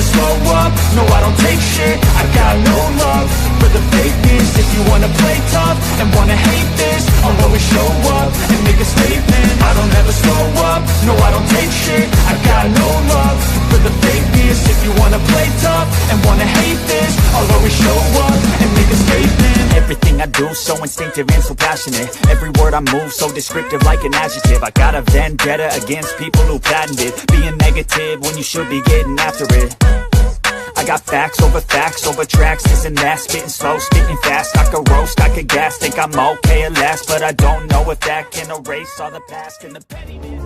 never slow up, no I don't take shit. I got no love for the fakeness. If you wanna play tough and wanna hate this, I'll always show up and make a statement. I don't ever slow up, no I don't take shit. I got no love for the fakeness. If you wanna play tough and wanna hate this, I'll always show up and make a statement. Everything I do so instinctive and so passionate. Every word I move so descriptive like an adjective. I got a vendetta against people who patented being negative when you should be getting after it. I got facts over tracks, this and that, spitting slow, spitting fast. I could roast, I could gas, think I'm okay at last, but I don't know if that can erase all the past and the pettiness.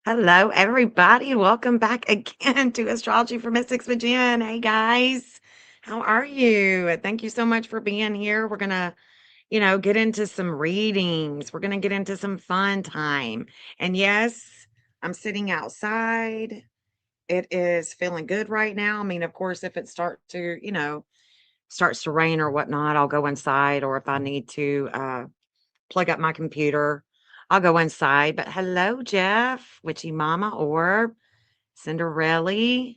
Hello, everybody. Welcome back again to Astrology for Mystics with Jenn. Hey, guys. How are you? Thank you so much for being here. We're going to, get into some readings. We're going to get into some fun time. And yes, I'm sitting outside. It is feeling good right now. I mean, of course, if it starts to rain or whatnot, I'll go inside. Or if I need to plug up my computer, I'll go inside. But hello, Jeff, Witchy Mama, or Cinderella.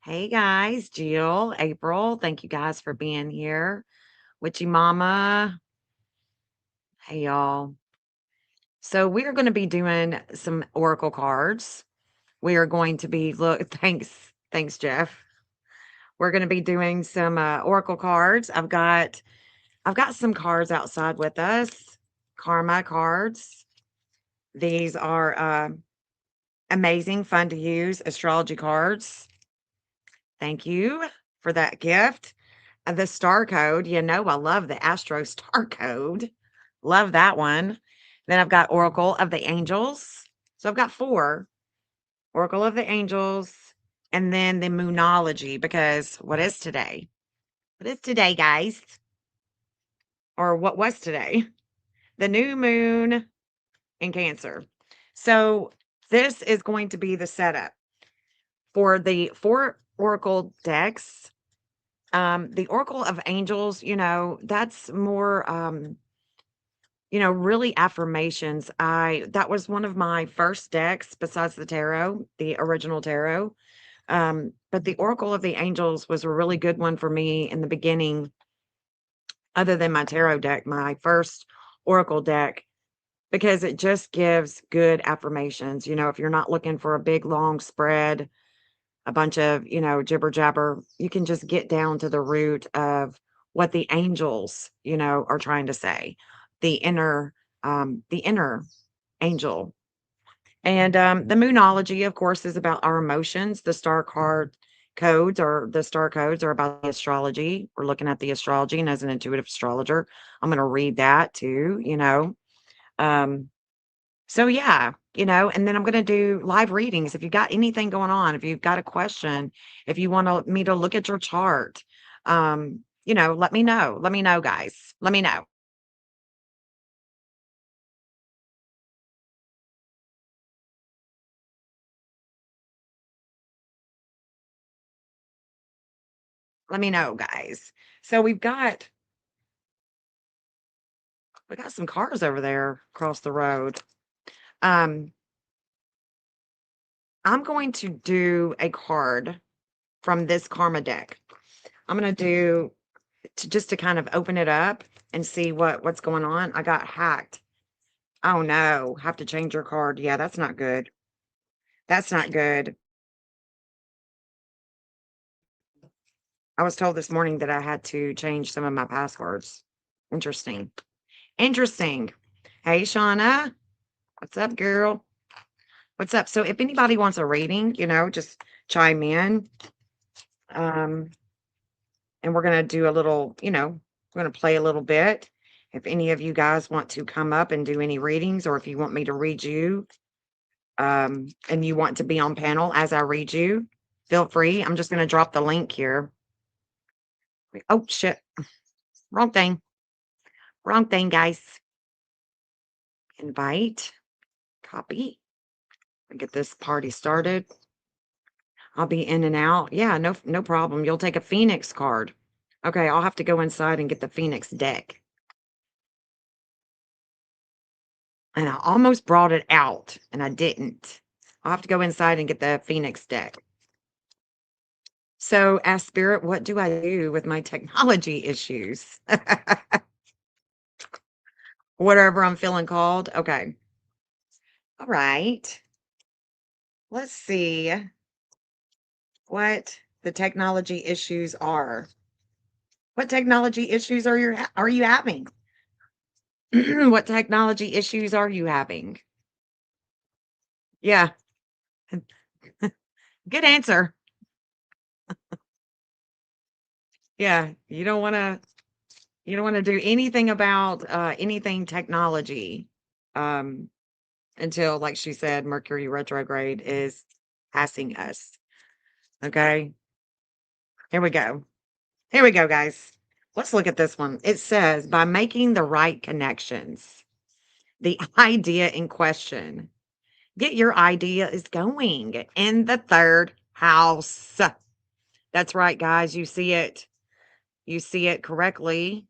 Hey, guys, Jill, April, thank you guys for being here. Witchy Mama. Hey, y'all. So we are going to be doing some oracle cards. We are going to be, thanks, Jeff. We're going to be doing some oracle cards. I've got some cards outside with us. Karma cards. These are amazing, fun to use astrology cards. Thank you for that gift. The star code, I love the Astro star code. Love that one. Then I've got Oracle of the Angels. So I've got 4. Oracle of the Angels. And then the Moonology, because what is today? What is today, guys? Or what was today? The new moon in Cancer. So this is going to be the setup for the 4 oracle decks. The Oracle of Angels, that's more really affirmations. That was one of my first decks besides the tarot, the original tarot. But the Oracle of the Angels was a really good one for me in the beginning, other than my tarot deck, my first oracle deck, because it just gives good affirmations. If you're not looking for a big long spread, a bunch of, jibber jabber, you can just get down to the root of what the angels, are trying to say. The inner angel. And the Moonology, of course, is about our emotions. The star codes are about the astrology. We're looking at the astrology, and as an intuitive astrologer, I'm going to read that too, So yeah, and then I'm going to do live readings. If you've got anything going on, if you've got a question, if you want me to look at your chart, let me know. Let me know, guys. Let me know. Let me know, guys. So we got some cars over there across the road. I'm going to do a card from this karma deck. I'm going to do just to kind of open it up and see what's going on. I got hacked. Oh no, have to change your card. Yeah, that's not good. That's not good. I was told this morning that I had to change some of my passwords. Interesting. Interesting. Hey, Shauna. What's up, girl? What's up? So if anybody wants a reading, just chime in. And we're going to do a little, we're going to play a little bit. If any of you guys want to come up and do any readings, or if you want me to read you, and you want to be on panel as I read you, feel free. I'm just going to drop the link here. Oh, shit. Wrong thing. Wrong thing, guys. Invite. Copy. Get this party started. I'll be in and out. Yeah, no problem. You'll take a Phoenix card. Okay, I'll have to go inside and get the Phoenix deck. And I almost brought it out, and I didn't. I'll have to go inside and get the Phoenix deck. So, ask Spirit, what do I do with my technology issues? Whatever I'm feeling called. Okay. All right. Let's see what the technology issues are. What technology issues are you having? What technology issues are you having? Yeah. Good answer. Yeah, you don't want to do anything about anything technology until, like she said, Mercury retrograde is passing us. Okay. Here we go. Here we go, guys. Let's look at this one. It says, by making the right connections, the idea in question, get your idea is going in the third house. That's right, guys. You see it. You see it correctly.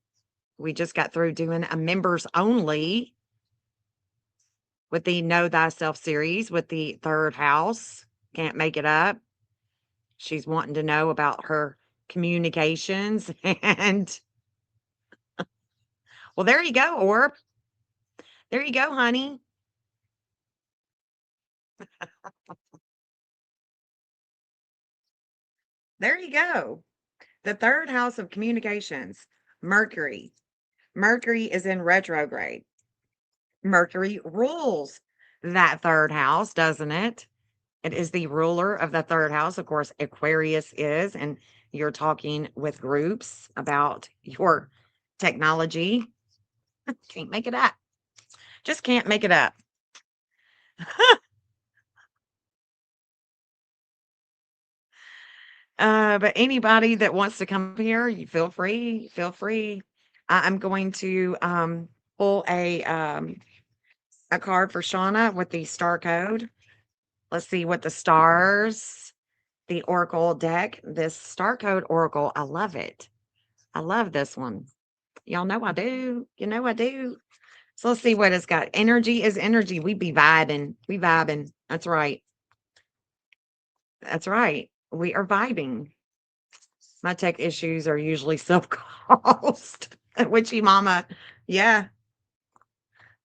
We just got through doing a members only with the Know Thyself series with the third house. Can't make it up. She's wanting to know about her communications. And well, there you go, Orb. There you go, honey. There you go. The third house of communications, Mercury. Mercury is in retrograde. Mercury rules that third house, doesn't it? It is the ruler of the third house. Of course, Aquarius is, and you're talking with groups about your technology. Can't make it up. Just can't make it up. But anybody that wants to come here, you feel free. Feel free. I'm going to pull a card for Shauna with the star code. Let's see what the stars, the Oracle deck, this star code Oracle. I love it. I love this one. Y'all know I do. You know I do. So let's see what it's got. Energy is energy. We be vibing. We vibing. That's right. That's right. We are vibing. My tech issues are usually self-caused. Witchy mama. Yeah.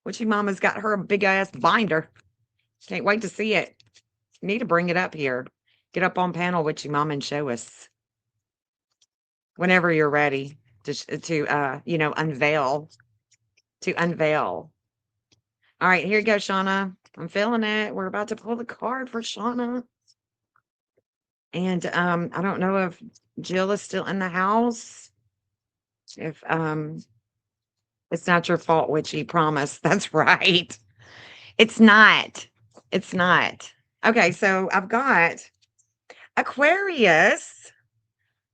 Witchy mama's got her a big ass binder. Can't wait to see it. Need to bring it up here. Get up on panel, Witchy mama, and show us whenever you're ready to unveil. To unveil. All right, here you go, Shauna. I'm feeling it. We're about to pull the card for Shauna. And I don't know if Jill is still in the house. If it's not your fault, Witchy, promise. That's right. It's not. It's not. Okay, so I've got Aquarius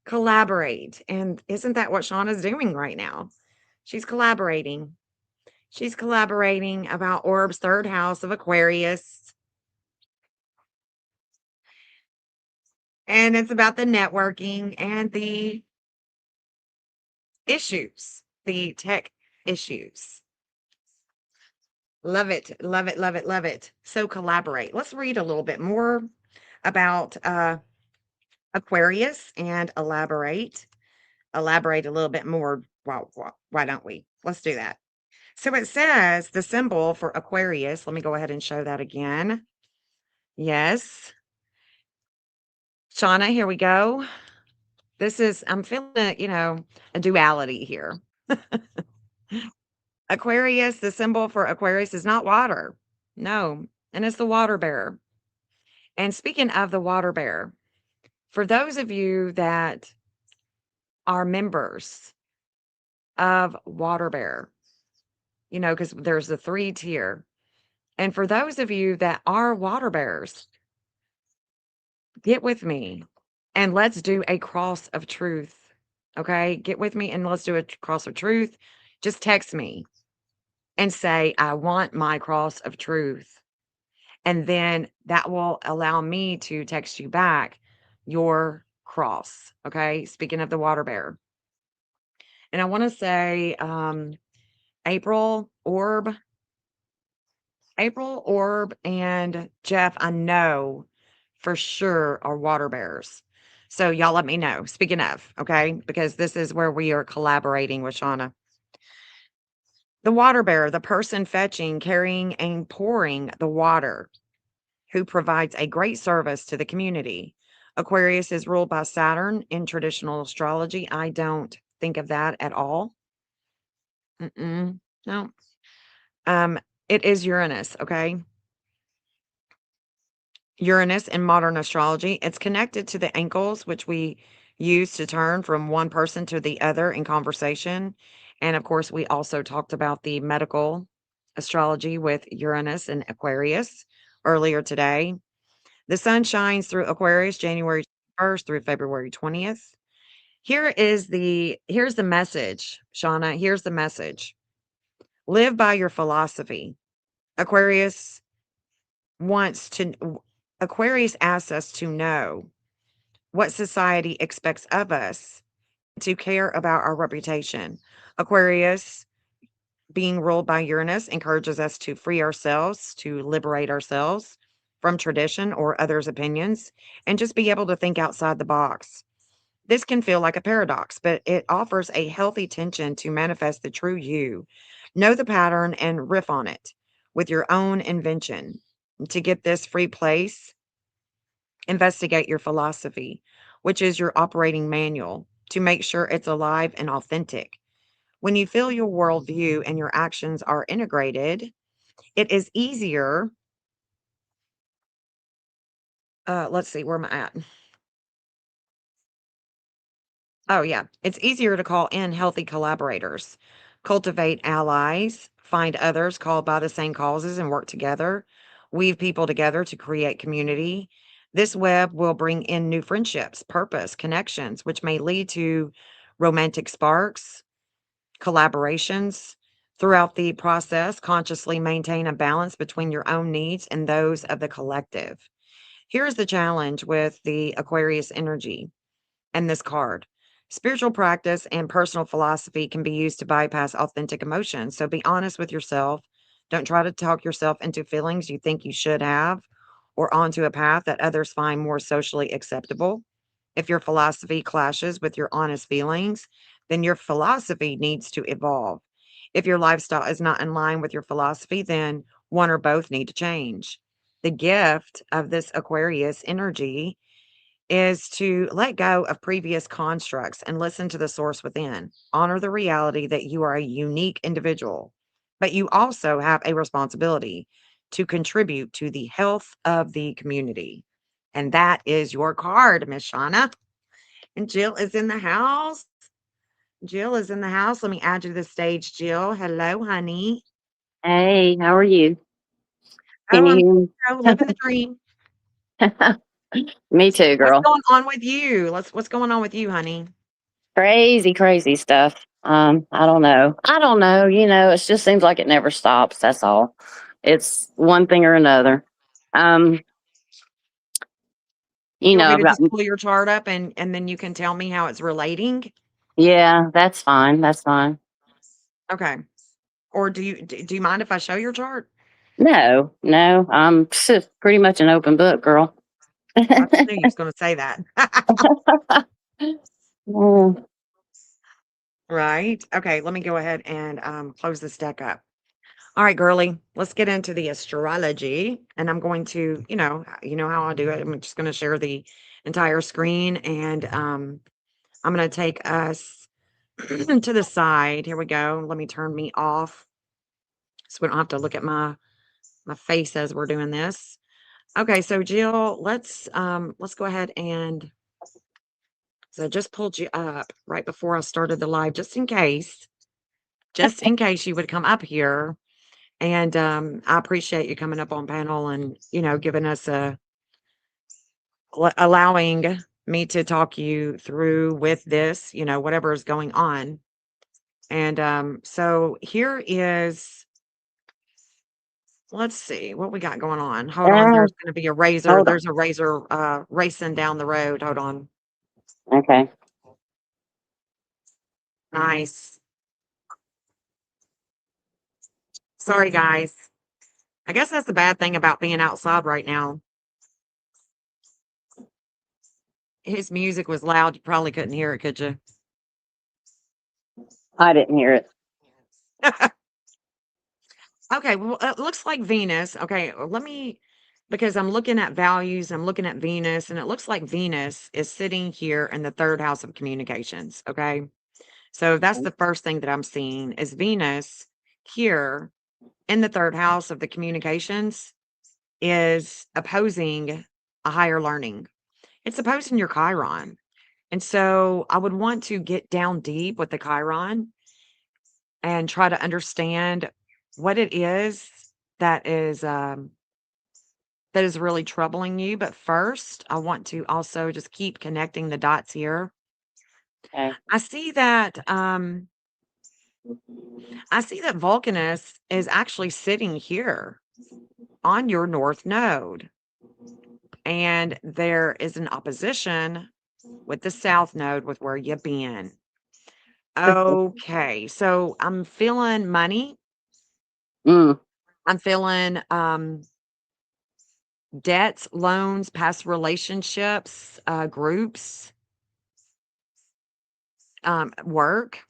collaborate. And isn't that what Shauna's doing right now? She's collaborating. She's collaborating about Orb's third house of Aquarius. And it's about the networking and the issues, the tech issues. Love it, love it, love it, love it. So collaborate. Let's read a little bit more about Aquarius and elaborate a little bit more. Why don't we? Let's do that. So it says the symbol for Aquarius. Let me go ahead and show that again. Yes. Shauna, here we go. I'm feeling a duality here. Aquarius, the symbol for Aquarius is not water. No. And it's the water bearer. And speaking of the water bearer, for those of you that are members of water bearer, because there's the 3 tier. And for those of you that are water bears, get with me and let's do a cross of truth. Okay? Get with me and let's do a cross of truth. Just text me and say, I want my cross of truth. And then that will allow me to text you back your cross. Okay? Speaking of the water bear. And I want to say, April, Orb, April, Orb, and Jeff, I know for sure are water bears. So y'all let me know. Speaking of, okay, because this is where we are collaborating with Shauna. The water bear, the person fetching, carrying, and pouring the water, who provides a great service to the community. Aquarius is ruled by Saturn in traditional astrology. I don't think of that at all. No. Um, it is Uranus, okay? Uranus in modern astrology. It's connected to the ankles, which we use to turn from one person to the other in conversation. And of course, we also talked about the medical astrology with Uranus and Aquarius earlier today. The sun shines through Aquarius January 1st through February 20th. Here's the message, Shauna. Here's the message. Live by your philosophy. Aquarius wants to Aquarius asks us to know what society expects of us, to care about our reputation. Aquarius, being ruled by Uranus, encourages us to free ourselves, to liberate ourselves from tradition or others' opinions, and just be able to think outside the box. This can feel like a paradox, but it offers a healthy tension to manifest the true you. Know the pattern and riff on it with your own invention. To get this free place, investigate your philosophy, which is your operating manual, to make sure it's alive and authentic. When you feel your worldview and your actions are integrated, it is easier. Let's see, where am I at? Oh, yeah. It's easier to call in healthy collaborators, cultivate allies, find others called by the same causes and work together, weave people together to create community. This web will bring in new friendships, purpose, connections, which may lead to romantic sparks, collaborations. Throughout the process, consciously maintain a balance between your own needs and those of the collective. Here's the challenge with the Aquarius energy and this card. Spiritual practice and personal philosophy can be used to bypass authentic emotions. So be honest with yourself. Don't try to talk yourself into feelings you think you should have or onto a path that others find more socially acceptable. If your philosophy clashes with your honest feelings, then your philosophy needs to evolve. If your lifestyle is not in line with your philosophy, then one or both need to change. The gift of this Aquarius energy is to let go of previous constructs and listen to the source within. Honor the reality that you are a unique individual, but you also have a responsibility to contribute to the health of the community. And that is your card, Miss Shauna. And Jill is in the house. Jill is in the house. Let me add you to the stage, Jill. Hello, honey. Hey, how are you? Can Oh, I'm you living the dream. hear me? Me too, What's girl. going on with you? What's going on with you, honey? Crazy, crazy stuff. I don't know. I don't know. It just seems like it never stops. That's all. It's one thing or another. Um, You want me to about just pull your chart up and then you can tell me how it's relating? yeah, that's fine. That's fine. Okay. Or do you mind if I show your chart? No, no, I'm pretty much an open book, girl. I just knew you was gonna say that. Mm, Right? Okay, let me go ahead and close this deck up. All right, girly, let's get into the astrology. And I'm going to, you know how I do it. I'm just gonna share the entire screen and I'm gonna take us to the side. Here we go. Let me turn me off so we don't have to look at my face as we're doing this. Okay, so Jill, let's go ahead and so I just pulled you up right before I started the live just in case you would come up here And I appreciate you coming up on panel and, giving us allowing me to talk you through with this, whatever is going on. And so here is, let's see what we got going on. Hold on, Uh, there's going to be a razor. hold on. There's a razor racing down the road. Hold on. Okay. Nice. Sorry, guys. I guess that's the bad thing about being outside right now. His music was loud. You probably couldn't hear it, could you? I didn't hear it. Okay, well, it looks like Venus. Okay, let me, because I'm looking at values, I'm looking at Venus, and it looks like Venus is sitting here in the third house of communications. Okay, so that's the first thing that I'm seeing is Venus here in the third house of the communications is opposing a higher learning. It's opposing your Chiron. And so I would want to get down deep with the Chiron and try to understand what it is that is that is really troubling you. But first, I want to also just keep connecting the dots here. Okay. I see that Vulcanus is actually sitting here on your north node. And there is an opposition with the south node with where you've been. Okay, so I'm feeling money. Mm, I'm feeling debts, loans, past relationships, groups, work, mm,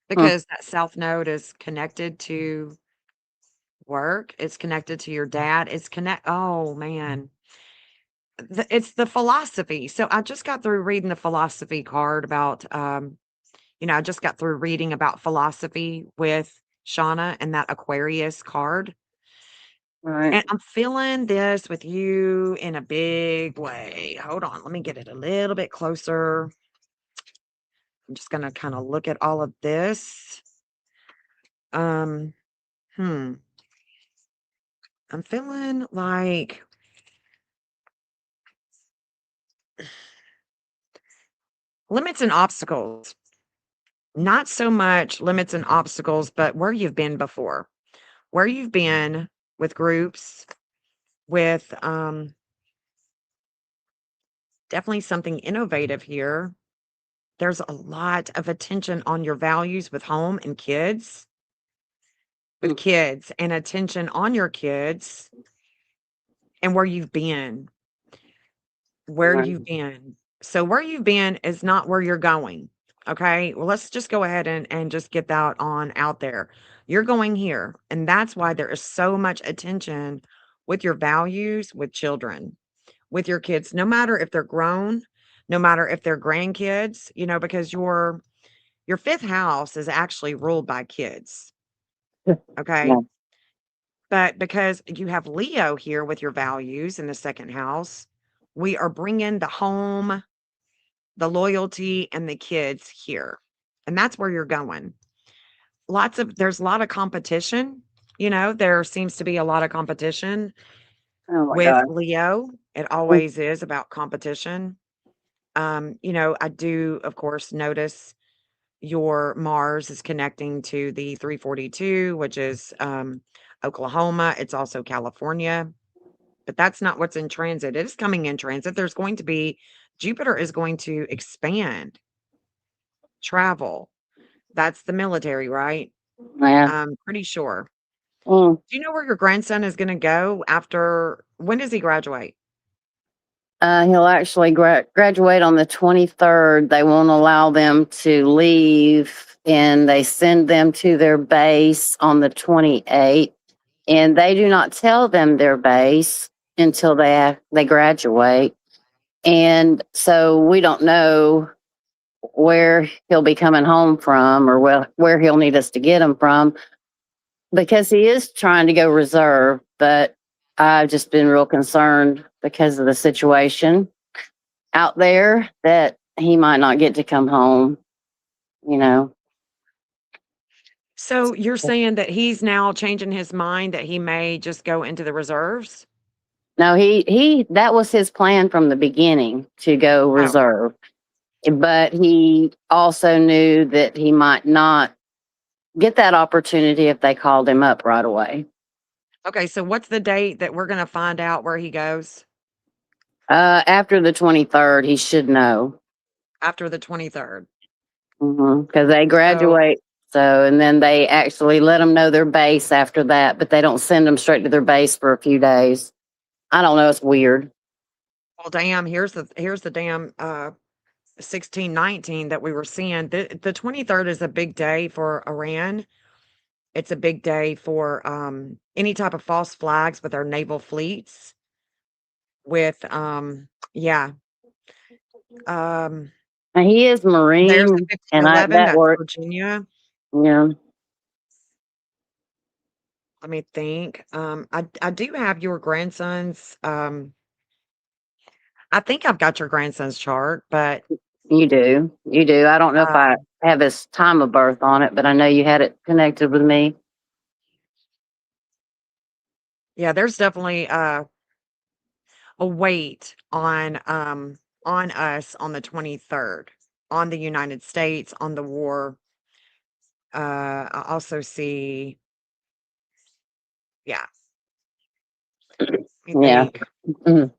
because that south node is connected to work. It's connected to your dad. Oh man, it's the philosophy. So I just got through reading the philosophy card about, I just got through reading about philosophy with Shauna and that Aquarius card. right. And I'm feeling this with you in a big way. Hold on, let me get it a little bit closer. I'm just gonna kind of look at all of this. Um, hmm. I'm feeling like limits and obstacles. Not so much limits and obstacles, but where you've been before. Where you've been with groups, with definitely something innovative here. There's a lot of attention on your values with home and kids. With Mm, kids and attention on your kids and where you've been, where right. you've been. So where you've been is not where you're going. Okay. Well, let's just go ahead and just get that on out there. You're going here. And that's why there is so much attention with your values with children, with your kids, no matter if they're grown, no matter if they're grandkids, because your fifth house is actually ruled by kids. Okay. Yeah. But because you have Leo here with your values in the second house, we are bringing the home, the loyalty, and the kids here. And that's where you're going. There's a lot of competition. There seems to be a lot of competition Oh my with God. Leo. It Mm, always is about competition. I do, of course, notice your Mars is connecting to the 342, which is Oklahoma. It's also California. But that's not what's in transit. It is coming in transit. Jupiter is going to expand travel. That's the military, right? yeah. I'm pretty sure. Mm. Do you know where your grandson is going to go when does he graduate? He'll actually graduate on the 23rd. They won't allow them to leave, and they send them to their base on the 28th. And they do not tell them their base until they graduate. And so we don't know where he'll be coming home from or where he'll need us to get him from because he is trying to go reserve. But I've just been real concerned because of the situation out there that he might not get to come home, you know. So you're saying that he's now changing his mind that he may just go into the reserves? No, he that was his plan from the beginning to go Oh, reserve. But he also knew that he might not get that opportunity if they called him up right away. okay. So what's the date that we're going to find out where he goes? After the 23rd, he should know. After the 23rd. Because they So, graduate. So, and then they actually let them know their base after that, but they don't send them straight to their base for a few days. I don't know. It's weird. well, damn, here's the damn 1619 that we were seeing. The 23rd is a big day for Iran. It's a big day for any type of false flags with our naval fleets. With yeah. Um And he is there's the Marine, and I 1511, that that's worked. Virginia. Yeah. Let me think. I do have your grandson's I think I've got your grandson's chart, but You do. You do. I don't know if uh I have his time of birth on it, but I know you had it connected with me. yeah, there's definitely a weight on us on the 23rd, on the United States, on the war. I also see, yeah, I Yeah. think, Mhm.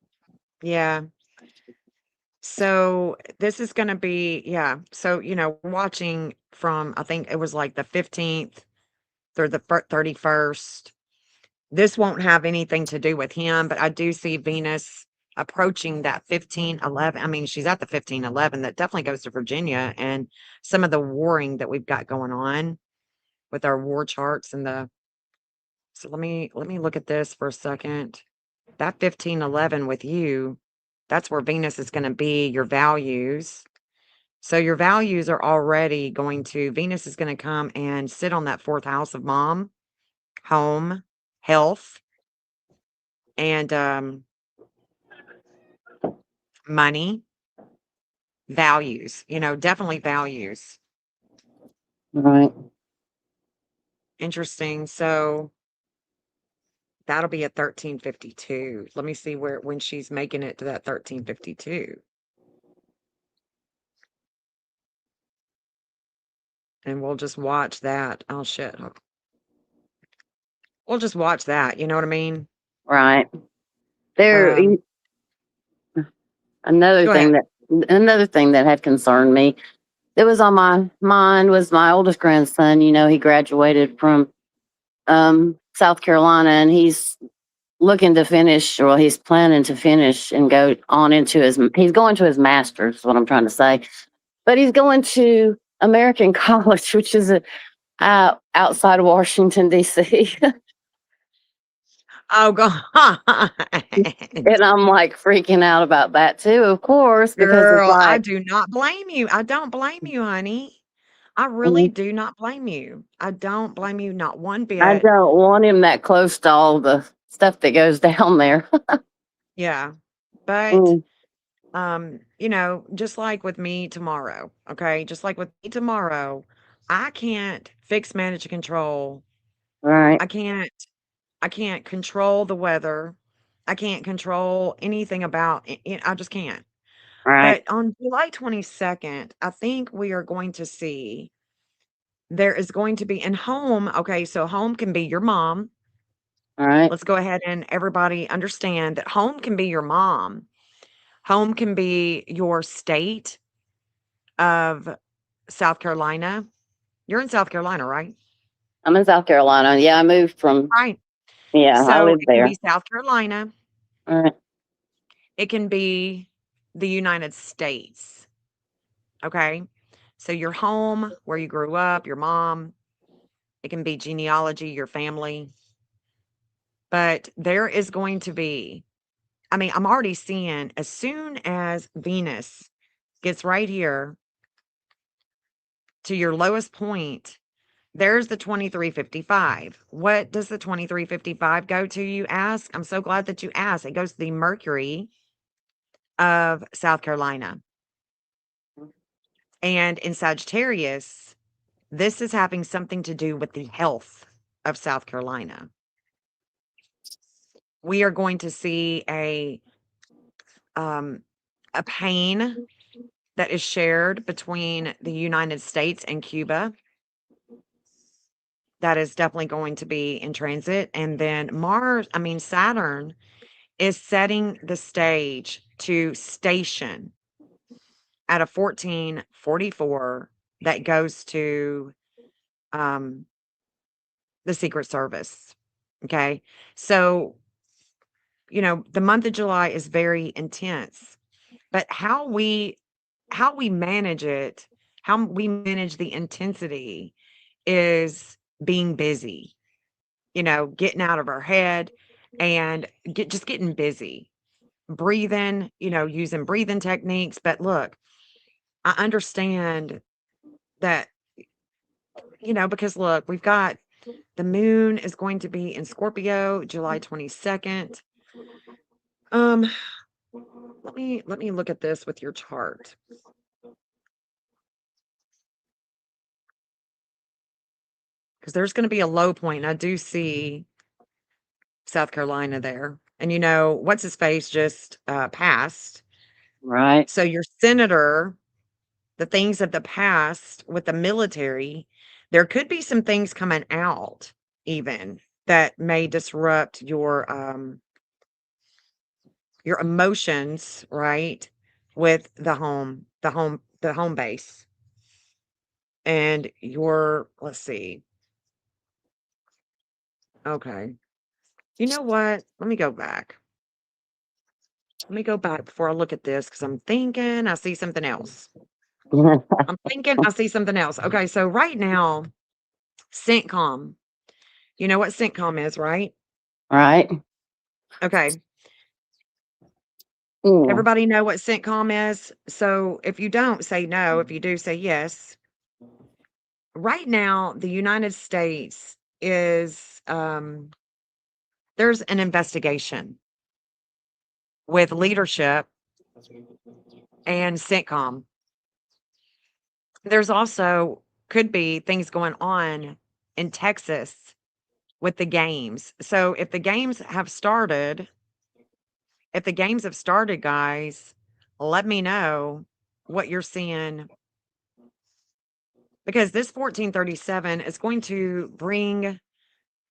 yeah. So this is going to be, yeah. So, watching from, I think it was like the 15th through the 31st. This won't have anything to do with him, but I do see Venus approaching that 1511. I mean, she's at the 1511. That definitely goes to Virginia and some of the warring that we've got going on with our war charts and the so let me look at this for a second. That 1511 with you, that's where Venus is going to be, your values. So your values are already going to Venus is going to come and sit on that fourth house of mom, home, health, and money, values, definitely values. Right. Interesting. So that'll be at 1352. Let me see when she's making it to that 1352. And we'll just watch that. Oh shit. We'll just watch that, you know what I mean? Right. There. Um, Another go ahead. thing that another thing that had concerned me that was on my mind was my oldest grandson. He graduated from South Carolina, and he's looking to finish, or he's planning to finish and go on into he's going to his master's, is what I'm trying to say. But he's going to American College, which is outside of Washington, D.C. Oh god. And I'm like freaking out about that too, of course, because it's Girl, I like, do not blame you. I don't blame you, honey. I really mm, do not blame you. I don't blame you not one I bit. don't want him that close to all the stuff that goes down there. Yeah. But Mm, just like with me tomorrow, okay? Just like with me tomorrow, I can't fix, manage, and control. right, I can't I can't control the weather. I can't control anything about it. I just can't. right, But on July 22nd, I think we are going to see there is going to be in home. Okay, so home can be your mom. right, Let's go ahead and everybody understand that home can be your mom. Home can be your state of South Carolina. You're in South Carolina, right? I'm in South Carolina. Yeah, I moved from, Right. yeah, I So live it can there. be South Carolina. All right, It can be the United States. Okay. So your home, where you grew up, your mom, it can be genealogy, your family. But there is going to be, I mean, I'm already seeing as soon as Venus gets right here to your lowest point, there's the 2355. What does the 2355 go to, you ask? I'm so glad that you asked. It goes to the Mercury of South Carolina. And in Sagittarius, This is having something to do with the health of South Carolina. We are going to see um, a pain that is shared between the United States and Cuba. That is definitely going to be in transit. And then Saturn is setting the stage to station at a 1444 that goes to um, the Secret Service. Okay. So, the month of July is very intense, but how we manage it, how we manage the intensity is being busy, getting out of our head and just getting busy, breathing, using breathing techniques. But look, I understand that, because look, we've got the moon is going to be in Scorpio July 22nd. Um, let me look at this with your chart. Because there's going to be a low point. I do see South Carolina there. And what's his face just passed. Right. So your senator, the things of the past with the military, there could be some things coming out even that may disrupt your emotions, right? With the home base. And let's see. Okay. You know what? Let me go back. Let me go back before I look at this because I'm thinking I see something else. I'm thinking I see something else. Okay, so right now, CENTCOM. You know what CENTCOM is, right? Right. Okay. Mm. Everybody know what CENTCOM is? So if you don't, say no. If you do, say yes. Right now, the United States is there's an investigation with leadership and CENTCOM. There's also could be things going on in Texas with the games. So if the games have started, guys, let me know what you're seeing because this 1437 is going to bring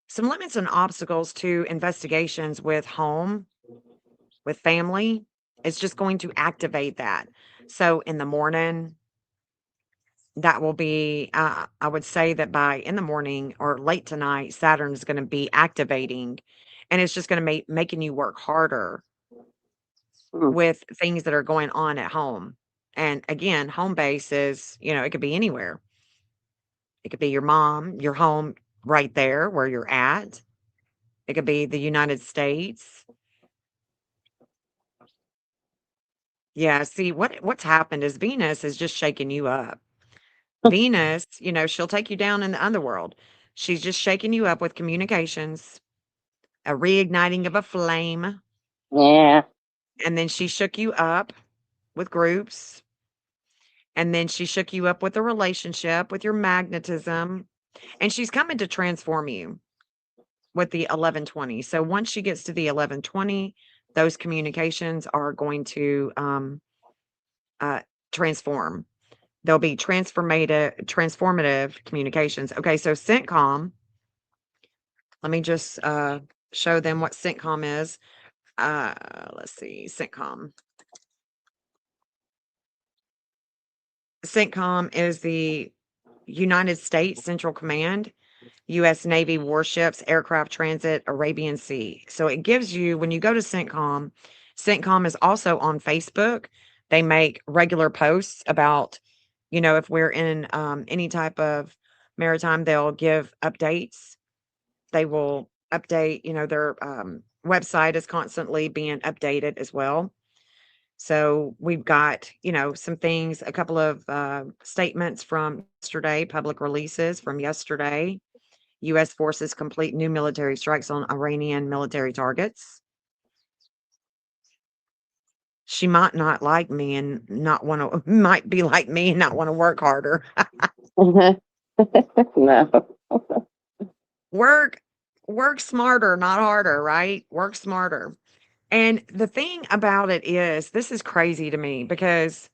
some limits and obstacles to investigations with family. It's just going to activate that. So in the morning, that will be, I would say that by in the morning or late tonight, Saturn is going to be activating and it's just going to making you work harder Mm. with things that are going on at home. And again, home base is, it could be anywhere. It could be your mom, your home right there where you're at. It could be the United States. Yeah, see what's happened is Venus is just shaking you up. Venus, she'll take you down in the underworld. She's just shaking you up with communications, a reigniting of a flame, Yeah. and then she shook you up with groups, and then she shook you up with a relationship, with your magnetism, and she's coming to transform you with the 1120. So once she gets to the 1120, those communications are going to uh, transform. They'll be transformative communications. Okay, so CENTCOM, let me just show them what CENTCOM is. Let's see, CENTCOM. CENTCOM is the United States Central Command, U.S. Navy warships, aircraft transit, Arabian Sea. So it gives you, when you go to CENTCOM, CENTCOM is also on Facebook. They make regular posts about, if we're in any type of maritime, they'll give updates. They will update, their website is constantly being updated as well. So we've got, some things, a couple of statements from yesterday, public releases from yesterday. U.S. forces complete new military strikes on Iranian military targets. She might not like me and not want to, might be like me and not want to work harder. No. Work smarter, not harder, right? Work smarter. And the thing about it is, this is crazy to me because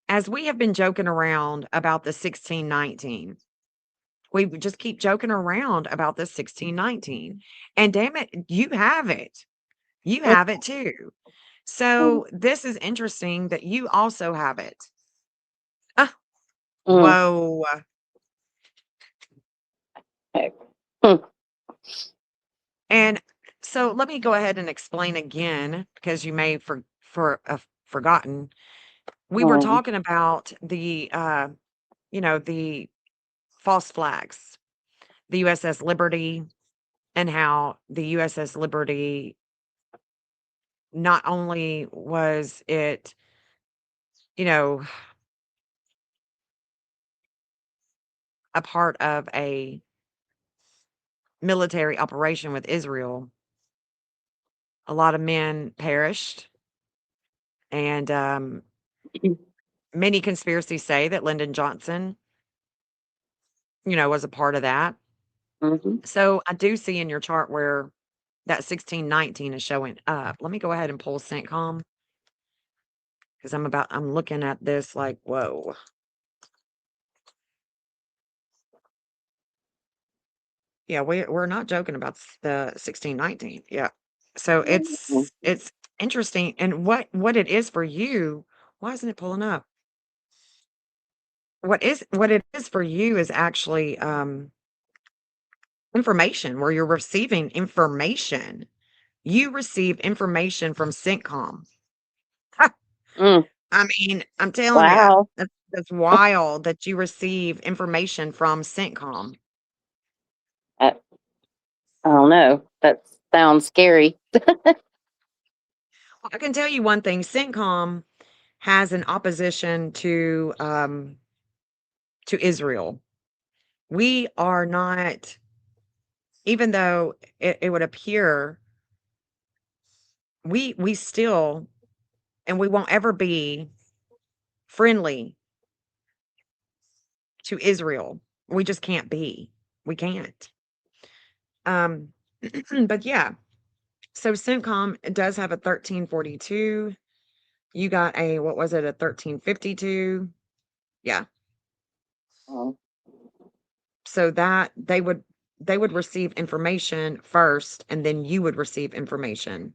as we have been joking around about the 1619, we just keep joking around about the 1619. And damn it, you have it. You have it too. So this is interesting that you also have it. Ah, Mm. whoa. Okay. Mm. And so let me go ahead and explain again because you may forgotten. We were Mm. talking about the the false flags, the USS Liberty, and how the USS Liberty, not only was it, you know, a part of a military operation with Israel, a lot of men perished, and many conspiracies say that Lyndon Johnson, was a part of that. Mhm. So I do see in your chart where that 1619 is showing up. Let me go ahead and pull CENTCOM because I'm looking at this like, whoa. Yeah, we're not joking about the 1619. Yeah. So Mhm. it's interesting. And what it is for you, why isn't it pulling up? What it is for you is actually information where you're receiving information. You receive information from CENTCOM. Mm. I mean, I'm telling you, Wow. that's wild that you receive information from CENTCOM. I, I don't know. That sounds scary. Well, I can tell you one thing, CENTCOM has an opposition to Israel. We are not, even though it would appear, we still, and we won't ever be friendly to Israel. We just can't be. We can't. Um, but yeah, so CENTCOM does have a 1342. You got a, what was it, a 1352? Yeah. Mm. So that they would receive information first and then you would receive information.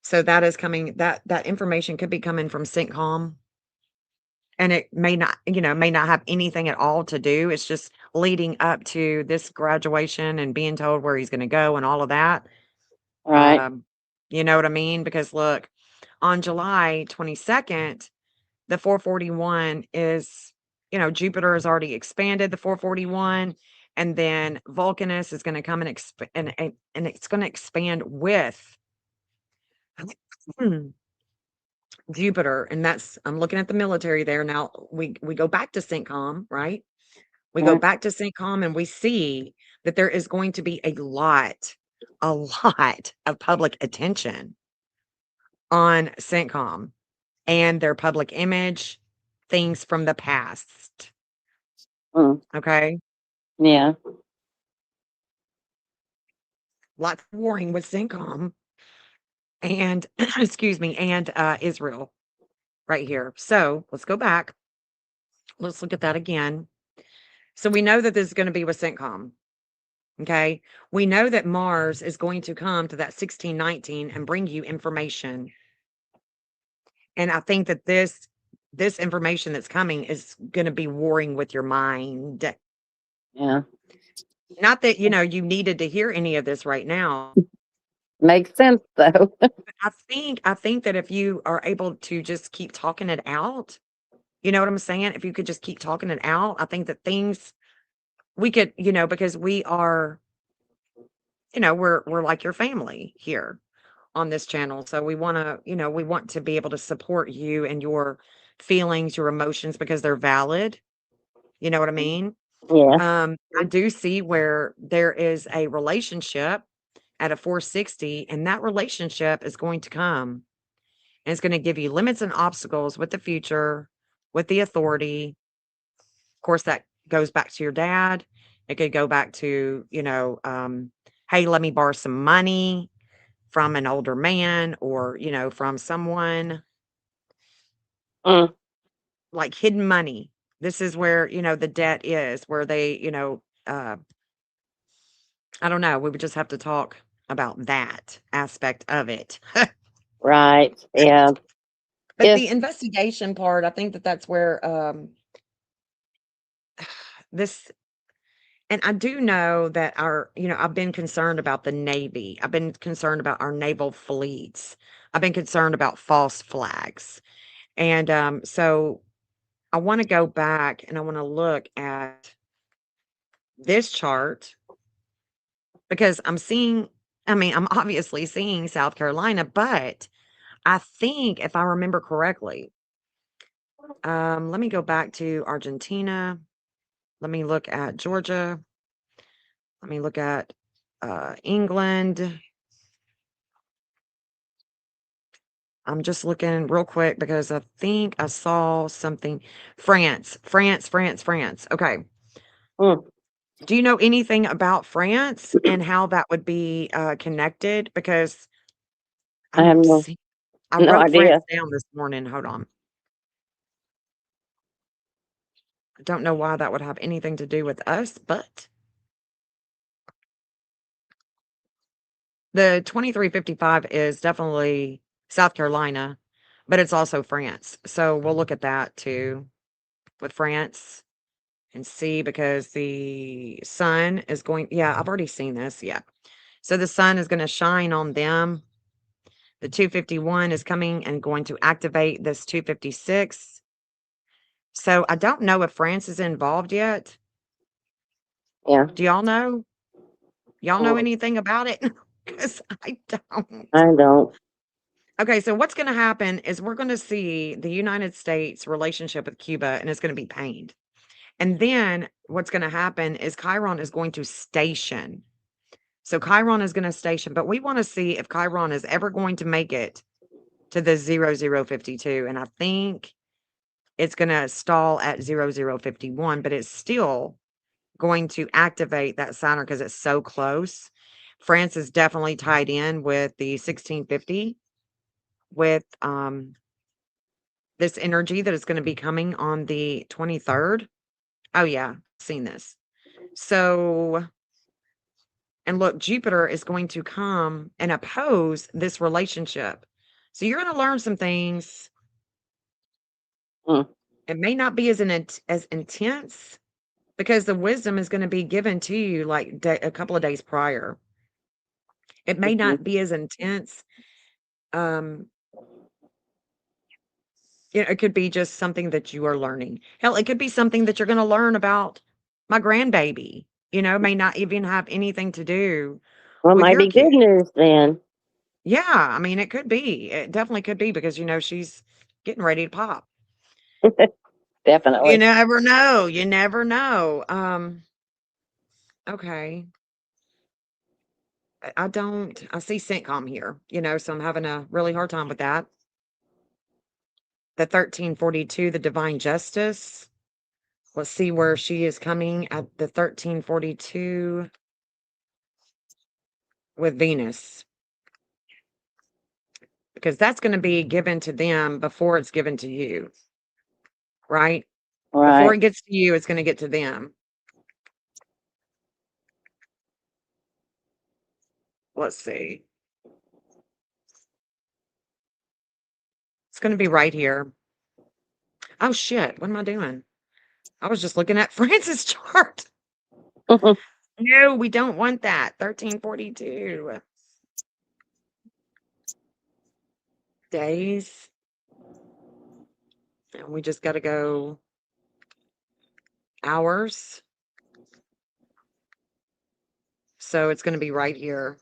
So that is coming, that information could be coming from CENTCOM, and it may not have anything at all to do. It's just leading up to this graduation and being told where he's going to go and all of that. Right. Um, you know what I mean? Because look, on July 22nd, the 441 is, Jupiter has already expanded the 441, and then Vulcanus is going to come and and it's going to expand with Jupiter, and that's, I'm looking at the military there now. We go back to CENTCOM, right? We go Right. back to CENTCOM and we see that there is going to be a lot of public attention on CENTCOM and their public image, things from the past. Mm. Okay. Yeah. Lots of warring with CENTCOM and excuse me, and Israel right here. So let's go back. Let's look at that again. So we know that this is going to be with CENTCOM. Okay. We know that Mars is going to come to that 1619 and bring you information. And I think that this information that's coming is going to be warring with your mind. Yeah. Not that, you needed to hear any of this right now. Makes sense though. I think that if you are able to just keep talking it out, you know what I'm saying? If you could just keep talking it out, I think that things we could, because we are, we're like your family here on this channel. So we want to be able to support you and your feelings, your emotions because they're valid. You know what I mean? Yeah. I do see where there is a relationship at a 460, and that relationship is going to come and it's going to give you limits and obstacles with the future, with the authority. Of course, that goes back to your dad. It could go back to, hey, let me borrow some money from an older man or, from someone Mm, like hidden money. This is where, the debt is, where they, I don't know. We would just have to talk about that aspect of it. right. Yeah. But the If investigation part, I think that that's where this, and I do know that I've been concerned about the Navy. I've been concerned about our naval fleets. I've been concerned about false flags. And so I want to go back and I want to look at this chart because I'm obviously seeing South Carolina, but I think if I remember correctly, let me go back to Argentina. Let me look at Georgia. Let me look at England. I'm just looking real quick because I think I saw something. France, France, France, France. Okay. mm, Do you know anything about France and how that would be connected? Because I have I'm no see I no wrote France idea. down this morning. Hold on. I don't know why that would have anything to do with us, but the 2355 is definitely South Carolina, but it's also France. So we'll look at that too with France and see because the sun is going, yeah, I've already seen this. Yeah. So the sun is going to shine on them. The 251 is coming and going to activate this 256. So I don't know if France is involved yet. Yeah. Do y'all know? Y'all know Mm, anything about it? Because I don't. I don't. Okay, so what's going to happen is we're going to see the United States relationship with Cuba, and it's going to be pained. And then what's going to happen is Chiron is going to station. So Chiron is going to station, but we want to see if Chiron is ever going to make it to the 0052. And I think it's going to stall at 0051, but it's still going to activate that Saturn because it's so close. France is definitely tied in with the 1650 with this energy that is going to be coming on the 23rd. Oh yeah, seen this. So, and look, Jupiter is going to come and oppose this relationship. So you're going to learn some things. Mm, It may not be as intense because the wisdom is going to be given to you like a couple of days prior. It may mhm. not be as intense. Um, it could be just something that you are learning. Hell, it could be something that you're going to learn about my grandbaby. May not even have anything to do Well, it with might your be kid. good news then. Yeah, I mean, it could be. It definitely could be because she's getting ready to pop. You Definitely. never know. You never know. Okay. I don't. I see Centcom here. So I'm having a really hard time with that. The 1342, the divine justice. Let's see where she is coming at the 1342 with Venus, because that's going to be given to them before it's given to you, right? Before Right. it gets to you, it's going to get to them. Let's see. It's going to be right here. Oh, shit. What am I doing? I was just looking at Francis' chart. No, we don't want that. 1342 days. And we just got to go hours. So it's going to be right here.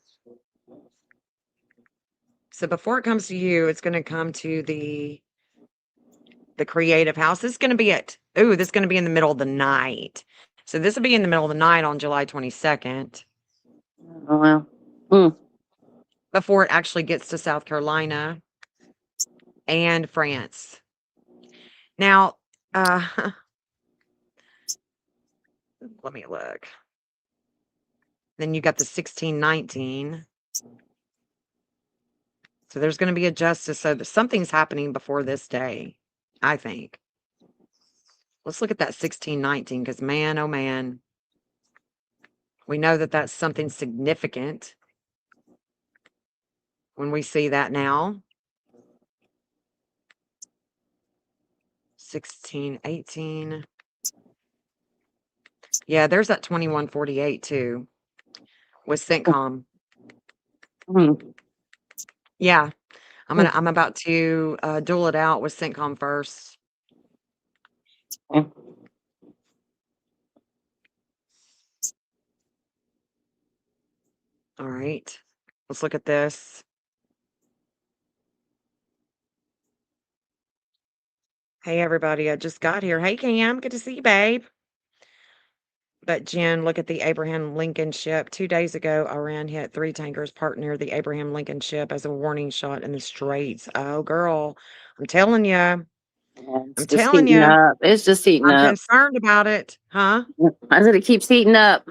So before it comes to you, it's going to come to the creative house. This is going to be this is going to be in the middle of the night. So this will be in the middle of the night on July 22nd Oh, well. Mm, before it actually gets to South Carolina and France. Now, uh, Let me look. Then you got the 1619. So there's going to be a justice. So something's happening before this day, I think. Let's look at that 1619 because, man, oh man, we know that that's something significant when we see that now. 1618. Yeah, there's that 2148 too with Syncom. Mm. Yeah, I'm about to duel it out with Syncom first. Okay. All right, let's look at this. Hey, everybody, I just got here. Hey, Cam, good to see you, babe. But Jen, look at the Abraham Lincoln ship. 2 days ago, Iran hit 3 tankers parked near the Abraham Lincoln ship as a warning shot in the Straits. Oh, girl, I'm telling you. I'm It's just telling heating you. up. It's just heating I'm up. concerned about it. Huh? I said it keeps heating up.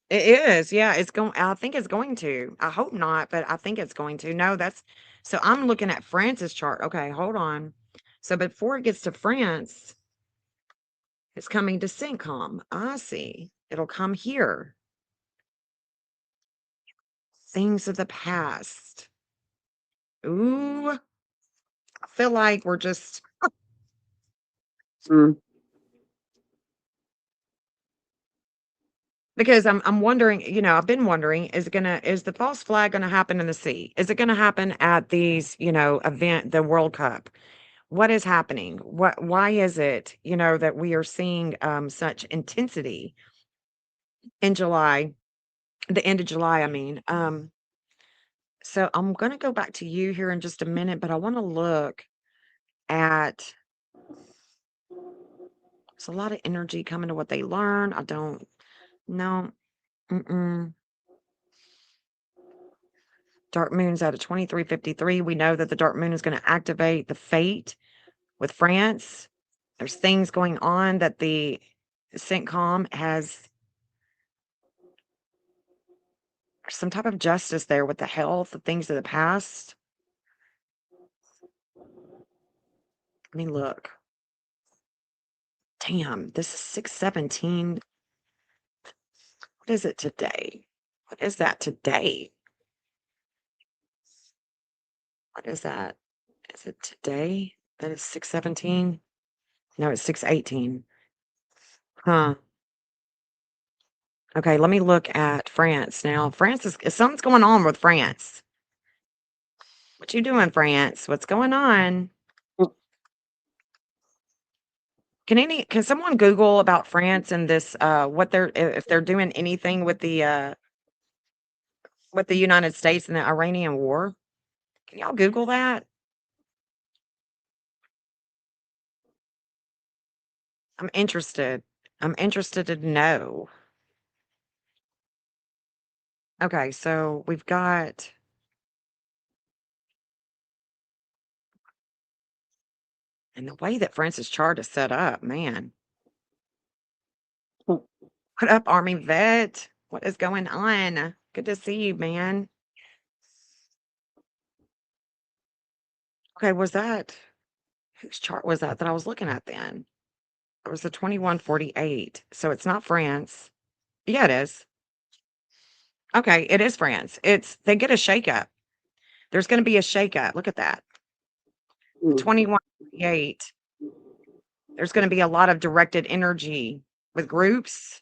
It is. Yeah, it's going I think it's going to. I hope not, but I think it's going to. No, that's so I'm looking at France's chart. Okay, hold on. So before it gets to France, it's coming to Syncom. I see. It'll come here. Things of the past. Ooh, I feel like we're just Mm. because I'm wondering, I've been wondering, is the false flag gonna happen in the sea? Is it gonna happen at these, the World Cup? What is happening? Why is it, that we are seeing such intensity in July, the end of July, I mean. So I'm gonna go back to you here in just a minute, but I want to look at it's a lot of energy coming to what they learn. I don't know. Mm-mm. Dark moon's at a 2353. We know that the dark moon is going to activate the fate with France. There's things going on that the CENTCOM has some type of justice there with the health, the things of the past. Let me look. Damn, this is 617. What is it today? What is that today? What is that? Is it today? That is 617? No, it's 618. Huh. Okay, let me look at France now. France is something's going on with France. What you doing, France? What's going on? Can someone Google about France and this what they're if they're doing anything with the United States and the Iranian war? Can y'all Google that? I'm interested. I'm interested to know. Okay, so we've got and the way that France's chart is set up, man. What up, Army vet? What is going on? Good to see you, man. Okay, was that whose chart was that I was looking at then? It was the 2148. So it's not France. Yeah, it is. Okay, it is France. They get a shakeup. There's going to be a shakeup. Look at that. The Mm. 2148. There's going to be a lot of directed energy with groups,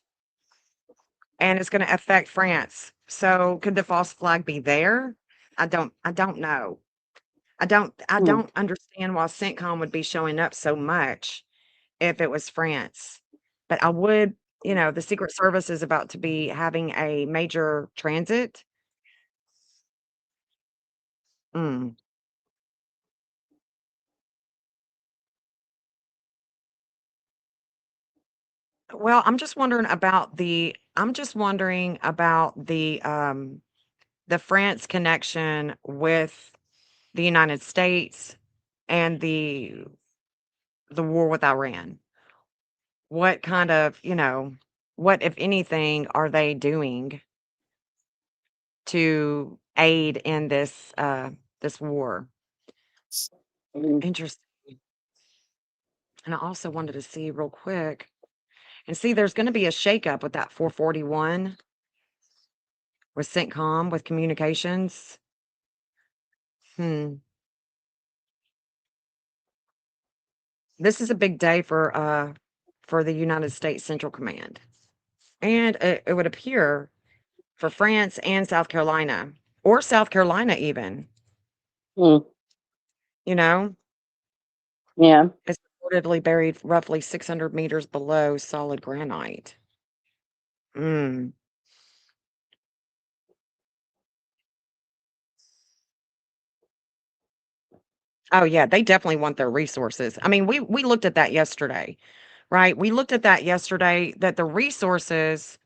and it's going to affect France. So could the false flag be there? I don't know. I Mm. don't understand why CENTCOM would be showing up so much if it was France. But I would, the Secret Service is about to be having a major transit. Mm. Well, I'm just wondering about the France connection with the United States and the war with Iran. What kind of, what, if anything, are they doing to aid in this war? Mm. Interesting. And I also wanted to see real quick and see there's gonna be a shakeup with that 441 with CENTCOM, with communications. Hmm. This is a big day for the United States Central Command. And it would appear for France and South Carolina, or South Carolina even, Mm. you know? Yeah. It's reportedly buried roughly 600 meters below solid granite. Mm. Oh, yeah, they definitely want their resources. I mean, we looked at that yesterday, right? We looked at that yesterday, that the resources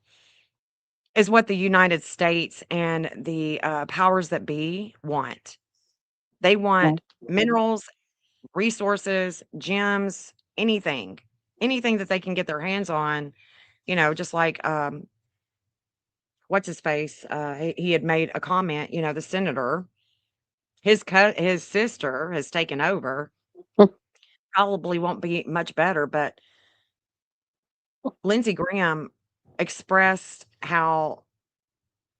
is what the United States and the, powers that be want. They Yeah. want minerals, resources, gems, anything that they can get their hands on, just like, what's his face? He had made a comment, the senator, his sister has taken over. Probably won't be much better, but Lindsey Graham expressed how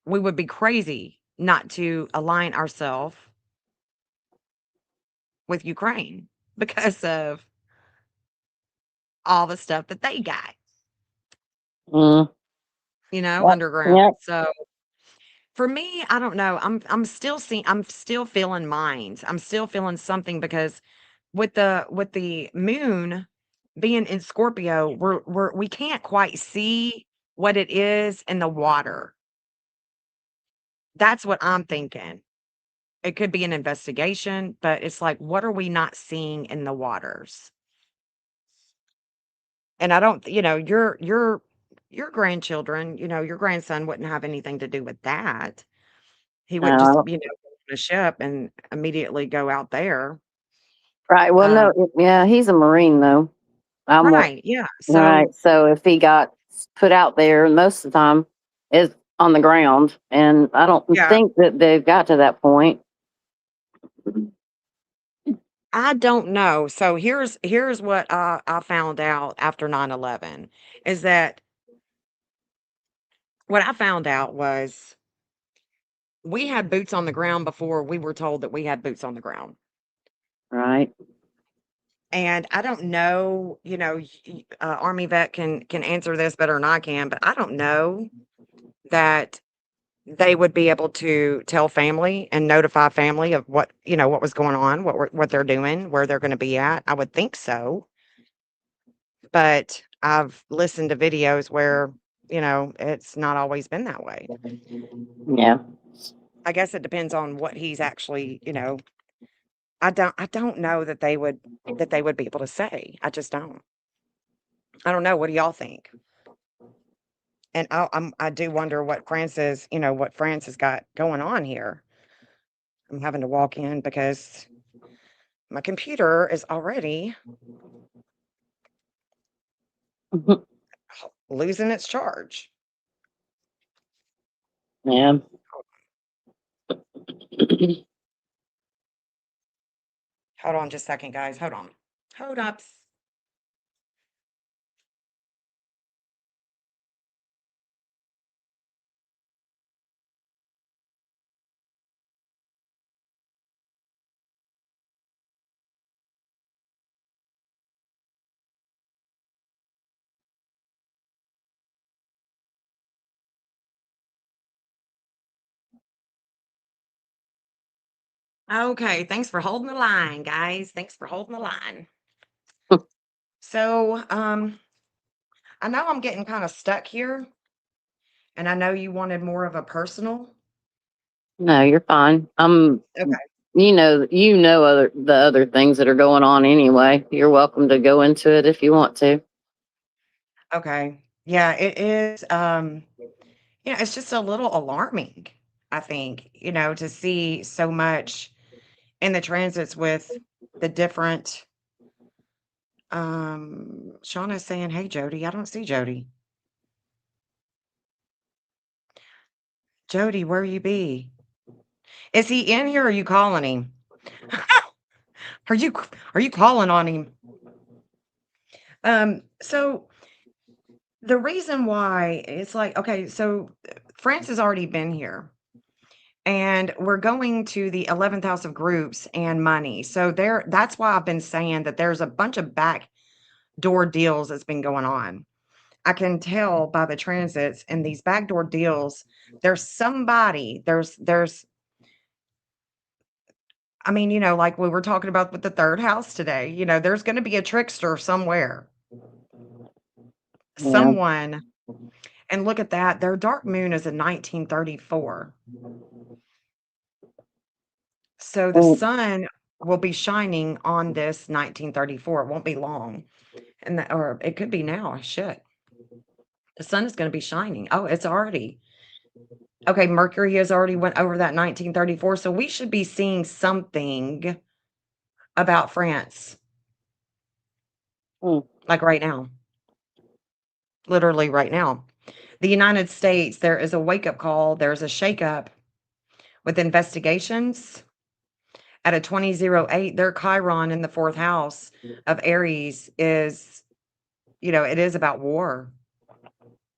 we would be crazy not to align ourselves with Ukraine because of all the stuff that they got, Mm. Yep. underground. Yep. So for me, I don't know. I'm still feeling minds. I'm still feeling something because with the moon being in Scorpio, we can't quite see what it is in the water. That's what I'm thinking. It could be an investigation, but it's like, what are we not seeing in the waters? And I don't, your grandchildren, your grandson wouldn't have anything to do with that. He wouldn't just, Uh, go on a ship and immediately go out there. right. Well, Um, no. Yeah, he's a Marine though. I'm one. right, yeah. Right. So So if he got put out there, most of the time is on the ground, and I don't yeah, think that they've got to that point. I don't know. So here's what I found out after 9/11 is that what I found out was we had boots on the ground before we were told that we had boots on the ground. Right. And I don't know, Army vet can answer this better than I can, but I don't know that they would be able to tell family and notify family of what was going on, what they're doing, where they're going to be at. I would think so, but I've listened to videos where, it's not always been that way. Yeah. I guess it depends on what he's actually, I don't know that they would be able to say. I just don't. I don't know. What do y'all think? And I do wonder what France has got going on here. I'm having to walk in because my computer is already losing its charge. Yeah. Hold on just a second, guys. Hold on. Hold up. Okay, thanks for holding the line, guys. Thanks for holding the line. So, I know I'm getting kind of stuck here, and I know you wanted more of a personal. No, you're fine. Okay. The other things that are going on anyway. You're welcome to go into it if you want to. Okay. Yeah, it is. It's just a little alarming, I think, to see so much in the transits with the different Shauna's saying, "Hey Jody." I don't see Jody. Jody, where you be? Is he in here or are you calling him? Are you calling on him? So the reason why it's like, okay, so France has already been here. And we're going to the 11th house of groups and money. So that's why I've been saying that there's a bunch of backdoor deals that's been going on. I can tell by the transits and these backdoor deals, there's somebody, there's I mean, like we were talking about with the third house today, there's going to be a trickster somewhere, Yeah. someone. And look at that. Their dark moon is in 1934. So the Mm, sun will be shining on this 1934. It won't be long. Or it could be now. Shit. The sun is going to be shining. Oh, it's already. Okay, Mercury has already went over that 1934. So we should be seeing something about France mm, like right now. Literally right now. The United States, there is a wake-up call. There's a shakeup with investigations. At a 2008, their Chiron in the fourth house of Aries is, it is about war.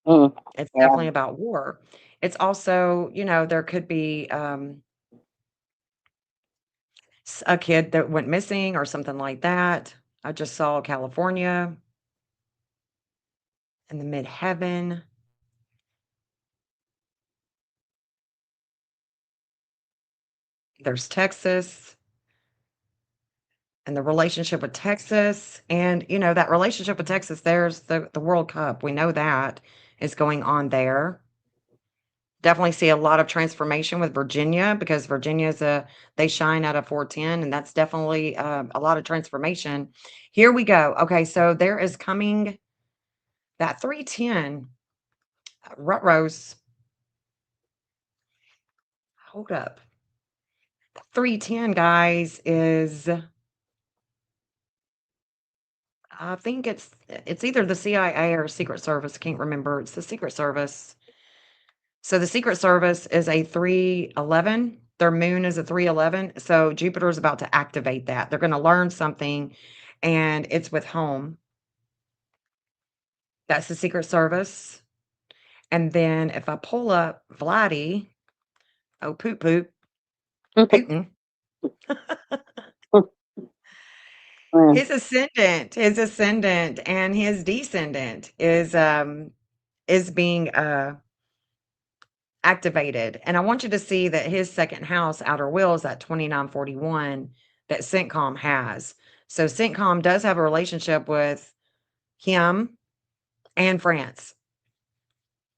mm. It's Yeah. definitely about war. It's also, there could be a kid that went missing or something like that. I just saw California in the midheaven. There's Texas and the relationship with Texas. And, that relationship with Texas, there's the World Cup. We know that is going on there. Definitely see a lot of transformation with Virginia because they shine out of 410, and that's definitely a lot of transformation. Here we go. Okay, so there is coming that 310 Rutrose. Hold up. 310, guys, is I think it's either the CIA or Secret Service. Can't remember. It's the Secret Service. So the Secret Service is a 311. Their moon is a 311. So Jupiter is about to activate that. They're going to learn something, and it's with home. That's the Secret Service. And then if I pull up Vladdy, oh, Putin, Mm, his ascendant and his descendant is being activated. And I want you to see that his second house, outer will, is at 2941 that Syncom has. So Syncom does have a relationship with him and France.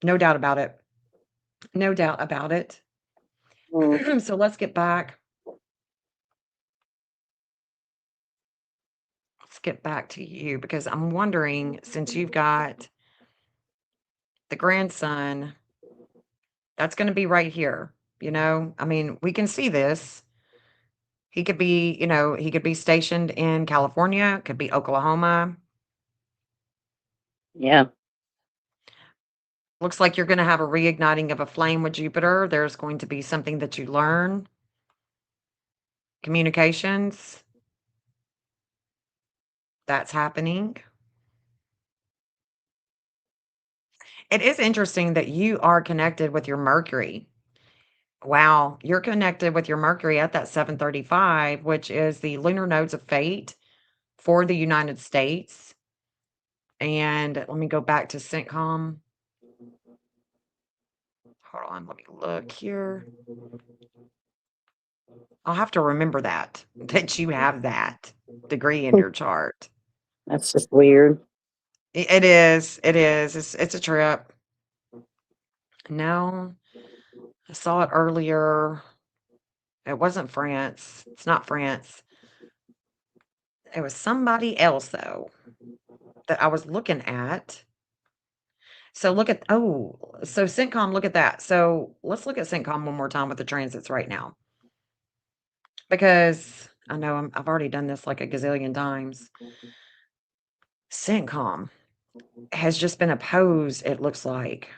No doubt about it. No doubt about it. mm. So let's get back. Let's get back to you because I'm wondering, since you've got the grandson, that's going to be right here. I mean, we can see this. He could be stationed in California, could be Oklahoma. Yeah. Looks like you're going to have a reigniting of a flame with Jupiter. There's going to be something that you learn. Communications, that's happening. It is interesting that you are connected with your Mercury. Wow, you're connected with your Mercury at that 735, which is the lunar nodes of fate for the United States. And let me go back to Syncom. Hold on, let me look here. I'll have to remember that you have that degree in your chart. That's just weird. It is. It is. It's a trip. No, I saw it earlier. It wasn't France. It's not France. It was somebody else though that I was looking at. So so Syncom, look at that. So let's look at Syncom one more time with the transits right now. Because I know I've already done this like a gazillion times. Syncom has just been opposed, it looks like.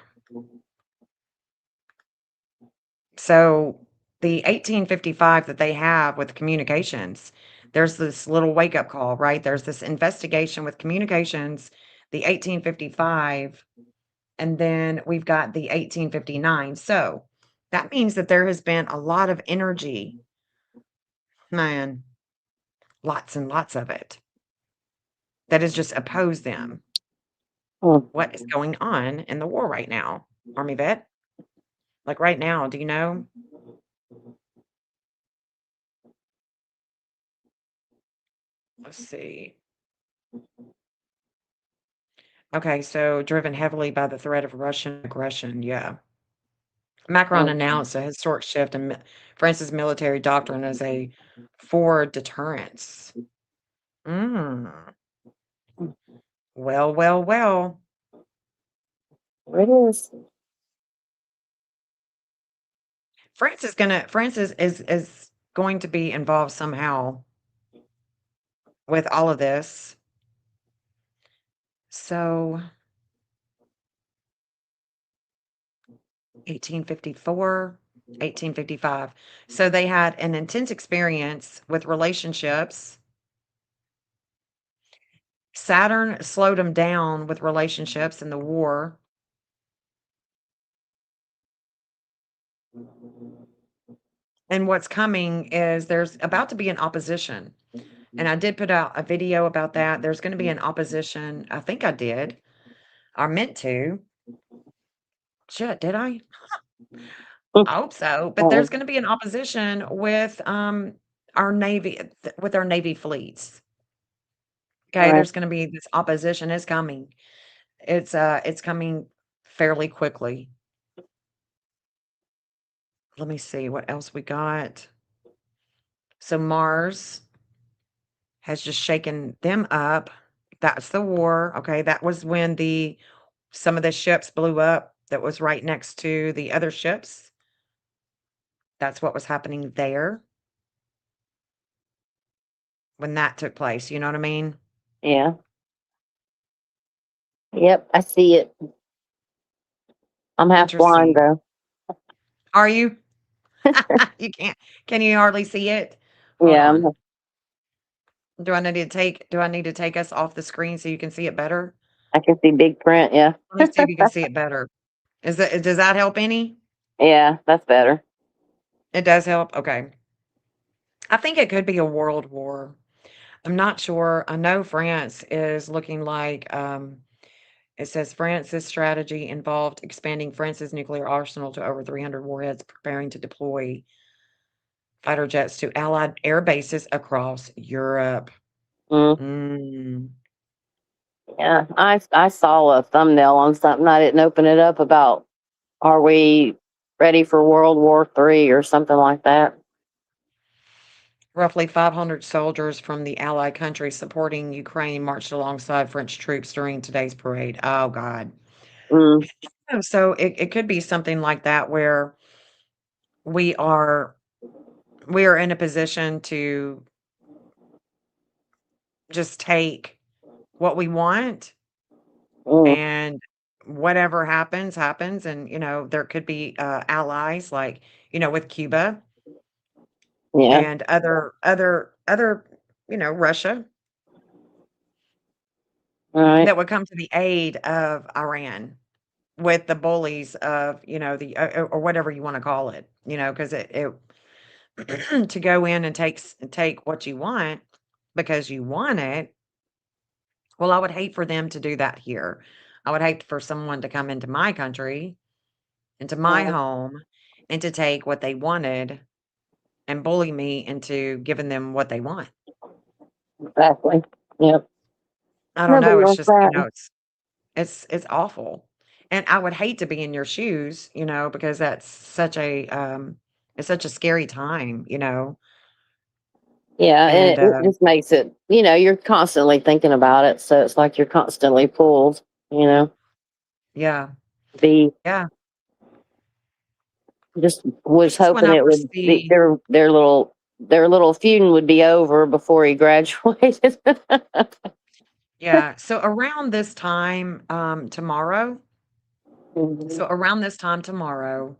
So the 1855 that they have with communications, there's this little wake up call, right? There's this investigation with communications, the 1855, and then we've got the 1859. So that means that there has been a lot of energy, man, lots and lots of it, that has just opposed them. Mm. What is going on in the war right now, Army vet? Like right now, do you know? Let's see. Okay, so driven heavily by the threat of Russian aggression. Yeah. Macron Mm. announced a historic shift in France's military doctrine as a for deterrence. Mm. Well, well, well. It is. France is going to be involved somehow with all of this. So 1854, 1855. So they had an intense experience with relationships. Saturn slowed them down with relationships in the war. And what's coming is there's about to be an opposition. And I did put out a video about that. There's going to be an opposition. I think I did. I meant to. Shit, did I? I hope so. But there's Mm. going to be an opposition with our Navy with our Navy fleets. Okay, Right. there's going to be this opposition is coming. It's coming fairly quickly. Let me see what else we got. So Mars has just shaken them up. That's the war. Okay, that was when some of the ships blew up that was right next to the other ships. That's what was happening there when that took place. You know what I mean? Yeah. Yep. I see it. I'm half blind Interesting. though. Are you? You can't. Can you hardly see it? Hold Yeah. on. Do I need to take us off the screen so you can see it better? I can see big print. Yeah. Let me see if you can see it better. Does that help any? Yeah. That's better. It does help? Okay. I think it could be a world war. I'm not sure. I know France is looking like it says France's strategy involved expanding France's nuclear arsenal to over 300 warheads, preparing to deploy fighter jets to allied air bases across Europe. Mm. Mm. Yeah. I saw a thumbnail on something. I didn't open it up about, are we ready for World War III or something like that? Roughly 500 soldiers from the allied countries supporting Ukraine marched alongside French troops during today's parade. Oh, God. Mm. So it could be something like that where we are we are in a position to just take what we want Mm. and whatever happens happens, and there could be allies like with Cuba Yeah. and other Russia All right. that would come to the aid of Iran with the bullies of the or whatever you want to call it, because it to go in and take what you want because you want it. Well, I would hate for them to do that here. I would hate for someone to come into my country, into my Right. home, and to take what they wanted and bully me into giving them what they want. Exactly. Yep. I don't Nobody know, it's wants just, that. it's awful. And I would hate to be in your shoes, because that's such a it's such a scary time, Yeah, and and it just makes it, you're constantly thinking about it. So it's like you're constantly pulled, you know, yeah, be yeah. just was This is when hoping I it would be foresee. their little feuding would be over before he graduated. Yeah, so around this time tomorrow, Mhm. so around this time tomorrow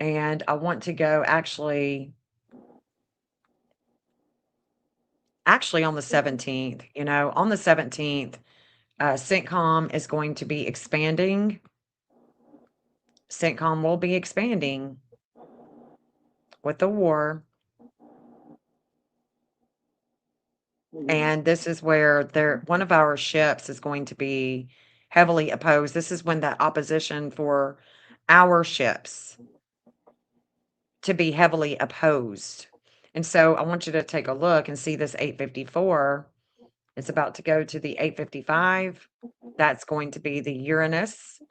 And I want to go actually on the 17th, on the 17th, CENTCOM is going to be expanding. CENTCOM will be expanding with the war. And this is where one of our ships is going to be heavily opposed. This is when that opposition for our ships to be heavily opposed. And so I want you to take a look and see this 854. It's about to go to the 855. That's going to be the Uranus,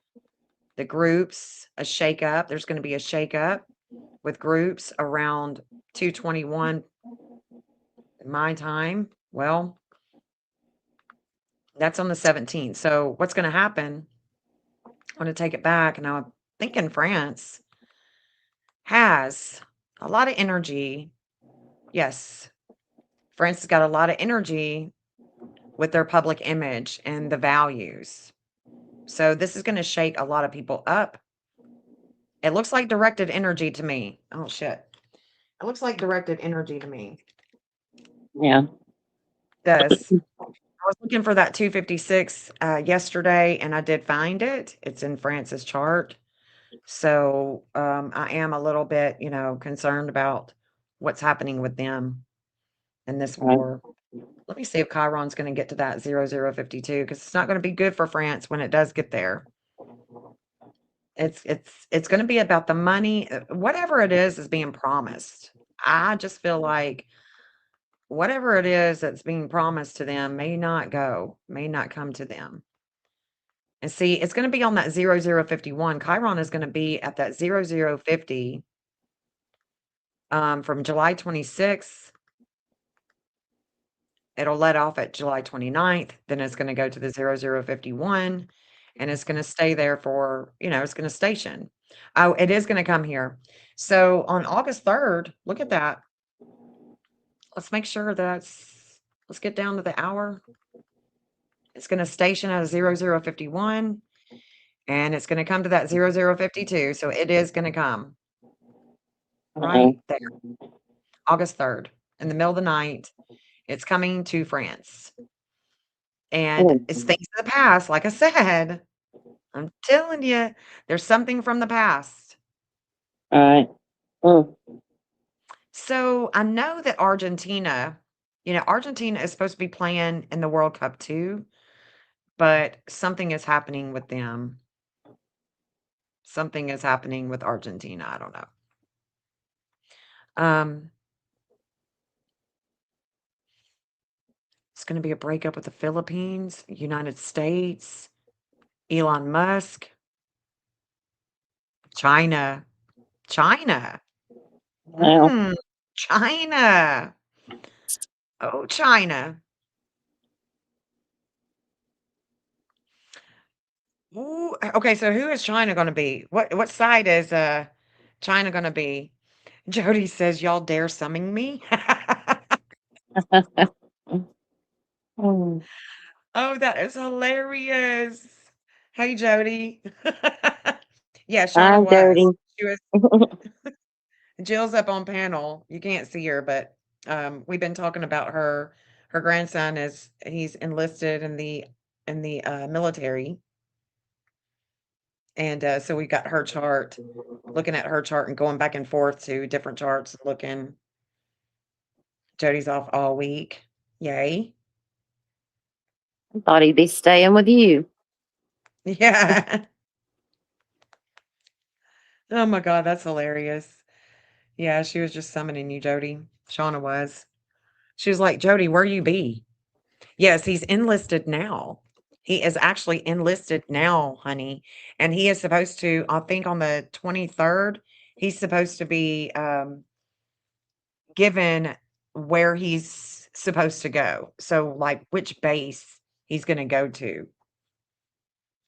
the groups, a shakeup. There's going to be a shakeup with groups around 221 my time. Well, that's on the 17th. So what's going to happen? I want to take it back. And I'm thinking France has a lot of energy. Yes, France has got a lot of energy with their public image and the values. So this is going to shake a lot of people up. It looks like directed energy to me. Oh, shit. It looks like directed energy to me. Yeah. It does. I was looking for that 256 yesterday, and I did find it. It's in France's chart. So I am a little bit, concerned about what's happening with them in this Right. war. Let me see if Chiron's going to get to that 0052 because it's not going to be good for France when it does get there. It's going to be about the money. Whatever it is being promised. I just feel like whatever it is that's being promised to them may not come to them. And see, it's going to be on that 0051. Chiron is going to be at that 0050 from July 26th. It'll let off at July 29th. Then it's going to go to the 0051 and it's going to stay there for, it's going to station. Oh, it is going to come here. So on August 3rd, look at that. Let's make sure let's get down to the hour. It's going to station at a 0051 and it's going to come to that 0052. So it is going to come right there. August 3rd in the middle of the night. It's coming to France. And it's things of the past. Like I said, I'm telling you, there's something from the past. All right. Mm. So I know that Argentina is supposed to be playing in the World Cup too, but something is happening with them. Something is happening with Argentina. I don't know. It's going to be a breakup with the Philippines, United States, Elon Musk, China. China. Well, China. Oh, China. Ooh, okay, so who is China gonna be? What side is China gonna be? Jody says, "Y'all dare summon me?" mm. Oh, that is hilarious. Hey, Jody. Yeah, Shauna I'm dirty. was. She was Jill's up on panel. You can't see her, but we've been talking about her grandson he's enlisted in the military. And so we got her chart, looking at her chart and going back and forth to different charts, looking. Jody's off all week. Yay. Thought he'd be staying with you. Yeah. Oh my God, that's hilarious. Yeah, she was just summoning you, Jody. Shauna was. She was like, Jody, where you be? Yes, he's enlisted now. He is actually enlisted now, honey. And he is supposed to, I think on the 23rd, he's supposed to be given where he's supposed to go. So, like, which base he's going to go to,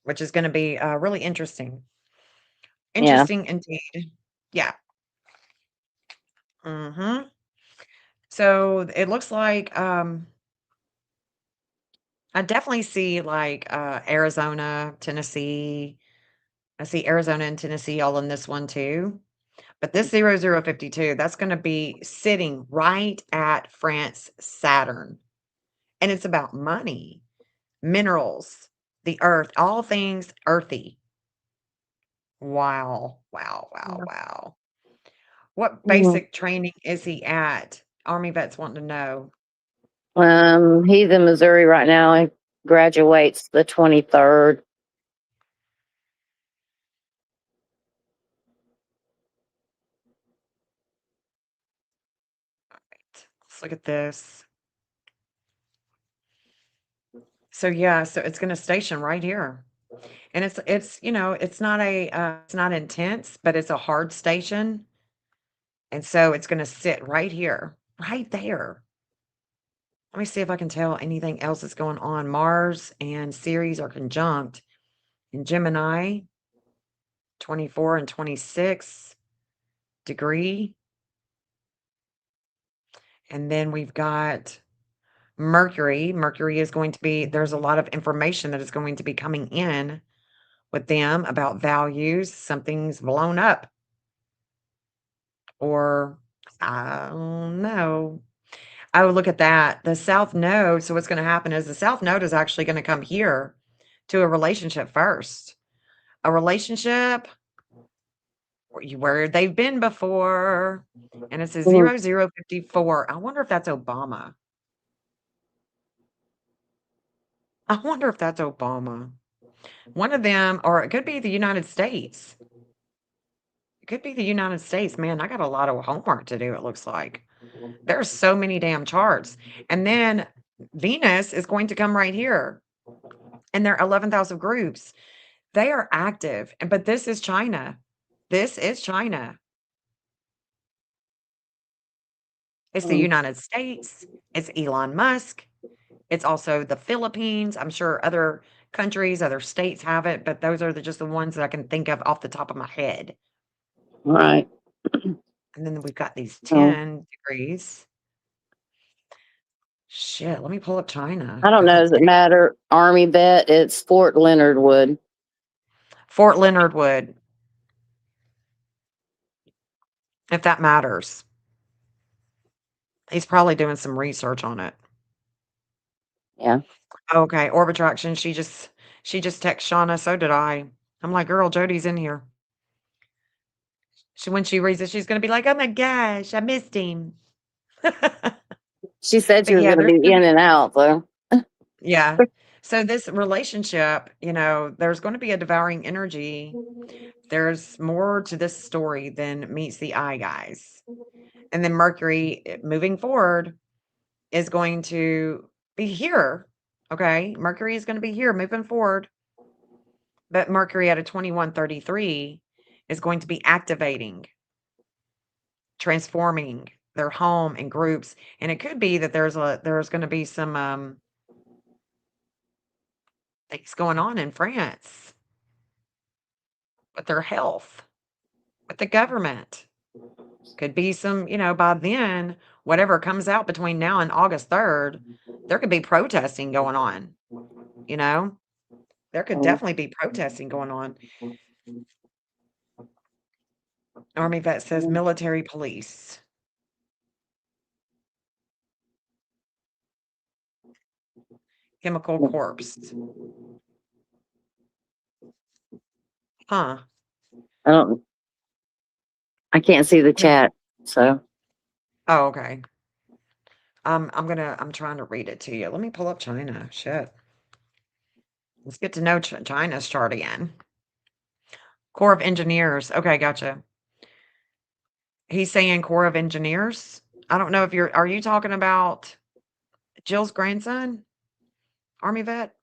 which is going to be really interesting. Yeah. Interesting indeed. Yeah. So it looks like I definitely see like Arizona, Tennessee. I see Arizona and Tennessee all in this one too. But this 0052, that's going to be sitting right at France Saturn. And it's about money, minerals, the earth, all things earthy. Wow, wow, wow, wow. What basic training is he at? Army vets wanting to know. He's in Missouri right now. He graduates the 23rd. Let's look at this. So yeah, so it's going to station right here. And it's it's not it's not intense, but it's a hard station. And so it's going to sit right here, right there. Let me see if I can tell anything else that's going on. Mars and Ceres are conjunct in Gemini, 24 and 26 degree. And then we've got Mercury. Mercury is going to be, there's a lot of information that is going to be coming in with them about values. Something's blown up. Or I don't know. I would look at that. The South Node. So what's going to happen is the South Node is actually going to come here to a relationship first. A relationship where they've been before. And it's a 0054. I wonder if that's Obama. I wonder if that's Obama. One of them, or it could be the United States. It could be the United States. Man, I got a lot of homework to do, it looks like. There's so many damn charts. And then Venus is going to come right here. And their 11th house of groups. They are active. But this is China. This is China. It's the United States. It's Elon Musk. It's also the Philippines. I'm sure other countries, other states have it, but those are just the ones that I can think of off the top of my head. Right. And then we've got these Oh. 10 degrees. Shit, let me pull up China. I don't know. Does it matter? Army vet. It's Fort Leonard Wood. Fort Leonard Wood. If that matters. He's probably doing some research on it. Yeah. Okay, Orbitraction. She just texted Shauna. So did I. I'm like, girl, Jody's in here. When she reads it, she's gonna be like, oh my gosh, I missed him. She said you But were yeah, going to be in and out, though. yeah. So this relationship, there's going to be a devouring energy. There's more to this story than meets the eye, guys. And then Mercury, moving forward, is going to be here. Okay. Mercury is going to be here moving forward. But Mercury at a 2133 is going to be activating, transforming their home and groups. And it could be that there's going to be some things going on in France with their health, with the government. Could be some, by then, whatever comes out between now and August 3rd, there could be protesting going on. There could definitely be protesting going on. Army vet says military police. Chemical corpse. Huh. I can't see the chat, so. Oh, okay. I'm trying to read it to you. Let me pull up China. Shit. Let's get to know China's chart again. Corps of Engineers. Okay, gotcha. He's saying Corps of Engineers. I don't know if are you talking about Jill's grandson? Army vet?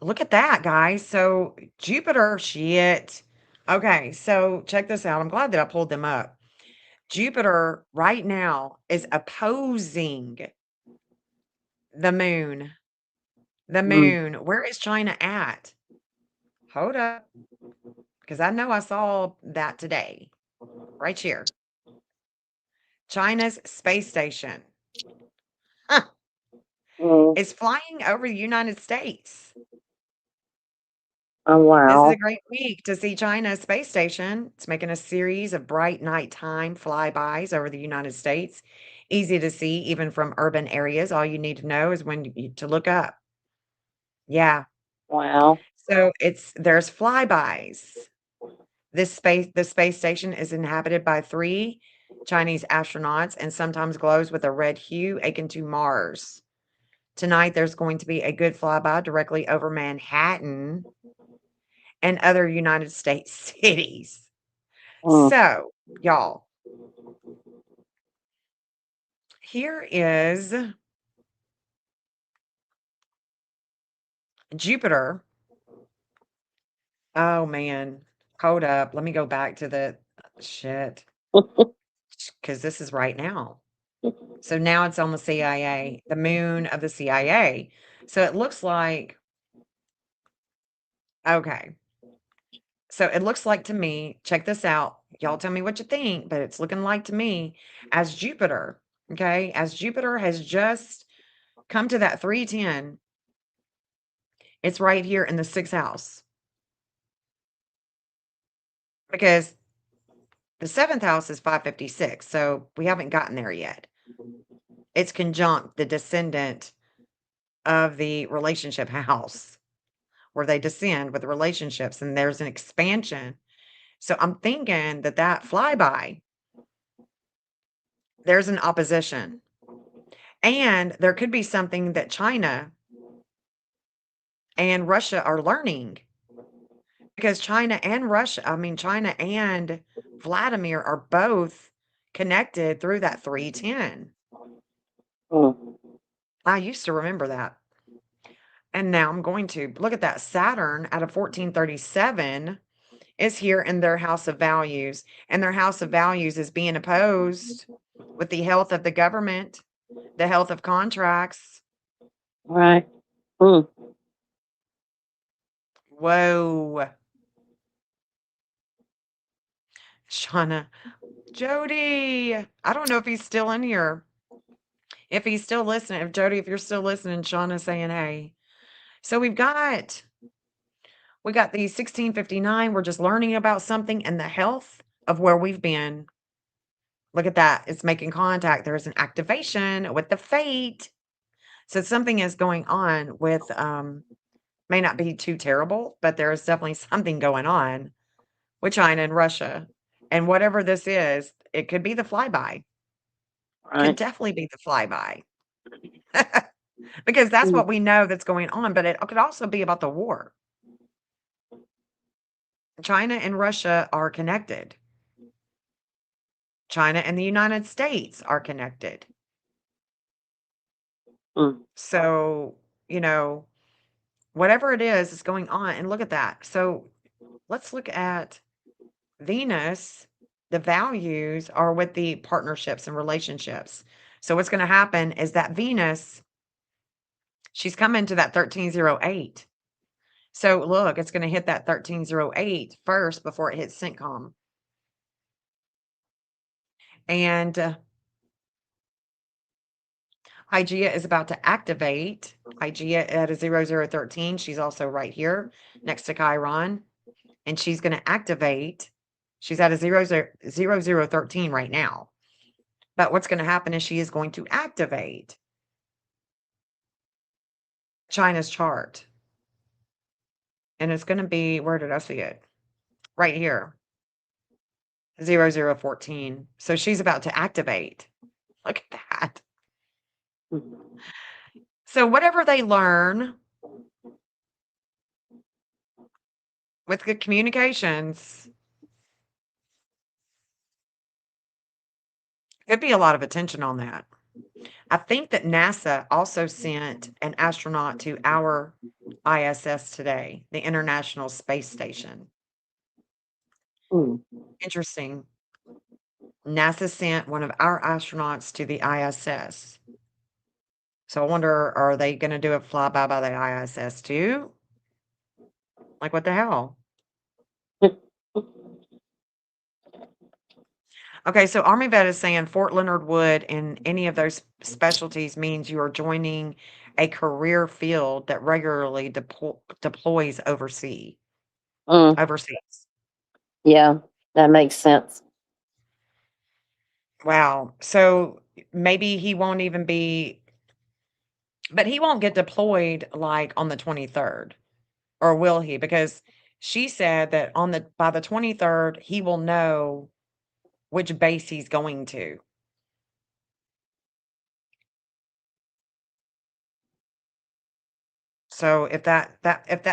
Look at that, guys. So Jupiter, shit. Okay, so check this out. I'm glad that I pulled them up. Jupiter right now is opposing the moon. The moon. Where is China at? Hold up. Because I know I saw that today. Right here. China's space station. Huh. Is flying over the United States. Oh, This is a wow. great week to see China's space station. It's making a series of bright nighttime flybys over the United States. Easy to see even from urban areas. All you need to know is to look up. Yeah. Wow. So there's flybys. The space station is inhabited by 3 Chinese astronauts and sometimes glows with a red hue akin to Mars. Tonight, there's going to be a good flyby directly over Manhattan and other United States cities. Mm. So, y'all, here is Jupiter. Oh, man. Hold up. Let me go back to the shit because this is right now. So now it's on the CIA, the moon of the CIA. So it looks like, okay. So it looks like to me, check this out. Y'all tell me what you think, but it's looking like to me as Jupiter, okay, as Jupiter has just come to that 310, it's right here in the 6th house because the 7th house is 556. So we haven't gotten there yet. It's conjunct the descendant of the relationship house where they descend with relationships and there's an expansion. So I'm thinking that flyby, there's an opposition. And there could be something that China and Russia are learning because China and Vladimir are both connected through that 310. Mm. I used to remember that. And now I'm going to look at that. Saturn out of 1437 is here in their house of values, and their house of values is being opposed with the health of the government, the health of contracts. Right. Mm. Whoa. Shauna, Jody, I don't know if he's still in here. If he's still listening, if Jody, if you're still listening, Shauna's saying, hey. So we got the 1659. We're just learning about something and the health of where we've been. Look at that. It's making contact. There's an activation with the fate. So something is going on with may not be too terrible, but there is definitely something going on with China and Russia. And whatever this is, it could be the flyby. Could Right. definitely be the flyby. Because that's Mm. what we know that's going on, but it could also be about the war. China and Russia are connected. China and the United States are connected. Mm. So, you know, whatever it is going on, and look at that. So let's look at Venus. The values are with the partnerships and relationships. So what's going to happen is that Venus, she's coming to that 1308. So look, it's going to hit that 1308 first before it hits Syncom. And Hygeia is about to activate. Hygeia at a 0013. She's also right here next to Chiron. And she's going to activate. She's at a 0013 right now. But what's going to happen is she is going to activate China's chart. And it's going to be, where did I see it? Right here, 0014. So she's about to activate. Look at that. Mm. So whatever they learn with good communications, could be a lot of attention on that. I think that NASA also sent an astronaut to our ISS today, the International Space Station. Mm. Interesting. NASA sent one of our astronauts to the ISS. So I wonder, are they going to do a flyby by the ISS too? Like, what the hell? Okay, so Army Vet is saying Fort Leonard Wood in any of those specialties means you are joining a career field that regularly deploys overseas. Mm, overseas. yeah, that makes sense. Wow. So maybe he won't even be, but he won't get deployed like on the 23rd, or will he? Because she said that by the 23rd, he will know which base he's going to. So if that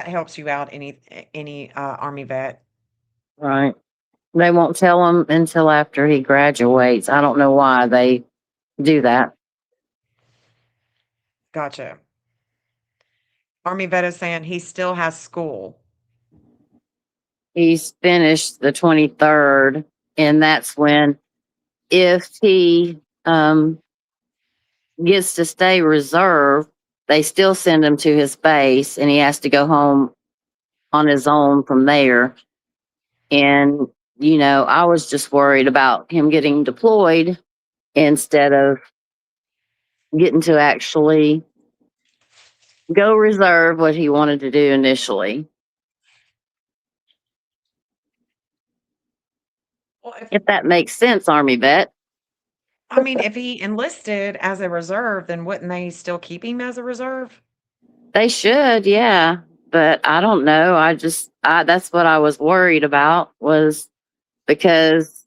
helps you out, any Army vet. Right. They won't tell him until after he graduates. I don't know why they do that. Gotcha. Army vet is saying he still has school. He's finished the 23rd, and that's when, if he gets to stay reserve, they still send him to his base, and he has to go home on his own from there. And, I was just worried about him getting deployed instead of getting to actually go reserve what he wanted to do initially. Well, If that makes sense, Army vet. I mean, if he enlisted as a reserve, then wouldn't they still keep him as a reserve? They should, yeah. But I don't know. That's what I was worried about, was because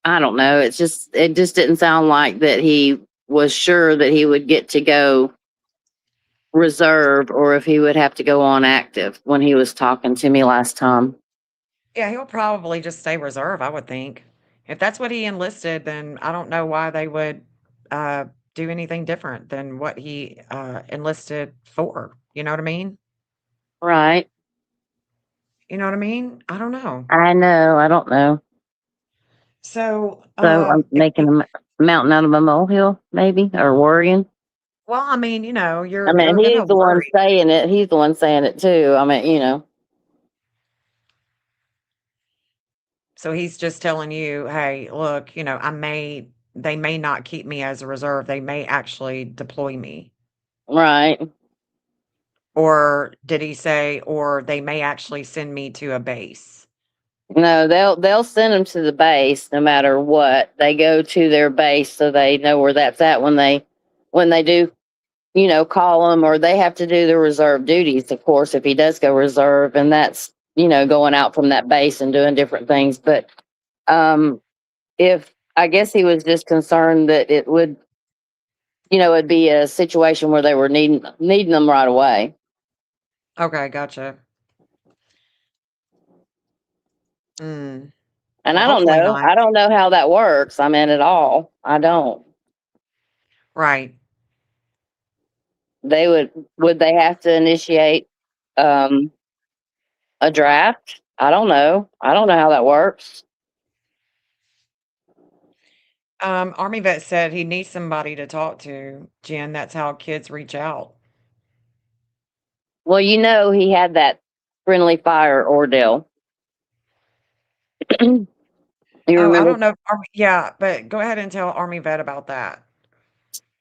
I don't know. It just didn't sound like that he was sure that he would get to go reserve, or if he would have to go on active when he was talking to me last time. Yeah, he'll probably just stay reserve, I would think. If that's what he enlisted, then I don't know why they would uh, do anything different than what he enlisted for. You know what I mean? Right. You know what I mean? I don't know. I know. I don't know. So, So I'm if making a mountain out of a molehill, maybe, or worrying. well, I mean, I mean, you're he's gonna the one worry. saying it. He's the one saying it too. I mean. So he's just telling you, hey, look, they may not keep me as a reserve. They may actually deploy me. Right. Or did he say, or they may actually send me to a base? No, they'll send them to the base no matter what. They go to their base so they know where that's at when they do, call them, or they have to do the reserve duties, of course, if he does go reserve, and that's, going out from that base and doing different things. But if I guess he was just concerned that it'd be a situation where they were needing them right away. Okay, gotcha. Mm, And well, I don't hopefully know. not. I don't know how that works. I mean, at all. I don't. Right. They would they have to initiate um a draft? I don't know. I don't know how that works. Army vet said he needs somebody to talk to, Jen. That's how kids reach out. Well, he had that friendly fire ordeal. You Oh, I remember don't know. Yeah, but go ahead and tell Army vet about that.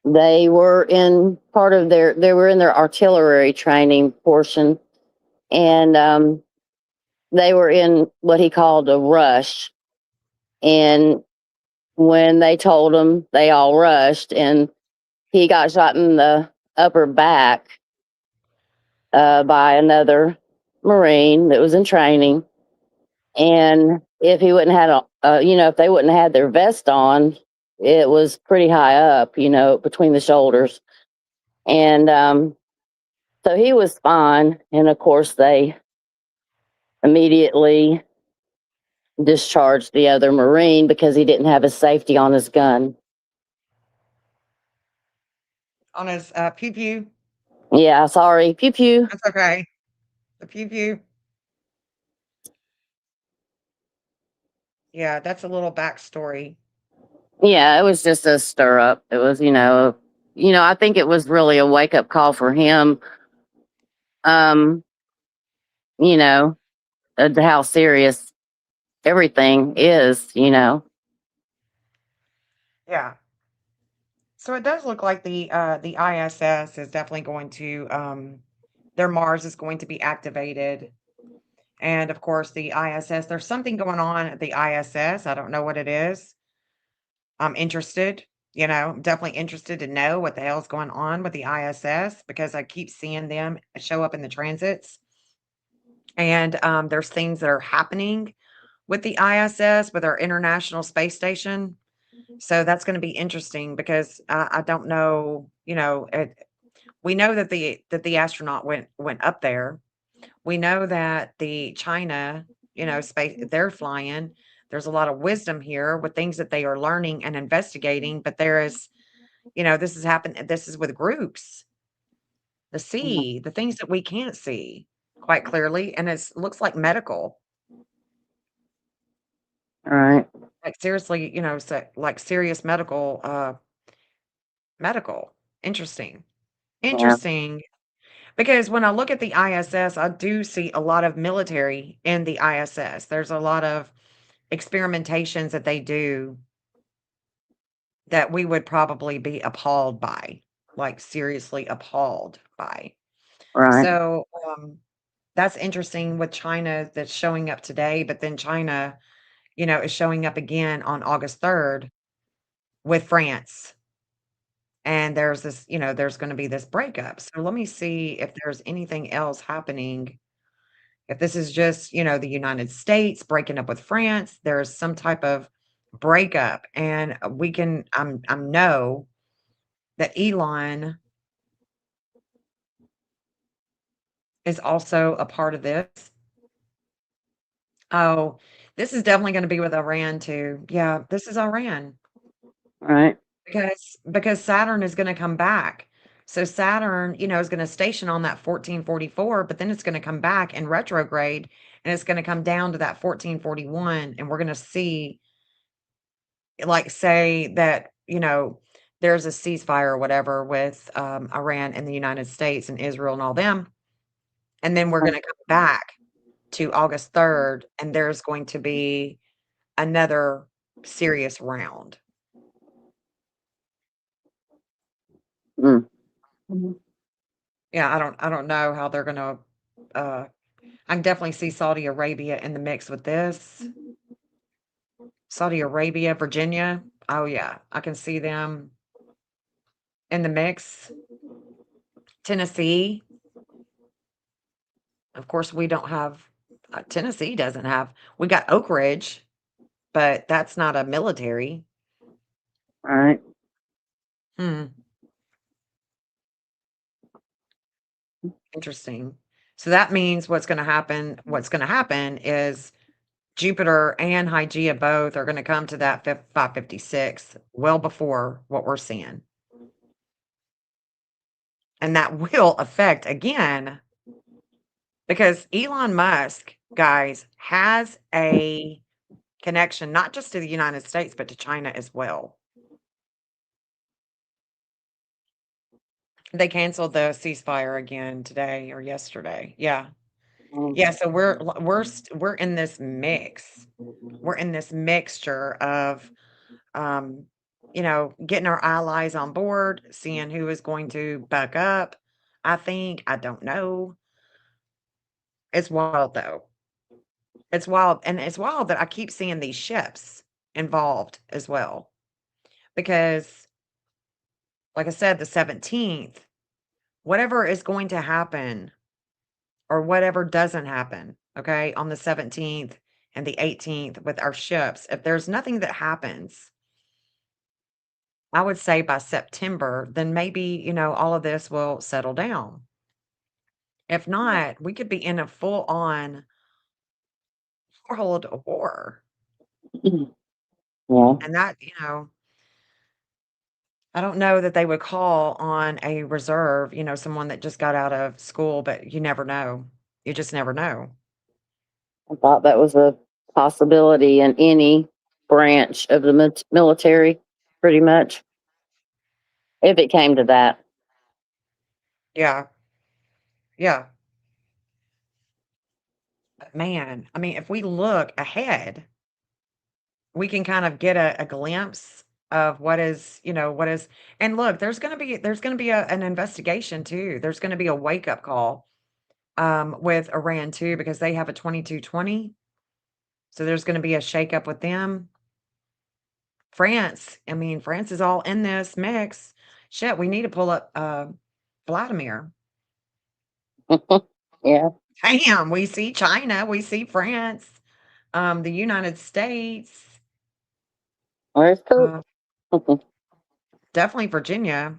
they were in their artillery training portion, and they were in what he called a rush. And when they told him, they all rushed, and he got shot in the upper back by another Marine that was in training. And if he wouldn't had if they wouldn't have had their vest on, it was pretty high up, between the shoulders. And so he was fine. And of course, they immediately discharged the other Marine because he didn't have his safety on his gun. On his pew pew. Yeah, sorry. Pew pew. That's okay. The pew pew. Yeah, that's a little backstory. Yeah, it was just a stir up. It was, I think it was really a wake up call for him. Um, you know, how serious everything is. Yeah. So it does look like the ISS is definitely going to their Mars is going to be activated. And of course, the ISS, there's something going on at the ISS. I don't know what it is. I'm interested, definitely interested to know what the hell's going on with the ISS because I keep seeing them show up in the transits. And there's things that are happening with the ISS, with our International Space Station. So that's going to be interesting because I don't know, we know that the astronaut went up there. We know that the China, space they're flying. There's a lot of wisdom here with things that they are learning and investigating, but there is, this has happened. This is with groups, the things that we can't see quite clearly, and it looks like medical, Right. like seriously, like serious medical. Interesting, Yeah. interesting. Because when I look at the ISS, I do see a lot of military in the ISS. There's a lot of experimentations that they do that we would probably be appalled by, like seriously appalled by. Right. So, that's interesting with China that's showing up today, but then China, is showing up again on August 3rd with France. And there's this, there's going to be this breakup. So let me see if there's anything else happening. If this is just, the United States breaking up with France, there's some type of breakup. And we can, I'm know that Elon is also a part of this. Oh, this is definitely going to be with Iran too. Yeah, this is Iran. Right. Because Saturn is gonna come back. So Saturn, is gonna station on that 1444, but then it's gonna come back in retrograde, and it's gonna come down to that 1441, and we're gonna see, like, say that, there's a ceasefire or whatever with, Iran and the United States and Israel and all them, and then we're gonna come back to August 3rd, and there's going to be another serious round. Mm. Yeah, I don't know how they're gonna, uh I can definitely see Saudi Arabia in the mix with this. Saudi Arabia, Virginia. Oh, yeah, I can see them in the mix. Tennessee. Of course, we don't have, Tennessee doesn't have, we got Oak Ridge, but that's not a military. Right. Hmm, interesting. So that means what's gonna happen is Jupiter and Hygeia both are gonna come to that 556 well before what we're seeing. And that will affect again because Elon Musk, guys, has a connection not just to the United States, but to China as well. They canceled the ceasefire again today or yesterday. Yeah. Yeah, so we're in this mix. We're in this mixture of um, getting our allies on board, seeing who is going to buck up. I don't know. It's wild though. It's wild, and it's wild that I keep seeing these ships involved as well, because, like I said, the 17th, whatever is going to happen or whatever doesn't happen, okay, on the 17th and the 18th with our ships, if there's nothing that happens, I would say by September, then maybe, all of this will settle down. If not, we could be in a full-on world war, Yeah. and that, I don't know that they would call on a reserve, someone that just got out of school, but you never know. You just never know. I thought that was a possibility in any branch of the military, pretty much, if it came to that. Yeah. Yeah. But man, I mean, if we look ahead, we can kind of get a glimpse of what is, and look, there's going to be an investigation too. There's going to be a wake up call with Iran too, because they have a 2220. So there's going to be a shakeup with them. France, I mean, France is all in this mix. Shit, we need to pull up Vladimir. Yeah, Damn, we see China, we see France, the United States, where's Coop? uh, definitely Virginia.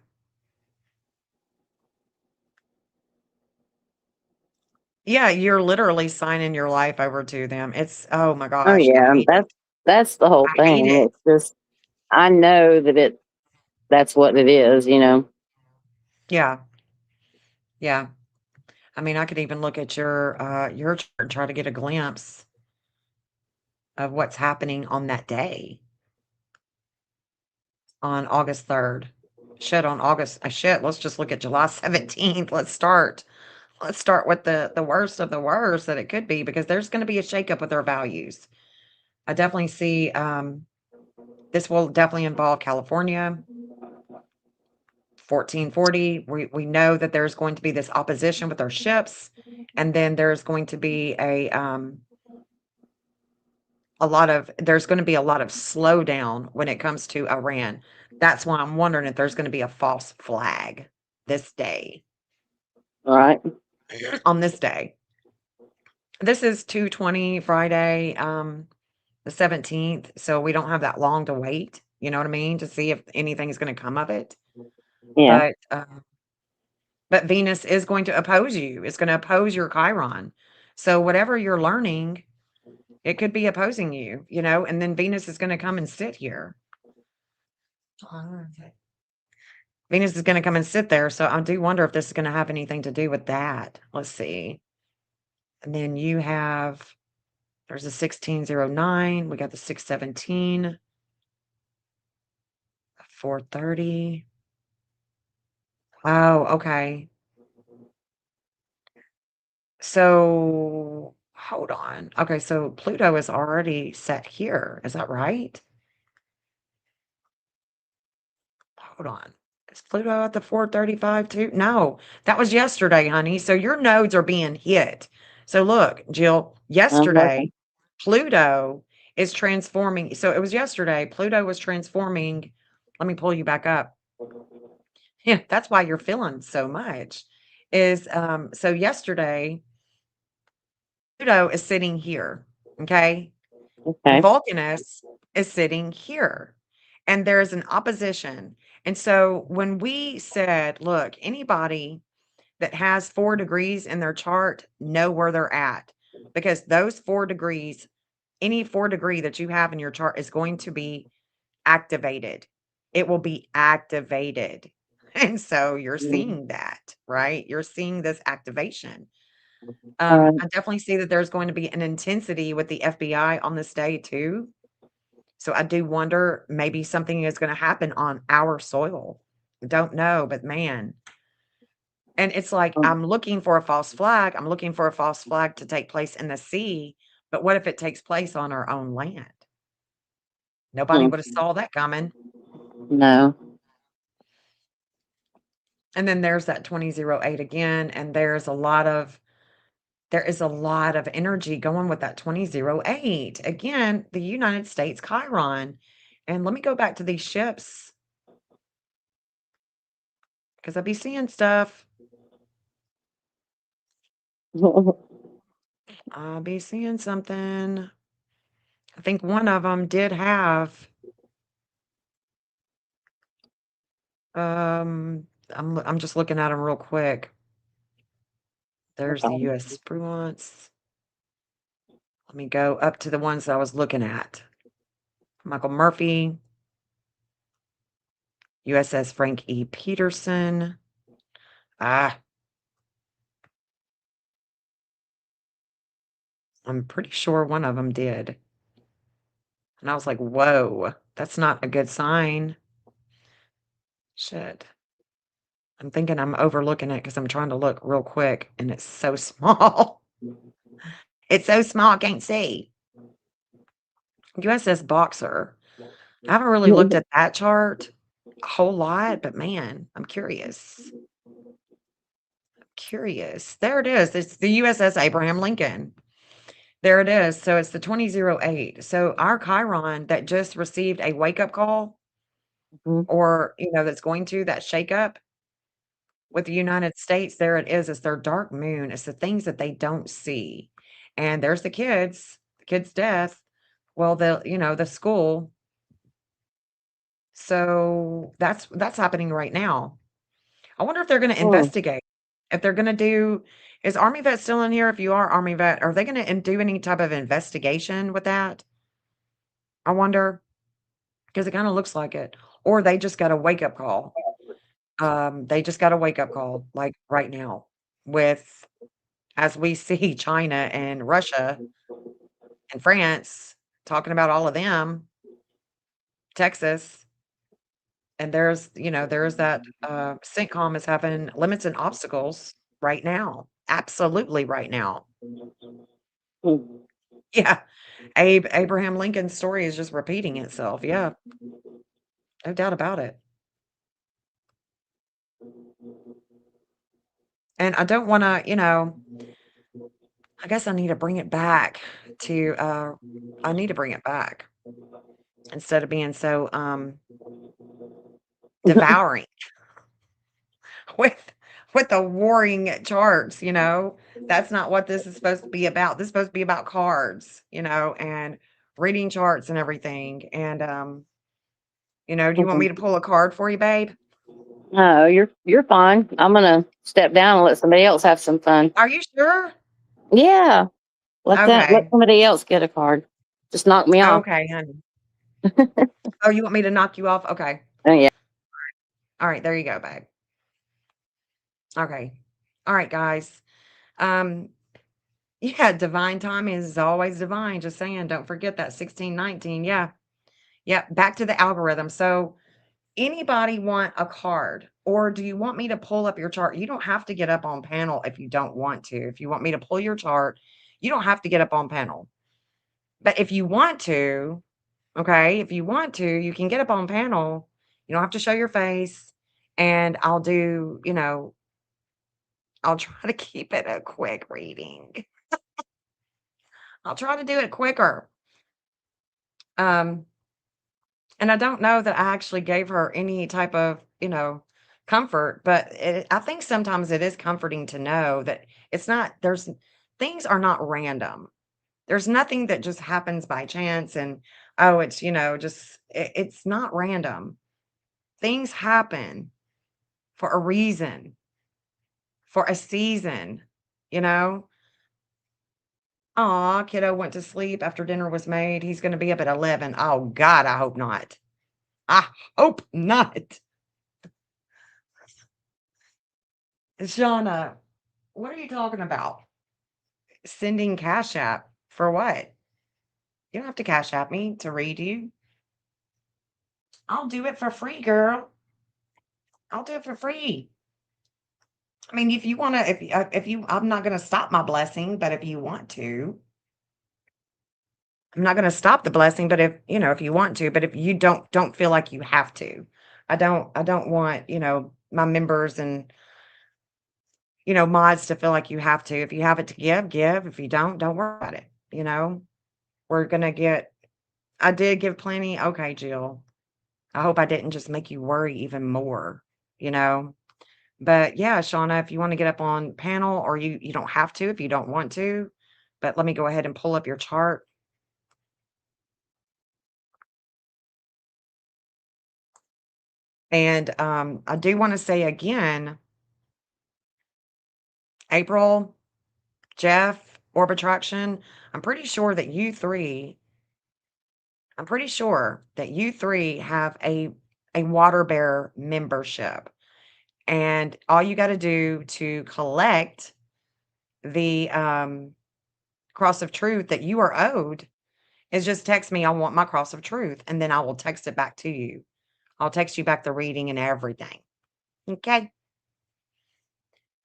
Yeah, you're literally signing your life over to them. It's oh my Oh gosh, I yeah, hate it. that's the whole I hate thing. it. It's just I know that that's what it is, you know. Yeah, yeah. I mean, I could even look at your chart and try to get a glimpse of what's happening on that day on August 3rd. Shit, on August shit, let's just look at July 17th. Let's start with the worst of the worst that it could be because there's going to be a shakeup with our values. I definitely see this will definitely involve California. 1440, we know that there's going to be this opposition with our ships, and then there's going to be there's going to be a lot of slowdown when it comes to Iran. That's why I'm wondering if there's going to be a false flag this day. Right. On this day. This is 220 Friday, the 17th, so we don't have that long to wait, you know what I mean, to see if anything is gonna come of it. Yeah. But, but Venus is going to oppose you. It's gonna oppose your Chiron. So whatever you're learning, it could be opposing you, you know, and then Venus is gonna come and sit here. Venus is gonna come and sit there, so I do wonder if this is gonna have anything to do with that. Let's see. And then you have there's a 1609, we got the 617, 430. Oh, okay. So, hold on. Okay, so Pluto is already set here. Is that right? Hold on. Is Pluto at the 435 too? No, that was yesterday, honey. So your nodes are being hit. So look, Jill, Uh-huh. yesterday, Pluto is transforming. So it was yesterday, Pluto was transforming. Let me pull you back up. Yeah, that's why you're feeling so much. Is so yesterday, Pluto is sitting here. Okay. And Okay. Vulcanus is sitting here. And there's an opposition. And so when we said, look, anybody that has 4 degrees in their chart know where they're at because those 4 degrees, any 4 degree that you have in your chart is going to be activated. It will be activated. And so you're Mhm. seeing that, right? You're seeing this activation. All right. I definitely see that there's going to be an intensity with the FBI on this day too. So I do wonder maybe something is going to happen on our soil. Don't know, but man. And it's like I'm looking for a false flag. I'm looking for a false flag to take place in the sea. But what if it takes place on our own land? Nobody would have Mhm. saw that coming. No. And then there's that 2008 again. And there is a lot of energy going with that 2008. Again, the United States Chiron. And let me go back to these ships because I'll be seeing stuff. I'll be seeing something. I think one of them did have, I'm just looking at them real quick. There's the Okay. US Spruance. Let me go up to the ones I was looking at. Michael Murphy, USS Frank E. Peterson. Ah, I'm pretty sure one of them did. And I was like, whoa, that's not a good sign. Shit. I'm thinking I'm overlooking it because I'm trying to look real quick and it's so small. It's so small, I can't see. USS Boxer. I haven't really looked at that chart a whole lot, but man, I'm curious. curious. There it is. It's the USS Abraham Lincoln. There it is. So it's the 2008. So our Chiron that just received a wake-up call Mhm. or, that's going to that shakeup with the United States, there it is. It's their dark moon. It's the things that they don't see. And there's the kid's death. Well, the school. So that's happening right now. I wonder if they're going to Mm. investigate. If they're going to do, is Army Vet still in here? If you are Army Vet, are they going to do any type of investigation with that? I wonder, because it kind of looks like it. Or they just got a wake up call. They just got a wake up call, like right now, with as we see China and Russia and France talking about all of them, Texas, and there's that CENTCOM is having limits and obstacles right now. Absolutely right now. Mm. Yeah. Abraham Lincoln's story is just repeating itself. Yeah, no doubt about it. And I don't want to, I guess I need to bring it back to I need to bring it back instead of being so devouring with the warring charts, That's not what this is supposed to be about. This is supposed to be about cards, and reading charts and everything. And do you want me to pull a card for you, babe? No, you're fine. I'm gonna step down and let somebody else have some fun. Are you sure? Yeah, let Okay. somebody else get a card. Just knock me off. Okay, honey. Oh, you want me to knock you off? Okay. Oh yeah. All right, there you go, babe. Okay. All right, guys. Um, yeah, divine timing is always divine. Just saying, don't forget that 1619. Yeah. Yeah. Back to the algorithm. So anybody want a card? Or do you want me to pull up your chart? You don't have to get up on panel if you don't want to. If you want me to pull your chart, you don't have to get up on panel. But if you want to, okay, if you want to, you can get up on panel. You don't have to show your face. And I'll do, I'll try to keep it a quick reading. I'll try to do it quicker. Um, and I don't know that I actually gave her any type of, comfort, but I think sometimes it is comforting to know that things are not random. There's nothing that just happens by chance and, oh, it's, it's not random. Things happen for a reason, for a season, you know? Aw, kiddo went to sleep after dinner was made. He's gonna be up at 11. Oh God, I hope not. I hope not. Shauna, what are you talking about? Sending Cash App for what? You don't have to Cash App me to read you. I'll do it for free, girl. I'll do it for free. I mean, if you wanna, if you, I'm not gonna stop my blessing, but if you want to, I'm not gonna stop the blessing, but if you want to, but if you don't feel like you have to. I don't want, my members and, mods to feel like you have to. If you have it to give, give. If you don't worry about it. We're gonna get I did give plenty. Okay, Jill. I hope I didn't just make you worry even more, you know. But yeah, Shauna, if you want to get up on panel or you don't have to if you don't want to, but let me go ahead and pull up your chart. And I do want to say again, April, Jeff, Orb Attraction, I'm pretty sure that you three have a water bear membership. And all you got to do to collect the cross of truth that you are owed is just text me, I want my cross of truth, and then I will text it back to you. I'll text you back the reading and everything. Okay.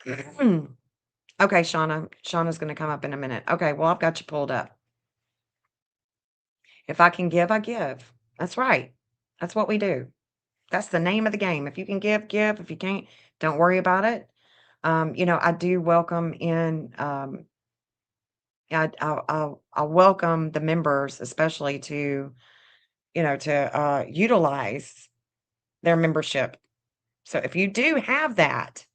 Okay, Shauna. Shauna's going to come up in a minute. Okay, well, I've got you pulled up. If I can give, I give. That's right. That's what we do. That's the name of the game. If you can give, give. If you can't, don't worry about it. I do welcome in, I welcome the members, especially to utilize their membership. So if you do have that,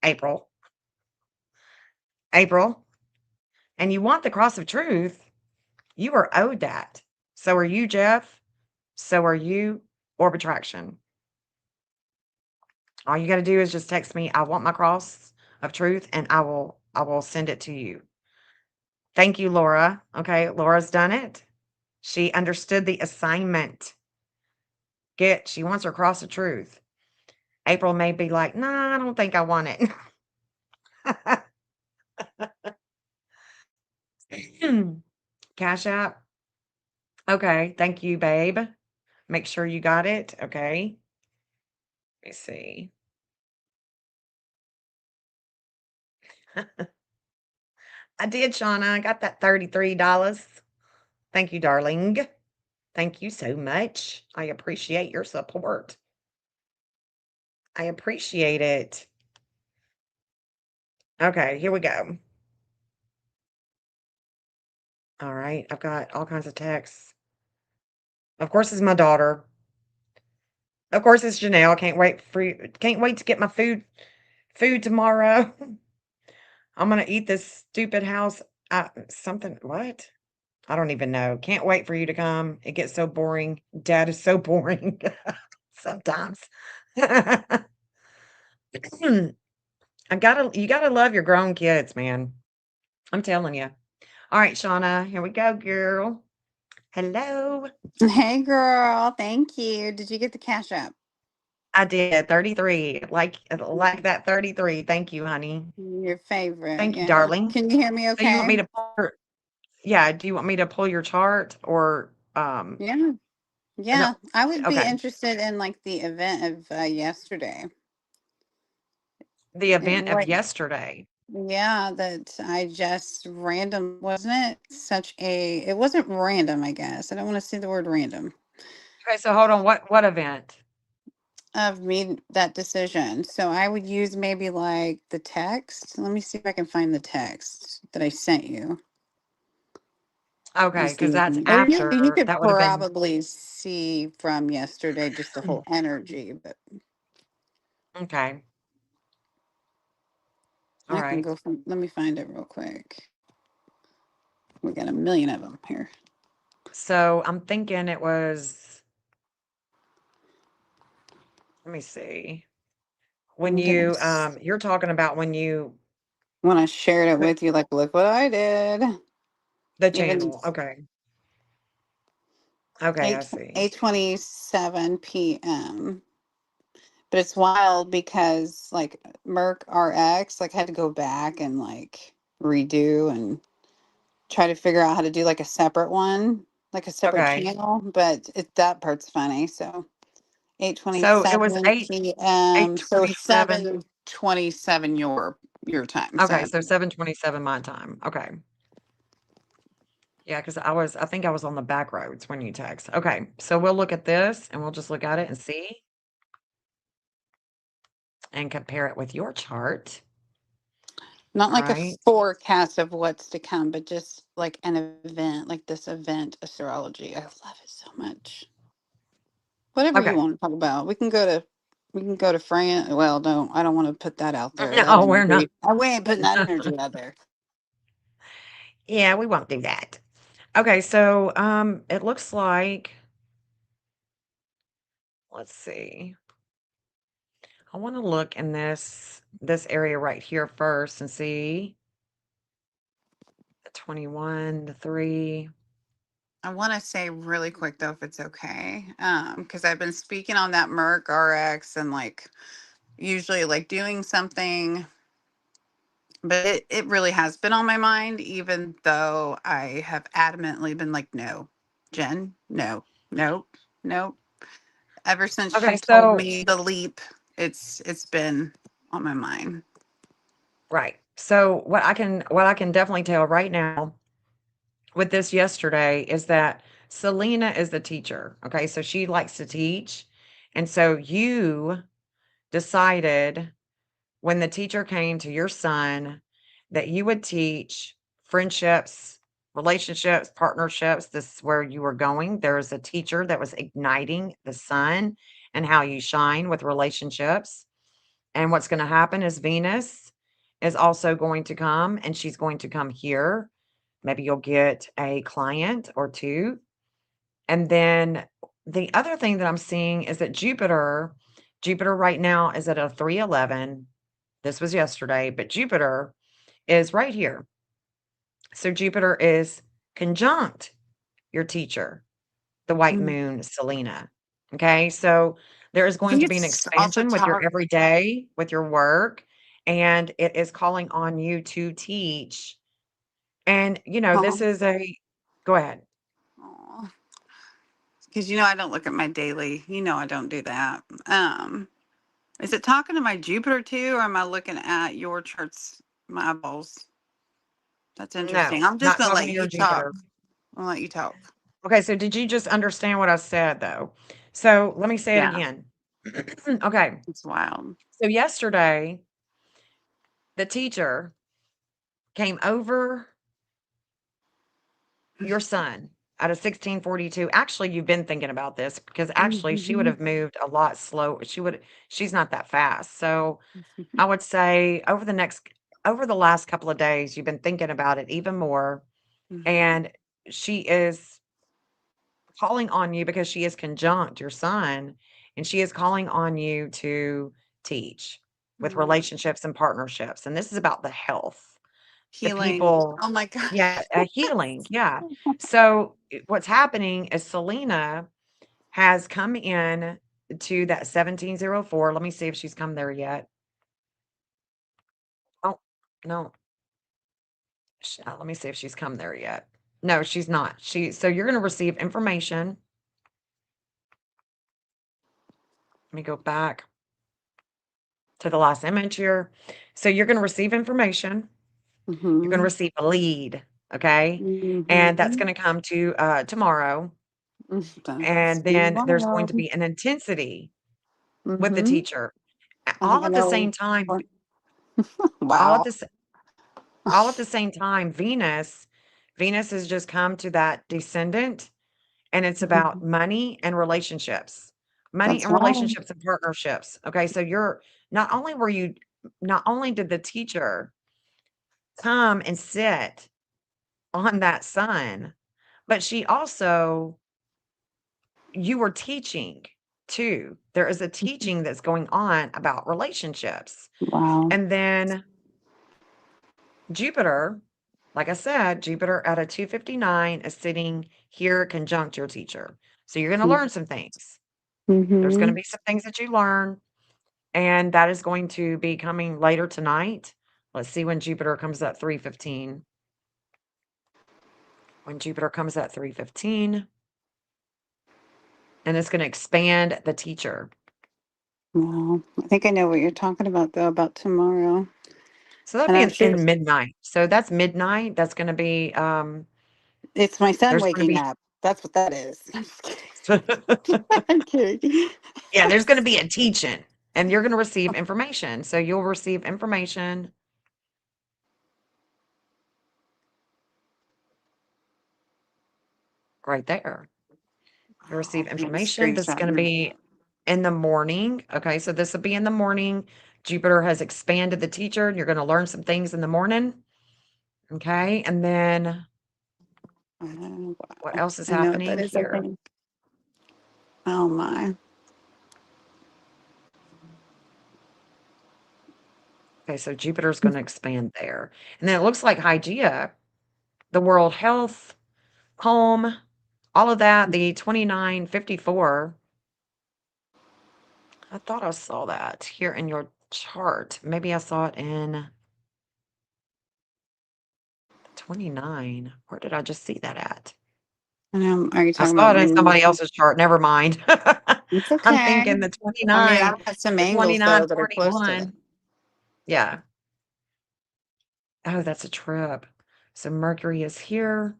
April, April, and you want the cross of truth, you are owed that. So are you, Jeff. So are you, Orb Attraction. All you got to do is just text me, I want my cross of truth, and I will send it to you. Thank you, Laura. Okay, Laura's done it. She understood the assignment. She wants her cross of truth. April may be like, nah, I don't think I want it. Cash App. Okay, thank you, babe. Make sure you got it. Okay. Let me see. I did, Shauna. I got that $33. Thank you, darling. Thank you so much. I appreciate your support. I appreciate it. Okay, here we go. All right, I've got all kinds of texts. Of course, it's my daughter. Of course, it's Janelle. Can't wait to get my food tomorrow. I'm gonna eat this stupid house. Something what? I don't even know. Can't wait for you to come. It gets so boring. Dad is so boring sometimes. You gotta love your grown kids, man. I'm telling you. All right, Shauna, here we go, girl. Hello. Hey girl, thank you. Did you get the cash app? I did 33. Like that 33. Thank you, honey. Your favorite, Thank you, yeah. darling. Can you hear me So you want okay? me to do you want me to pull your chart or Yeah. no, Yeah. I would be okay. interested in like the event of yesterday. The And event of what yesterday. yeah, that I just random wasn't it? It wasn't random, I guess. I don't want to say the word random Okay, so hold on. What event? of me that decision. So I would use maybe like the text. Let me see if I can find the text that I sent you. Okay, As because the that's event. Or you after could that would have been probably see from yesterday just the whole energy, but okay. All I can right. go from. Let me find it real quick. We got a million of them here. So I'm thinking it was, let me see. When I'm gonna you're talking about when you when I shared it put with you, like look what I did. the Even channel. Okay. Okay, I eight see. 8:27 p.m. But it's wild because like Merc RX like had to go back and like redo and try to figure out how to do like a separate one, like a separate Okay. channel. But that part's funny. So So it was 8:27 p.m. So 8:27. 7:27 your time. Okay, So so 7:27 my time. Okay. Yeah, because I think I was on the back roads when you text. Okay, so we'll look at this and we'll just look at it and see and compare it with your chart. not All like a right. forecast of what's to come, but just like an event, like this event astrology. I love it so much. Whatever you Okay. want to talk about, we can go to France. Well, no, I don't want to put that out there. That No, we're not. energy. We ain't putting that energy out there. Yeah, we won't do that. Okay, so it looks like, let's see. I want to look in this area right here first and see the 21, the 3. I want to say really quick though, if it's okay, because I've been speaking on that Merc RX and like usually like doing something, but it really has been on my mind, even though I have adamantly been like, no, Jen, no, nope, nope. Ever since Okay, she told so me the leap, it's been on my mind. right. So what I can definitely tell right now with this yesterday is that Selena is the teacher. Okay, so she likes to teach. And so you decided when the teacher came to your son that you would teach friendships, relationships, partnerships. This is where you were going. There's a teacher that was igniting the sun and how you shine with relationships. And what's going to happen is Venus is also going to come, and she's going to come here. Maybe you'll get a client or two. And then the other thing that I'm seeing is that Jupiter right now is at a 311. This was yesterday, but Jupiter is right here. So Jupiter is conjunct your teacher, the white Mm. moon, Selena. Okay. So there is I going think to be an it's also expansion with your talk. everyday, with your work, and it is calling on you to teach. And, this is go ahead. Because I don't look at my daily. I don't do that. Is it talking to my Jupiter too, or am I looking at your charts, my eyeballs? That's interesting. No, I'm just not gonna talking let to your you talk. Jupiter. I'll let you talk. Okay. So did you just understand what I said, though? So let me say it Yeah, again. Okay. it's wild. So yesterday, the teacher came over your son at a 1642. Actually, you've been thinking about this because actually she would Mhm. have moved a lot slow. She's not that fast. So I would say over the last couple of days, you've been thinking about it even more. Mhm. And she is calling on you because she is conjunct your son, and she is calling on you to teach with Mm. relationships and partnerships. And this is about the health, the Healing. people. Oh my god. Yeah, healing. Yeah. So what's happening is Selena has come in to that 1704. Let me see if she's come there yet. Oh, no. Let me see if she's come there yet. No, she's not. So you're going to receive information. Let me go back to the last image here. So you're going to receive information. You're going to Mhm. receive a lead. Okay. And that's Mhm. going to come to tomorrow. That's And then there's going to wild. be an intensity with the Mhm. teacher. I think All I at the same know. time, all at Wow. the s all at the same time, Venus has just come to that descendant, and it's about Mhm. money and relationships. Money That's and wild. relationships and partnerships. Okay, so not only were you not only did the teacher come and sit on that sun, but she also you were teaching too. There is a teaching that's going on about relationships. Wow. And then Jupiter, like I said, Jupiter at a 259 is sitting here conjunct your teacher. So you're going to learn some things. There's going to Mhm. be some things that you learn, and that is going to be coming later tonight. Let's see when Jupiter comes at 315. When Jupiter comes at 315, and it's going to expand the teacher. Wow. I think I know what you're talking about though, about tomorrow. So that'll And be actually, in midnight. So that's midnight. That's going to be it's my son there's going to waking be up. That's what that is. I'm just kidding. I'm kidding. yeah, there's going to be a teaching, and you're going to receive information. So you'll receive information right there. You'll receive I'm information that's going to screenshotting. be in the morning. Okay, so this will be in the morning. Jupiter has expanded the teacher, and you're going to learn some things in the morning. Okay, and then Oh, what wow. else is I know what that happening is, I here? think. Oh my. Okay, so Jupiter's going to expand there. And then it looks like Hygeia, the world health, home, all of that, the 2954. I thought I saw that here in your chart. Maybe I saw it in the 29. Where did I just see that at? I know. Are you I talking saw about it in me? somebody else's chart. Never mind. It's I'm okay. thinking the I mean, 29, I've got some the angles though that are close to it. 2941. Yeah. Oh, that's a trip. So Mercury is here.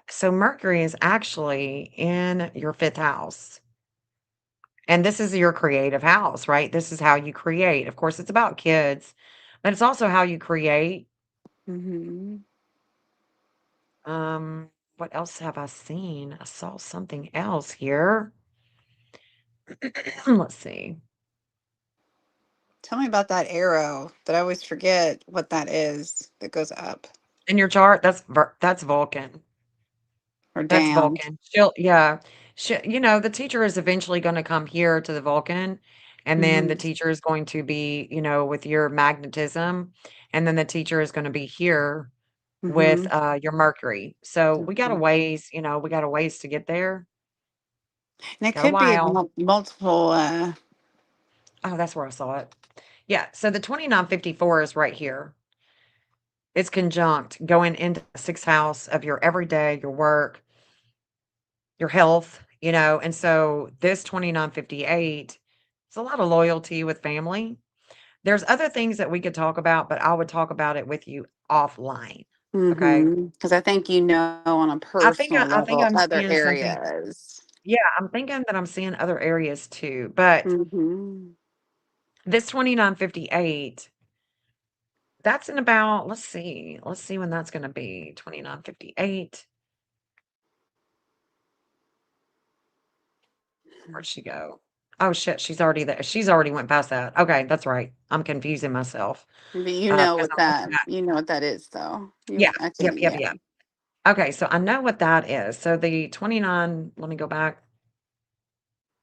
So Mercury is actually in your fifth house. And this is your creative house, right? This is how you create. Of course, it's about kids, but it's also how you create. Mm-hmm. What else have I seen? I saw something else here. Let's see. Tell me about that arrow that I always forget what that is that goes up In your chart, that's Vulcan. or That's down. Vulcan. She'll yeah. The teacher is eventually gonna come here to the Vulcan, and then the Mm-hmm. teacher is going to be, with your magnetism, and then the teacher is gonna be here with, Mm-hmm. your Mercury. So we got a Okay. ways, we got a ways to get there. And it Got a could be while. multiple. Oh, that's where I saw it. Yeah, so the 2954 is right here. It's conjunct going into the 6th house of your everyday, your work, your health, and so this 2958, it's a lot of loyalty with family. There's other things that we could talk about, but I would talk about it with you offline. Okay. Mm-hmm. Because I think on a personal I think level I'm other seeing something. areas. Yeah, I'm thinking that I'm seeing other areas too. But Mm-hmm. this 2958, that's in about, let's see. Let's see when that's going to be. 2958. Where'd she go? Oh shit, she's already there. She's already went past that. Okay, that's right. I'm confusing myself. But Because I'm looking at, you know what that is, though. yeah, I yep, think, yep, yeah. yep. Okay, so I know what that is. So the 29, let me go back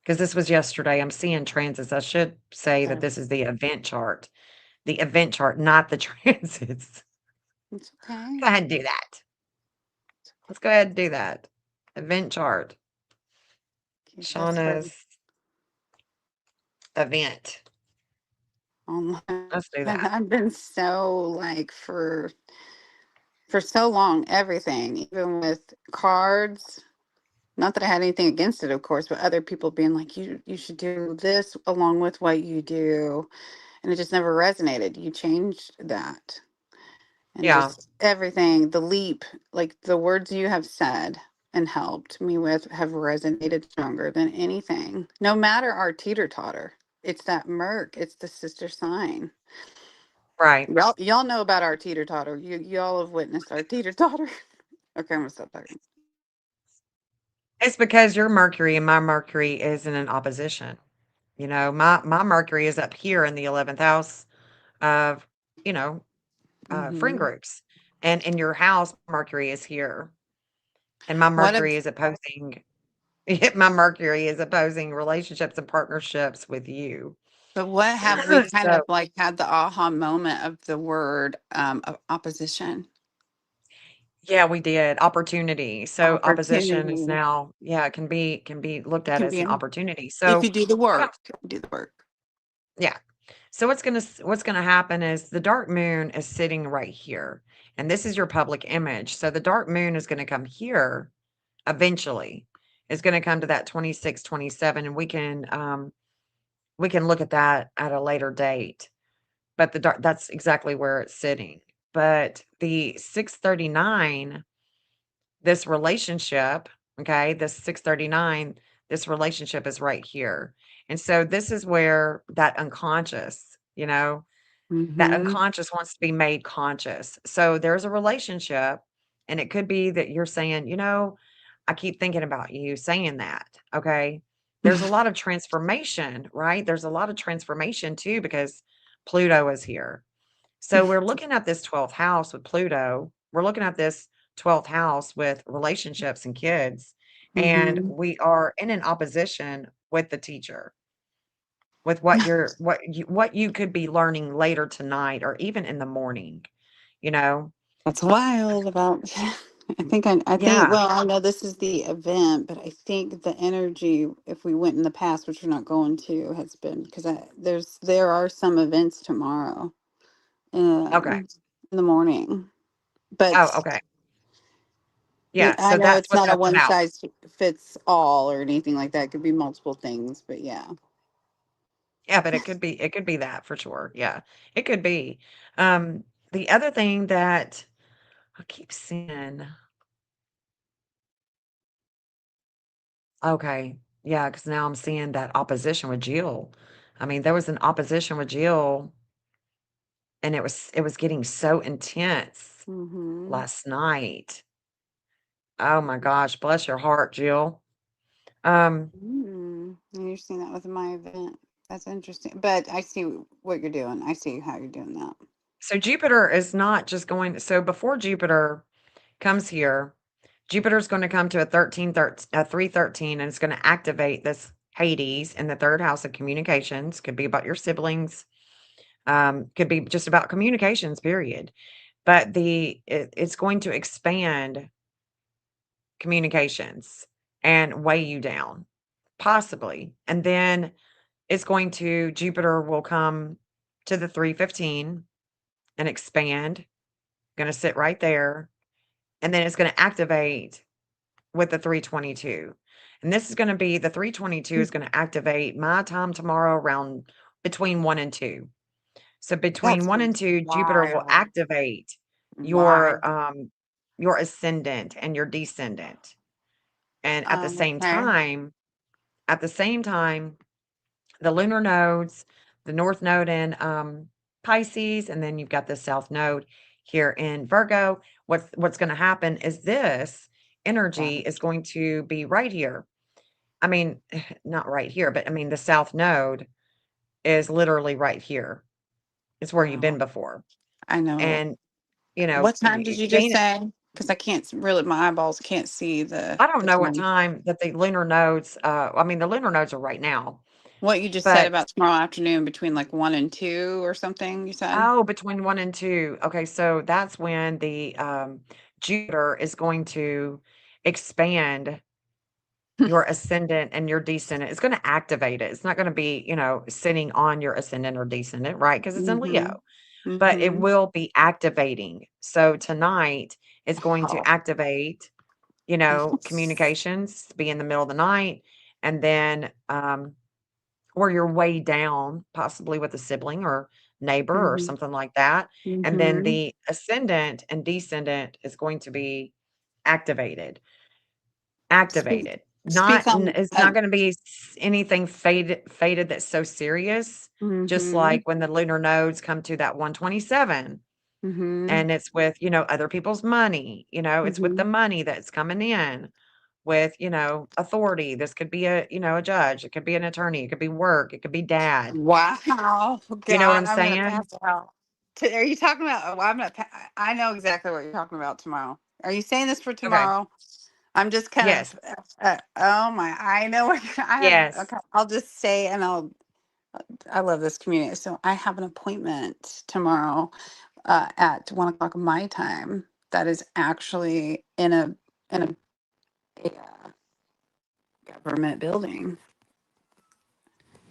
because this was yesterday. I'm seeing transits. I should say that this is the event chart. The event chart, not the transits. It's okay. Go ahead and do that. Let's go ahead and do that. Event chart. Okay, that's for Shauna's event. online. Let's do that. I've been so for so long, everything, even with cards. Not that I had anything against it, of course, but other people being like, you should do this along with what you do. And it just never resonated. You changed that. And Yeah, just everything, the leap, like the words you have said and helped me with have resonated stronger than anything. No matter our teeter totter. It's that Merc, it's the sister sign. right. Y'all know about our teeter totter. Y'all have witnessed our teeter totter. Okay, I'm gonna stop talking. It's because your Mercury and my Mercury is in an opposition. My Mercury is up here in the 11th house of, you know, friend Hmm. groups. And in your house, Mercury is here. And my What if, Mercury is opposing my Mercury is opposing relationships and partnerships with you. but what have we kind So, of like had the aha moment of the word of opposition? yeah, we did opportunity. So opposition is Opportunity. now, yeah, it can be looked It at can as be an in, opportunity. if So you do the what I'm work. Do the work. yeah. So what's gonna happen is the dark moon is sitting right here. And this is your public image. So the dark moon is gonna come here eventually. It's gonna come to that 26, 27, and we can look at that at a later date. But the dark that's exactly where it's sitting. But the 639, this relationship, okay, this 639, this relationship is right here. And so this is where that unconscious, that Mm-hmm. unconscious wants to be made conscious. So there's a relationship, and it could be that you're saying, I keep thinking about you saying that. Okay. There's a lot of transformation, right? There's a lot of transformation too, because Pluto is here. So we're looking at this 12th house with Pluto. We're looking at this 12th house with relationships and kids. And Mm-hmm. we are in an opposition with the teacher, with what you could be learning later tonight or even in the morning, you know? That's wild about I think Yeah. well, I know this is the event, but I think the energy if we went in the past, which we're not going to, has been because there are some events tomorrow Okay. in the morning. But Oh, okay. Yeah. I So know that's it's what not a that's one about. size fits all or anything like that. It could be multiple things, but yeah. Yeah, but it could be that for sure. Yeah. It could be. Um, the other thing that I keep seeing. Okay. Yeah, because now I'm seeing that opposition with Jill. I mean, there was an opposition with Jill, and it was getting so intense Mm-hmm. last night. Oh my gosh, bless your heart, Jill. Um, Mm. And you're seeing that with my event. That's interesting. But I see what you're doing. I see how you're doing that. so Jupiter is not just going, so before Jupiter comes here, Jupiter's going to come to a 313, and it's going to activate this Hades in the third house of communications. Could be about your siblings, could be just about communications, period. But it's going to expand communications and weigh you down, possibly. And then Jupiter will come to the 315 and expand, going to sit right there. And then it's going to activate with the 322. And the 322 is going to activate my time tomorrow around between 1 and 2. So between That's 1 and 2, Jupiter will wild. activate Wild. your ascendant and your descendant. And Okay. at the same time, the lunar nodes, the north node in Pisces, and then you've got the south node here in Virgo. What's going to happen is this energy Right. is going to be right here. I mean, not right here, but I mean the south node is literally right here. It's where you've been Wow. before. I know. And What time did you just gain say? Because I can't really, my eyeballs can't see I don't the know what time. time that the lunar nodes I mean the lunar nodes are right now, What you just said but about tomorrow afternoon between like 1 and 2 or something, you said? oh, between 1 and 2. Okay, so that's when the, Jupiter is going to expand your ascendant and your descendant. It's gonna activate it. It's not gonna be, sitting on your ascendant or descendant, right? Because it's in Mm-hmm. Leo, but it Mm-hmm. will be activating. So tonight is going to Oh. activate, communications, be in the middle of the night, and then, or you're way down, possibly with a sibling or neighbor or Mm-hmm. something like that. And then Mm-hmm. the ascendant and descendant is going to be activated. Speak, Activated. speak on It's not going to be anything faded that's so serious. Just mm-hmm. like when the lunar nodes come to that 127, Mm-hmm. and it's with, other people's money, it's with Mm-hmm. the money that's coming in with, authority. This could be a judge, it could be an attorney, it could be work, it could be dad. Wow. You know what God, I'm I'm gonna saying? pass out. Are you talking about? Well, I'm not. I know exactly what you're talking about tomorrow. Are you saying this for Okay. tomorrow? I'm just kind Yes. of. Oh my! I know. I have. Yes. Okay. I'll just say, and I'll. I love this community. So I have an appointment tomorrow at 1 o'clock my time. That is actually in a government building.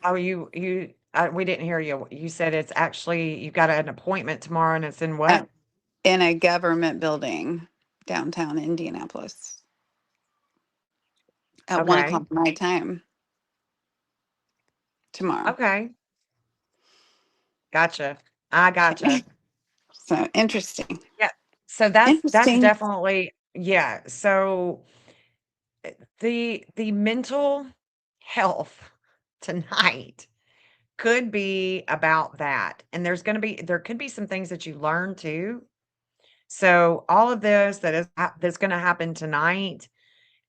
Oh, we didn't hear you. You said it's actually you've got an appointment tomorrow and it's in what? At, in a government building downtown Indianapolis at one Okay. o'clock my time tomorrow. Okay. Gotcha. I Okay. gotcha. So interesting. Yeah. So that's Interesting. definitely, yeah. So the mental health tonight could be about that. And there could be some things that you learn too. So all of this that's going to happen tonight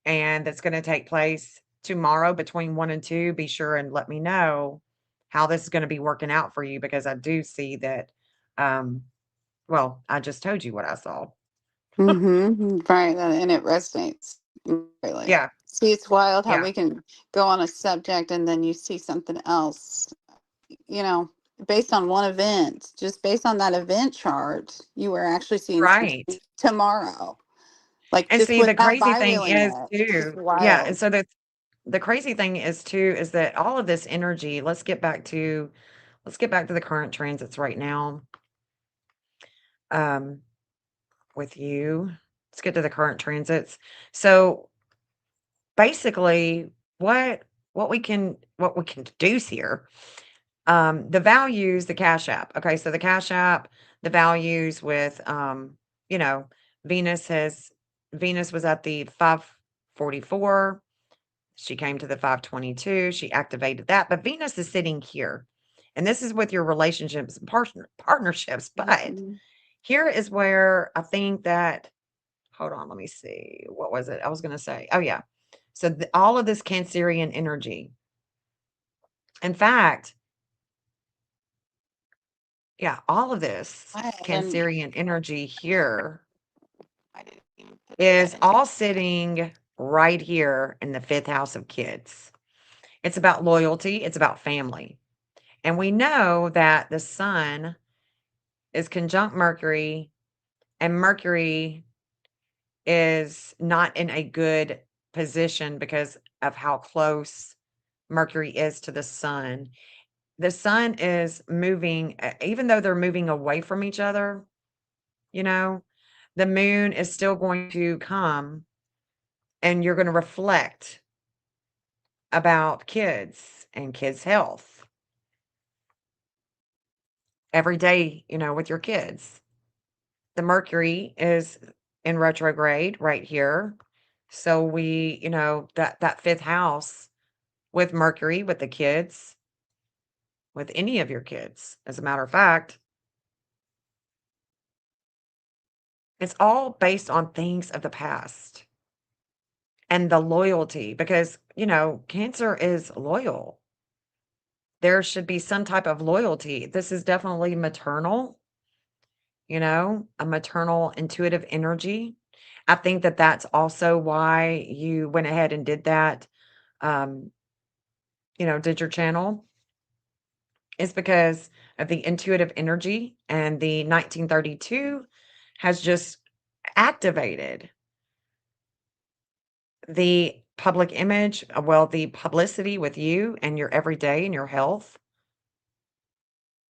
and that's going to take place tomorrow between 1 and 2, be sure and let me know how this is going to be working out for you because I do see that um well, I just told you what I saw. Mm-hmm. Right. And it resonates greatly. Yeah. See, it's wild how Yeah. we can go on a subject and then you see something else, you know, based on one event, just based on that event chart, you were actually seeing Right. something tomorrow, like And just see, the without crazy thing bi-wheeling is it. It's just too, yeah, and wild. so the crazy thing is too is that all of this energy, let's get back to the current transits right now. Um with you. Let's get to the current transits. So basically what we can deduce here, the values, the Cash App. Okay, so the Cash App, the values with you know, Venus has Venus was at the 544, She came to the 522, she activated that, but Venus is sitting here. And this is with your relationships and partnerships. But Mhm. here is where I think that, hold on, let me see. What was it? I was going to say, oh, yeah. So all of this Cancerian energy. In fact, yeah, all of this I haven't. Cancerian energy here I didn't even put that is in. all sitting right here in the fifth house of kids. It's about loyalty, it's about family. And we know that the sun is conjunct Mercury, and Mercury is not in a good position because of how close Mercury is to the sun. The sun is moving, even though they're moving away from each other, you know, the moon is still going to come and you're going to reflect about kids and kids' health every day, with your kids. The Mercury is in retrograde right here. So we, that fifth house with Mercury, with the kids, with any of your kids, as a matter of fact, it's all based on things of the past and the loyalty because, Cancer is loyal. There should be some type of loyalty. This is definitely maternal, a maternal intuitive energy. I think that that's also why you went ahead and did that, um, did your channel, is because of the intuitive energy, and the 1932 has just activated the public image, well, the publicity with you and your everyday and your health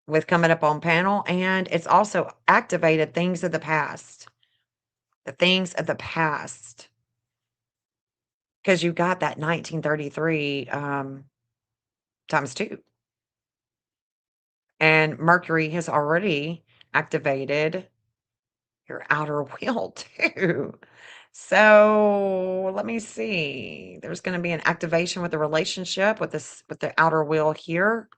with coming up on panel, and it's also activated things of the past. The things of the past. Because you got that 1933 times two. And Mercury has already activated your outer wheel too. So let me see. There's going to be an activation with the relationship with this, with the outer wheel here,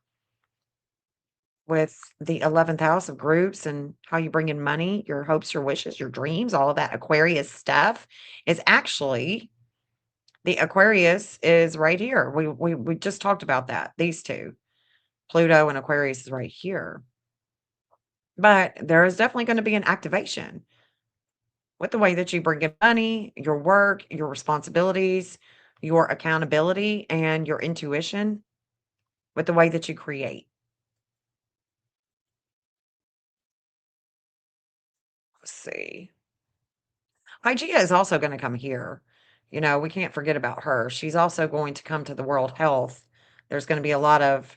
with the 11th house of groups and how you bring in money, your hopes, your wishes, your dreams, all of that Aquarius stuff is actually, the Aquarius is right here. We just talked about that. These two, Pluto and Aquarius, is right here. But there is definitely going to be an activation with the way that you bring in money, your work, your responsibilities, your accountability, and your intuition, with the way that you create. Let's see. Hygeia is also going to come here. We can't forget about her. She's also going to come to the World Health. There's going to be a lot of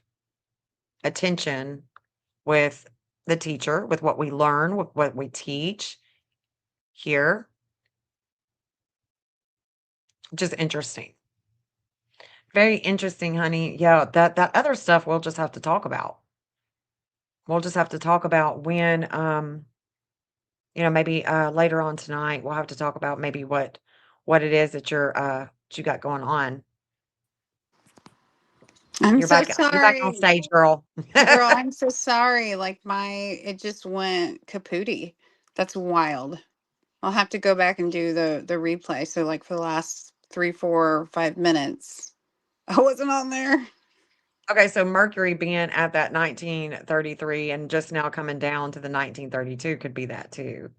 attention with the teacher, with what we learn, with what we teach here. Just interesting. Very interesting, honey. Yeah, that other stuff we'll just have to talk about. We'll just have to talk about when, maybe later on tonight. We'll have to talk about maybe what it is that you got going on. I'm You're so back. You're back on sorry. stage, girl. Girl, I'm so sorry. Like it just went kapooty. That's wild. I'll have to go back and do the replay. So like for the last 3, 4, 5 minutes, I wasn't on there. Okay, so Mercury being at that 1933 and just now coming down to the 1932 could be that too.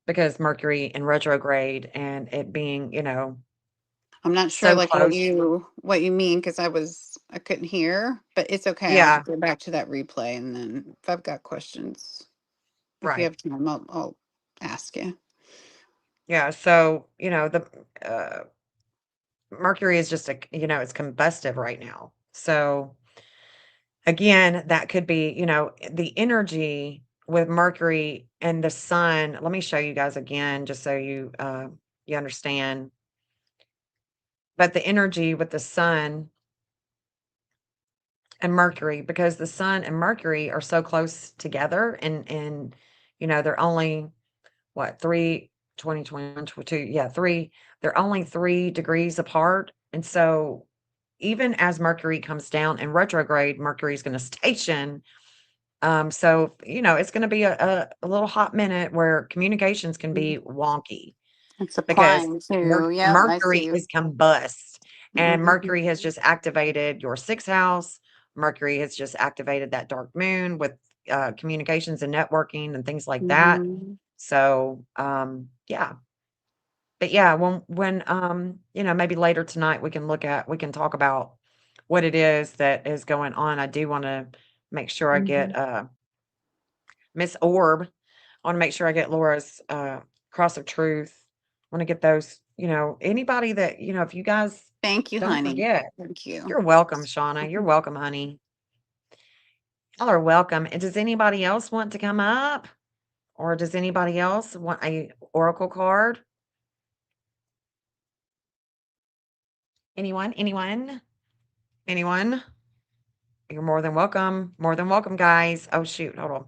Because Mercury in retrograde and it being, I'm not sure so like what close. you mean because I couldn't hear, but it's okay. I'll Yeah, just go back to that replay and then if I've got questions, if you right. have time, I'll ask you. Yeah, so, the Mercury is just it's combustive right now. So again, that could be, the energy with Mercury and the sun. Let me show you guys again, just so you understand. But the energy with the sun and Mercury, because the sun and Mercury are so close together, and they're only what, 3, 20, 21, 22, yeah, 3, they're only 3 degrees apart And so even as Mercury comes down in retrograde, Mercury is going to station. So, it's going to be a little hot minute where communications can be wonky It's because applying too. Yep, I Mercury see. is combust and Mercury has Mhm. just activated your sixth house. Mercury has just activated that dark moon with communications and networking and things like that. Mhm. So, yeah. But yeah, when maybe later tonight we can talk about what it is that is going on. I do want to make sure I get Mhm. Miss Orb. I want to make sure I get Laura's cross of truth. I want to get those, anybody that, if you guys Thank you, don't honey. forget. Thank you. You're welcome, Shauna. You're welcome, honey. Y'all are welcome. And does anybody else want to come up? Or does anybody else want a oracle card? Anyone? Anyone? Anyone? You're more than welcome. More than welcome, guys. Oh shoot, hold on.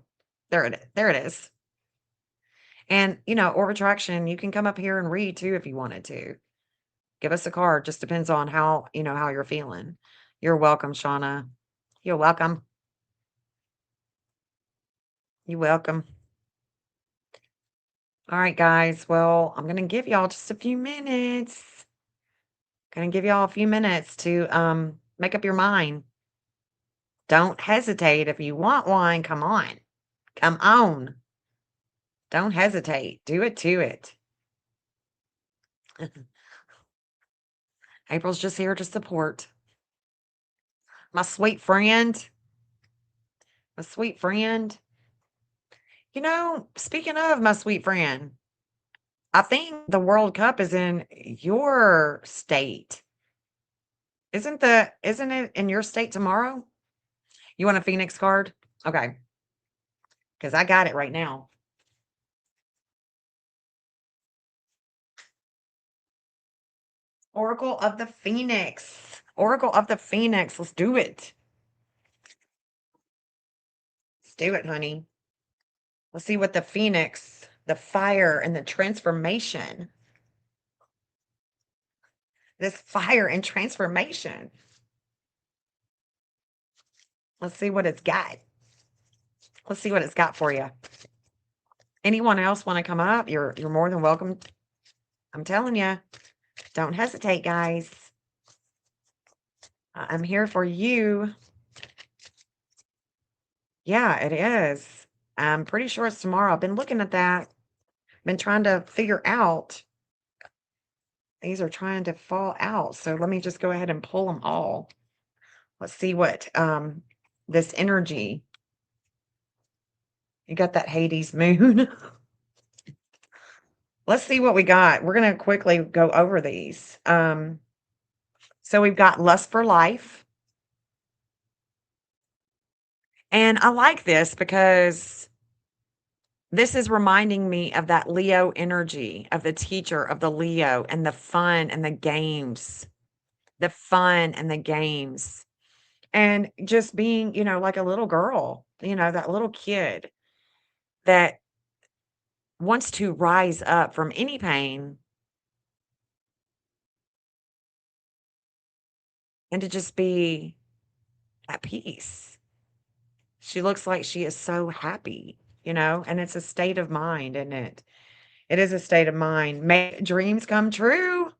There it is. And orb attraction, you can come up here and read too if you wanted to. Give us a card. Just depends on how you're feeling. You're welcome, Shauna. You're welcome. You're welcome. All right, guys. Well, I'm gonna give y'all just a few minutes. Gonna give y'all a few minutes to make up your mind. Don't hesitate. If you want one, come on. Come on. Don't hesitate. Do it to it. April's just here to support. My sweet friend. My sweet friend. Speaking of my sweet friend, I think the World Cup is in your state. Isn't it in your state tomorrow? You want a Phoenix card? Okay. Because I got it right now. Oracle of the Phoenix. Oracle of the Phoenix. Let's do it. Let's do it, honey. Let's see what the Phoenix, the fire, and the transformation. This fire and transformation. Let's see what it's got. Let's see what it's got for you. Anyone else want to come up? You're more than welcome. I'm telling you, don't hesitate, guys. I'm here for you. Yeah, it is. I'm pretty sure it's tomorrow. I've been looking at that. Been trying to figure out. These are trying to fall out. So let me just go ahead and pull them all. Let's see what this energy. You got that Hades moon. Let's see what we got. We're going to quickly go over these. So we've got lust for life. And I like this because this is reminding me of that Leo energy of the teacher of the Leo and the fun and the games, the fun and the games. And just being, like a little girl, that little kid that wants to rise up from any pain and to just be at peace. She looks like she is so happy, and it's a state of mind, isn't it? It is a state of mind. Make dreams come true.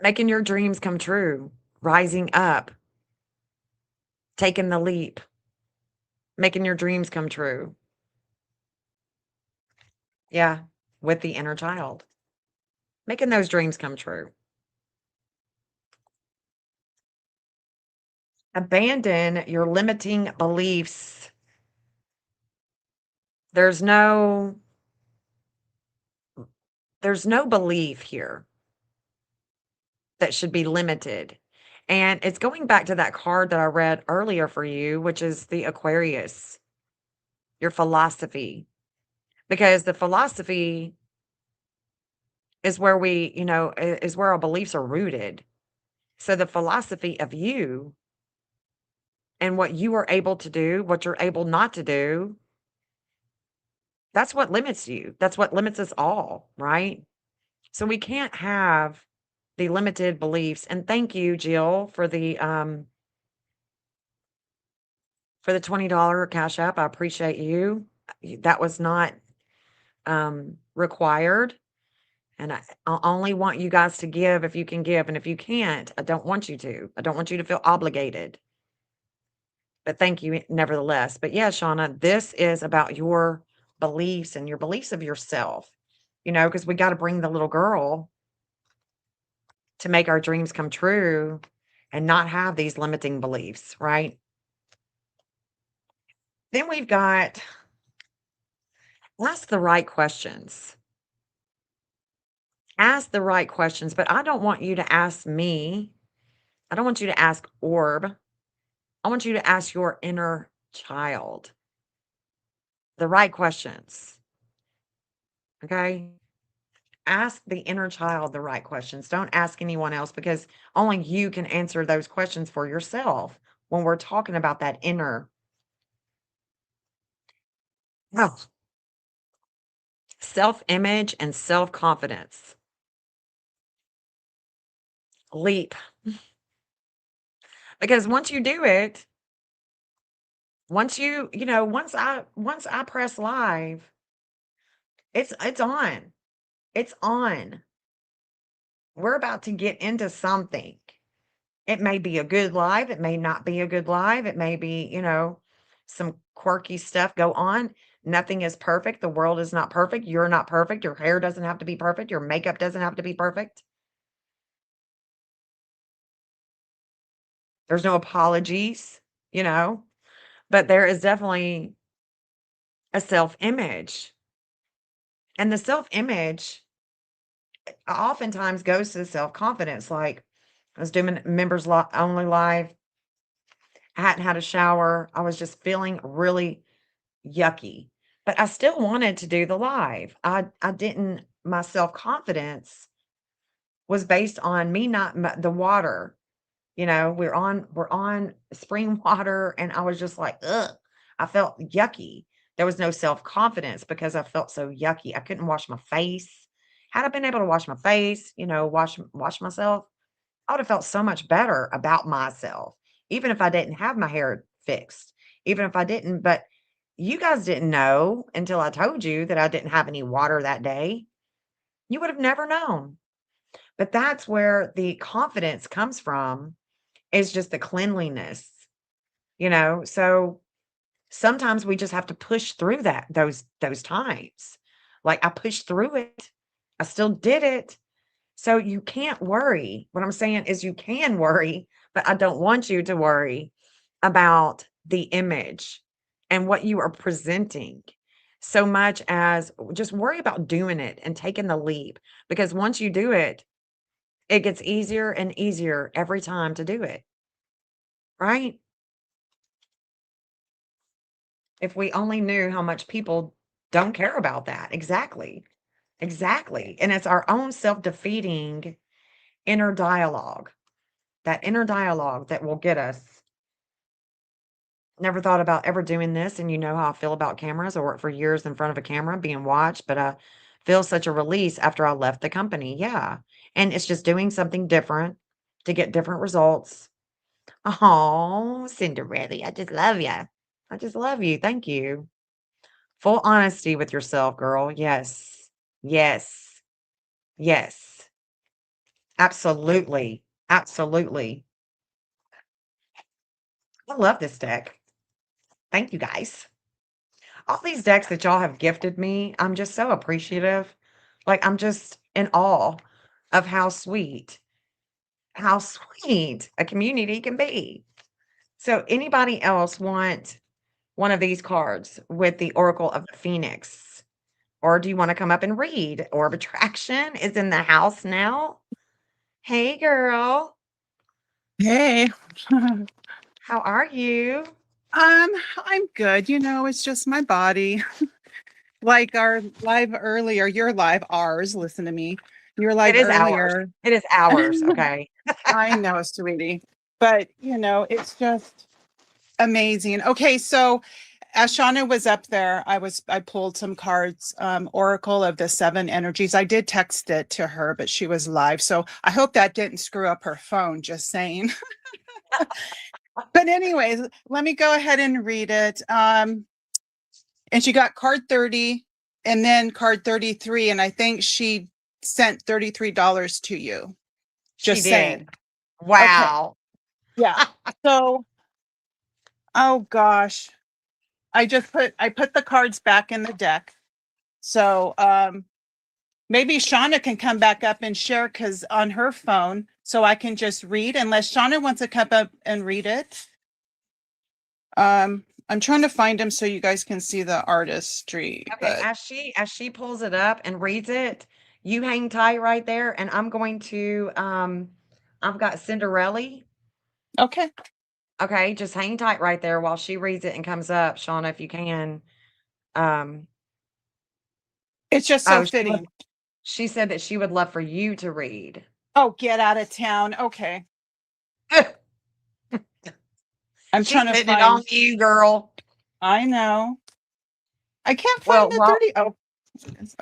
Making your dreams come true. Rising up. Taking the leap. Making your dreams come true. Yeah, with the inner child. Making those dreams come true. Abandon your limiting beliefs. There's no there's no belief here that should be limited. And it's going back to that card that I read earlier for you, which is the Aquarius, your philosophy. Because the philosophy is where is where our beliefs are rooted. So the philosophy of you and what you are able to do, what you're able not to do, that's what limits you. That's what limits us all, right? So we can't have the limited beliefs. And thank you, Jill, for the $20 Cash App. I appreciate you. That was not required. And I only want you guys to give if you can give. And if you can't, I don't want you to. I don't want you to feel obligated. But thank you nevertheless. But yeah, Shauna, this is about your beliefs and your beliefs of yourself, because we got to bring the little girl to make our dreams come true and not have these limiting beliefs, right? Then we've got ask the right questions. Ask the right questions, but I don't want you to ask me. I don't want you to ask Orb. I want you to ask your inner child the right questions. Okay? Ask the inner child the right questions. Don't ask anyone else because only you can answer those questions for yourself when we're talking about that inner. Oh, self-image and self-confidence. Leap. Because once you do it, once once I press live, it's on. It's on. We're about to get into something. It may be a good live, it may not be a good live, it may be, some quirky stuff go on. Nothing is perfect. The world is not perfect. You're not perfect. Your hair doesn't have to be perfect. Your makeup doesn't have to be perfect. There's no apologies, but there is definitely a self-image. And the self-image oftentimes goes to self-confidence. Like I was doing members only live. I hadn't had a shower. I was just feeling really yucky, but I still wanted to do the live. I didn't, my self-confidence was based on me not the water. We're on spring water and I was just like, ugh, I felt yucky. There was no self-confidence because I felt so yucky. I couldn't wash my face. Had I been able to wash my face, wash myself, I would have felt so much better about myself, even if I didn't have my hair fixed, even if I didn't. But you guys didn't know until I told you that I didn't have any water that day. You would have never known. But that's where the confidence comes from, is just the cleanliness, So sometimes we just have to push through those times. Like I pushed through it. I still did it. So you can't worry. What I'm saying is you can worry, but I don't want you to worry about the image and what you are presenting so much as just worry about doing it and taking the leap. Because once you do it, it gets easier and easier every time to do it. Right? If we only knew how much people don't care about that. Exactly. Exactly. And it's our own self-defeating inner dialogue. That inner dialogue that will get us. Never thought about ever doing this, and you know how I feel about cameras. I worked for years in front of a camera being watched, but I feel such a release after I left the company. Yeah. And it's just doing something different to get different results. Oh, Cinderella, I just love you. I just love you. Thank you. Full honesty with yourself, girl. Yes. Yes. Yes. Absolutely. Absolutely. I love this deck. Thank you guys. All these decks that y'all have gifted me, I'm just so appreciative. Like, I'm just in awe of how sweet a community can be. So, anybody else want one of these cards with the Oracle of the Phoenix? Or do you want to come up and read? Orb Attraction is in the house now. Hey, girl. Hey. How are you? I'm good. It's just my body. Like our live earlier, your live, ours, listen to me. Your live It is ours. earlier. It is ours. Okay. I know, sweetie. But, it's just amazing. Okay, so as Shauna was up there, I pulled some cards, Oracle of the 7 energies. I did text it to her, but she was live. So I hope that didn't screw up her phone, just saying. But anyways, let me go ahead and read it. And she got card 30 and then card 33. And I think she sent $33 to you. She Just saying. did. Wow. Yeah. So, oh gosh. I put the cards back in the deck. So maybe Shauna can come back up and share because on her phone, so I can just read unless Shauna wants to come up and read it. I'm trying to find them so you guys can see the artistry. Okay, But as she pulls it up and reads it, you hang tight right there, and I'm going to I've got Cinderella. okay. Okay, just hang tight right there while she reads it and comes up, Shauna, if you can. Um, It's just so oh, fitting. she said that she would love for you to read. Oh, get out of town. Okay. I'm She's trying to putting it on find. you, girl. I know. I can't find Well, the 30. Oh,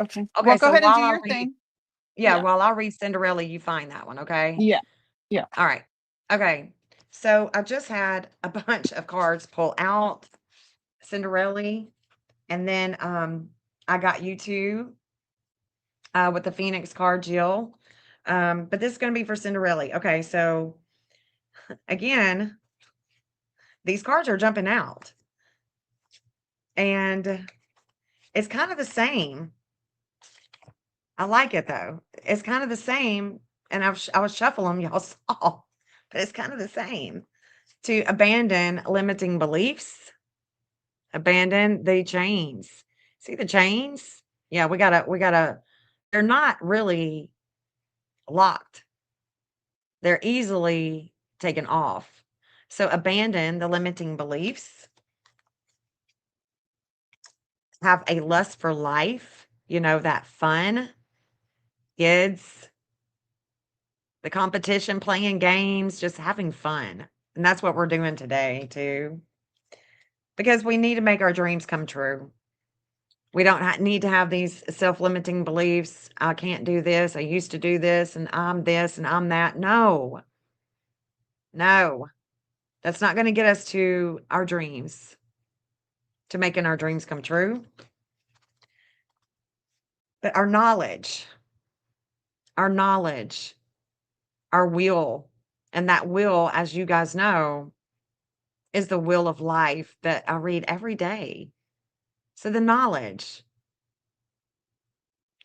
okay. Well, okay, go so ahead and do while I your read, thing. yeah, Yeah. while I read Cinderella, you find that one, okay? Yeah. Yeah. All right. Okay. So I just had a bunch of cards pull out Cinderella, and then I got you two with the Phoenix card, Jill. But this is going to be for Cinderella. Okay, so again, these cards are jumping out, and it's kind of the same. I like it though. It's kind of the same, and I was shuffling, y'all saw, but it's kind of the same. To abandon limiting beliefs, abandon the chains. See the chains? Yeah, we gotta. They're not really locked. They're easily taken off. So abandon the limiting beliefs. Have a lust for life. You know that fun, kids, the competition, playing games, just having fun. And that's what we're doing today, too. Because we need to make our dreams come true. We don't need to have these self limiting beliefs. I can't do this. I used to do this, and I'm this, and I'm that. No, no, that's not going to get us to our dreams, to making our dreams come true. But our knowledge, our will, and that will, as you guys know, is the will of life that I read every day. So the knowledge,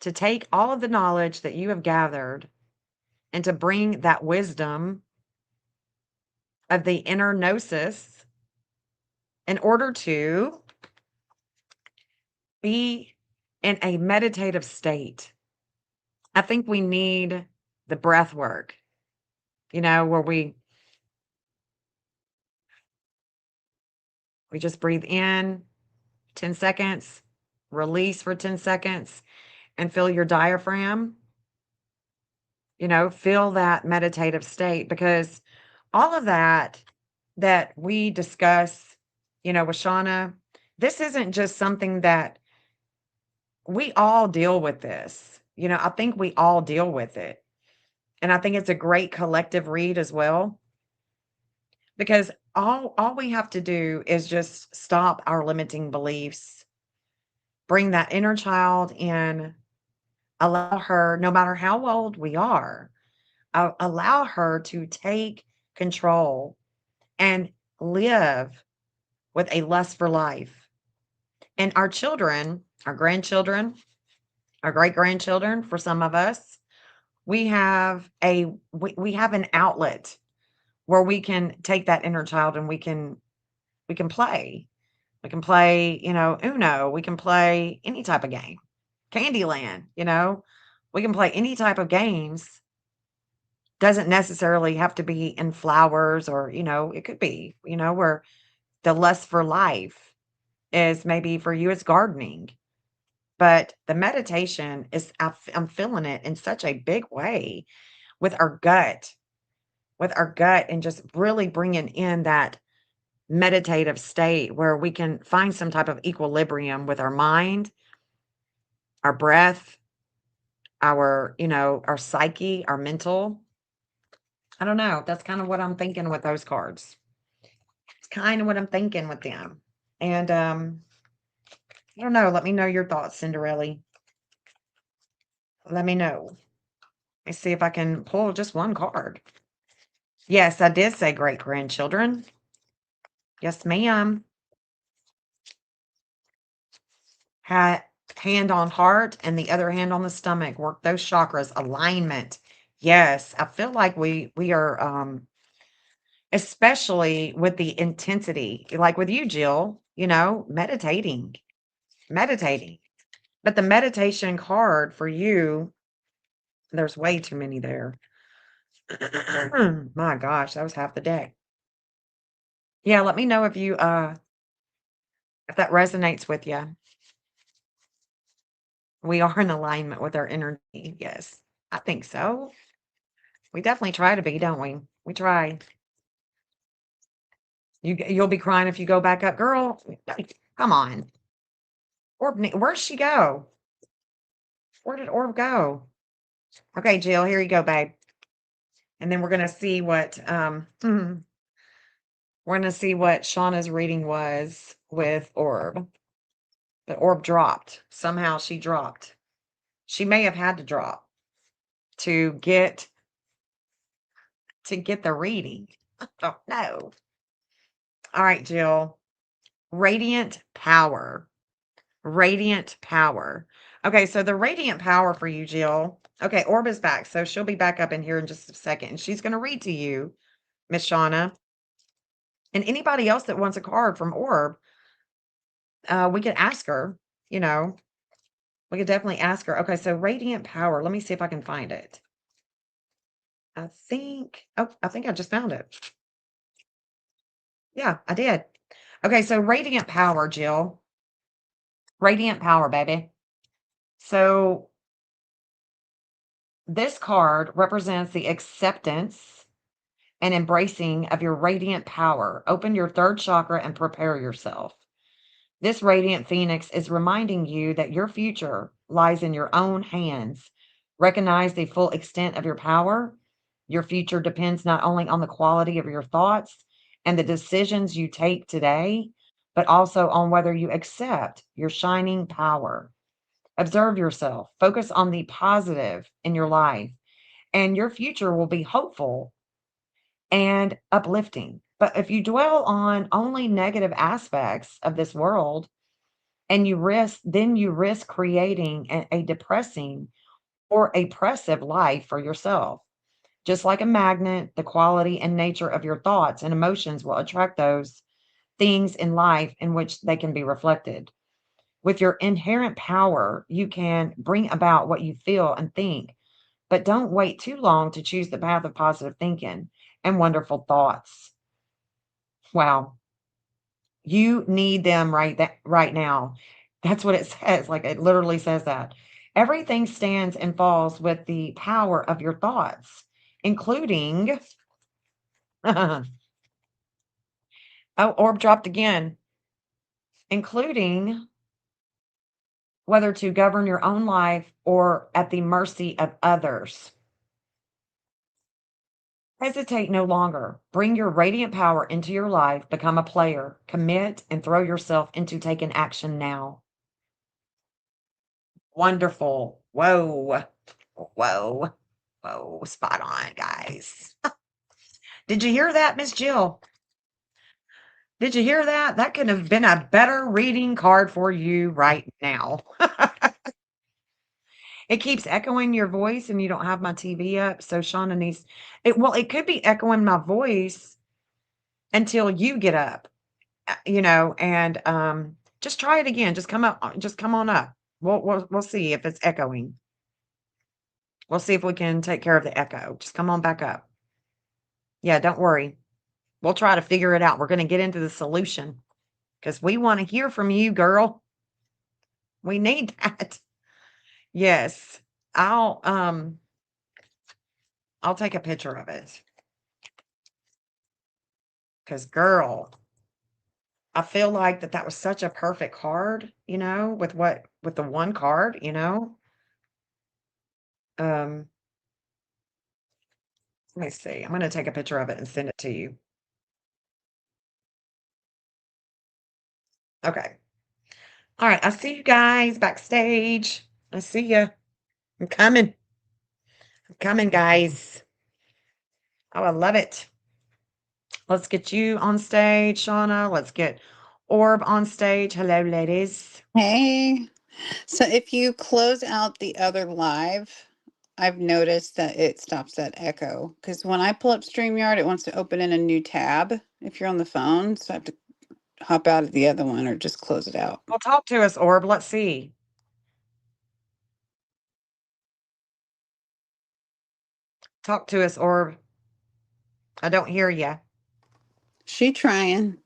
to take all of the knowledge that you have gathered and to bring that wisdom of the inner gnosis in order to be in a meditative state. I think we need the breath work, where we just breathe in 10 seconds, release for 10 seconds, and feel your diaphragm, feel that meditative state, because all of that we discuss, with Shauna, this isn't just something that we all deal with this. I think we all deal with it. And I think it's a great collective read as well, because all we have to do is just stop our limiting beliefs, bring that inner child in, allow her, no matter how old we are, allow her to take control and live with a lust for life. And our children, our grandchildren, our great grandchildren, for some of us, we have an outlet where we can take that inner child and we can play. We can play, Uno. We can play any type of game. Candyland, we can play any type of games. Doesn't necessarily have to be in flowers, or, it could be, where the lust for life is, maybe for you it's gardening. But the meditation is, I'm feeling it in such a big way with our gut, and just really bringing in that meditative state where we can find some type of equilibrium with our mind, our breath, our, our psyche, our mental. I don't know. That's kind of what I'm thinking with those cards. It's kind of what I'm thinking with them. And I don't know. Let me know your thoughts, Cinderella. Let me know. Let's see if I can pull just one card. Yes, I did say great grandchildren. Yes, ma'am. Hand on heart and the other hand on the stomach. Work those chakras. Alignment. Yes, I feel like we are especially with the intensity, like with you, Jill, meditating. Meditating. But the meditation card for you, there's way too many there. My gosh, that was half the deck. Yeah, let me know if you if that resonates with you. We are in alignment with our energy. Yes, I think so. We definitely try to be, don't we? We try. You'll be crying if you go back up, girl. Come on. Where'd she go? Where did Orb go? Okay, Jill, here you go, babe. And then we're gonna see what we're gonna see what Shauna's reading was with Orb. But Orb dropped. Somehow she dropped. She may have had to drop to get the reading. Oh no. All right, Jill. Radiant power. Radiant power. Okay, so the radiant power for you, Jill. Okay, Orb is back. So she'll be back up in here in just a second. And she's going to read to you, Miss Shauna. And anybody else that wants a card from Orb, we could ask her, you know, we could definitely ask her. Okay, so radiant power. Let me see if I can find it. I think I just found it. Yeah, I did. Okay, so radiant power, Jill. Radiant power, baby. So this card represents the acceptance and embracing of your radiant power. Open your third chakra and prepare yourself. This radiant phoenix is reminding you that your future lies in your own hands. Recognize the full extent of your power. Your future depends not only on the quality of your thoughts and the decisions you take today, but also on whether you accept your shining power. Observe yourself, focus on the positive in your life, and your future will be hopeful and uplifting. But if you dwell on only negative aspects of this world, and you risk creating a depressing or oppressive life for yourself. Just like a magnet, the quality and nature of your thoughts and emotions will attract those things in life in which they can be reflected. With your inherent power, you can bring about what you feel and think, but don't wait too long to choose the path of positive thinking and wonderful thoughts. Wow. You need them right now. That's what it says. Like it literally says that. Everything stands and falls with the power of your thoughts, including oh, orb dropped again, including whether to govern your own life or at the mercy of others. Hesitate no longer. Bring your radiant power into your life, become a player, commit, and throw yourself into taking action now. Wonderful. Whoa. Whoa. Whoa. Spot on, guys. Did you hear that, Miss Jill? Did you hear that? That could have been a better reading card for you right now. It keeps echoing your voice and you don't have my TV up. So Shauna needs it could be echoing my voice until you get up, and just try it again. Just come on up. We'll see if it's echoing. We'll see if we can take care of the echo. Just come on back up. Yeah, don't worry. We'll try to figure it out. We're going to get into the solution because we want to hear from you, girl. We need that. Yes. I'll take a picture of it. Because girl, I feel like that was such a perfect card, with the one card, Um, let me see. I'm gonna take a picture of it and send it to you. Okay. All right. I see you guys backstage. I see you. I'm coming. I'm coming, guys. Oh, I love it. Let's get you on stage, Shauna. Let's get Orb on stage. Hello, ladies. Hey. So if you close out the other live, I've noticed that it stops that echo. Because when I pull up StreamYard, it wants to open in a new tab if you're on the phone. So I have to hop out of the other one or just close it out. Well, talk to us, Orb. Let's see. Talk to us, Orb. I don't hear you. She trying.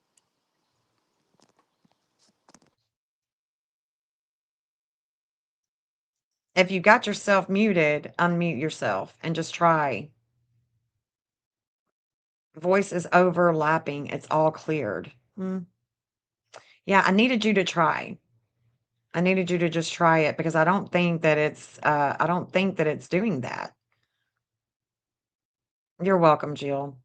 If you got yourself muted, unmute yourself and just try. Voice is overlapping. It's all cleared. Yeah, I needed you to try. I needed you to just try it because I don't think that it's doing that. You're welcome, Jill.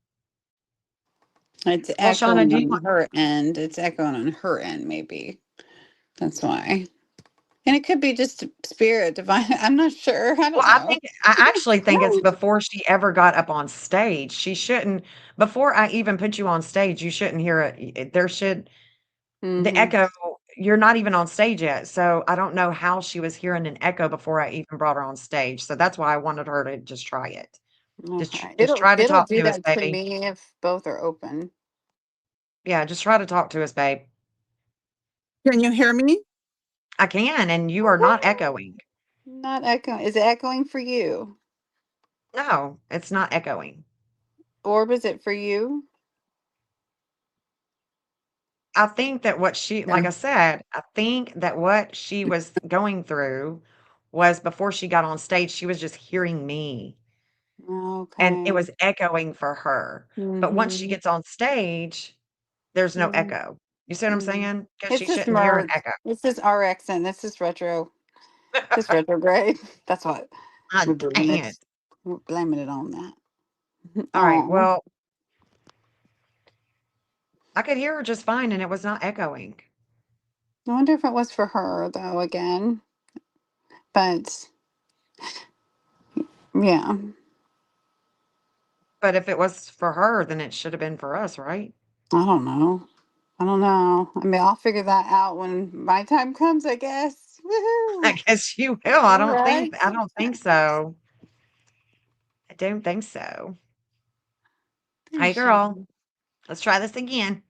It's Well, Shauna, echoing do you on her end. It's echoing on her end, maybe. That's why. And it could be just spirit, divine. I'm not sure. I Well, don't know. I actually think it's before she ever got up on stage. She shouldn't before I even put you on stage, you shouldn't hear it. The Mm-hmm. echo, you're not even on stage yet. So I don't know how she was hearing an echo before I even brought her on stage. So that's why I wanted her to just try it. Okay. Just try to It'll talk do to us, that to baby. me if both are open. Yeah, just try to talk to us, babe. Can you hear me? I can, and you are not echoing. Not echoing. Is it echoing for you? No, it's not echoing. Orb, is it for you? I think that like Yeah. I said, I think that what she was going through was before she got on stage, she was just hearing me and it Okay. was echoing for her. But once she Mm-hmm. gets on stage, there's no Mm-hmm. echo. You see what I'm saying? Because It's she just shouldn't hear an merge. echo. It's just RX and this is retro. Just retrograde. That's what we're God doing dang it. it. We're blaming it on that. All right. Oh. Well, I could hear her just fine and it was not echoing. I wonder if it was for her though again. But yeah. But if it was for her, then it should have been for us, right? I don't know. I don't know. I mean, I'll figure that out when my time comes, I guess. I Woohoo! guess you will. Right? I don't think so. I don't think so. There Hey, she is. girl, let's try this again.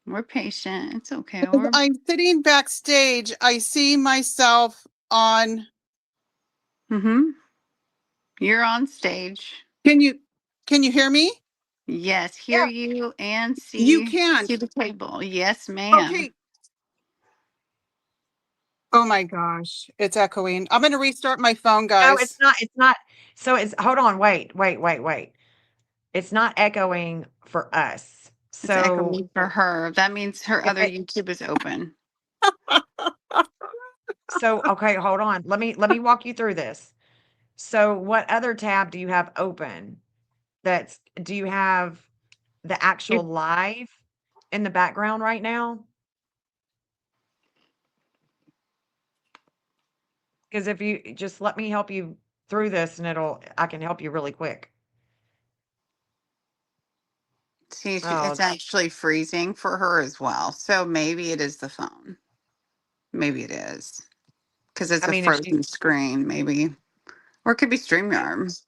We're patient. It's okay. As We're I'm sitting backstage, I see myself on. mm-hmm. You're on stage. Can you hear me? Yes, hear Yeah. you and You see can. the table. Yes, ma'am. Okay. Oh my gosh, it's echoing. I'm going to restart my phone, No, it's guys. not. It's not. So it's, hold on. Wait. It's not echoing for us. It's So echoing for her. That means her if other it, YouTube is open. okay, hold on. Let me walk you through this. So what other tab do you have open? Do you have the actual You live in the background right now? Because if you just let me help you through this and I can help you really quick. see, Oh, it's actually freezing for her as well. So maybe it is the phone. Maybe it is because it's I a mean, if she's frozen screen. Maybe, or it could be StreamYard.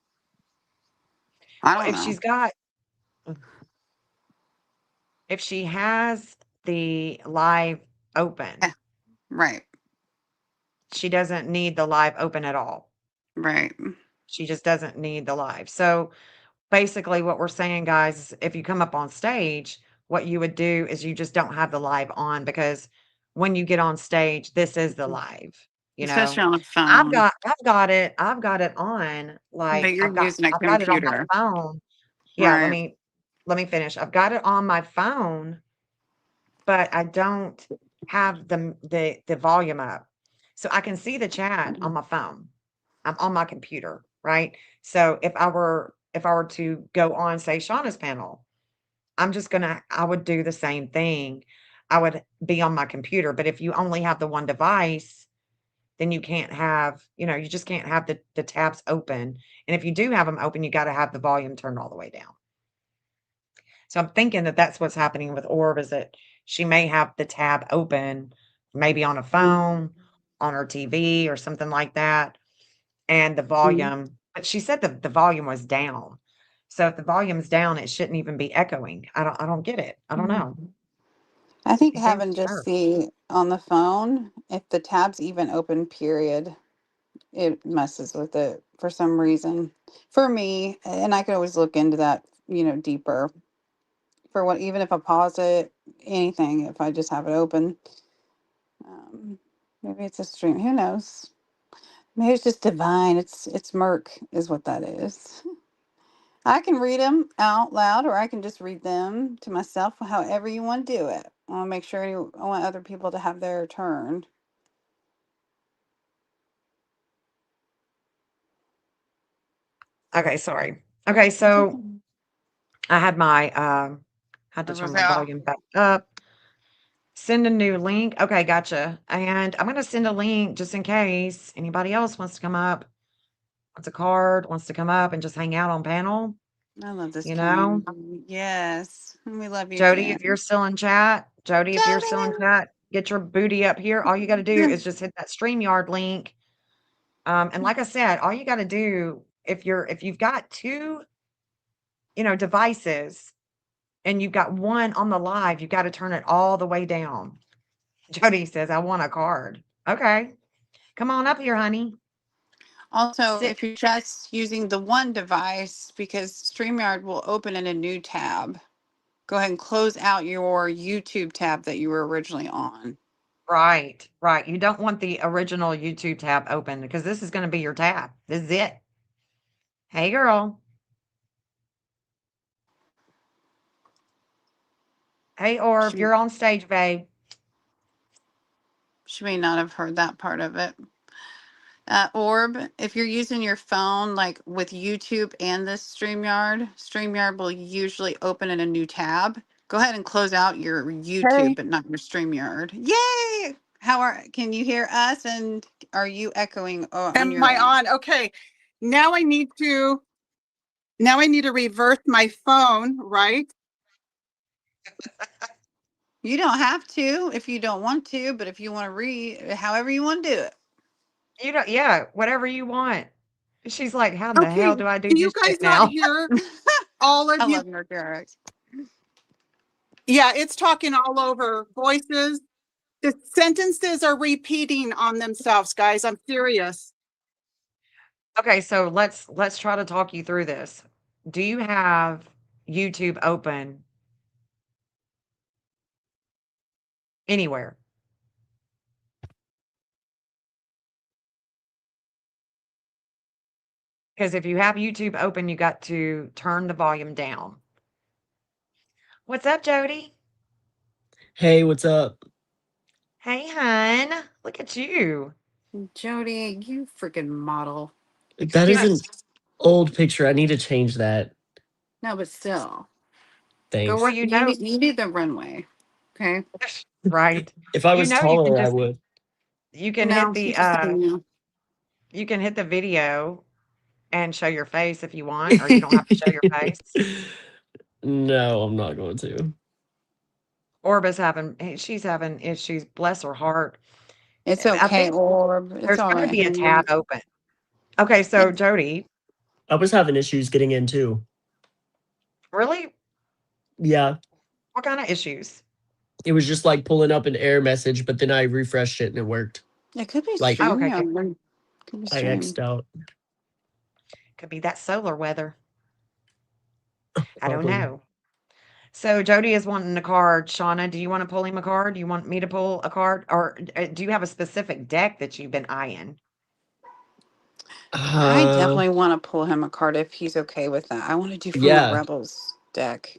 I don't if know. she's got if she has the live Yeah, open, right, she doesn't need the live open at all. right. She just doesn't need the live. So basically what we're saying, guys, is if you come up on stage, what you would do is you just don't have the live on because when you get on stage, this is the live, you Especially know. on a phone, I've got it on, but like you're using a I've got it on my computer, phone. Yeah, right? let me finish. I've got it on my phone, but I don't have the volume up. So I can see the chat on my phone. I'm on my computer, right? So if I were to go on, say, Shauna's panel, I would do the same thing. I would be on my computer, but if you only have the one device, then you can't have, you just can't have the tabs open. And if you do have them open, you got to have the volume turned all the way down. So I'm thinking that that's what's happening with Orb, is that she may have the tab open, maybe on a phone, on her TV or something like that, and the volume, but she said the volume was down. So if the volume's down, it shouldn't even be echoing. I don't get it. I don't know. I think It seems having to just her. the on the phone, if the tab's even open, period, it messes with it for some reason. For me, and I could always look into that, deeper. For what, even if I pause it, anything, if I just have it open, maybe it's a stream. Who knows? Maybe it's just divine. It's Merc, is what that is. I can read them out loud, or I can just read them to myself. However you want to do it. I want to make sure I want other people to have their turn. Okay, sorry. Okay, It's so okay. I had to It turn was my out. volume back up. Send a new link. Okay, gotcha. And I'm gonna send a link just in case anybody else wants to come up, wants a card, wants to come up and just hang out on panel. I love this You know, community. Yes. We love you, Jody, if you're Jen. still in chat, Jody, if you're still in Jody! chat, get your booty up here. All you got to do is just hit that StreamYard link. And like I said, all you got to do, if you've got two, devices, and you've got one on the live, you got to turn it all the way down. Jody says, I want a card. Okay. Come on up here, honey. Also, Sit. if you're just using the one device, because StreamYard will open in a new tab, go ahead and close out your YouTube tab that you were originally on. Right, right. You don't want the original YouTube tab open because this is going to be your tab. This is it. Hey, girl. Hey, Orb, She, you're on stage, babe. she may not have heard that part of it. Orb, if you're using your phone, like with YouTube and this StreamYard will usually open in a new tab. Go ahead and close out your YouTube, Hey, but not your StreamYard. Yay! Can you hear us? And are you echoing on am your I end? on? Okay. Now I need to reverse my phone, right? You don't have to if you don't want to, but if you want to read, however you want to do it. You don't, yeah, whatever you want. She's like, how in the Okay. hell do I do Do you this guys shit not now? hear all of I you? love Mercury. Yeah, it's talking all over voices. The sentences are repeating on themselves, guys. I'm serious. Okay, so let's try to talk you through this. Do you have YouTube open anywhere? Because if you have YouTube open, you got to turn the volume down. What's up, Jody? Hey, what's up? Hey, hun. Look at you. Jody, you freaking model. That You is know, an old picture. I need to change that. No, but still. Go well, Thanks. you need the runway. Okay. right. If I You was know, you can taller, I just would. you can hit No, the she's just saying no. you can hit the video and show your face if you want, or you don't have to show your face. No, I'm not going to. Orba's she's having issues, bless her heart. It's I okay, think Orb. It's there's all gotta right, be a honey. tab open. Okay, so It's Jody, I was having issues getting in too. really? Yeah, What kind of issues? it was just like pulling up an error message, but then I refreshed it and it worked. it could be Like Oh, stream, okay, yeah. good. Could be I stream. X'd out. Could be that solar weather. I don't Probably. know. So Jody is wanting a card. Shauna, do you want to pull him a card? Do you want me to pull a card? Or do you have a specific deck that you've been eyeing? I Uh, definitely want to pull him a card if he's okay with that. I want to do from a yeah. Rebels deck.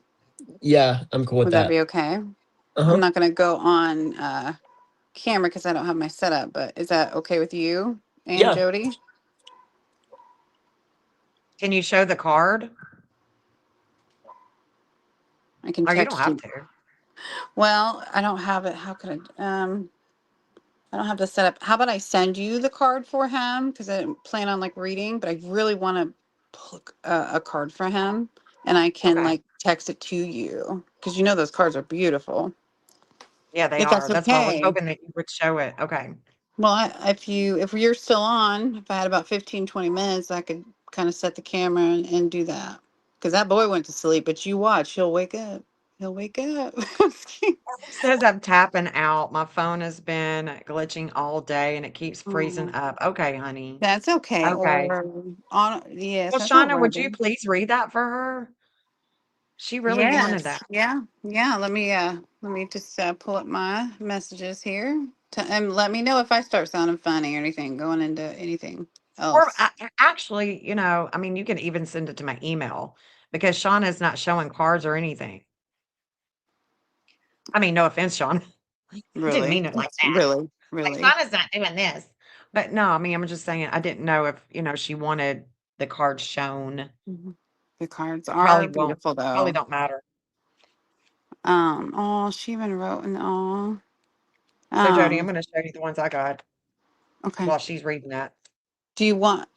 Yeah, I'm cool with Would that that. be okay? I'm Uh-huh. not going to go on camera because I don't have my setup, but is that okay with you and Yeah. Jody? Can you show the card? I can Oh, you don't text have you. to. Well, I don't have it. How could I don't have the setup. How about I send you the card for him? Because I didn't plan on like reading, but I really want to pull a card for him, and I can Okay. like text it to you because you know those cards are beautiful. Yeah, they If that's are. That's why I was okay. hoping that you would show it. Okay. Well, if you're still on, if I had about 15, 20 minutes, I could kind of set the camera and do that. Because that boy went to sleep, but you watch, he'll wake up. He'll wake up. It says I'm tapping out. My phone has been glitching all day and it keeps freezing Oh, up. Okay, honey. that's okay. Okay. Or on, yes, Well, that's not Shauna, would you working. please read that for her? She really wanted Yes. that. Yeah. Yeah. Let me just pull up my messages here and let me know if I start sounding funny or anything, going into anything Or else. actually, I mean, you can even send it to my email because Shauna's not showing cards or anything. I mean, no offense, Shauna. I didn't Really? mean it like that. Really? Like, Really? Shauna's not doing this. But no, I mean, I'm just saying, I didn't know if, she wanted the cards shown. Mhm. The cards It are probably won't, beautiful probably though. don't matter. Oh, she even wrote in oh. So, Jody, I'm Um, going to show you the ones I got okay. while she's reading that. Do you want,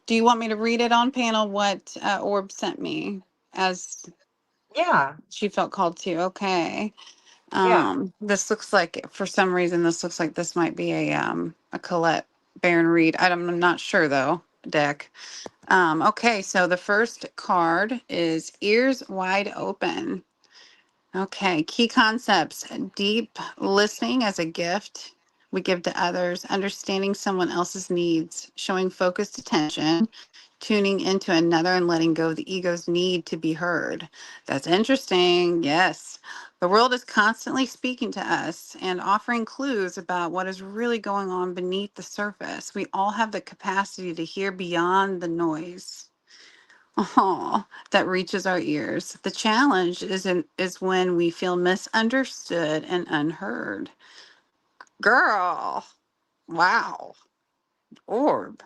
do you want me to read it on panel what Orb sent me as Yeah. she felt called to? Okay. Yeah. This looks like, for some reason, this looks like this might be a Colette Baron Reed. I'm not sure though, deck. Okay, so the first card is Ears Wide Open. Okay, key concepts: deep listening as a gift we give to others, understanding someone else's needs, showing focused attention, tuning into another, and letting go of the ego's need to be heard. That's interesting. Yes. The world is constantly speaking to us and offering clues about what is really going on beneath the surface. We all have the capacity to hear beyond the noise. Oh, that reaches our ears. The challenge is when we feel misunderstood and unheard. Girl, wow, Orb.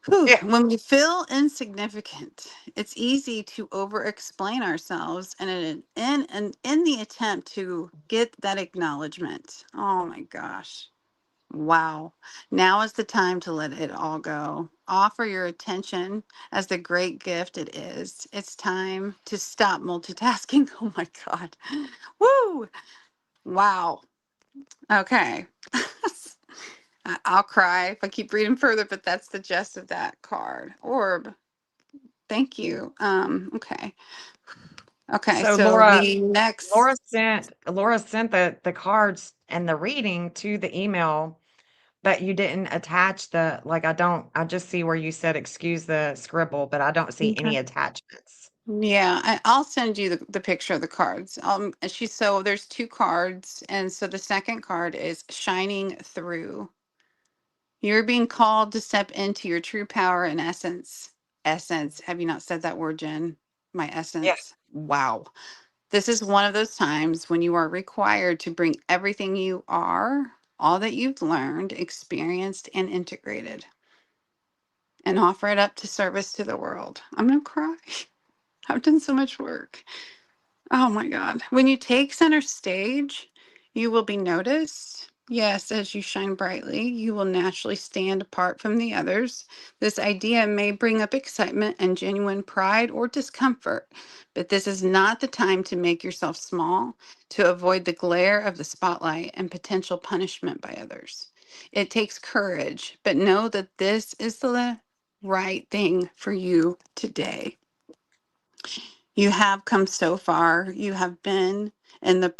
Whew. Yeah. When we feel insignificant, it's easy to over-explain ourselves and in the attempt to get that acknowledgement. Oh my gosh. Wow. Now is the time to let it all go. Offer your attention as the great gift it is. It's time to stop multitasking. Oh my God. Woo. Wow. Okay. I'll cry if I keep reading further, but that's the gist of that card. Orb. Thank you. Okay. Okay. So So the next. Laura sent the cards and the reading to the email, but you didn't attach I just see where you said excuse the scribble, but I don't see Okay. any attachments. Yeah, I'll send you the picture of the cards. And so there's two cards, and so the second card is shining through. You're being called to step into your true power and essence. Essence. Have you not said that word, Jen? My Yeah. essence. Wow. This is one of those times when you are required to bring everything you are, all that you've learned, experienced, and integrated, and offer it up to service to the world. I'm gonna cry. I've done so much work. Oh my God. When you take center stage, you will be noticed. Yes, as you shine brightly, you will naturally stand apart from the others. This idea may bring up excitement and genuine pride or discomfort, but this is not the time to make yourself small, to avoid the glare of the spotlight and potential punishment by others. It takes courage, but know that this is the right thing for you today. You have come so far. You have been in the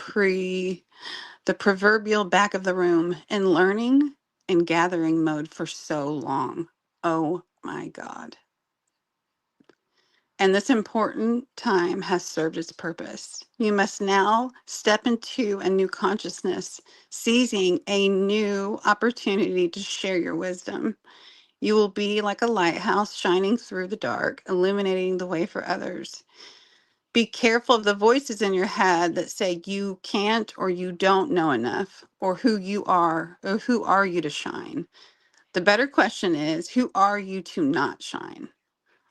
proverbial back of the room in learning and gathering mode for so long. Oh my God. And this important time has served its purpose. You must now step into a new consciousness, seizing a new opportunity to share your wisdom. You will be like a lighthouse shining through the dark, illuminating the way for others. Be careful of the voices in your head that say you can't or you don't know enough or who you are or who are you to shine. The better question is, who are you to not shine?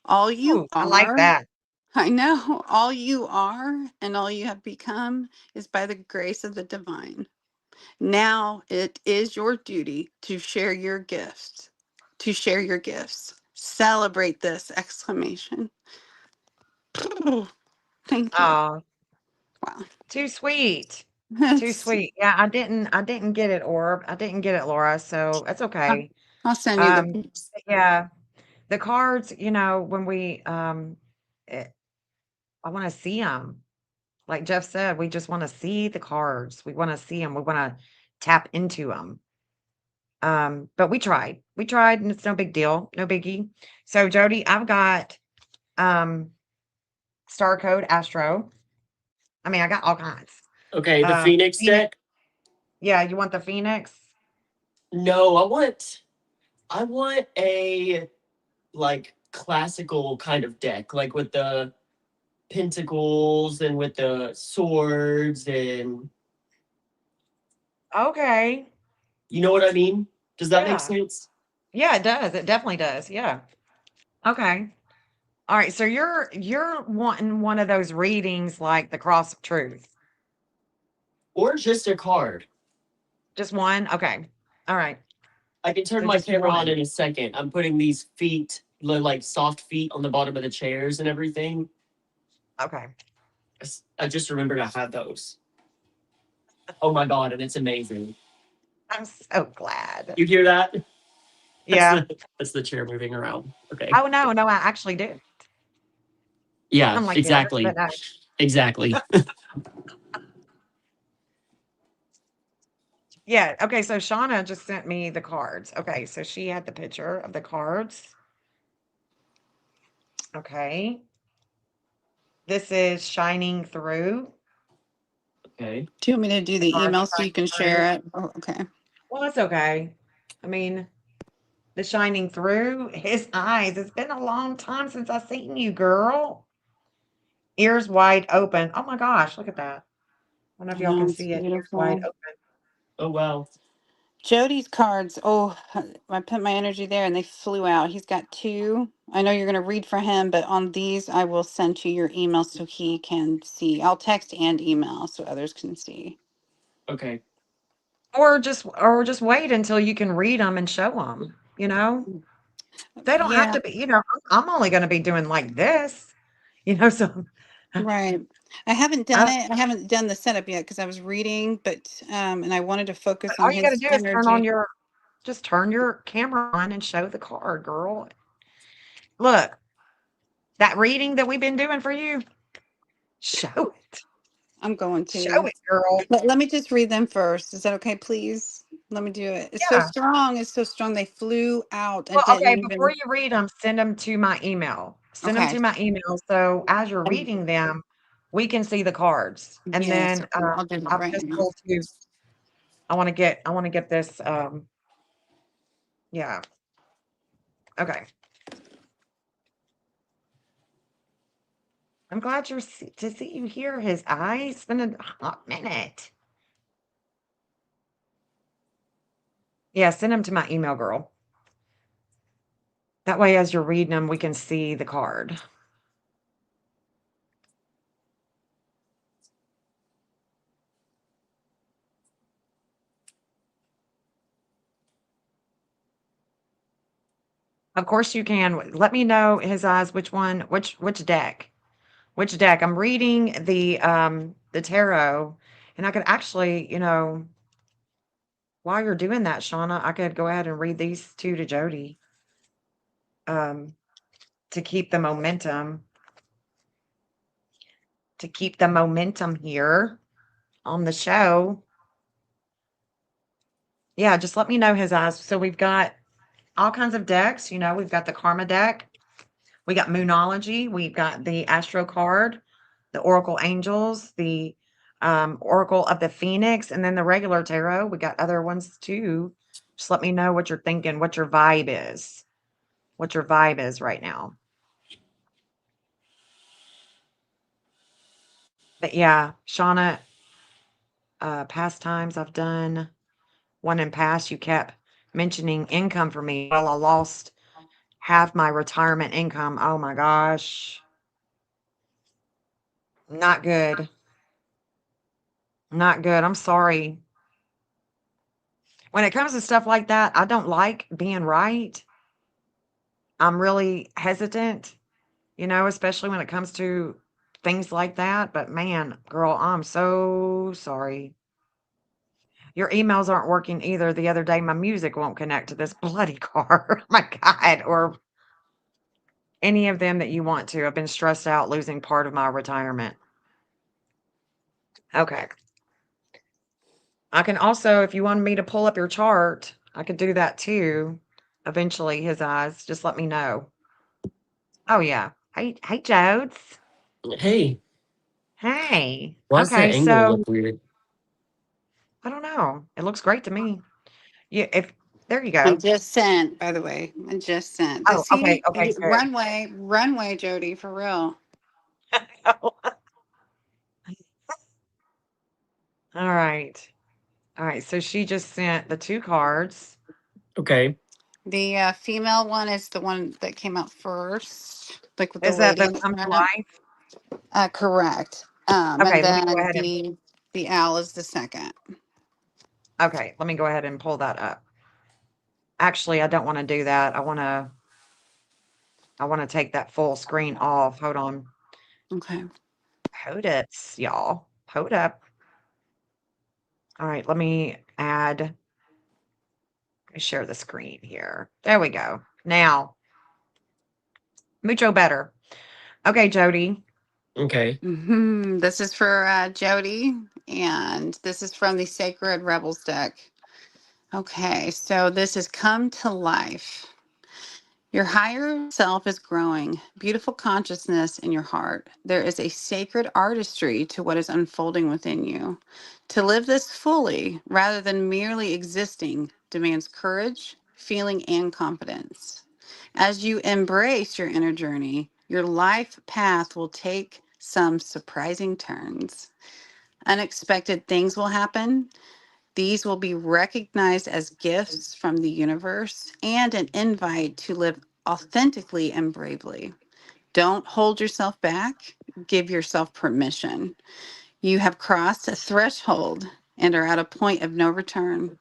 All you Ooh, I like are, that. I know, all you are and all you have become is by the grace of the divine. Now it is your duty to share your gifts, to share your gifts. Celebrate this exclamation. Thank you. Oh, Wow. too sweet. Too That's, sweet. Yeah, I didn't get it, Orb. I didn't get it, Laura, so it's okay. I'll send you the Um, pics. yeah, the cards, when we it, I want to see them. Like Jeff said, we just want to see the cards. We want to see them. We want to tap into them. But we tried. We tried, and it's no big deal. No biggie. So Jody, I've got um Star Code Astro. I mean, I got all kinds. Okay, the Phoenix Phoenix. deck. Yeah, you want the Phoenix? No, I want a like classical kind of deck, like with the pentacles and with the swords, and Okay. you know what I mean? Does that make Yeah. sense? Yeah, it does. It definitely does. Yeah. Okay. All right. So you're wanting one of those readings like the Cross of Truth. Or just a card? Just one? Okay. All right. I can turn So my just camera on one. in a second. I'm putting these feet, like soft feet, on the bottom of the chairs and everything. Okay. I just remembered I had those. Oh my god, and it's amazing. I'm so glad. You hear that? That's Yeah. the chair moving around. Okay. Oh no, no, I actually do. Yeah, I'm like, yeah, but exactly. no. Exactly. Yeah. Okay. So Shauna just sent me the cards. Okay. So she had the picture of the cards. Okay. This is Shining Through. Okay. Do you want me to do The the cards email so you shining can through. share it? Oh, okay. Well, it's okay. I mean, the shining through his eyes. It's been a long time since I seen you, girl. Ears wide open. Oh my gosh, look at that. I don't know if I y'all know can it's see it. Ears wide beautiful. open. Oh wow. Jody's cards. Oh, I put my energy there and they flew out. He's got two. I know you're going to read for him, but on these, I will send to your email so he can see. I'll text and email so others can see. Okay. Or just wait until you can read them and show them. They don't have Yeah, to be. I'm only going to be doing like this. So right. I haven't done I, it. I haven't done the setup yet because I was reading, but and I wanted to but focus all on you got to his do is energy. just turn your camera on and show the card, girl. Look, that reading that we've been doing for you, show it. I'm going Show to. it, girl. Let me just read them first. Is that okay, please? Let me do it. It's so Yeah. strong. It's so strong. They flew out. I Well, didn't okay, before even. you read them, send them to my email. Send them Okay. to my email, so as you're Um, reading them, we can see the cards, and yes. then, I'll do that I've right just now. told you I wanna get this, yeah, okay. I'm glad to see you here, his eyes. It's been a hot minute. Yeah, send them to my email, girl. That way, as you're reading them, we can see the card. Of course you can. Let me know his eyes, which deck. Which deck? I'm reading the tarot, and I could actually, while you're doing that, Shauna, I could go ahead and read these two to Jody, um, to keep the momentum here on the show. Yeah, just let me know his eyes. So we've got all kinds of decks. We've got the Karma deck, we got Moonology, we've got the Astro card, the Oracle Angels, the Oracle of the Phoenix, and then the regular tarot. We got other ones too. Just let me know what you're thinking, what your vibe is right now. But yeah, Shauna, past times I've done one in past, you kept mentioning income for me. Well, I lost half my retirement income. Oh my gosh. Not good. Not good. I'm sorry. When it comes to stuff like that, I don't like being right. I'm really hesitant, especially when it comes to things like that. But man, girl, I'm so sorry. Your emails aren't working either. The other day, my music won't connect to this bloody car. My God. Or any of them that you want to. I've been stressed out losing part of my retirement. Okay. I can also, if you want me to pull up your chart, I could do that too. Eventually, his eyes. Just let me know. Oh yeah. Hey, Jodes. Hey, Hey. why does the Okay, angle so look weird? I don't know. It looks great to me. Yeah, if there you I go. just sent, by the way. I just sent. Oh, okay, See, okay, good. runway, Jody, for real. All right. All right. So she just sent the two cards. Okay. The female one is the one that came out first, like with the Is that lady the in come to front. life? Correct. And Okay, let me go then ahead and the owl is the second. okay, let me go ahead and pull that up. Actually, I don't want to do that. I want to take that full screen off. Hold on. Okay. Hold it, y'all. Hold up. All right, let me share the screen here. There we go. Now, mucho better. Okay, Jody. Okay. This is for Jody, and this is from the Sacred Rebels deck. Okay, so this is come to life. Your higher self is growing, beautiful consciousness in your heart. There is a sacred artistry to what is unfolding within you. To live this fully, rather than merely existing, demands courage, feeling, and confidence. As you embrace your inner journey, your life path will take some surprising turns. Unexpected things will happen. These will be recognized as gifts from the universe and an invite to live authentically and bravely. Don't hold yourself back. Give yourself permission. You have crossed a threshold and are at a point of no return.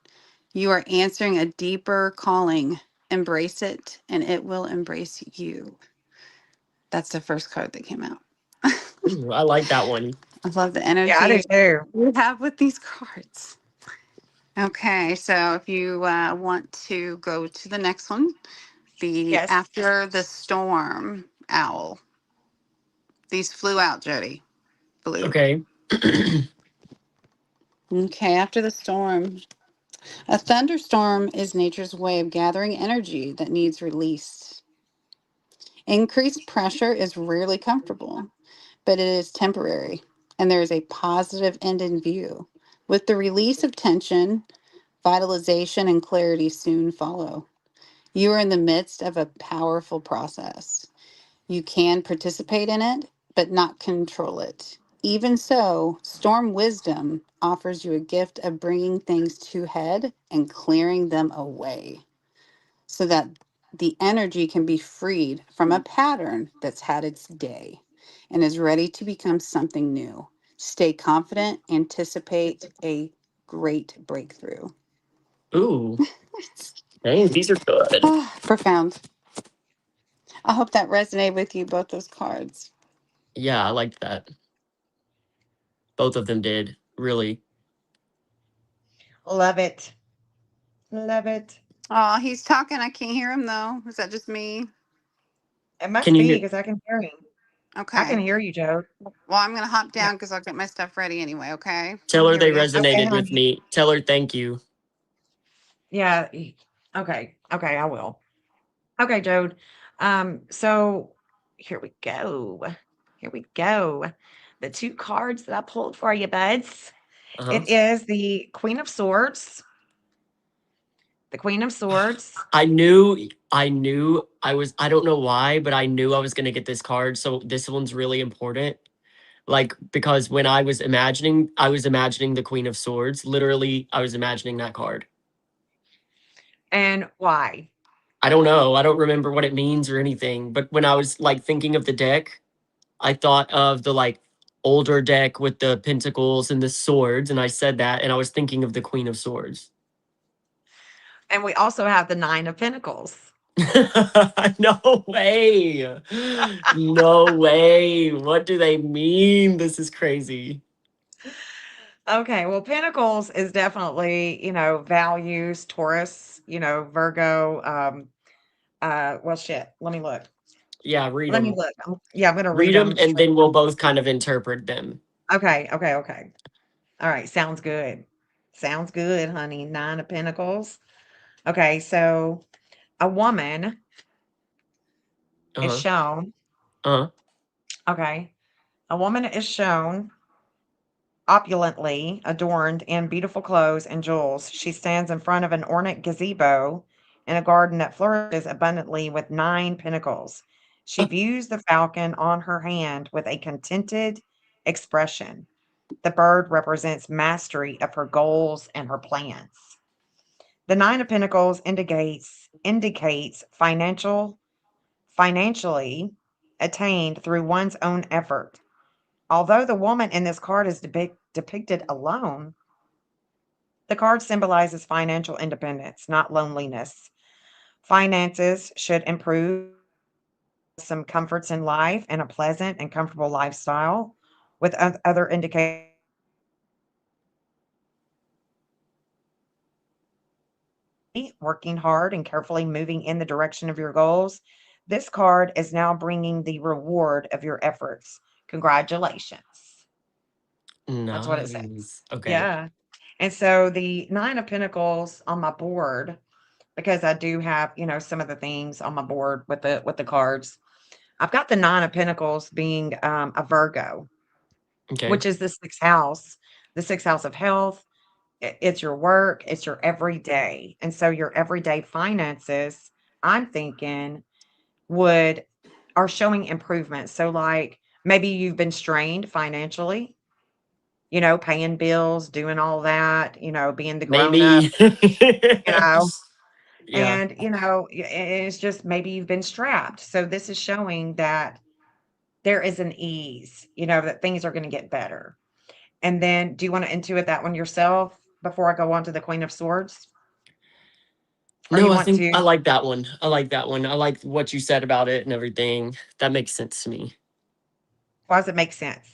You are answering a deeper calling. Embrace it, and it will embrace you. That's the first card that came out. Ooh, I like that one. I love the Yeah, I do energy too. you have with these cards. Okay, so if you want to go to the next one, the Yes. After the Storm Owl. These flew out, Jody. Flew. Okay. Okay, after the storm. A thunderstorm is nature's way of gathering energy that needs release. Increased pressure is rarely comfortable, but it is temporary, and there is a positive end in view. With the release of tension, vitalization and clarity soon follow. You are in the midst of a powerful process. You can participate in it, but not control it. Even so, storm wisdom offers you a gift of bringing things to head and clearing them away so that the energy can be freed from a pattern that's had its day and is ready to become something new. Stay confident, anticipate a great breakthrough. Ooh. Hey, these are good. Profound. I hope that resonated with you, both those cards. Yeah, I liked that. Both of them did. Really. Love it. Love it. Oh, he's talking. I can't hear him though. Is that just me? It Can must you be hear? because I can hear him. I can Okay. hear you, Joe. Well, I'm gonna hop Yeah. down because I'll get my stuff ready anyway. Okay. Tell her Here we they go. Okay, resonated with honey. me. Tell her thank you. Yeah. Okay. Okay, I will. Okay, Jode. So here we go. Here we go. The two cards that I pulled for you, buds. Uh-huh. It is the Queen of Swords. The Queen of Swords. I don't know why, but I knew I was gonna get this card. So this one's really important. Like, because when I was imagining the Queen of Swords. Literally, I was imagining that card. And why? I don't know. I don't remember what it means or anything. But when I was like thinking of the deck, I thought of the like older deck with the pentacles and the swords, and I said that, and I was thinking of the Queen of Swords. And we also have the 9 of Pentacles. No way. No way. What do they mean? This is crazy. Okay, well, Pentacles is definitely, values, Taurus, Virgo. Well, shit. Let me look. Yeah, read Let me them. look. Yeah, I'm gonna read Read them, them and straight then we'll from. both kind of interpret them. Okay, okay, okay. All right, sounds good. Sounds good, honey. 9 of Pentacles. Okay, so a woman is Uh-huh. shown. Uh-huh. Okay, a woman is shown opulently adorned in beautiful clothes and jewels. She stands in front of an ornate gazebo in a garden that flourishes abundantly with 9 pentacles. She views the falcon on her hand with a contented expression. The bird represents mastery of her goals and her plans. The 9 of pentacles indicates financially attained through one's own effort. Although the woman in this card is depicted alone, the card symbolizes financial independence, not loneliness. Finances should improve some comforts in life and a pleasant and comfortable lifestyle, with other indications working hard and carefully moving in the direction of your goals. This card is now bringing the reward of your efforts. Congratulations. That's what it says. Nice. Okay. Yeah. And so the 9 of Pentacles on my board, because I do have, some of the things on my board with the cards. I've got the 9 of Pentacles being a Virgo, Okay. which is the sixth house of health. It's your work, it's your everyday. And so your everyday finances, I'm thinking, would are showing improvement. So like maybe you've been strained financially, paying bills, doing all that, being the grown up, Maybe. you know, Yeah. and it's just maybe you've been strapped. So this is showing that there is an ease, that things are going to get better. And then do you want to intuit that one yourself before I go on to the Queen of Swords? Or No, you I want think I to? like that one. I like that one. I like what you said about it and everything. That makes sense to me. Why does it make sense?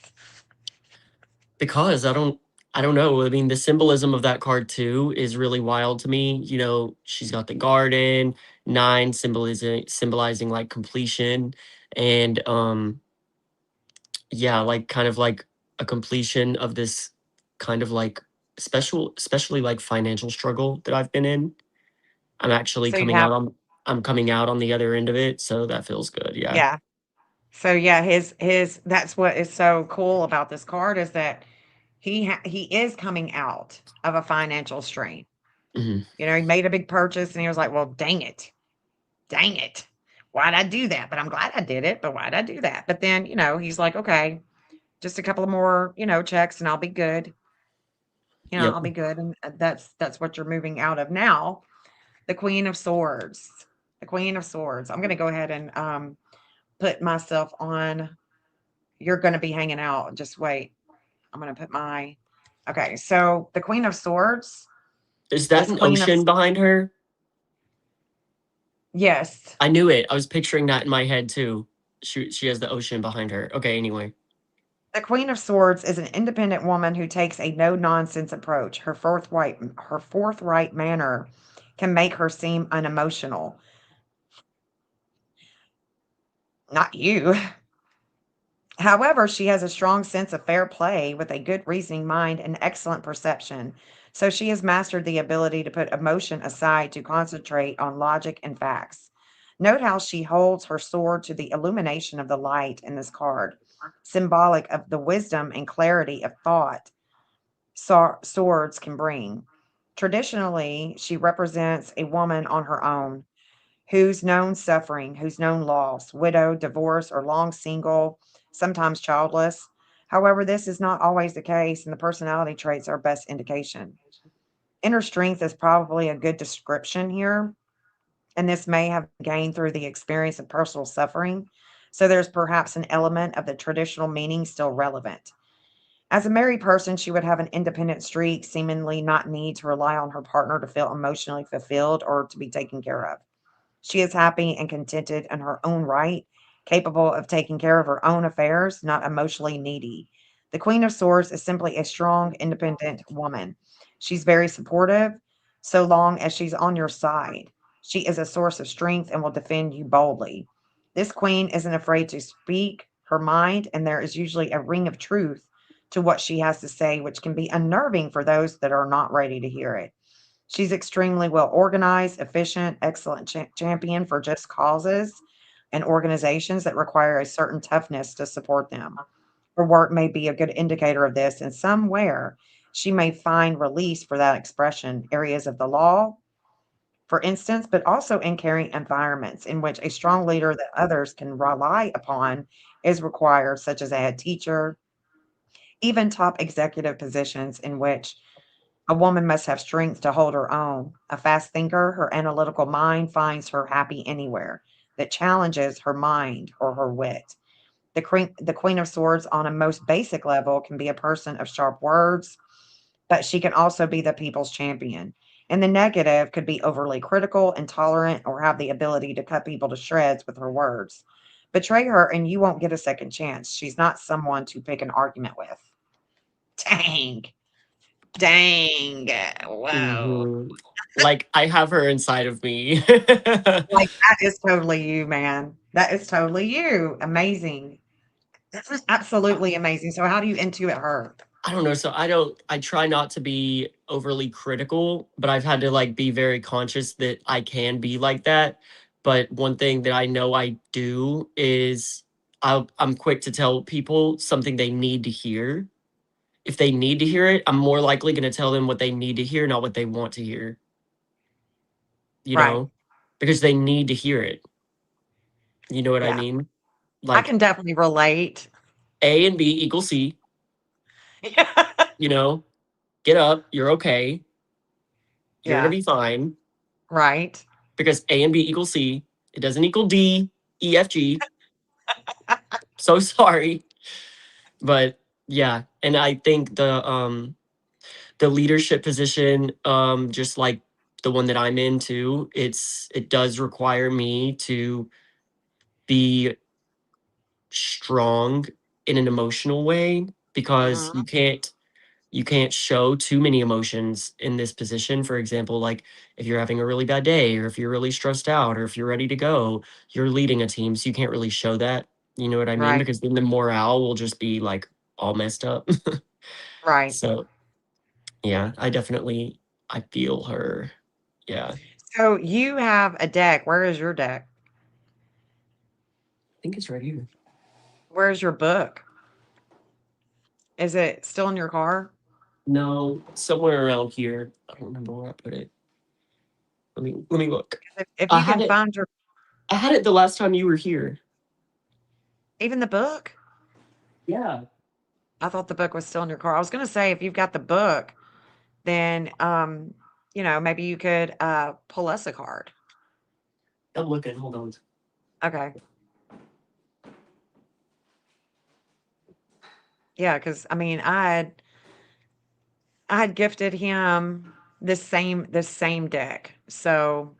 Because I don't know. I mean, the symbolism of that card too is really wild to me. She's got the garden, 9 symbolizing like completion, and yeah, like kind of like a completion of this kind of like especially like financial struggle that I've been in. I'm actually So you coming have, out on I'm coming out on the other end of it, so that feels good. Yeah. yeah. So yeah, his that's what is so cool about this card is that he is coming out of a financial strain. Mhm. He made a big purchase and he was like, "Well, dang it, why'd I do that?" But I'm glad I did it. But why'd I do that? But then he's like, "Okay, just a couple of more checks and I'll be good. Yep. I'll be good." And that's what you're moving out of now. The Queen of Swords. The Queen of Swords. I'm gonna go ahead and put myself on. You're gonna be hanging out. Just wait. I'm gonna put my okay. So the Queen of Swords, Is that this an Queen of ocean behind her? yes, I knew it. I was picturing that in my head too. She has the ocean behind her. Okay, anyway. the Queen of Swords is an independent woman who takes a no nonsense approach. Her forthright manner can make her seem unemotional. Not you. However, she has a strong sense of fair play with a good reasoning mind and excellent perception. So she has mastered the ability to put emotion aside to concentrate on logic and facts. Note how she holds her sword to the illumination of the light in this card, symbolic of the wisdom and clarity of thought swords can bring. Traditionally, she represents a woman on her own who's known suffering, who's known loss, widow, divorce, or long single, sometimes childless. However, this is not always the case, and the personality traits are best indication. Inner strength is probably a good description here, and this may have been gained through the experience of personal suffering. So there's perhaps an element of the traditional meaning still relevant. As a married person, she would have an independent streak, seemingly not need to rely on her partner to feel emotionally fulfilled or to be taken care of. She is happy and contented in her own right, capable of taking care of her own affairs, not emotionally needy. The Queen of Swords is simply a strong, independent woman. She's very supportive so long as she's on your side. She is a source of strength and will defend you boldly. This queen isn't afraid to speak her mind, and there is usually a ring of truth to what she has to say, which can be unnerving for those that are not ready to hear it. She's extremely well organized, efficient, excellent champion for just causes and organizations that require a certain toughness to support them. Her work may be a good indicator of this, and somewhere she may find release for that expression, areas of the law, for instance, but also in caring environments in which a strong leader that others can rely upon is required, such as a head teacher, even top executive positions in which a woman must have strength to hold her own. A fast thinker, her analytical mind finds her happy anywhere that challenges her mind or her wit. The Queen of Swords, on a most basic level, can be a person of sharp words, but she can also be the people's champion. And the negative could be overly critical, intolerant, or have the ability to cut people to shreds with her words. Betray her, and you won't get a second chance. She's not someone to pick an argument with. Dang. Dang. Whoa. Mhm. Like, I have her inside of me. Like, that is totally you, man. That is totally you. Amazing. This is absolutely amazing. So how do you intuit her? I don't know, so I try not to be overly critical, but I've had to, like, be very conscious that I can be like that. But one thing that I know I do is I'm quick to tell people something they need to hear. If they need to hear it, I'm more likely gonna tell them what they need to hear, not what they want to hear, you Right. know? Because they need to hear it. You know what I Yeah. mean? I Like, can definitely relate. A and B equals C, Yeah. you know? Get up, you're okay, you're gonna Yeah. be fine. Right. Because A and B equals C. It doesn't equal D, E, F, G. So sorry. But yeah. And I think the leadership position, just like the one that I'm in too, it does require me to be strong in an emotional way because Mhm. you can't show too many emotions in this position. For example, like if you're having a really bad day or if you're really stressed out or if you're ready to go, you're leading a team. So you can't really show that. You know what I mean? Right. Because then the morale will just be like all messed up. Right. So yeah, I feel her. Yeah. I So you have a deck. Where is your deck? think it's right here. Where's your book? Is it still in your car? No, somewhere around here. I don't remember where I put it. Let me look. If I you had can it find your I had it the last time you were here. even the book? Yeah. I thought the book was still in your car. I was gonna say if you've got the book, then maybe you could pull us a card. I'm looking. Hold on. Okay. Yeah, because I mean I had gifted him this same deck. So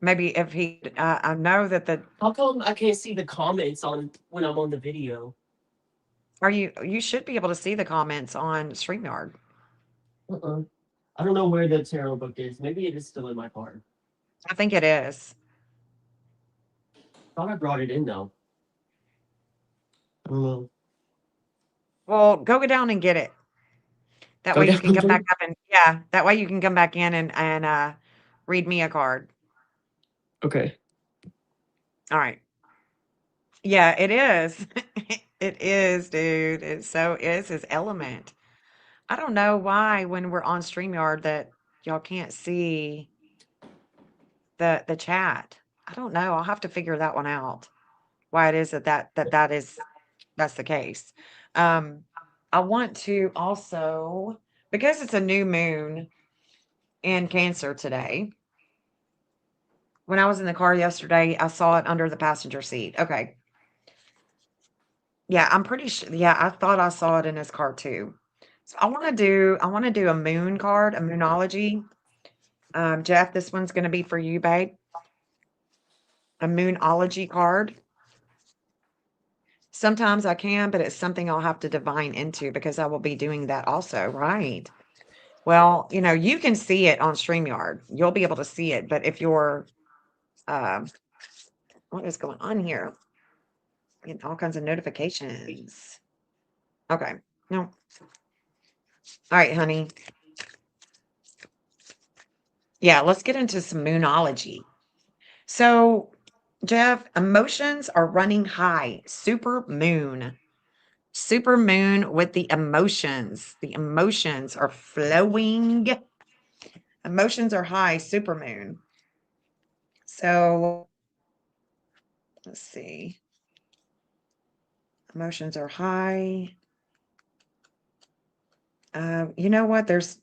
maybe if he I know that the How come I can't see the comments on when I'm on the video? are you should be able to see the comments on StreamYard. Uh-uh. I don't know where the tarot book is. Maybe it is still in my car. I think it is. Thought I brought it in though. I don't know. Well, go down and get it. That Go way you down can come back there. up and yeah, that way you can come back in and read me a card. Okay. All right. Yeah, it is. It is, dude. It so is his element. I don't know why when we're on StreamYard that y'all can't see the chat. I don't know. I'll have to figure that one out. Why it is that's the case. I want to also, because it's a new moon in Cancer today. When I was in the car yesterday, I saw it under the passenger seat. Okay. Yeah, I'm pretty sure. Yeah, I thought I saw it in his car too. So I want to do a moon card, a moonology. Jeff, this one's going to be for you, babe. A moonology card. Sometimes I can, but it's something I'll have to divine into because I will be doing that also, right? Well, you can see it on StreamYard. You'll be able to see it, but if you're, uh, what is going on here? Getting all kinds of notifications. Okay. No. All right, honey. Yeah, let's get into some moonology. So, Jeff, emotions are running high. Super moon. Super moon with the emotions. The emotions are flowing. Emotions are high. Super moon. So, let's see. Emotions are high. You know what? There's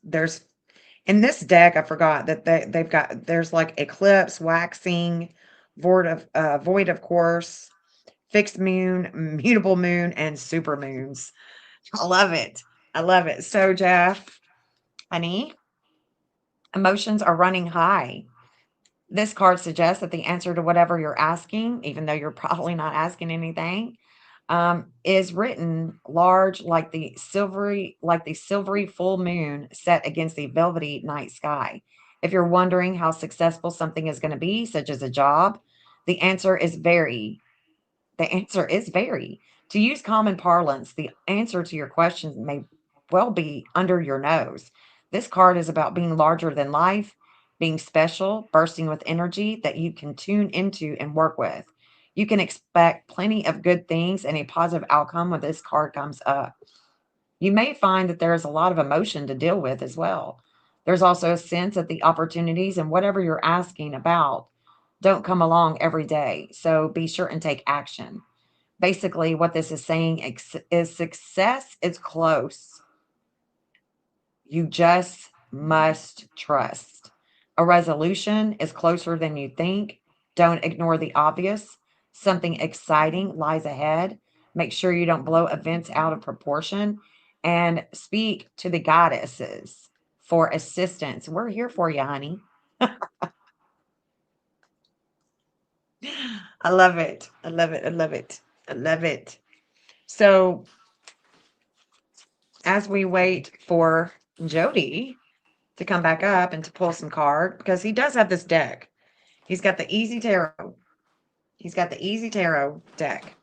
in this deck. I forgot that they've got there's like eclipse, waxing, void of course, fixed moon, mutable moon, and super moons. I love it. I love it. So, Jeff, honey, emotions are running high. This card suggests that the answer to whatever you're asking, even though you're probably not asking anything, is written large like the silvery full moon set against the velvety night sky. If you're wondering how successful something is going to be, such as a job, the answer is very. The answer is very. To use common parlance, the answer to your question may well be under your nose. This card is about being larger than life, being special, bursting with energy that you can tune into and work with. You can expect plenty of good things and a positive outcome when this card comes up. You may find that there is a lot of emotion to deal with as well. There's also a sense that the opportunities and whatever you're asking about don't come along every day. So be sure and take action. Basically, what this is saying is success is close. You just must trust. A resolution is closer than you think. Don't ignore the obvious. Something exciting lies ahead. Make sure you don't blow events out of proportion and speak to the goddesses for assistance. We're here for you, honey. I love it. I love it. I love it. I love it. So, as we wait for Jody to come back up and to pull some card, because he does have this deck. He's got the Easy Tarot. He's got the Easy Tarot deck.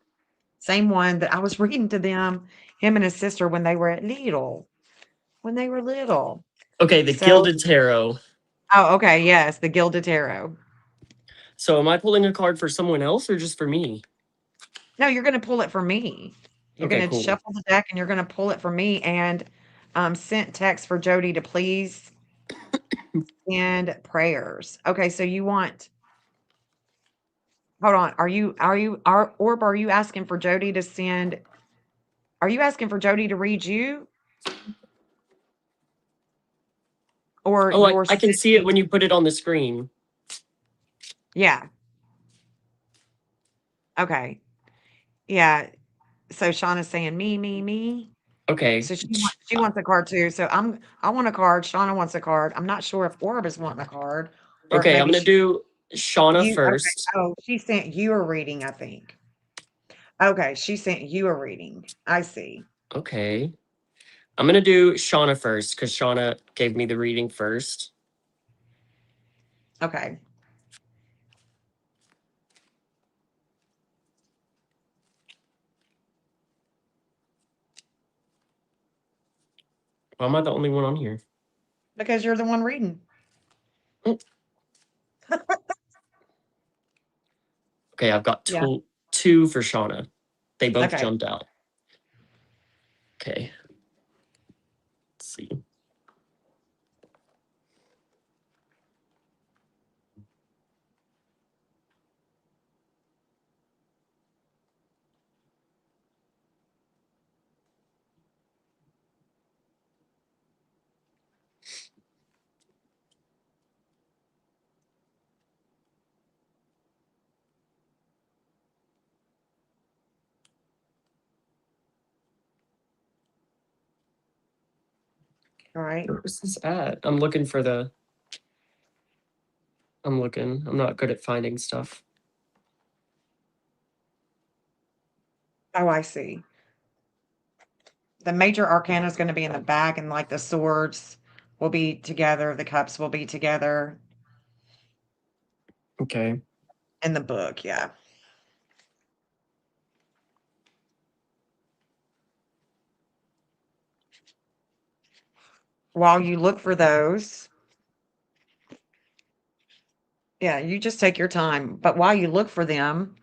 Same one that I was reading to them, him and his sister, when they were little. When they were little. Okay, the So, Gilded Tarot. oh, okay, yes, the Gilded Tarot. So am I pulling a card for someone else or just for me? No, you're going to pull it for me. You're Okay, going to cool. shuffle the deck and you're going to pull it for me. And sent text for Jody to please and prayers. Okay, so you want. Hold on. Orb, are you asking for Jody to send? Are you asking for Jody to read you, or Oh, you're I can see it sending? when you put it on the screen. Yeah. Okay. Yeah. So Shauna's saying me, me, me. Okay. So she wants a card too. So I want a card. Shauna wants a card. I'm not sure if Orb is wanting a card, or if Okay, I'm maybe gonna do Shauna you. Okay. first. Oh, she sent you a reading, I think. Okay, she sent you a reading. I see. Okay. I'm gonna do Shauna first because Shauna gave me the reading first. Okay. Why am I the only one on here? Because you're the one reading. Okay, I've got Yeah. two for Shauna. They both Okay. jumped out. Okay. Let's see. All right. Where is this at? I'm looking for the. I'm looking. I'm not good at finding stuff. Oh, I see. The major arcana is going to be in the back, and like the swords will be together, the cups will be together Okay. in the book. Yeah. While you look for those, yeah, you just take your time. But while you look for them,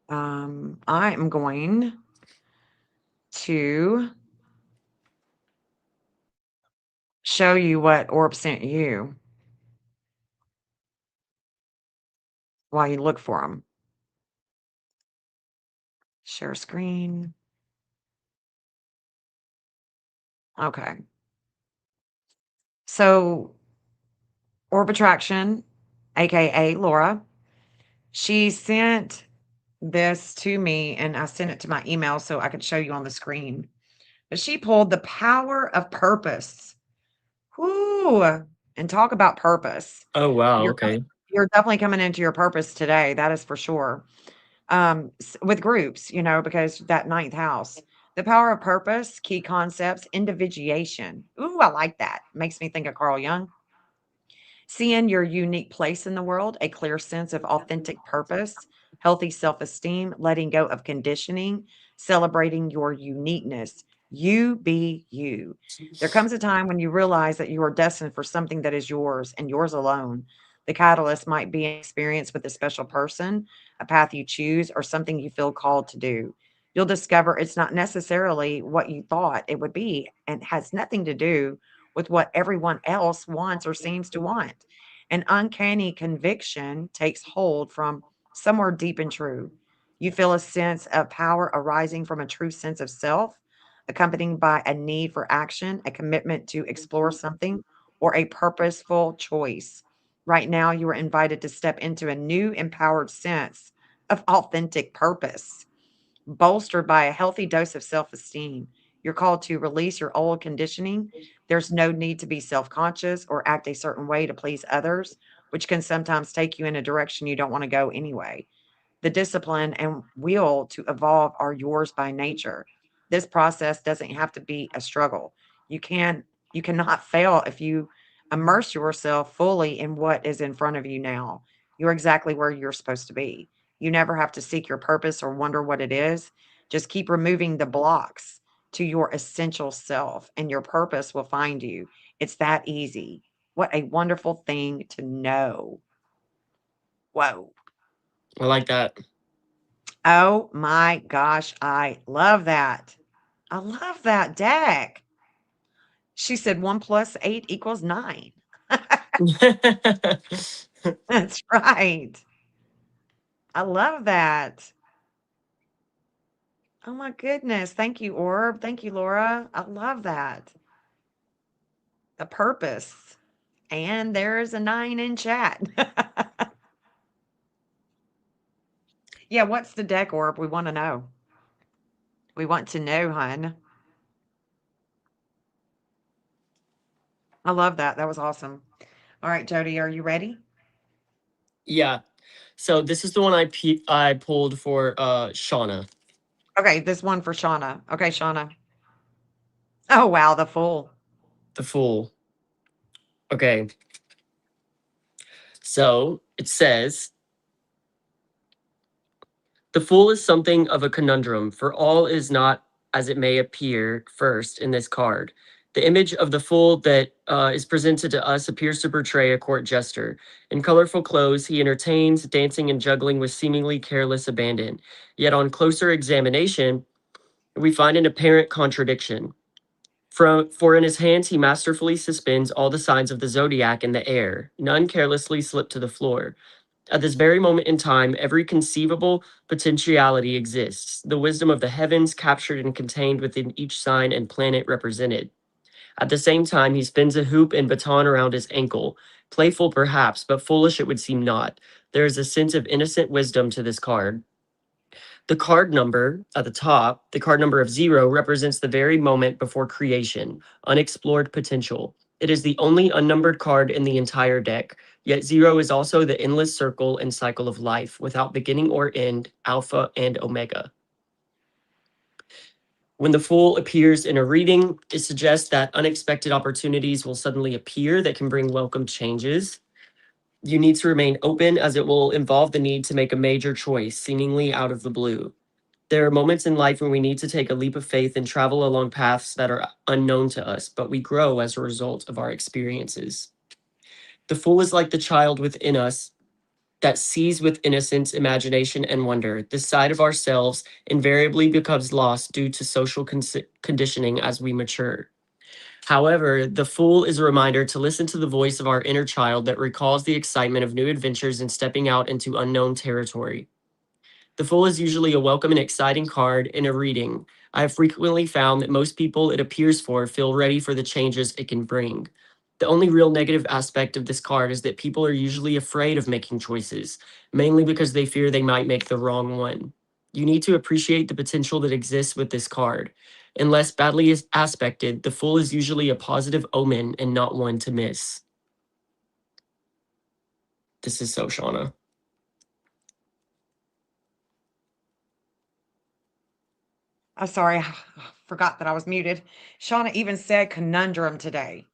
I am going to show you what Orb sent you while you look for them. Share screen. Okay. So, Orb Attraction, aka Laura, she sent this to me and I sent it to my email so I could show you on the screen. But she pulled the power of purpose. Whoo! And talk about purpose. Oh wow. You're Okay. you're definitely coming into your purpose today. That is for sure. With groups, because that ninth house, the power of purpose, key concepts, individuation. Ooh, I like that. Makes me think of Carl Jung. Seeing your unique place in the world, a clear sense of authentic purpose, healthy self esteem, letting go of conditioning, celebrating your uniqueness. You be you. There comes a time when you realize that you are destined for something that is yours and yours alone. The catalyst might be an experience with a special person, a path you choose, or something you feel called to do. You'll discover it's not necessarily what you thought it would be and has nothing to do with what everyone else wants or seems to want. An uncanny conviction takes hold from somewhere deep and true. You feel a sense of power arising from a true sense of self, accompanied by a need for action, a commitment to explore something, or a purposeful choice. Right now, you are invited to step into a new empowered sense of authentic purpose bolstered by a healthy dose of self esteem. You're called to release your old conditioning. There's no need to be self conscious or act a certain way to please others, which can sometimes take you in a direction you don't want to go anyway. The discipline and will to evolve are yours by nature. This process doesn't have to be a struggle. You can you cannot fail if you immerse yourself fully in what is in front of you now. You're exactly where you're supposed to be. You never have to seek your purpose or wonder what it is. Just keep removing the blocks to your essential self and your purpose will find you. It's that easy. What a wonderful thing to know. Whoa. I like that. Oh my gosh, I love that. I love that deck. She said 1 plus 8 equals 9. That's right. I love that. Oh my goodness. Thank you, Orb. Thank you, Laura. I love that. The purpose. And there's a 9 in chat. Yeah, what's the deck, Orb? We want to know. We want to know, hun. I love that. That was awesome. All right, Jody, are you ready? Yeah. So this is the one I pulled for Shauna. Okay, this one for Shauna. Okay, Shauna. Oh, wow, the Fool. The Fool. Okay. So it says the Fool is something of a conundrum, for all is not as it may appear first in this card. The image of the Fool that is presented to us appears to portray a court jester. In colorful clothes, he entertains, dancing and juggling with seemingly careless abandon. Yet on closer examination, we find an apparent contradiction. For in his hands he masterfully suspends all the signs of the zodiac in the air. None carelessly slip to the floor. At this very moment in time, every conceivable potentiality exists, the wisdom of the heavens captured and contained within each sign and planet represented. At the same time, he spins a hoop and baton around his ankle. Playful perhaps, but foolish it would seem not. There is a sense of innocent wisdom to this card. The card number at the top, the card number of 0, represents the very moment before creation, unexplored potential. It is the only unnumbered card in the entire deck, yet 0 is also the endless circle and cycle of life, without beginning or end, alpha and omega. When the Fool appears in a reading, it suggests that unexpected opportunities will suddenly appear that can bring welcome changes. You need to remain open, as it will involve the need to make a major choice, seemingly out of the blue. There are moments in life when we need to take a leap of faith and travel along paths that are unknown to us, but we grow as a result of our experiences. The Fool is like the child within us that sees with innocence, imagination, and wonder. This side of ourselves invariably becomes lost due to social conditioning as we mature. However, the Fool is a reminder to listen to the voice of our inner child that recalls the excitement of new adventures and stepping out into unknown territory. The Fool is usually a welcome and exciting card in a reading. I have frequently found that most people it appears for feel ready for the changes it can bring. The only real negative aspect of this card is that people are usually afraid of making choices, mainly because they fear they might make the wrong one. You need to appreciate the potential that exists with this card. Unless badly aspected, the Fool is usually a positive omen and not one to miss. This is so Shauna. I'm sorry, I forgot that I was muted. Shauna even said conundrum today.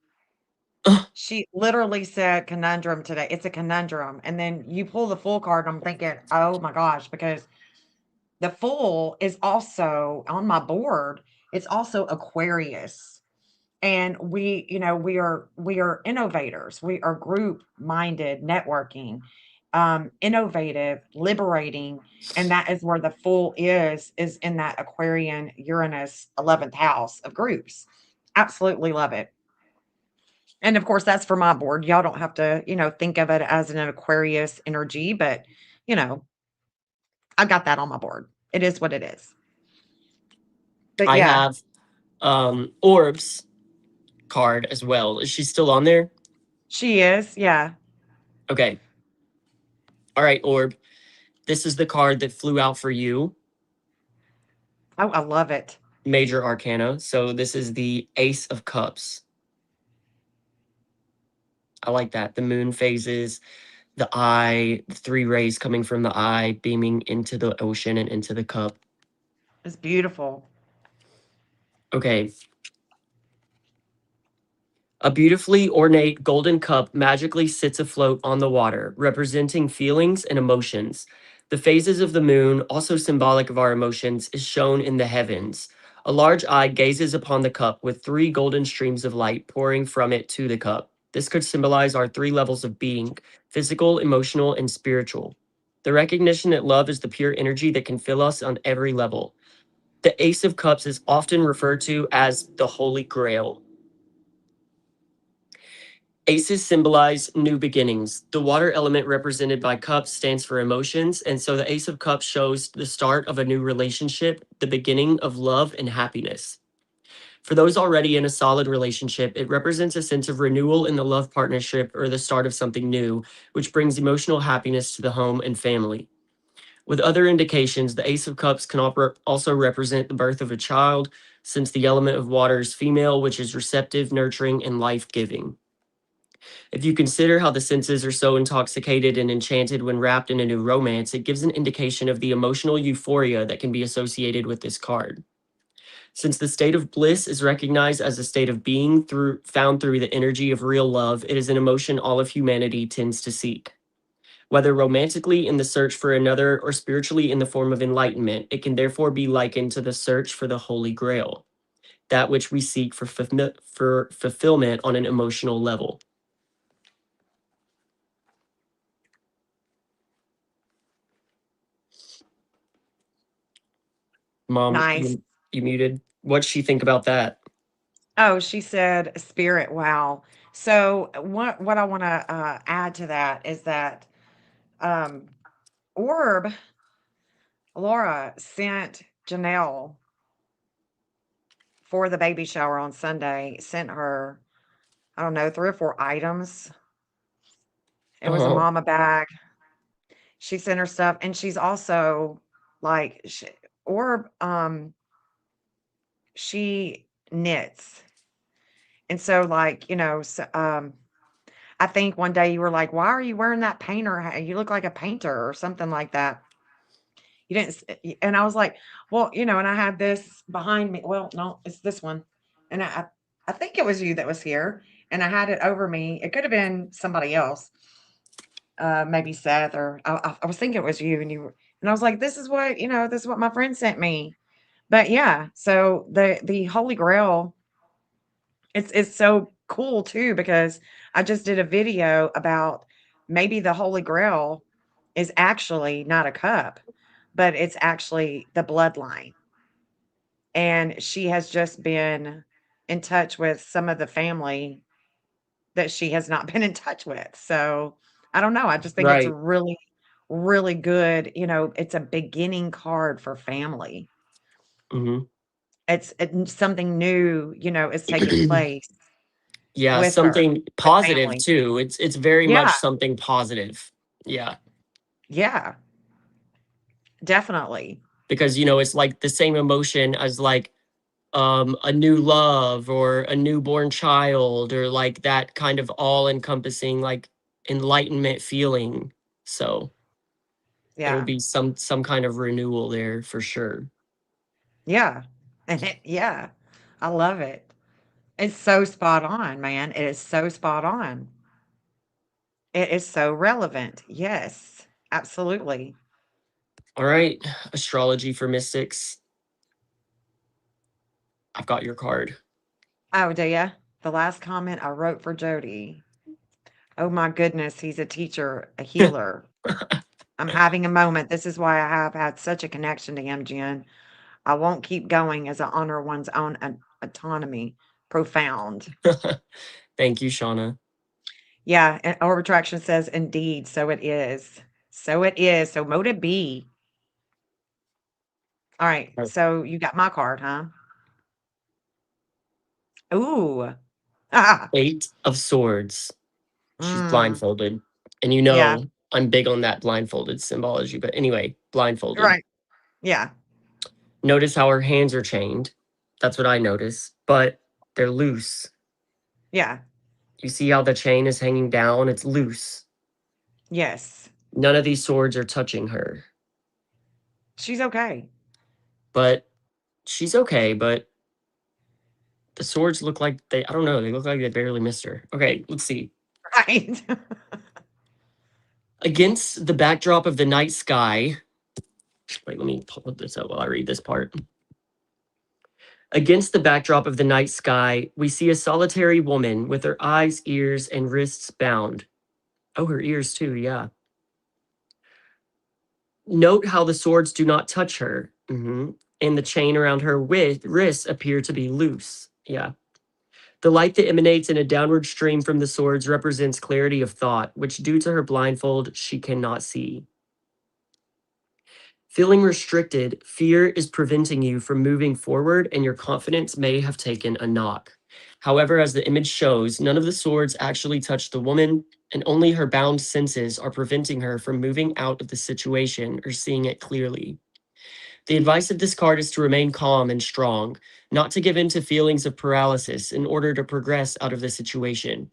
She literally said conundrum today. It's a conundrum. And then you pull the Fool card, and I'm thinking, oh my gosh, because the Fool is also on my board. It's also Aquarius. And we are innovators. We are group minded, networking, innovative, liberating, and that is where the Fool is in that Aquarian Uranus 11th house of groups. Absolutely love it. And of course, that's for my board. Y'all don't have to, think of it as an Aquarius energy, but you know, I got that on my board. It is what it is. But I yeah, have Orbs card as well. Is she still on there? she is. Yeah. Okay. All right, Orb. This is the card that flew out for you, Oh, I love it. Major Arcana. So this is the Ace of Cups. I like that. The moon phases, the eye, the 3 rays coming from the eye, beaming into the ocean and into the cup. It's beautiful. Okay. A beautifully ornate golden cup magically sits afloat on the water, representing feelings and emotions. The phases of the moon, also symbolic of our emotions, is shown in the heavens. A large eye gazes upon the cup with 3 golden streams of light pouring from it to the cup. This could symbolize our 3 levels of being: physical, emotional, and spiritual. The recognition that love is the pure energy that can fill us on every level. The Ace of Cups is often referred to as the Holy Grail. Aces symbolize new beginnings. The water element represented by cups stands for emotions, and so the Ace of Cups shows the start of a new relationship, the beginning of love and happiness. For those already in a solid relationship, it represents a sense of renewal in the love partnership or the start of something new, which brings emotional happiness to the home and family. With other indications, the Ace of Cups can also represent the birth of a child, since the element of water is female, which is receptive, nurturing, and life giving. If you consider how the senses are so intoxicated and enchanted when wrapped in a new romance, it gives an indication of the emotional euphoria that can be associated with this card. Since the state of bliss is recognized as a state of being found through the energy of real love, it is an emotion all of humanity tends to seek. Whether romantically in the search for another or spiritually in the form of enlightenment, it can therefore be likened to the search for the Holy Grail, that which we seek for fulfillment on an emotional level. Mom, Nice. you muted. What'd she think about that? Oh, she said spirit. Wow. So what I want to add to that is that um, Orb Laura sent Janelle for the baby shower on Sunday. Sent her, I don't know, 3 or 4 items. It was a Oh, mama bag. She sent her stuff, and she's also like or she knits. And so like, so, I think one day you were like, "Why are you wearing that painter hat? You look like a painter," or something like that. You didn't and I was like, "Well," and I had this behind me. Well, no, it's this one. And I think it was you that was here, and I had it over me. It could have been somebody else, maybe Seth, or I was thinking it was you, and I was like, this is what my friend sent me." But yeah, so the Holy Grail, it's so cool too because I just did a video about maybe the Holy Grail is actually not a cup, but it's actually the bloodline. And she has just been in touch with some of the family that she has not been in touch with. So I don't know. I just think it's a Right. really, really good, it's a beginning card for family. Hmm. It's something new, is taking place Yeah, with her, something with positive family. too. It's very Yeah. much something positive. Yeah. Yeah. Definitely. Because it's like the same emotion as like a new love or a newborn child or like that kind of all encompassing like enlightenment feeling. So it'll Yeah. be some kind of renewal there for sure. Yeah. And yeah. I love it. It's so spot on, man. It is so spot on. It is so relevant. Yes. Absolutely. All right, astrology for mystics. I've got your card. Oh, do ya? The last comment I wrote for Jody. Oh my goodness, he's a teacher, a healer. I'm having a moment. This is why I have had such a connection to him, Jen. I won't keep going as I honor one's own autonomy. Profound. Thank you, Shauna. Yeah, and our retraction says, indeed, so it is. So it is. So motive B. All right. So you got my card, huh? Ooh. Ah. Eight of Swords. She's Mm. blindfolded. And Yeah. I'm big on that blindfolded symbology. But anyway, blindfolded. Right. Yeah. Notice how her hands are chained. That's what I notice. But they're loose. Yeah. You see how the chain is hanging down? It's loose. Yes. None of these swords are touching her. She's okay. But she's okay. But the swords look like I don't know, they look like they barely missed her. Okay, let's see. Right. Against the backdrop of the night sky, wait, let me pull this up while I read this part. Against the backdrop of the night sky, we see a solitary woman with her eyes, ears, and wrists bound. Oh, her ears too, yeah. Note how the swords do not touch her. And the chain around her wrists appear to be loose. Yeah. The light that emanates in a downward stream from the swords represents clarity of thought, which, due to her blindfold, she cannot see. Feeling restricted, fear is preventing you from moving forward, and your confidence may have taken a knock. However, as the image shows, none of the swords actually touch the woman, and only her bound senses are preventing her from moving out of the situation or seeing it clearly. The advice of this card is to remain calm and strong, not to give in to feelings of paralysis in order to progress out of the situation.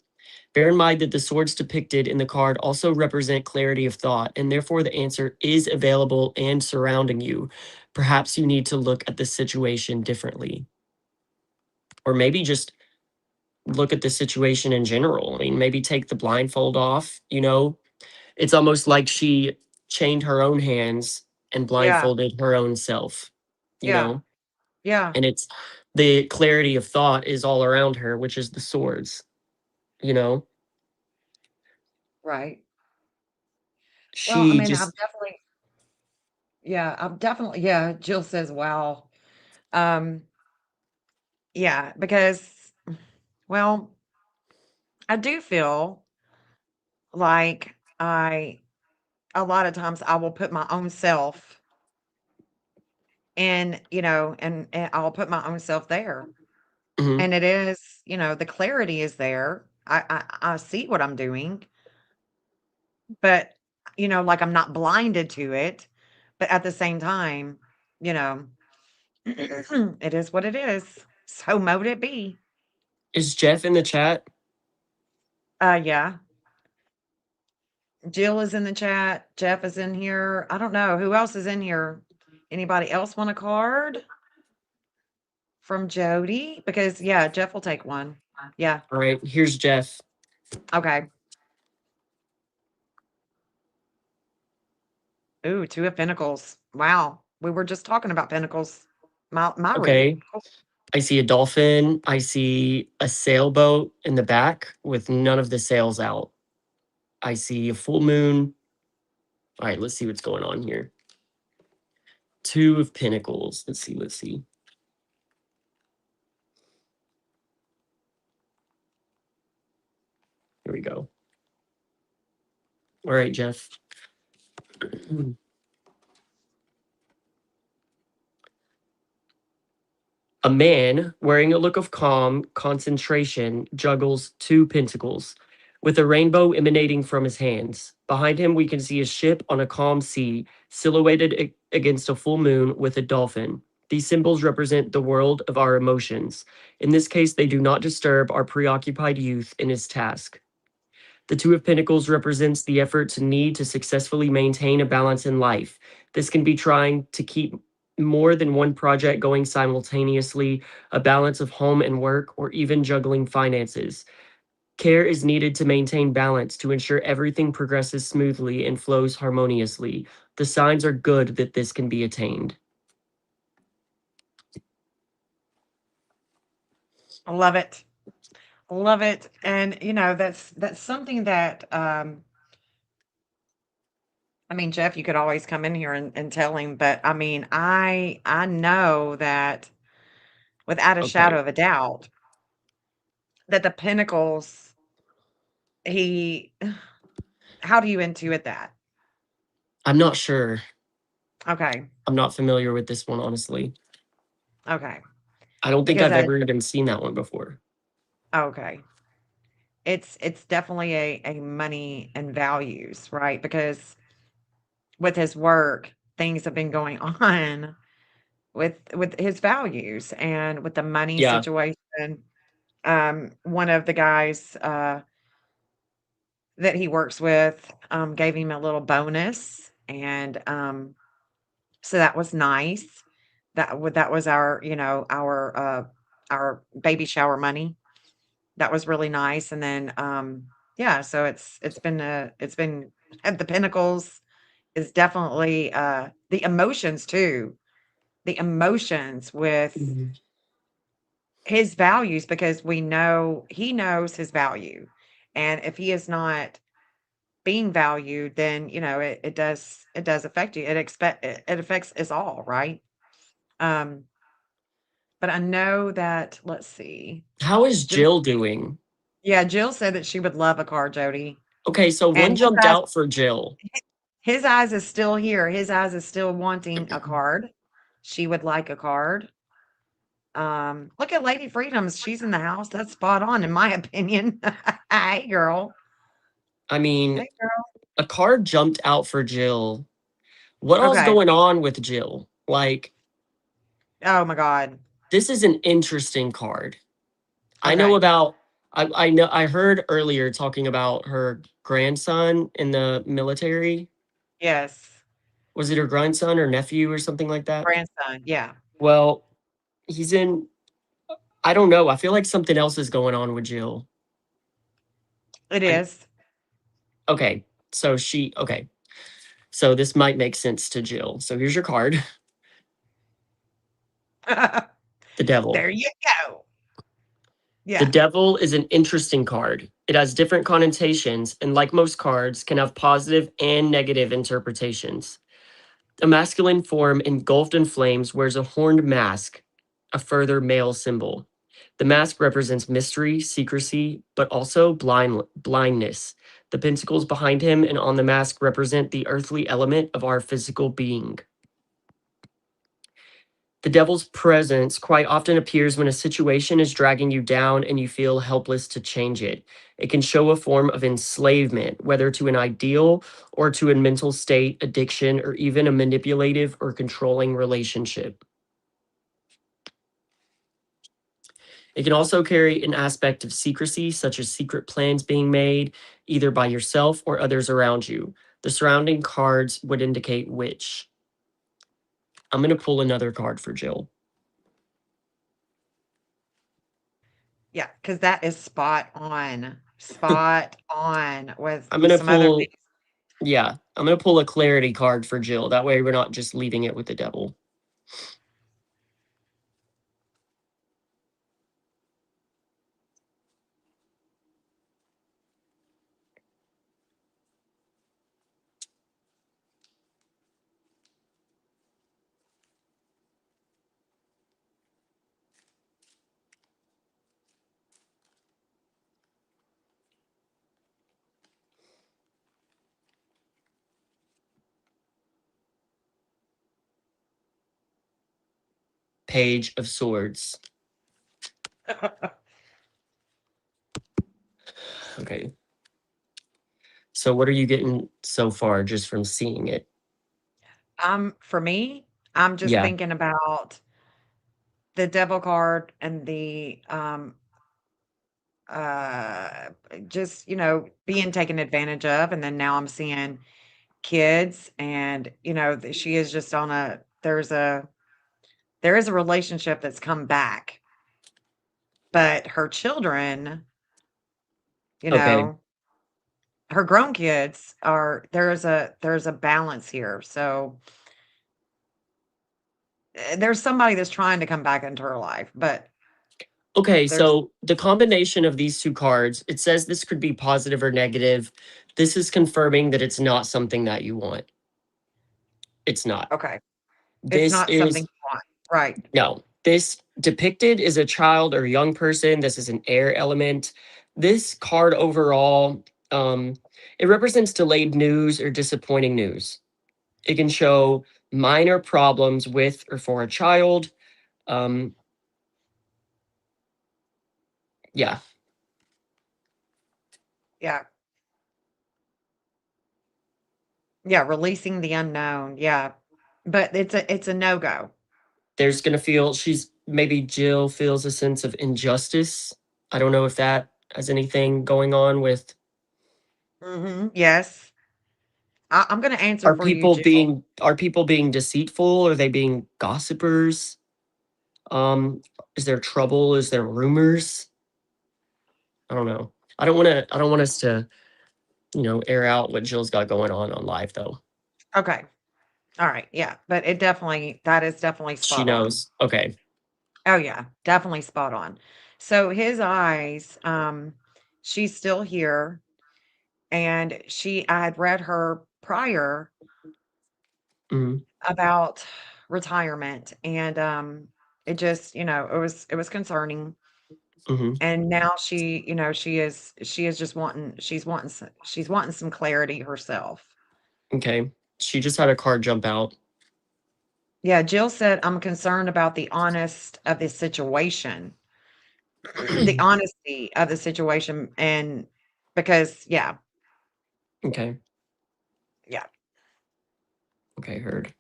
Bear in mind that the swords depicted in the card also represent clarity of thought, and therefore the answer is available and surrounding you. Perhaps you need to look at the situation differently. Or maybe just look at the situation in general. I mean, maybe take the blindfold off, It's almost like she chained her own hands and Yeah. blindfolded her own self, you Yeah. know? Yeah. And it's the clarity of thought is all around her, which is the swords, you know? Right. Well, I She mean, I've just definitely, yeah. Jill says, wow. Um, yeah, because, well, I do feel like a lot of times I will put my own self in, and I'll put my own self there. mhm, And it is, the clarity is there. I see what I'm doing, but, like I'm not blinded to it, But at the same time, you know, it is what it is. So mote it be. Is Jeff in the chat? Yeah. Jill is in the chat. Jeff is in here. I don't know who else is in here. Anybody else want a card from Jody? Because yeah, Jeff will take one. Yeah. All right, here's Jeff. Okay. Ooh, Two of Pentacles. Wow. We were just talking about Pentacles. My reading. Okay. I see a dolphin. I see a sailboat in the back with none of the sails out. I see a full moon. All right, let's see what's going on here. Two of Pentacles. Let's see. Here we go. All right, Jeff. A man wearing a look of calm concentration juggles two pentacles, with a rainbow emanating from his hands. Behind him, we can see a ship on a calm sea, silhouetted against a full moon with a dolphin. These symbols represent the world of our emotions. In this case, they do not disturb our preoccupied youth in his task. The Two of Pentacles represents the efforts need to successfully maintain a balance in life. This can be trying to keep more than one project going simultaneously, a balance of home and work, or even juggling finances. Care is needed to maintain balance to ensure everything progresses smoothly and flows harmoniously. The signs are good that this can be attained. I love it. Love it. And you know, that's something that I mean, Jeff, you could always come in here and tell him, but I mean, I know that without a Okay. shadow of a doubt that the Pentacles, he how do you intuit that? I'm not sure. Okay. I'm not familiar with this one, honestly. Okay. I don't think Because I've ever even seen that one before. okay. It's definitely a money and values, right? Because with his work, things have been going on with his values and with the money Yeah. situation. One of the guys that he works with gave him a little bonus, and so that was nice. That was our our baby shower money. That was really nice, and then yeah, so it's been at the Pentacles is definitely the emotions too. The emotions with Mhm. his values, because we know he knows his value. And if he is not being valued, then it does affect you. It affects us all, right? Um, but I know that, let's see. How is Jill, Jill doing? yeah, Jill said that she would love a car, Jody. Okay, so And one jumped out for Jill. his eyes is still here. His eyes is still wanting a card. She would like a card. Look at Lady Freedoms. She's in the house. That's spot on, in my opinion. Hey, girl. I mean, Hey, girl. a card jumped out for Jill. What all's Okay. going on with Jill? Like, Oh my God. this is an interesting card. I know Okay. about I heard earlier talking about her grandson in the military. Yes. Was it her grandson or nephew or something like that? Grandson. Yeah, Well, he's in I don't know. I feel like something else is going on with Jill. it I is. okay. Okay. So this might make sense to Jill. So here's your card. The Devil. There you go. The Yeah. Devil is an interesting card. It has different connotations, and like most cards, can have positive and negative interpretations. A masculine form engulfed in flames wears a horned mask, a further male symbol. The mask represents mystery, secrecy, but also blindness. The pentacles behind him and on the mask represent the earthly element of our physical being. The devil's presence quite often appears when a situation is dragging you down and you feel helpless to change it. It can show a form of enslavement, whether to an ideal or to a mental state, addiction, or even a manipulative or controlling relationship. It can also carry an aspect of secrecy, such as secret plans being made, either by yourself or others around you. The surrounding cards would indicate which. I'm going to pull another card for Jill. Yeah, because that is spot on. Spot on with I'm going to some other pull, things. yeah, I'm going to pull a clarity card for Jill. That way we're not just leaving it with the devil. Page of Swords. Okay. So what are you getting so far just from seeing it? For me, I'm just Yeah. thinking about the devil card and uh, just, being taken advantage of, and then now I'm seeing kids and, she is just on there is a relationship that's come back, but her children, you Okay. know, her grown kids are there's a balance here. So, there's somebody that's trying to come back into her life, but Okay, there's so the combination of these two cards, it says this could be positive or negative. This is confirming that it's not something that you want. It's not. okay. It's This not something is, you want. Right. no, this depicted is a child or young person. This is an air element. This card overall, um, it represents delayed news or disappointing news. It can show minor problems with or for a child. Um, yeah, Yeah. Yeah, releasing the unknown. Yeah. But it's a no-go. there's gonna feel she's maybe Jill feels a sense of injustice. I don't know if that has anything going on with Mhm. Yes. I'm gonna answer for you, Jill. are people being deceitful? Are they being gossipers? Is there trouble? Is there rumors? I don't know. I don't want us to, air out what Jill's got going on live though. Okay. All right. Yeah. But that is definitely She spot on. knows. Okay. Oh yeah, definitely spot on. So his eyes, she's still here, and I had read her prior Mhm. about retirement, and it just, it was concerning. Mhm. And now she is just she's wanting some clarity herself. Okay. She just had a card jump out. Yeah, Jill said, I'm concerned about the honest of this situation, the honesty of the situation, and because yeah, Okay. yeah. Okay, heard.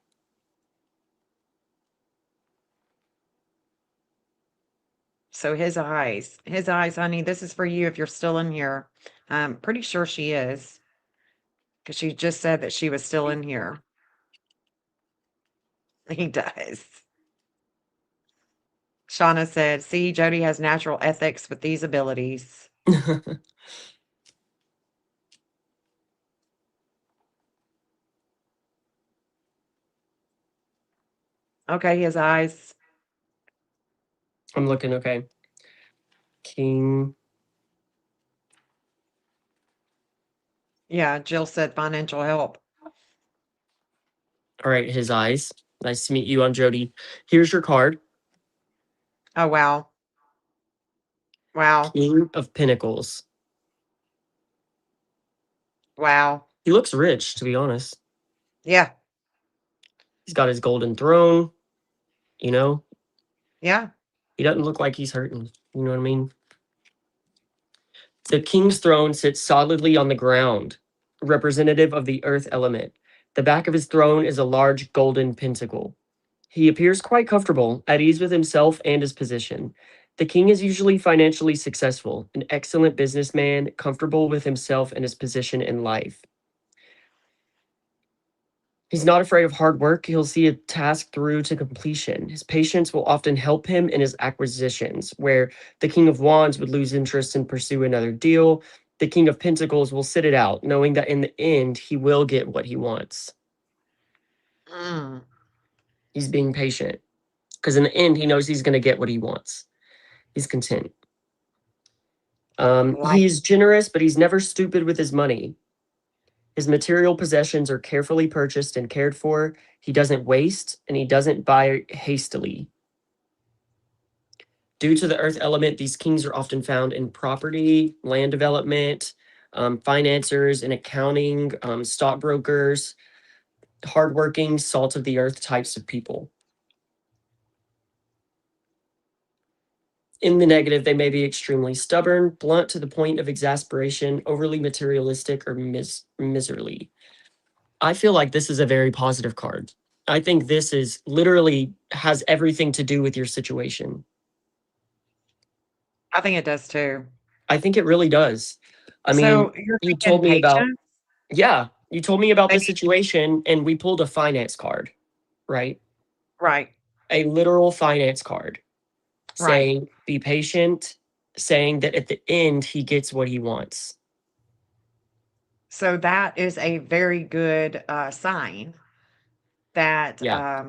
So his eyes, honey, this is for you if you're still in here. I'm pretty sure she is, because she just said that she was still in here. He does. Shauna said, see, Jody has natural ethics with these abilities. Okay, his eyes. I'm looking okay. King. Yeah, Jill said financial help. All right, his eyes. Nice to meet you. I'm Jody. Here's your card. Oh, wow. Wow. King of Pentacles. Wow. He looks rich, to be honest. Yeah. He's got his golden throne. You know, Yeah. he doesn't look like he's hurting. You know what I mean? The king's throne sits solidly on the ground, representative of the earth element. The back of his throne is a large golden pentacle. He appears quite comfortable, at ease with himself and his position. The king is usually financially successful, an excellent businessman, comfortable with himself and his position in life. He's not afraid of hard work. He'll see a task through to completion. His patience will often help him in his acquisitions, where the King of Wands would lose interest and pursue another deal. The King of Pentacles will sit it out, knowing that in the end, he will get what he wants. Mm. He's being patient because in the end, he knows he's going to get what he wants. He's content. Like, He's generous, but he's never stupid with his money. His material possessions are carefully purchased and cared for. He doesn't waste and he doesn't buy hastily. Due to the earth element, these kings are often found in property, land development, financiers, and accounting, stockbrokers, hardworking, salt of the earth types of people. In the negative, they may be extremely stubborn, blunt to the point of exasperation, overly materialistic, or miserly. I feel like this is a very positive card. I think this is literally has everything to do with your situation. I think it does too. I think it really does. I mean, So you're you thinking told me about, patience? yeah, you told me about the Maybe, situation and we pulled a finance card, right? right, A literal finance card right. saying, be patient, saying that at the end, he gets what he wants. So that is a very good sign that, Yeah,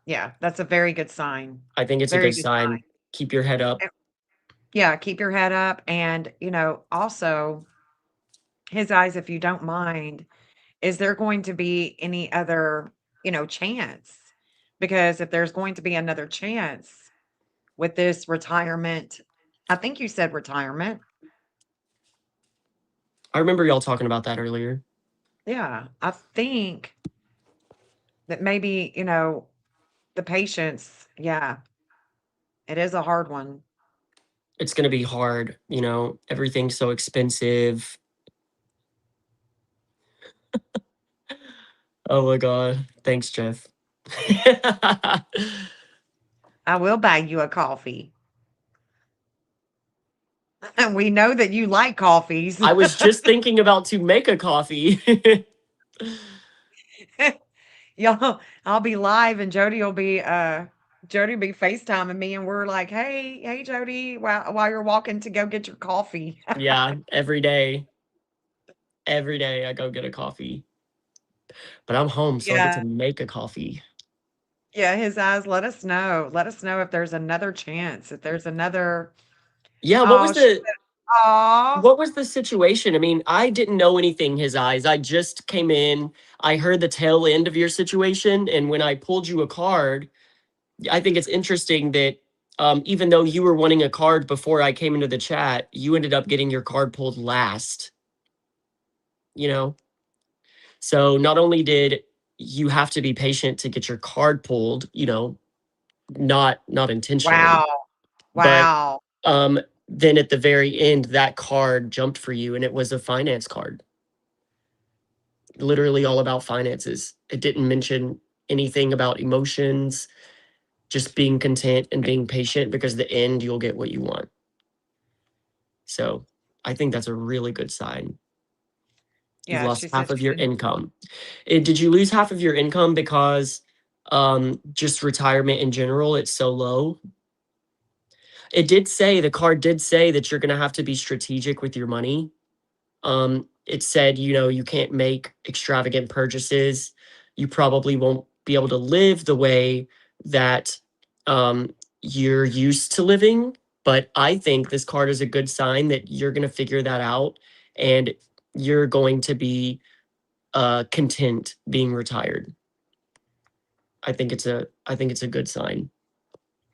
yeah, that's a very good sign. I think it's a Very good good sign. Keep your head up. sign. Yeah, keep your head up. And, also his eyes, if you don't mind, is there going to be any other, chance? Because if there's going to be another chance with this retirement, I think you said retirement. I remember y'all talking about that earlier. Yeah, I think that maybe, the patience, yeah, it is a hard one. It's going to be hard. Everything's so expensive. Oh my God. Thanks, Jeff. I will buy you a coffee. We know that you like coffees. I was just thinking about to make a coffee. Y'all, I'll be live and Jody will be FaceTiming me and we're like, hey Jody, while you're walking to go get your coffee. Yeah, every day. Every day I go get a coffee. But I'm home, so I get to Yeah. make a coffee. Yeah, his eyes, let us know. Let us know if there's another chance, if there's another. Yeah, Oh, she said, oh, what was the situation? I mean, I didn't know anything, his eyes. I just came in. I heard the tail end of your situation, and when I pulled you a card, I think it's interesting that even though you were wanting a card before I came into the chat, you ended up getting your card pulled last. You know? So not only did you have to be patient to get your card pulled, not intentionally, wow. but Wow. then at the very end, that card jumped for you and it was a finance card. Literally all about finances. It didn't mention anything about emotions, just being content and being patient because the end you'll get what you want. So I think that's a really good sign. You've Yeah, she lost said half of she's your in. income. Did you lose half of your income because just retirement in general, it's so low? It did say, the card did say that you're going to have to be strategic with your money. It said, you can't make extravagant purchases. You probably won't be able to live the way that you're used to living. But I think this card is a good sign that you're going to figure that out and you're going to be content being retired. I think it's a good sign.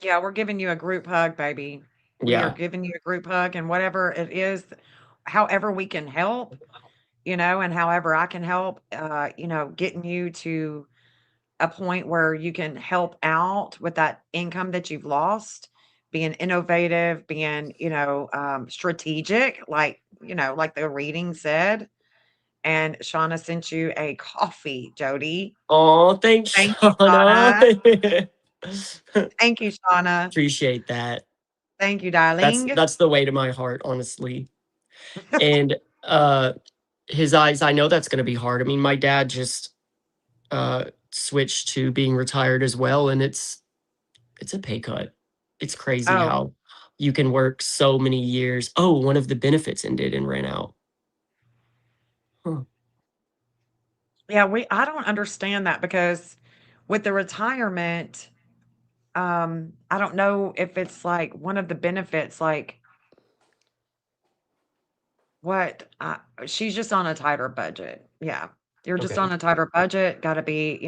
Yeah, we're giving you a group hug, baby. We are Yeah. giving you a group hug, and whatever it is, however we can help, and however I can help, getting you to a point where you can help out with that income that you've lost, being innovative, being, strategic, like the reading said. And Shauna sent you a coffee, Jody. Oh, thanks, Thank you, Shauna. Shauna. Thank you, Shauna. Appreciate that. Thank you, darling. That's the way to my heart, honestly. And his eyes, I know that's going to be hard. I mean, my dad just switched to being retired as well, and it's a pay cut. It's crazy Oh, how you can work so many years. Oh, one of the benefits ended and ran out. Huh. yeah, I don't understand that because with the retirement, I don't know if it's like one of the benefits, like what she's just on a tighter budget. Yeah. You're just Okay. on a tighter budget, gotta be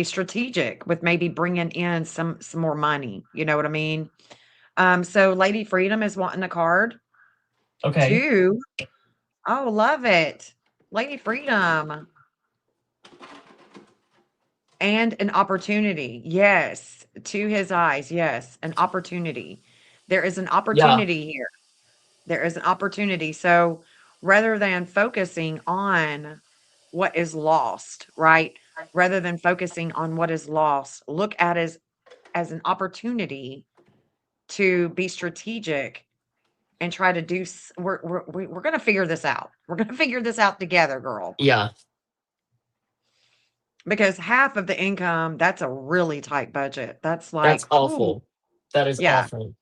strategic with maybe bringing in some more money. You know what I mean? So Lady Freedom is wanting a card Okay. too. Oh, love it. Lady Freedom. And an opportunity. Yes. To his eyes. Yes. An opportunity. There is an Yeah. opportunity here. There is an opportunity. So rather than focusing on what is lost, right? Rather than focusing on what is lost, look at it as an opportunity to be strategic and try to do. We're going to figure this out. We're going to figure this out together, girl. Yeah. Because half of the income, that's a really tight budget. That's That's like, whew, awful. That is yeah. awful.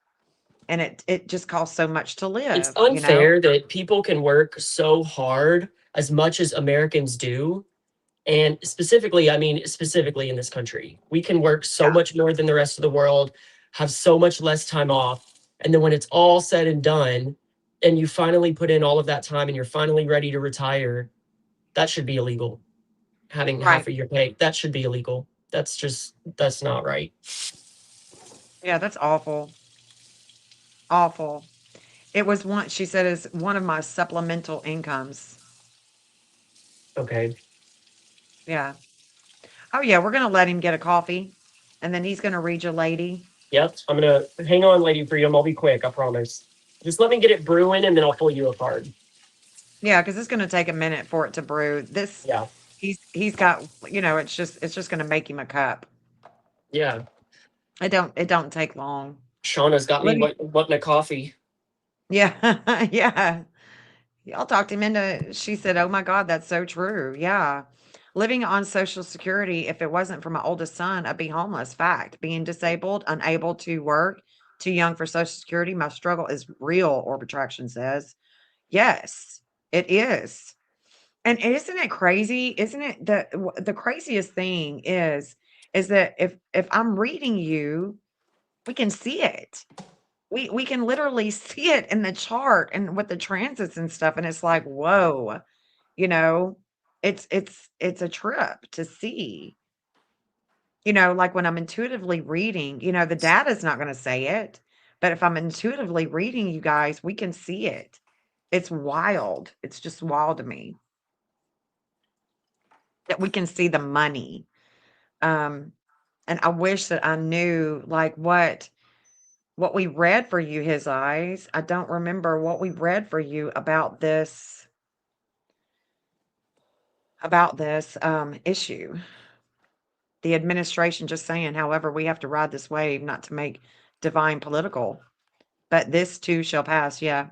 And it just costs so much to It's live, you know? unfair that people can work so hard as much as Americans do. And specifically, I mean, specifically in this country, we can work so Yeah, much more than the rest of the world, have so much less time off. And then when it's all said and done, and you finally put in all of that time and you're finally ready to retire, that should be illegal. Having half right. of your pay, that should be illegal. That's not right. Yeah, that's awful. Awful. It was one she said is one of my supplemental incomes. Okay. Yeah. Oh, yeah, we're gonna let him get a coffee, and then he's gonna read your lady. Yep. I'm gonna hang on, Lady Freedom. I'll be quick, I promise. Just let me get it brewing and then I'll pull you a card. Yeah, because it's gonna take a minute for it to brew. This Yeah. he's got, it's just gonna make him a cup. Yeah. It don't take long. Shauna's got me Living wanting a coffee. Yeah, yeah. Y'all talked him into she said, "Oh my god, that's so true." Yeah. Living on Social Security, if it wasn't for my oldest son, I'd be homeless. Fact. Being disabled, unable to work, too young for Social Security, my struggle is real, Orb Attraction says. Yes, it is. And isn't it crazy? Isn't it the craziest thing is that if I'm reading you, we can see it. We can literally see it in the chart and with the transits and stuff, and it's like, "Whoa," you know? It's a trip to see. Like when I'm intuitively reading, the data's not gonna say it, but if I'm intuitively reading you guys, we can see it. It's wild. It's just wild to me that we can see the money. Um, and I wish that I knew, like, what we read for you, his eyes. I don't remember what we read for you about this issue. The administration just saying, however, we have to ride this wave, not to make divine political, but this too shall pass. Yeah.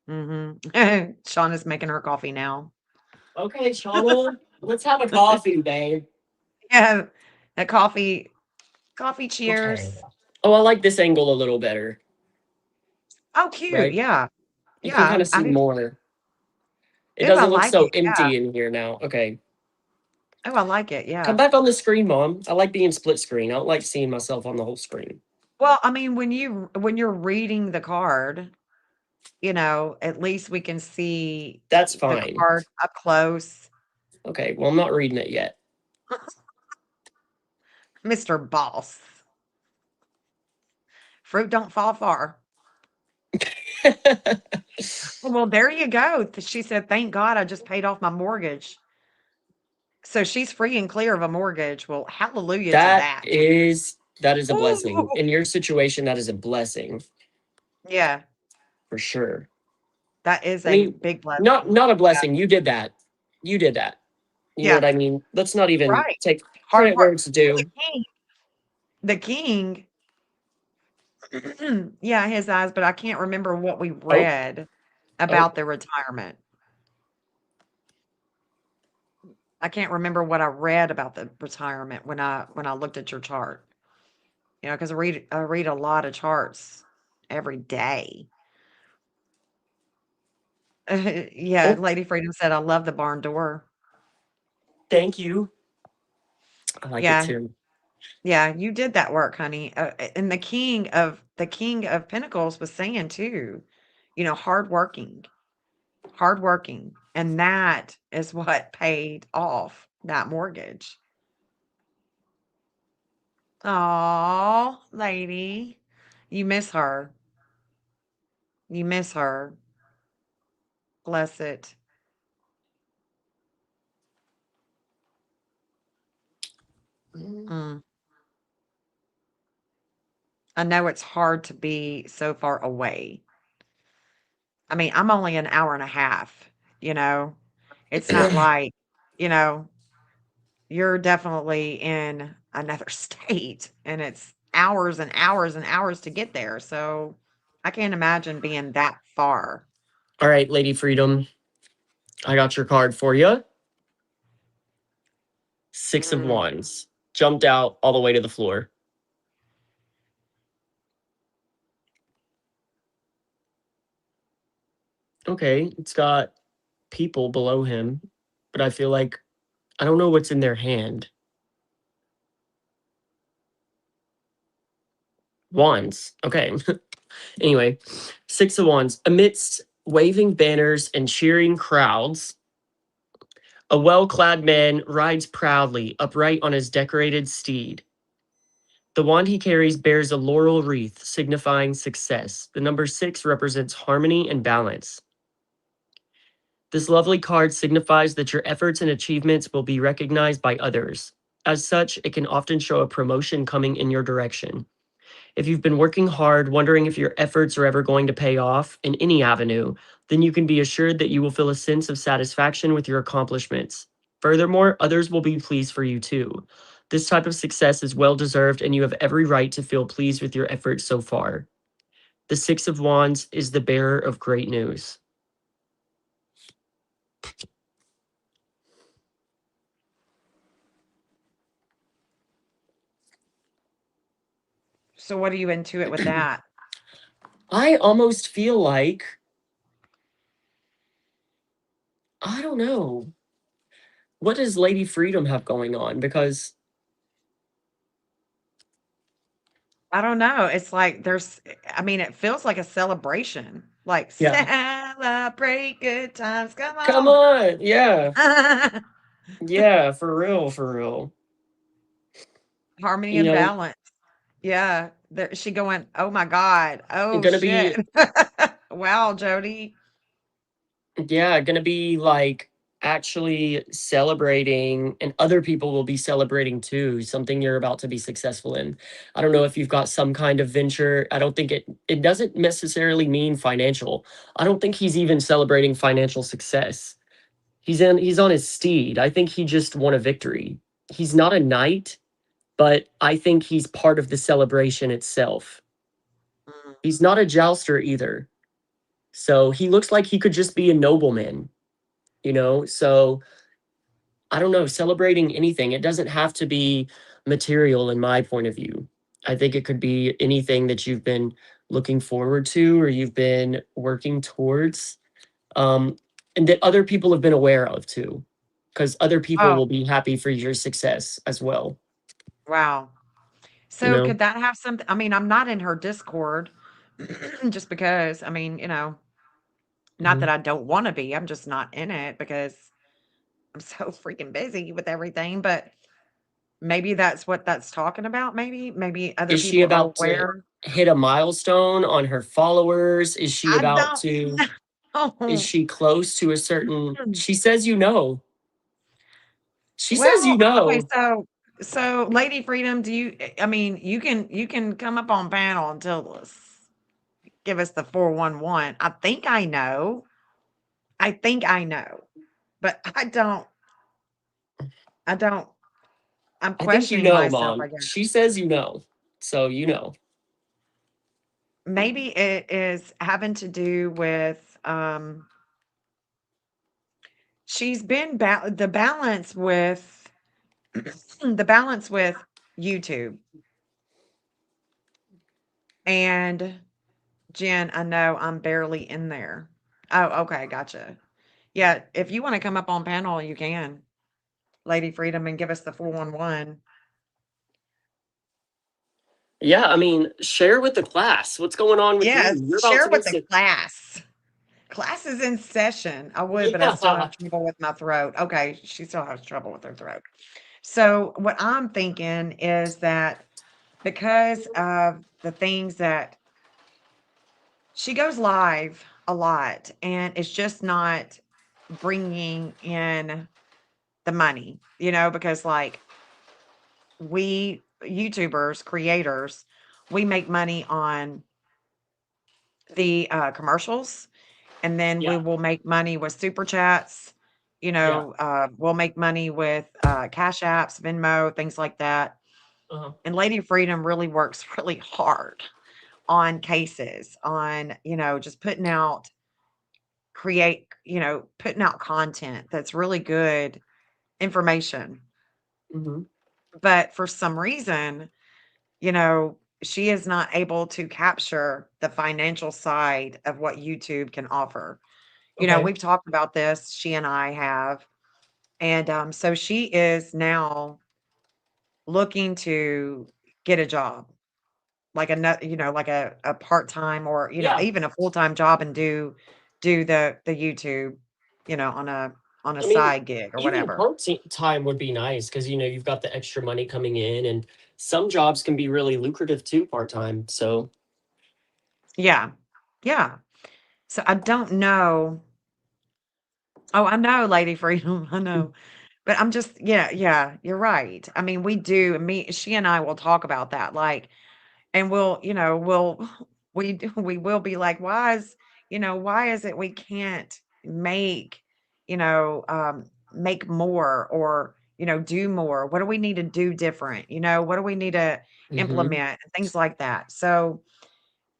Sean is making her coffee now. Okay, Shauna, let's have a coffee, babe. Yeah. That coffee Okay. cheers. Oh, I like this angle a little better, Oh, cute. right? Yeah. You can kind Yeah. of see more. It I doesn't look like so it. empty in here now. Okay. Oh, I like it. Come Yeah. back on the screen, Mom. I like being split screen. I don't like seeing myself on the whole screen. Well, I mean, when you're reading the card, at least we can see That's the fine. card up close. Okay, well, I'm not reading it yet. Mr. Boss. Fruit don't fall far. Well, there you go. She said, "Thank God I just paid off my mortgage." So she's free and clear of a mortgage. Well, hallelujah to That that. is a blessing. Ooh. In your situation, that is a blessing Yeah, for sure. that is I a mean, big blessing. not a Yeah. blessing. You did that. You did that. You know Yeah, what I mean? Let's not even right. take Hard credit where work. it's Well, due. the king, yeah, his eyes, but I can't remember what we Oh, read oh, about the retirement. I can't remember what I read about the retirement when I looked at your chart. You know, because I read a lot of charts every day. Yeah, oh, Lady Freedom said, "I love the barn door." thank you. I like it Yeah, too. yeah, you did that work, honey. And the King of Pentacles was saying too, hard working, and that is what paid off that mortgage. Oh, lady, you miss her. You miss her. Bless it. Mm. I know it's hard to be so far away. I mean, I'm only an hour and a half, you know? It's not like, you know, you're definitely in another state and it's hours and hours and hours to get there. So I can't imagine being that far. All right, Lady Freedom. I got your card for you. Six of Mm. Wands. Jumped out all the way to the floor. Okay, it's got people below him, but I feel like I don't know what's in their hand. Wands. Okay. Anyway, Six of Wands. Amidst waving banners and cheering crowds, a well-clad man rides proudly, upright on his decorated steed. The wand he carries bears a laurel wreath, signifying success. The number 6 represents harmony and balance. This lovely card signifies that your efforts and achievements will be recognized by others. As such, it can often show a promotion coming in your direction. If you've been working hard, wondering if your efforts are ever going to pay off in any avenue, then you can be assured that you will feel a sense of satisfaction with your accomplishments. Furthermore, others will be pleased for you too. This type of success is well deserved, and you have every right to feel pleased with your efforts so far. The Six of Wands is the bearer of great news. So what are you into it with that? I almost feel like, I don't know. What does Lady Freedom have going on? Because, I don't know. It's like I mean, it feels like a celebration. Like yeah, celebrate good times. Come come on. on. Yeah. Yeah, for real, for real. Harmony You and know, balance. Yeah. She going, oh my God. Oh gonna be, shit. Wow, Jody. yeah, gonna be like actually celebrating, and other people will be celebrating too, something you're about to be successful in. I don't know if you've got some kind of venture. I don't think it doesn't necessarily mean financial. I don't think he's even celebrating financial success. He's on his steed. I think he just won a victory. He's not a knight, but I think he's part of the celebration itself. Mm. He's not a jouster either. So he looks like he could just be a nobleman, you know? So I don't know, celebrating anything. It doesn't have to be material in my point of view. I think it could be anything that you've been looking forward to or you've been working towards, um, and that other people have been aware of too, because other people Oh, will be happy for your success as well, wow. you So know? could that have something? I mean, I'm not in her Discord just because, I mean, not that Mhm. I don't want to be. I'm just not in it because I'm so freaking busy with everything. But maybe that's what that's talking about. Maybe other Is she people are about to aware. hit a milestone on her followers? Is she I about don't to, is know. she close to a certain, she says, you know, She says you Well, okay, know. so Lady Freedom, do you I mean, you can come up on panel and tell us, give us the 411. I think I know, but I don't I'm I think you questioning know, myself, I Mom. guess. She says you know. So you know. Maybe it is having to do with she's been the balance with the balance with YouTube. And Jen, I know I'm barely in there. Oh, okay, gotcha. Yeah, if you want to come up on panel, you can, Lady Freedom, and give us the 411. Yeah, I mean, share with the class. What's going on with Yes, you? You're about share to with get the sick. class. Class is in session. I would, but I still Yeah. have trouble with my throat. Okay, she still has trouble with her throat. So, what I'm thinking is that because of the things that she goes live a lot and it's just not bringing in the money, because like we YouTubers, creators, we make money on the commercials, and then we Yeah. will make money with super chats. Yeah. We'll make money with Cash Apps, Venmo, things like that. Uh-huh. And Lady Freedom really works really hard on cases, on, just putting out content that's really good information. Hmm. But for some reason, she is not able to capture the financial side of what YouTube can offer. Okay. We've talked about this, she and I have. And so she is now looking to get a job, like like a part-time, or, Yeah. even a full-time job, and do the YouTube, on a I mean, side gig or even whatever. time would be nice because you've got the extra money coming in, and some jobs can be really lucrative too part time. So Yeah. Yeah. So I don't know. Oh, I know, Lady Freedom. I know. But I'm just, yeah, yeah, you're right. I mean, we do. She and I will talk about that. Like, and we will be like, why is it we can't make, make more, or, do more? What do we need to do different? What do we need to hmm implement, and things like that. So,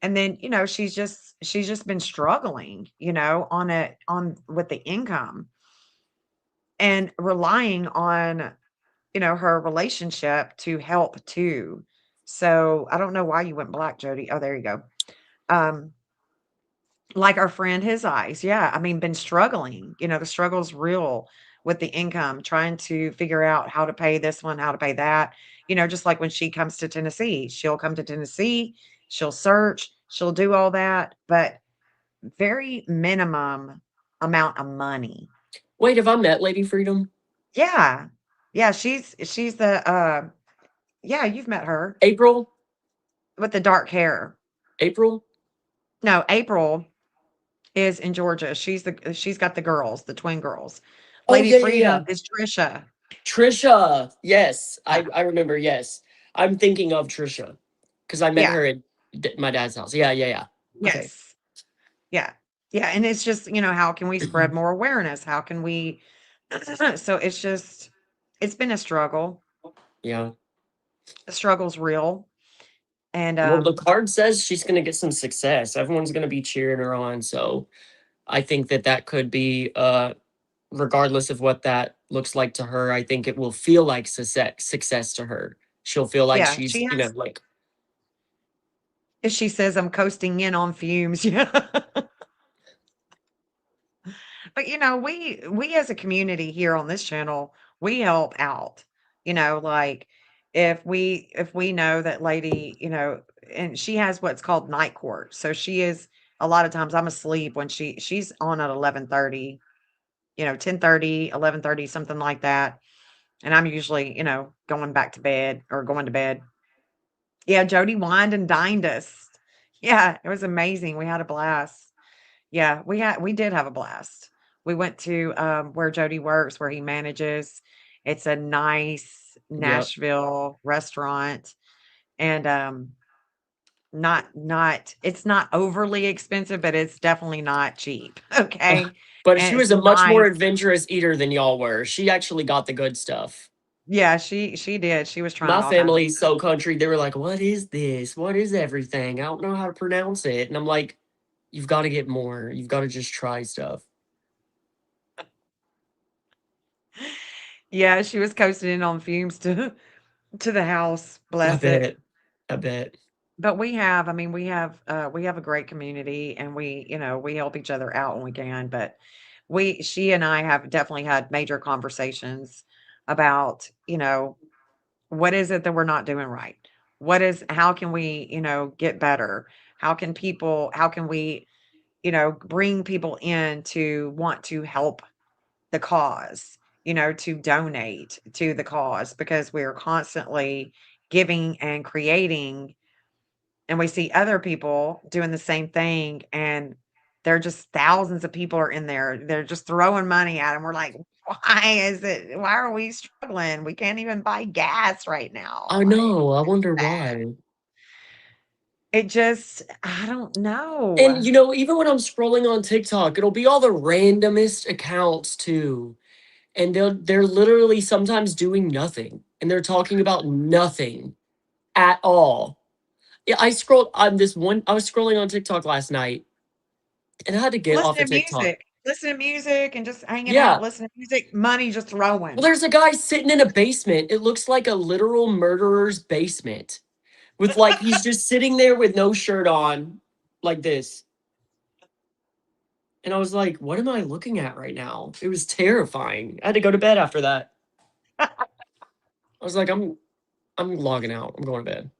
and then, she's just been struggling, on with the income, and relying on, her relationship to help too. So I don't know why you went black, Jody. Oh, there you go. Um, like our friend, his eyes. Yeah. I mean, been struggling. The struggle's real with the income, trying to figure out how to pay this one, how to pay that. Just like when she comes to Tennessee, she'll come to Tennessee, she'll search, she'll do all that, but very minimum amount of money. wait, have I met Lady Freedom? Yeah. Yeah. She's the, yeah, you've met her April? with the dark hair. April? No, April is in Georgia. She's got the girls, the twin girls. Oh Lady yeah, yeah, Freedom yeah. is Trisha. Trisha. Yes, Yeah. I remember. Yes, I'm thinking of Trisha because I met Yeah. her at my dad's house. Yeah, yeah, yeah. Okay. Yes. Yeah. Yeah. And it's just, how can we spread more awareness? How can we so it's been a struggle. Yeah. The struggle's real. And Well, the card says she's going to get some success. Everyone's going to be cheering her on. So I think that could be, regardless of what that looks like to her, I think it will feel like success to her. She'll feel like yeah, she's, she has, like, if she says I'm coasting in on fumes. Yeah. But, we as a community here on this channel, we help out. Like, if we know that lady, and she has what's called night court. So she is, a lot of times I'm asleep when she's on at 11:30, 10:30, 11:30, something like that. And I'm usually, going back to bed, or going to bed. Yeah, Jody wined and dined us. Yeah, it was amazing. We had a blast. Yeah, we did have a blast. We went to, where Jody works, where he manages, It's a nice Yep. Nashville restaurant, and not it's not overly expensive, but it's definitely not cheap. Ugh, Okay. but And she it's was a much more nice. adventurous eater than y'all were. She actually got the good stuff. Yeah, she did. She was trying My all kinds of family's so country. They were like, "What is this? What is everything? I don't know how to pronounce it." And I'm like, "You've got to get more. You've got to just try stuff." Yeah, she was coasting in on fumes to the house, I bless it. bet. I bet. But we have a great community, and we help each other out when we can, but she and I have definitely had major conversations about, what is it that we're not doing right? How can we, get better? How can we, bring in to want to help the cause, to donate to the cause, because we're constantly giving and creating, and we see other people doing the same thing, and they're just thousands of people are in there. They're just throwing money at them. We're like, why are we struggling? We can't even buy gas right now. I Like, know. I what is wonder that? why. I don't know. And even when I'm scrolling on TikTok, it'll be all the randomest accounts too. And they're literally sometimes doing nothing. And they're talking about nothing at all. Yeah, I scrolled on this one. I was scrolling on TikTok last night and I had to get off of TikTok. Listen to music and just hanging out, Yeah. listening to music, money just Well, throwing. there's a guy sitting in a basement. It looks like a literal murderer's basement with he's just sitting there with no shirt on like this. And I was like, what am I looking at right now? It was terrifying. I had to go to bed after that. I was like, I'm logging out. I'm going to bed.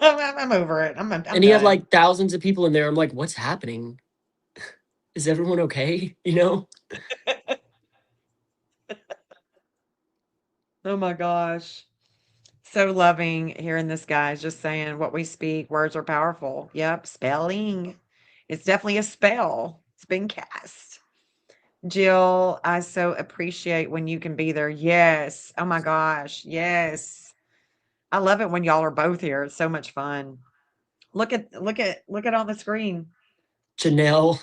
I'm over it. I'm And he had done. like thousands of people in there. I'm like, what's happening? Is everyone okay? Oh my gosh. So loving hearing this guy just saying what we speak, words are powerful. Yep, spelling. It's definitely a spell. It's been cast. Jill, I so appreciate when you can be there. Yes. Oh my gosh. Yes. I love it when y'all are both here. It's so much fun. Look at on the screen. Janelle,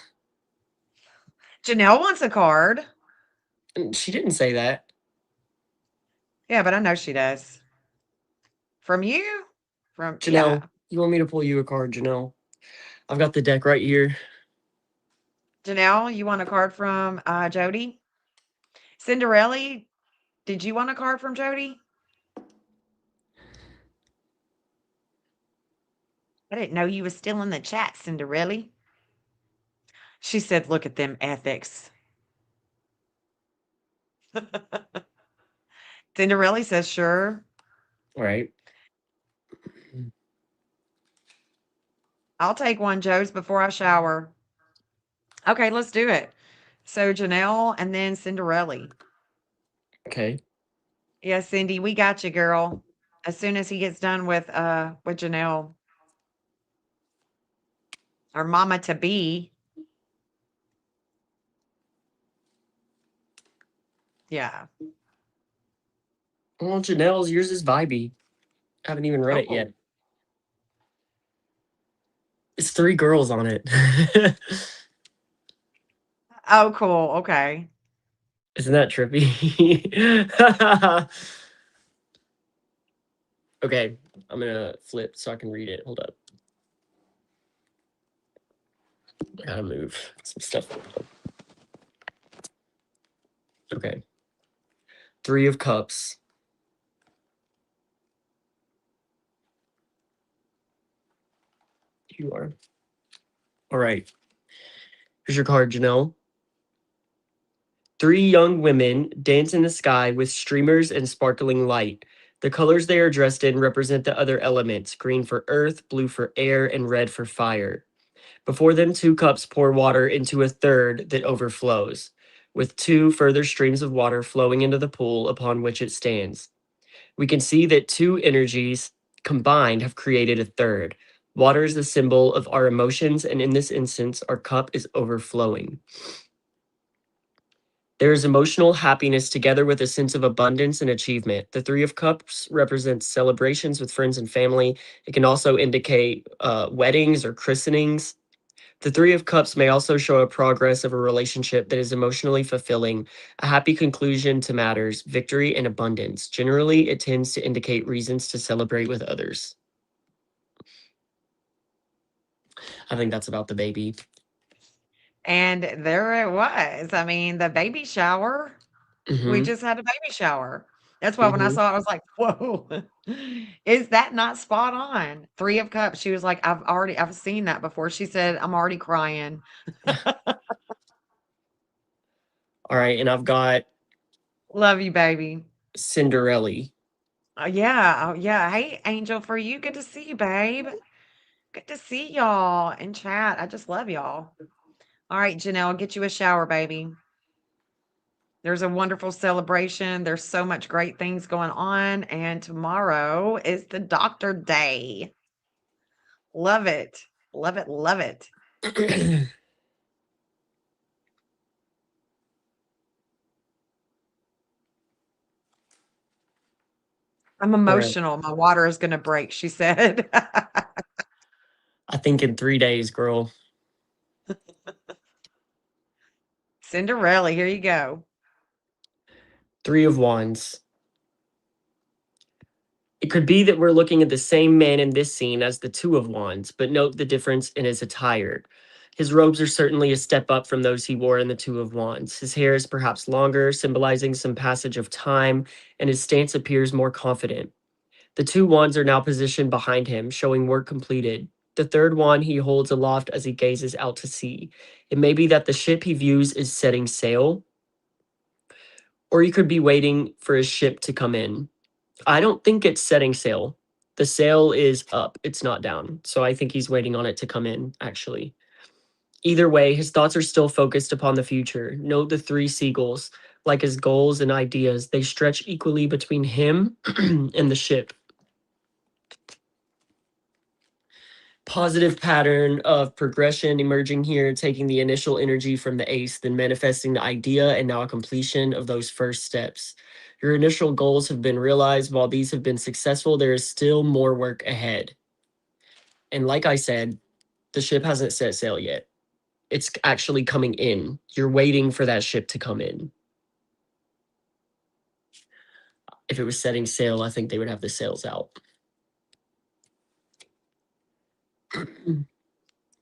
Janelle wants a card. she didn't say that. Yeah, but I know she does. From you? Janelle, Yeah. you want me to pull you a card, Janelle? I've got the deck right here. Janelle, you want a card from Jody? Cinderella, did you want a card from Jody? I didn't know you was still in the chat, Cinderella. She said, look at them ethics. Cinderella says, sure. All right. I'll take one, Joe's, before I shower. Okay, let's do it. So Janelle and then Cinderella. Okay. Yeah, Cindy, we got you, girl. As soon as he gets done with Janelle, our mama to be. Yeah. Well, Janelle's, yours is vibey. I haven't even read it Oh. yet. It's 3 girls on it. Oh, cool. Okay. Isn't that trippy? Okay, I'm gonna flip so I can read it. Hold up. Gotta move some stuff. Okay. 3 of Cups. You are. All right. Here's your card, Janelle. 3 young women dance in the sky with streamers and sparkling light. The colors they are dressed in represent the other elements: green for earth, blue for air, and red for fire. Before them, 2 cups pour water into a third that overflows, with 2 further streams of water flowing into the pool upon which it stands. We can see that 2 energies combined have created a third. Water is the symbol of our emotions, and in this instance, our cup is overflowing. There is emotional happiness together with a sense of abundance and achievement. The Three of Cups represents celebrations with friends and family. It can also indicate weddings or christenings. The Three of Cups may also show a progress of a relationship that is emotionally fulfilling, a happy conclusion to matters, victory, and abundance. Generally, it tends to indicate reasons to celebrate with others. I think that's about the baby. And there it was. I mean, the baby shower. We Hmm. just had a baby shower. That's why when I saw it, I was like, whoa, is that not spot on? Three of Cups. She was like, I've seen that before. She said, I'm already crying. All right, and I've got Love you, baby. Cinderella. Yeah. Oh, yeah. Hey, Angel, for you. Good to see you, babe. Good to see y'all in chat. I just love y'all. All right, Janelle, I'll get you a shower, baby. There's a wonderful celebration. There's so much great things going on. And tomorrow is the doctor day. Love it. Love it. Love it. I'm All right. emotional. My water is going to break, she said. I think in 3 days, girl. Cinderella, here you go. Three of Wands. It could be that we're looking at the same man in this scene as the Two of Wands, but note the difference in his attire. His robes are certainly a step up from those he wore in the Two of Wands. His hair is perhaps longer, symbolizing some passage of time, and his stance appears more confident. The two wands are now positioned behind him, showing work completed. The third wand he holds aloft as he gazes out to sea. It may be that the ship he views is setting sail, or he could be waiting for his ship to come in. I don't think it's setting sail. The sail is up, it's not down. So I think he's waiting on it to come in, actually. Either way, his thoughts are still focused upon the future. Note the three seagulls. Like his goals and ideas, they stretch equally between him and the ship. Positive pattern of progression emerging here, taking the initial energy from the ace, then manifesting the idea, and now a completion of those first steps. Your initial goals have been realized. While these have been successful, there is still more work ahead. And like I said, the ship hasn't set sail yet. It's actually coming in. You're waiting for that ship to come in. If it was setting sail, I think they would have the sails out.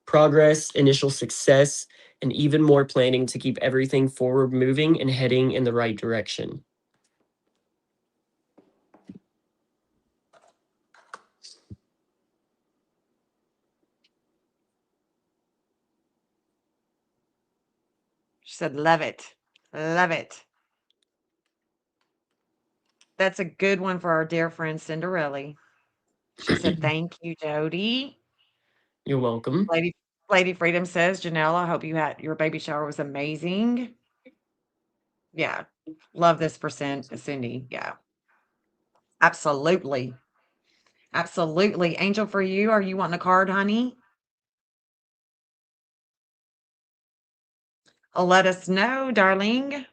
Progress, initial success, and even more planning to keep everything forward moving and heading in the right direction. She said, love it. Love it. That's a good one for our dear friend Cinderella. She said, thank you, Jody. You're welcome. Lady Freedom says, Janelle, I hope you had your baby shower was amazing. Yeah. Love this for Cindy. Yeah. Absolutely. Absolutely. Angel, for you, are you wanting a card, honey? Let us know, darling.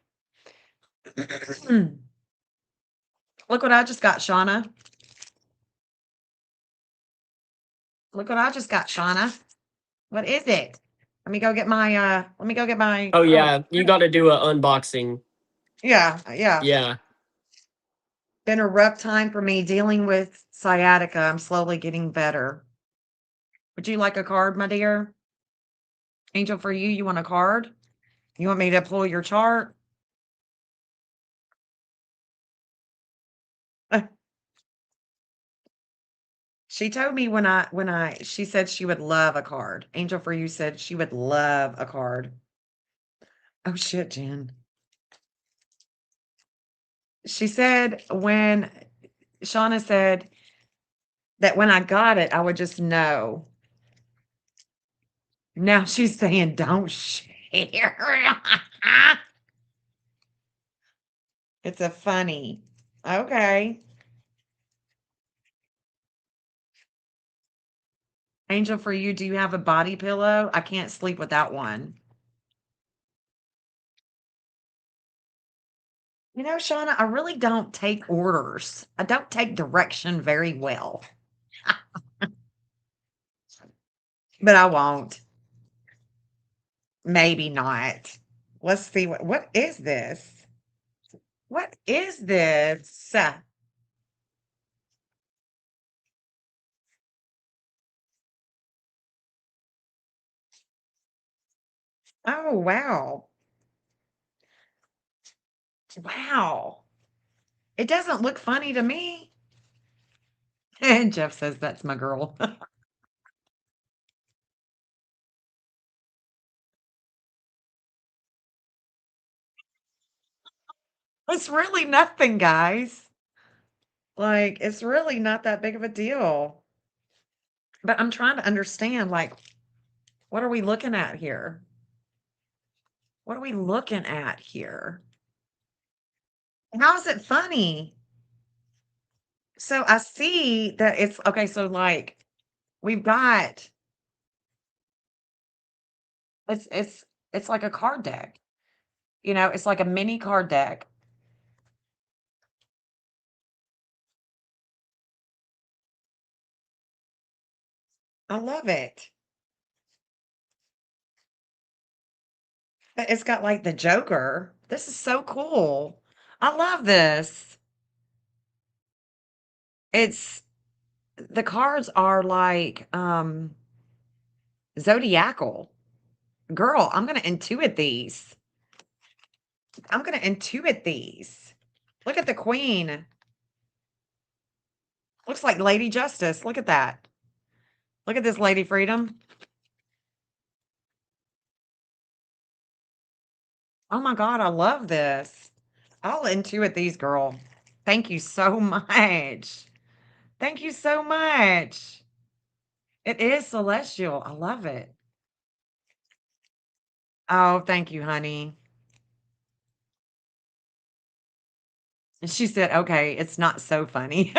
Look what I just got, Shauna. Look what I just got, Shauna. What is it? Let me go get my Oh yeah, you got to do an unboxing. yeah. Yeah. Been a rough time for me dealing with sciatica. I'm slowly getting better. Would you like a card, my dear? Angel, for you, you want a card? You want me to pull your chart? She told me she said she would love a card. Angel, for you, said she would love a card. Oh shit, Jen. She said when Shauna said that when I got it, I would just know. Now she's saying don't share. It's a funny. Okay. Angel, for you, do you have a body pillow? I can't sleep without one. You know, Shauna, I really don't take orders. I don't take direction very well, but I won't. Maybe not. Let's see what is this? What is this? Oh, wow. Wow. It doesn't look funny to me. And Jeff says that's my girl. It's really nothing, guys. Like, it's really not that big of a deal. But I'm trying to understand, like, what are we looking at here? What are we looking at here? How is it funny? So I see that it's okay. So, like, we've got it's it's it's like a card deck. You know, it's like a mini card deck. I love it. It's got like the Joker. This is so cool. I love this. It's the cards are like zodiacal. Girl, I'm gonna intuit these. I'm gonna intuit these. Look at the queen. Looks like Lady Justice. Look at that. Look at this Lady Freedom. Oh my God, I love this. I'll intuit these, girl. Thank you so much. Thank you so much. It is celestial. I love it. Oh, thank you, honey. And she said, okay, it's not so funny.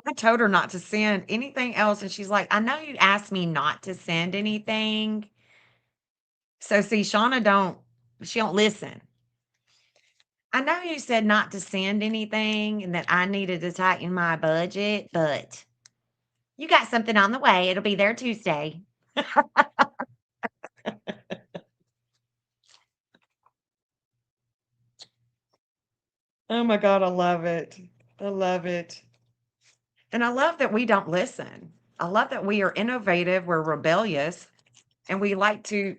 I told her not to send anything else. And she's like, I know you asked me not to send anything. So see, she don't listen. I know you said not to send anything and that I needed to tighten my budget, but you got something on the way. It'll be there Tuesday. Oh my God, I love it. I love it. And I love that we don't listen. I love that we are innovative, we're rebellious, and we like to,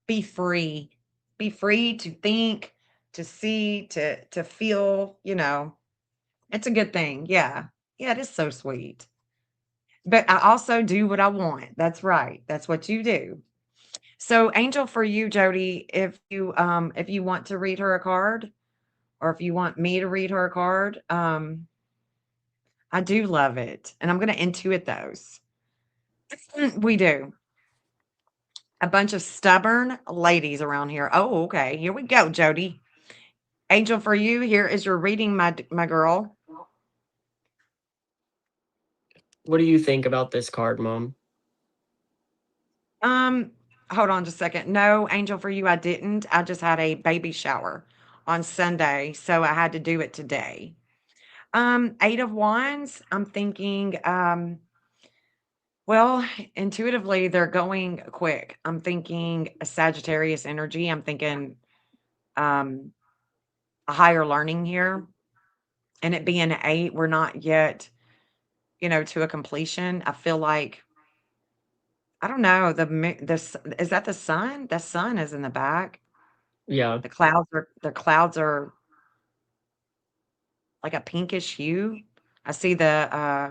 be free. Be free to think, to see, to feel, It's a good thing. Yeah. Yeah, it is so sweet. But I also do what I want. That's right. That's what you do. So, Angel, for you, Jody, if you want to read her a card, or if you want me to read her a card, I do love it, and I'm going to intuit those. We do a bunch of stubborn ladies around here. Oh, okay. Here we go, Jody. Angel, for you, here is your reading, my girl. What do you think about this card, Mom? Um, Hold on just a second. No, Angel, for you, I didn't. I just had a baby shower on Sunday, so I had to do it today. Eight of Wands, I'm thinking, well, intuitively, they're going quick. I'm thinking a Sagittarius energy. I'm thinking um, a higher learning here. And it being an eight, we're not yet, to a completion. I feel like, I don't know, is that the sun? The sun is in the back. Yeah. The clouds are like a pinkish hue. I see uh,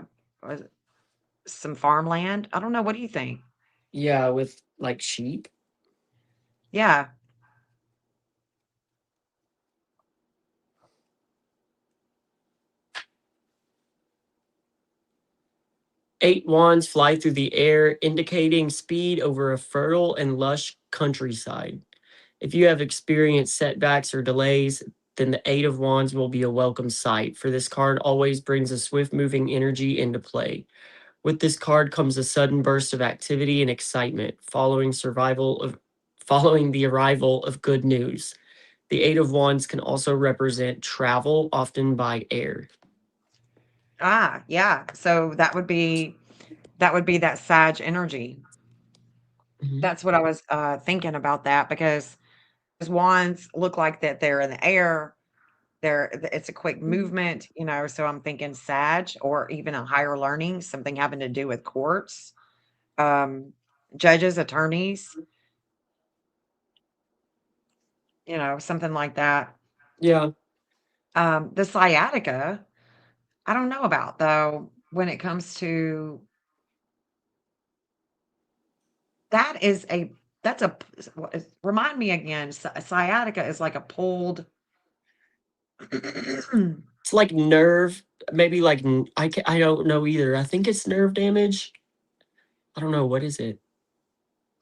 some farmland. I don't know. What do you think? Yeah, with like sheep. Yeah. 8 wands fly through the air, indicating speed over a fertile and lush countryside. If you have experienced setbacks or delays, then the 8 of wands will be a welcome sight, for this card always brings a swift moving energy into play. With this card comes a sudden burst of activity and excitement following the arrival of good news. The Eight of Wands can also represent travel, often by air. Ah, yeah. So that would be that Sag energy. Mhm. That's what I was thinking about that because those wands look like that they're in the air. It's a quick movement, so I'm thinking Sag or even a higher learning, something having to do with courts, um, judges, attorneys, something like that. Yeah, The sciatica, I don't know about though when it comes to that is a that's a remind me again, sciatica is like a pulled it's like nerve, maybe like I don't know either. I think it's nerve damage. I don't know what is it.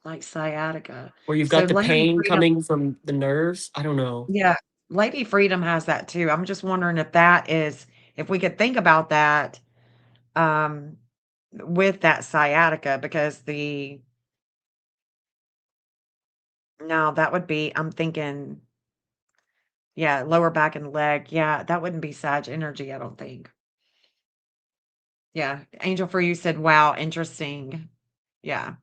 like sciatica. Where you've So got the Lady pain Freedom, coming from the nerves. I don't know. yeah, Lady Freedom has that too. I'm just wondering if we could think about that um with that sciatica because the no, that would be I'm thinking, yeah, lower back and leg. Yeah, that wouldn't be Sag energy, I don't think. Yeah. Angel for You said, wow, interesting. Yeah.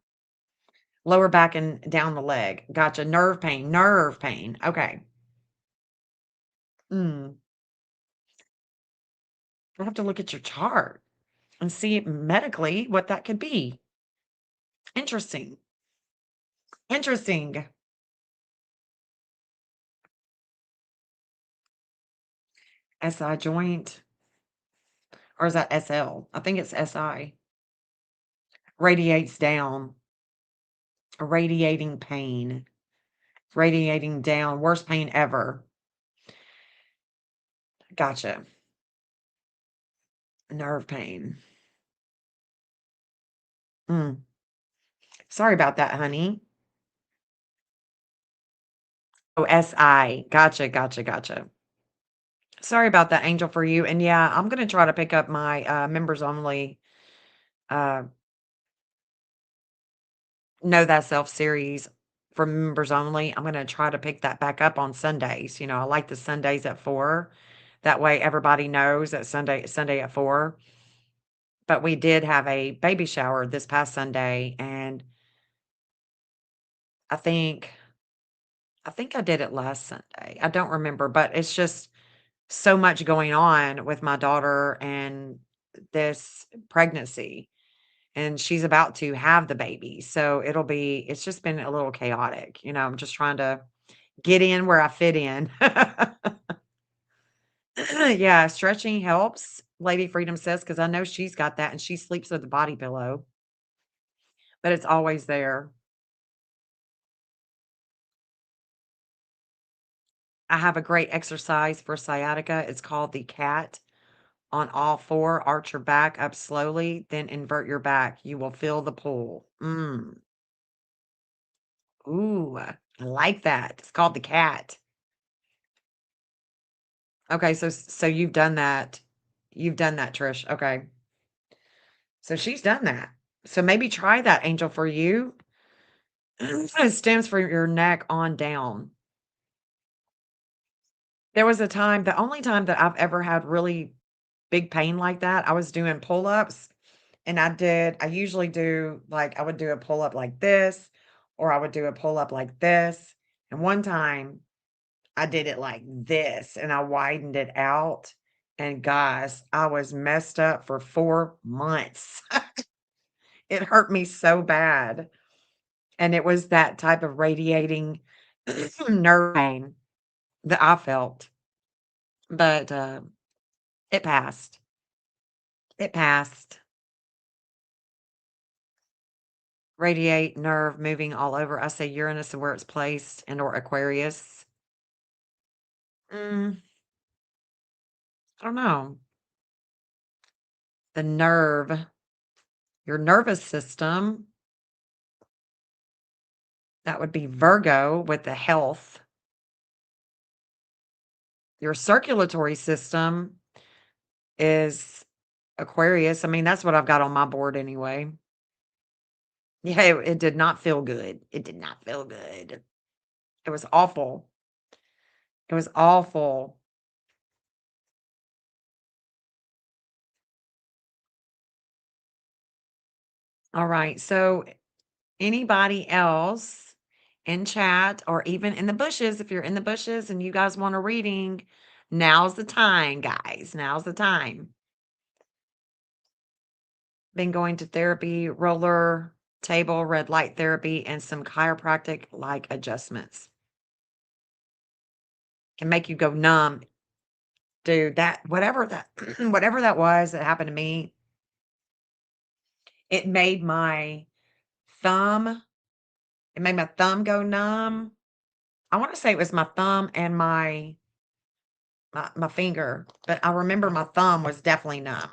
Lower back and down the leg. Gotcha. Nerve pain. Nerve pain. Okay. Mm. I have to look at your chart and see medically what that could be. Interesting. Interesting. SI joint. Or is that SL? I think it's SI. Radiates down. Radiating pain. Radiating down. Worst pain ever. Gotcha. Nerve pain. Mm. Sorry about that, honey. Oh, SI. Gotcha, gotcha, gotcha. Sorry about that, Angel for You. And yeah, I'm gonna try to pick up my members only uh Know Thyself series for members only. I'm gonna try to pick that back up on Sundays. I like the Sundays at 4. That way everybody knows that Sunday at 4. But we did have a baby shower this past Sunday, and I think I think I did it last Sunday. I don't remember, but it's just so much going on with my daughter and this pregnancy, and she's about to have the baby. So it's just been a little chaotic. I'm just trying to get in where I fit in. Yeah, stretching helps, Lady Freedom says, because I know she's got that and she sleeps with a body pillow, but it's always there. I have a great exercise for sciatica. It's called the cat on all four. Arch your back up slowly, then invert your back. You will feel the pull. Ooh, I like that. It's called the cat. Okay, so you've done that. You've done that, Trish. Okay. So she's done that. So maybe try that, Angel, for you. It stems from your neck on down. There was the only time that I've ever had really big pain like that, I was doing pull-ups and I usually do like I would do a pull-up like this, or I would do a pull-up like this. And one time I did it like this and I widened it out. And guys, I was messed up for 4 months. It hurt me so bad. And it was that type of radiating nerve pain that I felt. But it passed. It passed. Radiate nerve moving all over. I say Uranus and where it's placed and or Aquarius. Mm, I don't know. The nerve, your nervous system, that would be Virgo with the health. Your circulatory system is Aquarius. I mean, that's what I've got on my board anyway. Yeah, it did not feel good. It did not feel good. It was awful. It was awful. All right. So, anybody else in chat or even in the bushes, if you're in the bushes and you guys want a reading, now's the time, guys. Now's the time. Been going to therapy, roller table, red light therapy, and some chiropractic like adjustments. Can make you go numb. Dude, that whatever that whatever that was that happened to me, it made my thumb it made my thumb go numb. I want to say it was my thumb and my finger, but I remember my thumb was definitely numb.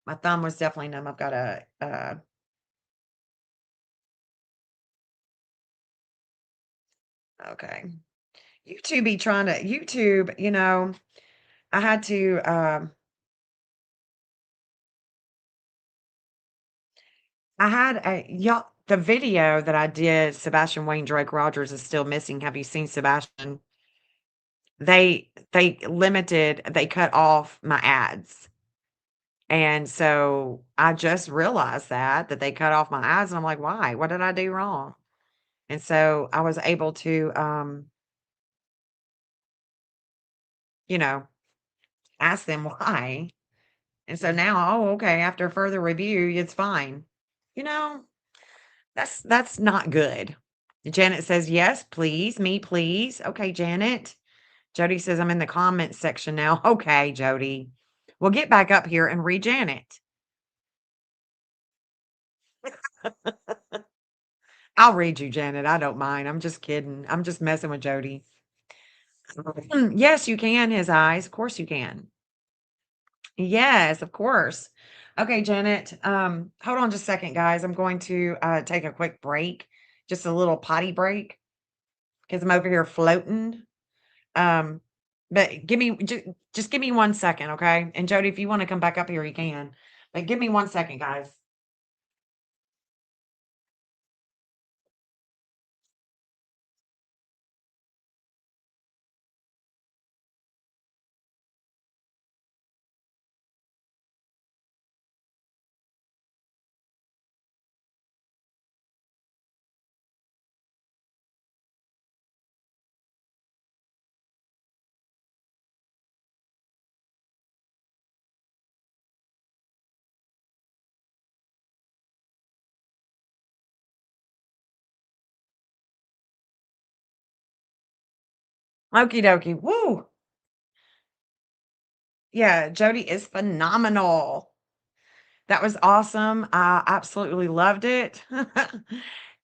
My thumb was definitely numb. I've got a okay. YouTube be trying to YouTube, I had to I had a y'all the video that I did, Sebastian Wayne Drake Rogers is still missing. Have you seen Sebastian? They cut off my ads. And so I just realized that they cut off my ads and I'm like, why? What did I do wrong? And so I was able to you know, ask them why. And so now, oh, okay, after further review, it's fine. You know, that's not good. Janet says, yes, please, me, please. Okay, Janet. Jody says, I'm in the comments section now. Okay, Jody. Well, get back up here and read Janet. I'll read you, Janet. I don't mind. I'm just kidding. I'm just messing with Jody. Yes, you can, his eyes. Of course you can. Yes, of course. Okay, Janet. Hold on just a second, guys. I'm going to take a quick break, just a little potty break, because I'm over here floating. Um, but just give me 1 second, okay? And Jody, if you want to come back up here, you can. But give me 1 second, guys. Okie dokie. Woo. Yeah, Jody is phenomenal. That was awesome. I absolutely loved it.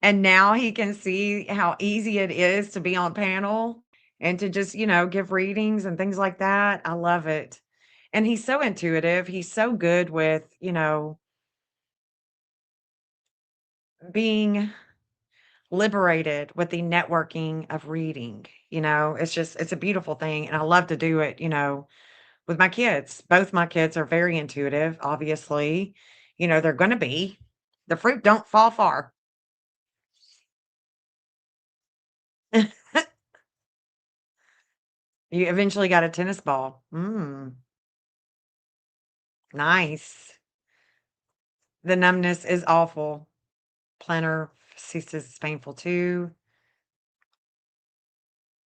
And now he can see how easy it is to be on panel and to just, give readings and things like that. I love it. And he's so intuitive. He's so good with, being liberated with the networking of reading. It's a beautiful thing. And I love to do it, with my kids. Both my kids are very intuitive, obviously. They're going to be. The fruit don't fall far. You eventually got a tennis ball. Nice. The numbness is awful. Plantar fasciitis is painful too.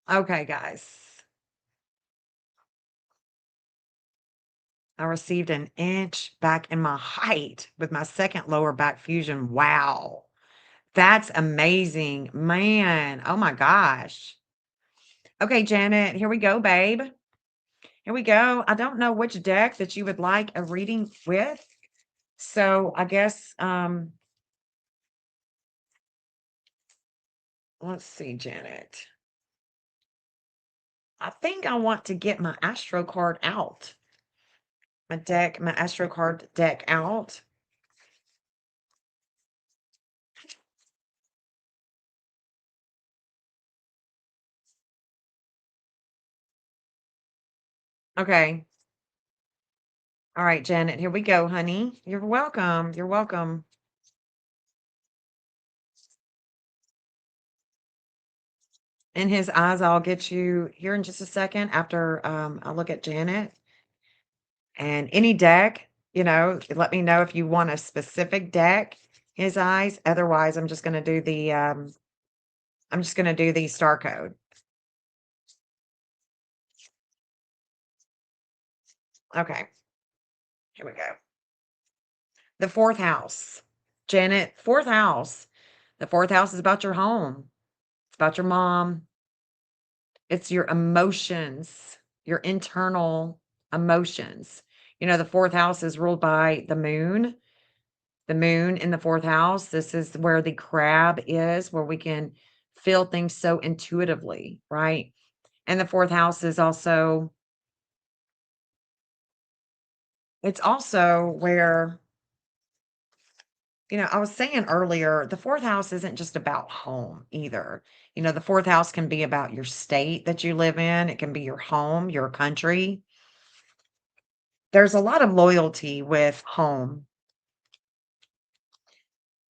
Okay, guys. I received an inch back in my height with my second lower back fusion. Wow. That's amazing. Man. Oh my gosh. Okay, Janet, here we go, babe. Here we go. I don't know which deck that you would like a reading with. So I guess let's see, Janet. I think I want to get my Astro card out. My Astro card deck out. Okay. All right, Janet, here we go, honey. You're welcome. You're welcome. In his eyes, I'll get you here in just a second after I look at Janet. And any deck, let me know if you want a specific deck, his eyes. Otherwise, I'm just gonna do the star code. Okay, here we go. The fourth house. Janet, fourth house. The fourth house is about your home. It's about your mom. It's your emotions, your internal emotions. The fourth house is ruled by the moon. The moon in the fourth house. This is where the crab is, where we can feel things so intuitively, right? And the fourth house is also, it's also where, I was saying earlier, the fourth house isn't just about home either. The fourth house can be about your state that you live in, it can be your home, your country. There's a lot of loyalty with home.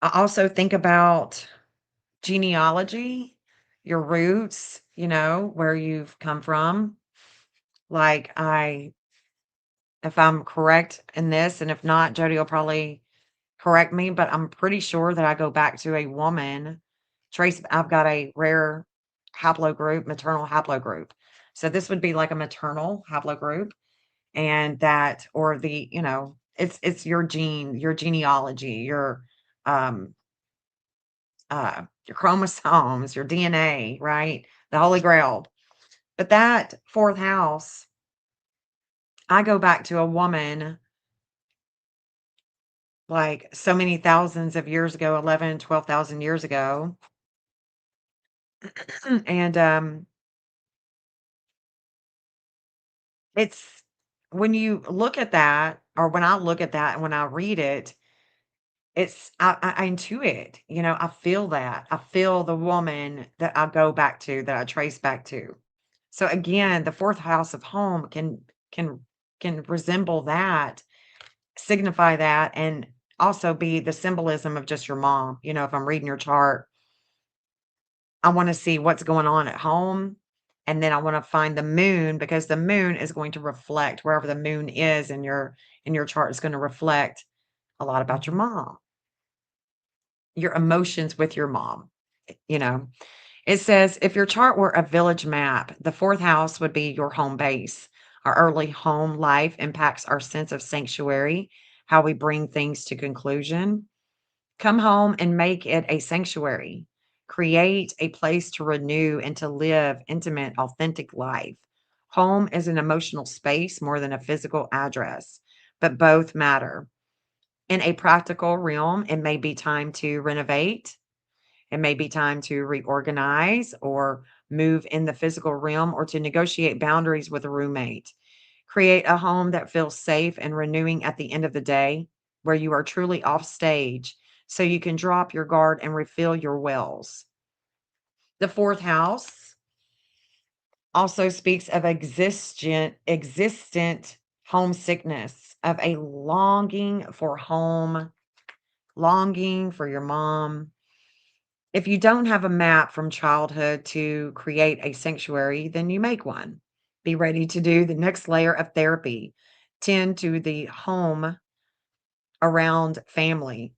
I also think about genealogy, your roots, where you've come from. Like if I'm correct in this, and if not, Jody will probably correct me, but I'm pretty sure that I go back to a woman. I've got a rare haplogroup, maternal haplogroup. So this would be like a maternal haplogroup, and that, or it's your your genealogy, um your chromosomes, your DNA, right? The Holy Grail. But that fourth house, I go back to a woman like so many thousands of years ago, 11, 12,000 years ago. And it's when you look at that, or when I look at that and when I read it, I intuit, I feel that. I feel the woman that I go back to, that I trace back to. So again, the fourth house of home can can resemble that, signify that, and also be the symbolism of just your mom. If I'm reading your chart, I want to see what's going on at home. And then I want to find the moon, because the moon is going to reflect wherever the moon is in your chart is going to reflect a lot about your mom, your emotions with your mom. You know, it says if your chart were a village map, the fourth house would be your home base. Our early home life impacts our sense of sanctuary, how we bring things to conclusion. Come home and make it a sanctuary. Create a place to renew and to live intimate, authentic life. Home is an emotional space more than a physical address, but both matter. In a practical realm, it may be time to renovate, it may be time to reorganize or move in the physical realm, or to negotiate boundaries with a roommate. Create a home that feels safe and renewing at the end of the day, where you are truly off stage so you can drop your guard and refill your wells. The fourth house also speaks of existent homesickness, of a longing for home, longing for your mom. If you don't have a map from childhood to create a sanctuary, then you make one. Be ready to do the next layer of therapy. Tend to the home around family.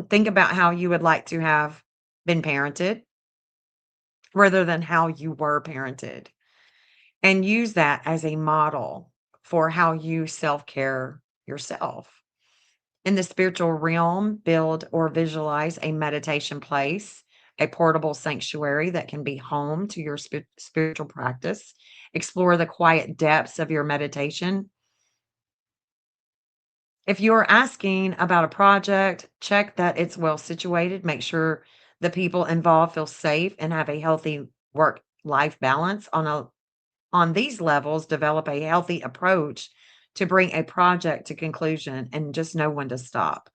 Think about how you would like to have been parented rather than how you were parented, and use that as a model for how you self care yourself. In the spiritual realm, build or visualize a meditation place, a portable sanctuary that can be home to your spiritual practice. Explore the quiet depths of your meditation. If you are asking about a project, check that it's well situated. Make sure the people involved feel safe and have a healthy work life balance. On these levels, develop a healthy approach to bring a project to conclusion, and just know when to stop.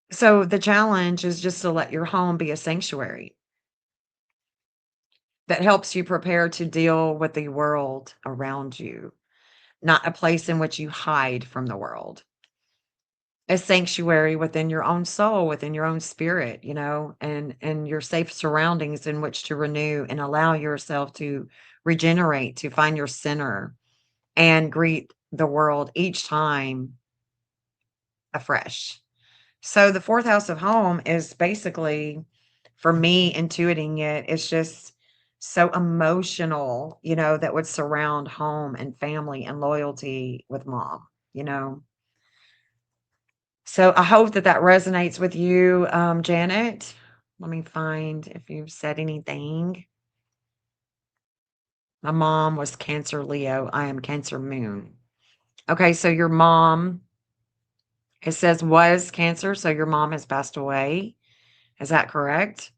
So the challenge is just to let your home be a sanctuary that helps you prepare to deal with the world around you. not a place in which you hide from the world. A sanctuary within your own soul, within your own spirit, and your safe surroundings in which to renew and allow yourself to regenerate, to find your center and greet the world each time afresh. So the fourth house of home is basically, for me, intuiting it, it's just so emotional, that would surround home and family and loyalty with mom. So I hope that that resonates with you, Janet. Let me find if you've said anything. My mom was Cancer Leo. I am Cancer Moon. Okay, so your mom, it says was Cancer, so your mom has passed away. Is that correct?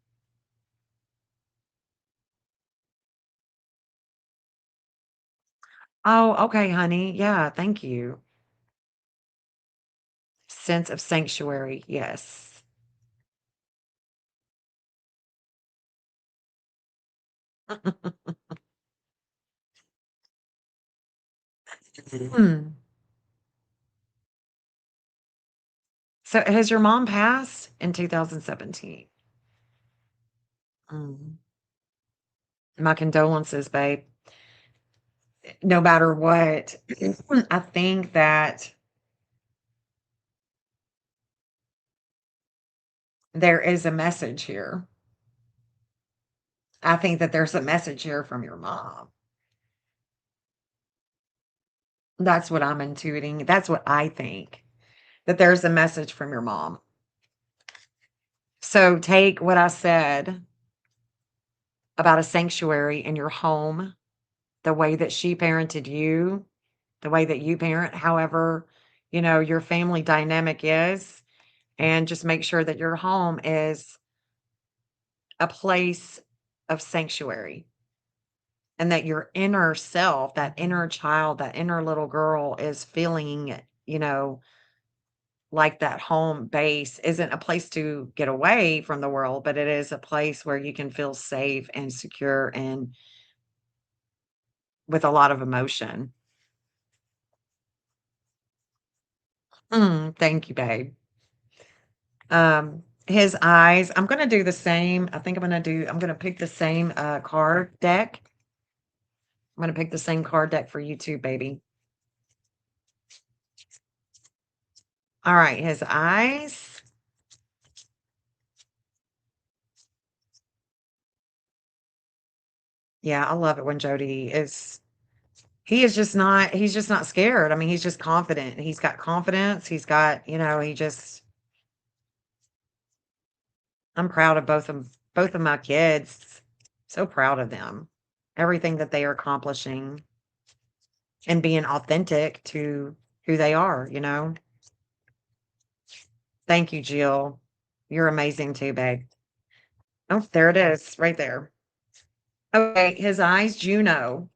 Oh, okay, honey. Yeah, thank you. Sense of sanctuary. Yes. Hmm. So has your mom passed in 2017? Mm. My condolences, babe. No matter what, I think that there is a message here. I think that there's a message here from your mom. That's what I'm intuiting. That's what I think, that there's a message from your mom. So take what I said about a sanctuary in your home, the way that she parented you, the way that you parent, however, your family dynamic is, and just make sure that your home is a place of sanctuary and that your inner self, that inner child, that inner little girl is feeling, like that home base isn't a place to get away from the world, but it is a place where you can feel safe and secure and with a lot of emotion. Thank you, babe. His eyes, I'm gonna do the same. I think I'm gonna pick the same card deck. I'm gonna pick the same card deck for you too, baby. All right, his eyes. Yeah, I love it when Jody is he's just not scared. I mean, he's just confident. He's got confidence. He's got, he just I'm proud of both of my kids. So proud of them. Everything that they are accomplishing and being authentic to who they are. Thank you, Jill. You're amazing too, babe. Oh, there it is, right there. Okay, his eyes, Juno.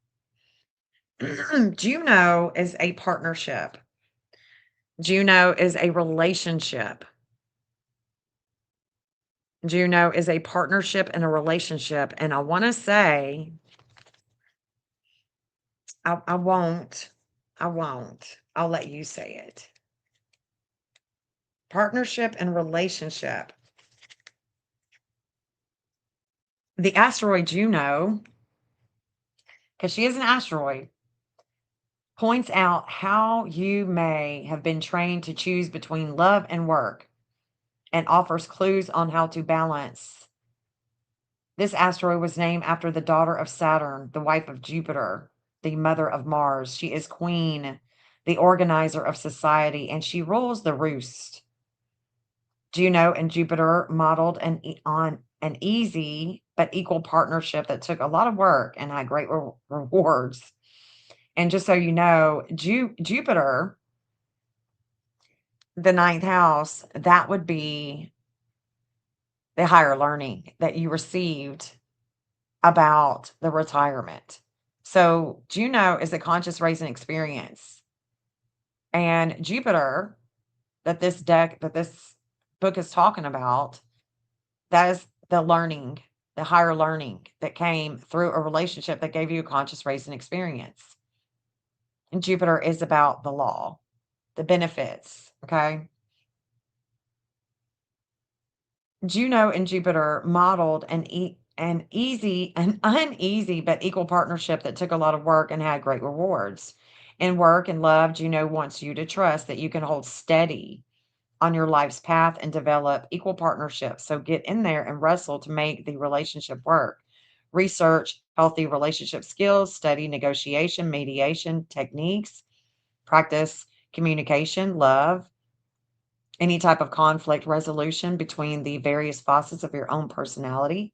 Juno is a partnership. Juno is a relationship. Juno is a partnership and a relationship. And I want to say, I won't. I won't. I'll let you say it. Partnership and relationship. The asteroid Juno, because she is an asteroid, points out how you may have been trained to choose between love and work and offers clues on how to balance. This asteroid was named after the daughter of Saturn, the wife of Jupiter, the mother of Mars. She is queen, the organizer of society, and she rules the roost. Juno and Jupiter modeled on an easy but equal partnership that took a lot of work and had great rewards. And just so you know, Jupiter, the ninth house, that would be the higher learning that you received about the retirement. So Juno is a conscious raising experience. And Jupiter, that this book is talking about, that is the learning, the higher learning that came through a relationship that gave you a conscious raising experience. And Jupiter is about the law, the benefits, okay? Juno and Jupiter modeled an uneasy but equal partnership that took a lot of work and had great rewards. In work and love, Juno wants you to trust that you can hold steady on your life's path and develop equal partnerships. So get in there and wrestle to make the relationship work. Research healthy relationship skills, study negotiation, mediation techniques, practice communication, love, any type of conflict resolution between the various facets of your own personality.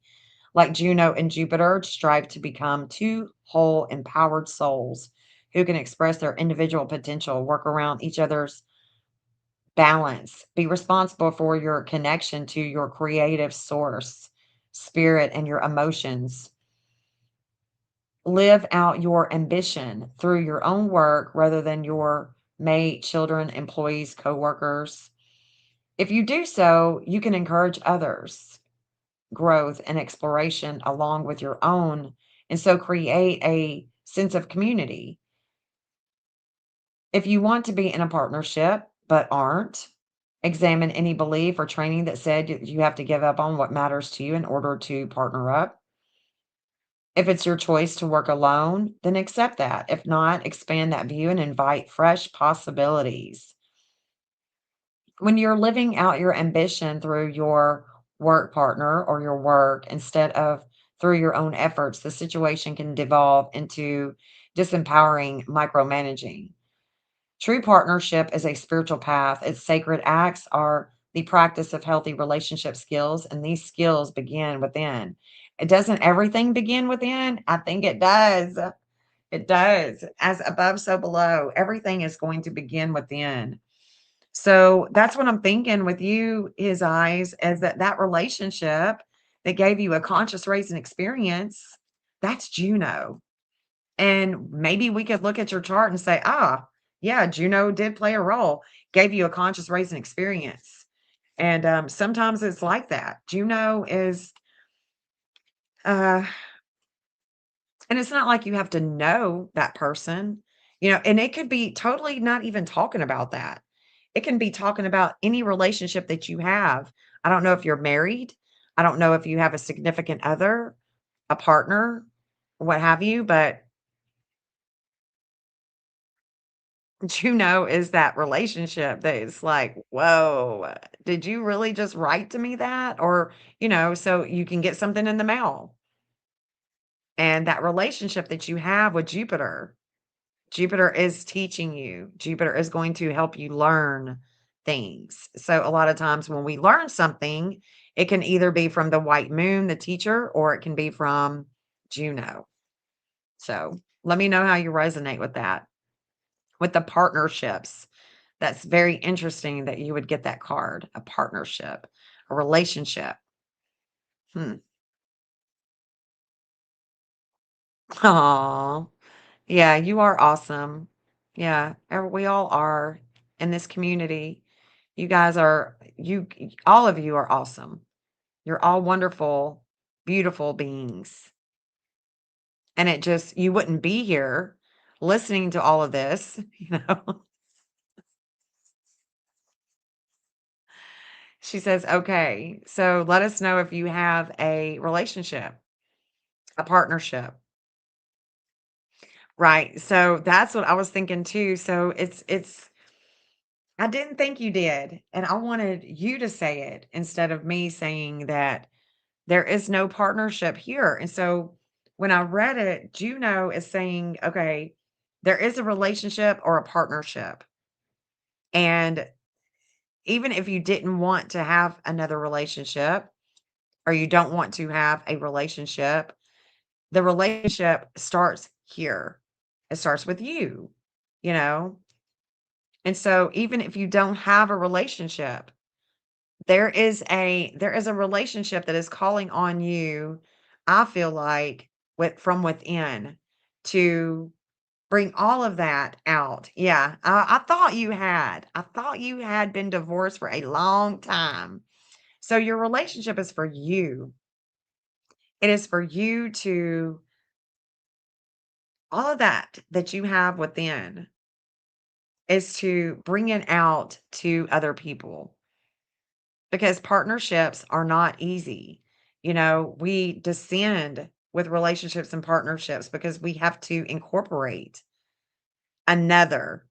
Like Juno and Jupiter, strive to become two whole, empowered souls who can express their individual potential, work around each other's balance, be responsible for your connection to your creative source, spirit, and your emotions. Live out your ambition through your own work rather than your mate, children, employees, coworkers. If you do so, you can encourage others' growth and exploration along with your own, and so create a sense of community. If you want to be in a partnership but aren't, examine any belief or training that said you have to give up on what matters to you in order to partner up. If it's your choice to work alone, then accept that. If not, expand that view and invite fresh possibilities. When you're living out your ambition through your work partner or your work instead of through your own efforts, the situation can devolve into disempowering micromanaging. True partnership is a spiritual path. Its sacred acts are the practice of healthy relationship skills, and these skills begin within. It doesn't everything begin within? I think it does. It does. As above, so below. Everything is going to begin within. So that's what I'm thinking with you, his eyes, is that relationship that gave you a conscious raising experience, that's Juno. And maybe we could look at your chart and say, ah, yeah, Juno did play a role, gave you a conscious raising experience. And sometimes it's like that. Juno is, uh, and it's not like you have to know that person, and it could be totally not even talking about that. It can be talking about any relationship that you have. I don't know if you're married. I don't know if you have a significant other, a partner, what have you, but Juno is that relationship that is like, whoa, did you really just write to me that? Or, so you can get something in the mail. And that relationship that you have with Jupiter is teaching you. Jupiter is going to help you learn things. So a lot of times when we learn something, it can either be from the white moon, the teacher, or it can be from Juno. So let me know how you resonate with that. With the partnerships, that's very interesting that you would get that card, a partnership, a relationship. Hmm. Aw. Yeah, you are awesome. Yeah, we all are in this community. You guys are all of you are awesome. You're all wonderful, beautiful beings. And it just you wouldn't be here listening to all of this, you know. She says, "Okay, so let us know if you have a relationship, a partnership." Right. So that's what I was thinking too. So it's I didn't think you did, and I wanted you to say it instead of me saying that there is no partnership here. And so when I read it, Juno is saying, okay, there is a relationship or a partnership. And even if you didn't want to have another relationship or you don't want to have a relationship, the relationship starts here. It starts with you, you know? And so even if you don't have a relationship, there is a relationship that is calling on you, I feel like, from within to bring all of that out. Yeah, I thought you had. I thought you had been divorced for a long time. So your relationship is for you. It is for you to all of that you have within is to bring it out to other people because partnerships are not easy. We descend with relationships and partnerships because we have to incorporate another,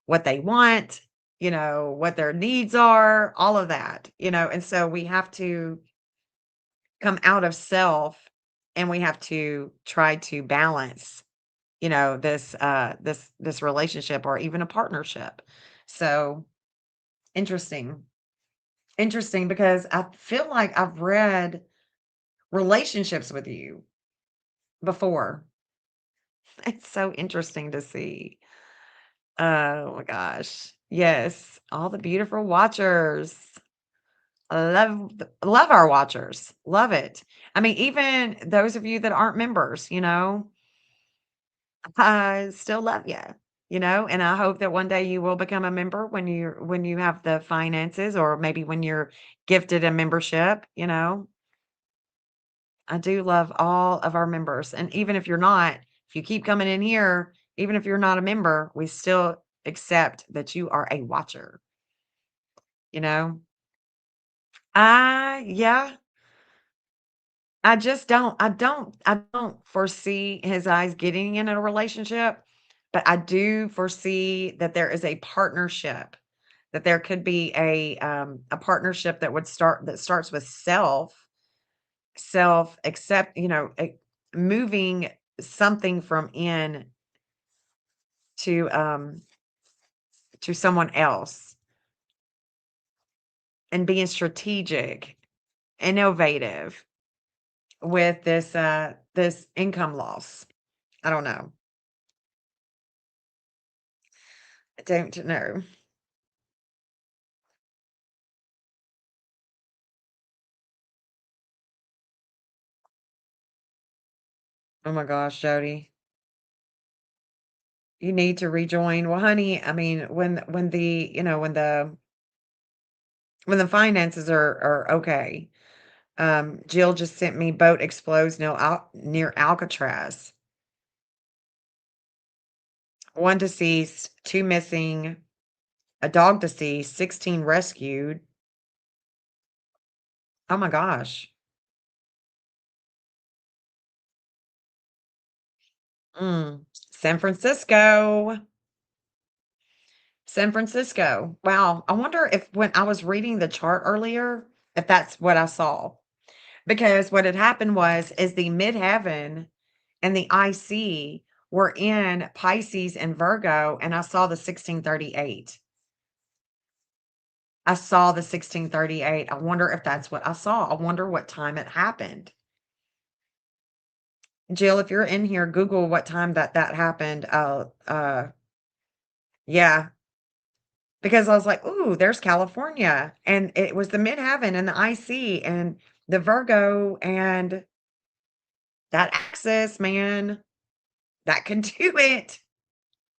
what they want, what their needs are, all of that, and so we have to come out of self and we have to try to balance, this relationship or even a partnership. So interesting. Interesting because I feel like I've read relationships with you before. It's so interesting to see. Oh my gosh. Yes, all the beautiful watchers. I love our watchers. Love it. I mean, even those of you that aren't members, I still love you. And I hope that one day you will become a member when you have the finances or maybe when you're gifted a membership. I do love all of our members. And even if you're not, if you keep coming in here, even if you're not a member, we still accept that you are a watcher, you know? Yeah, I don't foresee his eyes getting in a relationship, but I do foresee that there is a partnership, that there could be a partnership that starts with self accept, moving something from in to to someone else and being strategic, innovative with this income loss. I don't know. I don't know. Oh my gosh, Jody. You need to rejoin. Well, honey, I mean, when the finances are okay. Jill just sent me boat explodes near Alcatraz. One deceased, two missing, a dog deceased, 16 rescued. Oh my gosh. San Francisco. San Francisco. Wow. I wonder if when I was reading the chart earlier, if that's what I saw. Because what had happened is the midheaven and the IC were in Pisces and Virgo, and I saw the 1638. I saw the 1638. I wonder if that's what I saw. I wonder what time it happened. Jill, if you're in here, Google what time that happened. Yeah, because I was like, "Ooh, there's California." And it was the midheaven and the IC and the Virgo and that axis, man. That could do it.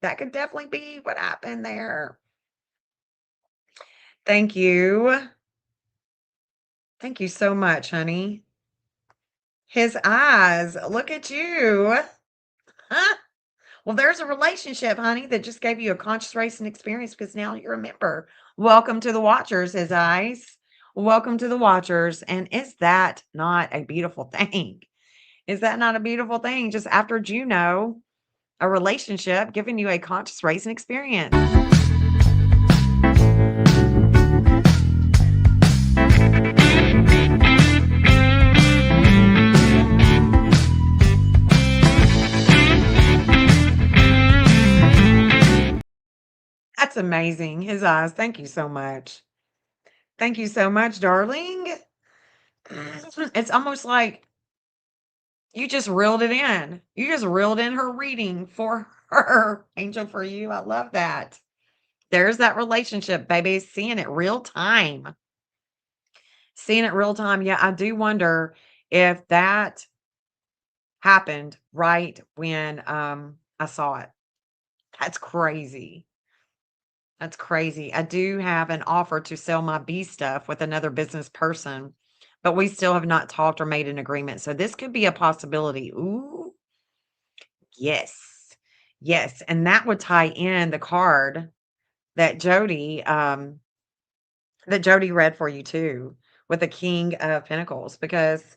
That could definitely be what happened there. Thank you. Thank you so much, honey. His eyes. Look at you. Huh? Well, there's a relationship, honey, that just gave you a conscious racing experience because now you're a member. Welcome to the Watchers, his eyes. Welcome to the Watchers. And is that not a beautiful thing? Is that not a beautiful thing? Just after Juno, a relationship giving you a conscious racing experience. That's amazing. His eyes. Thank you so much. Thank you so much, darling. It's almost like you just reeled it in. You just reeled in her reading for her. Angel for you. I love that. There's that relationship, baby. Seeing it real time. Seeing it real time. Yeah, I do wonder if that happened right when I saw it. That's crazy. That's crazy. I do have an offer to sell my bee stuff with another business person, but we still have not talked or made an agreement. So this could be a possibility. Ooh, Yes. Yes, and that would tie in the card that Jody read for you too, with the King of Pentacles, because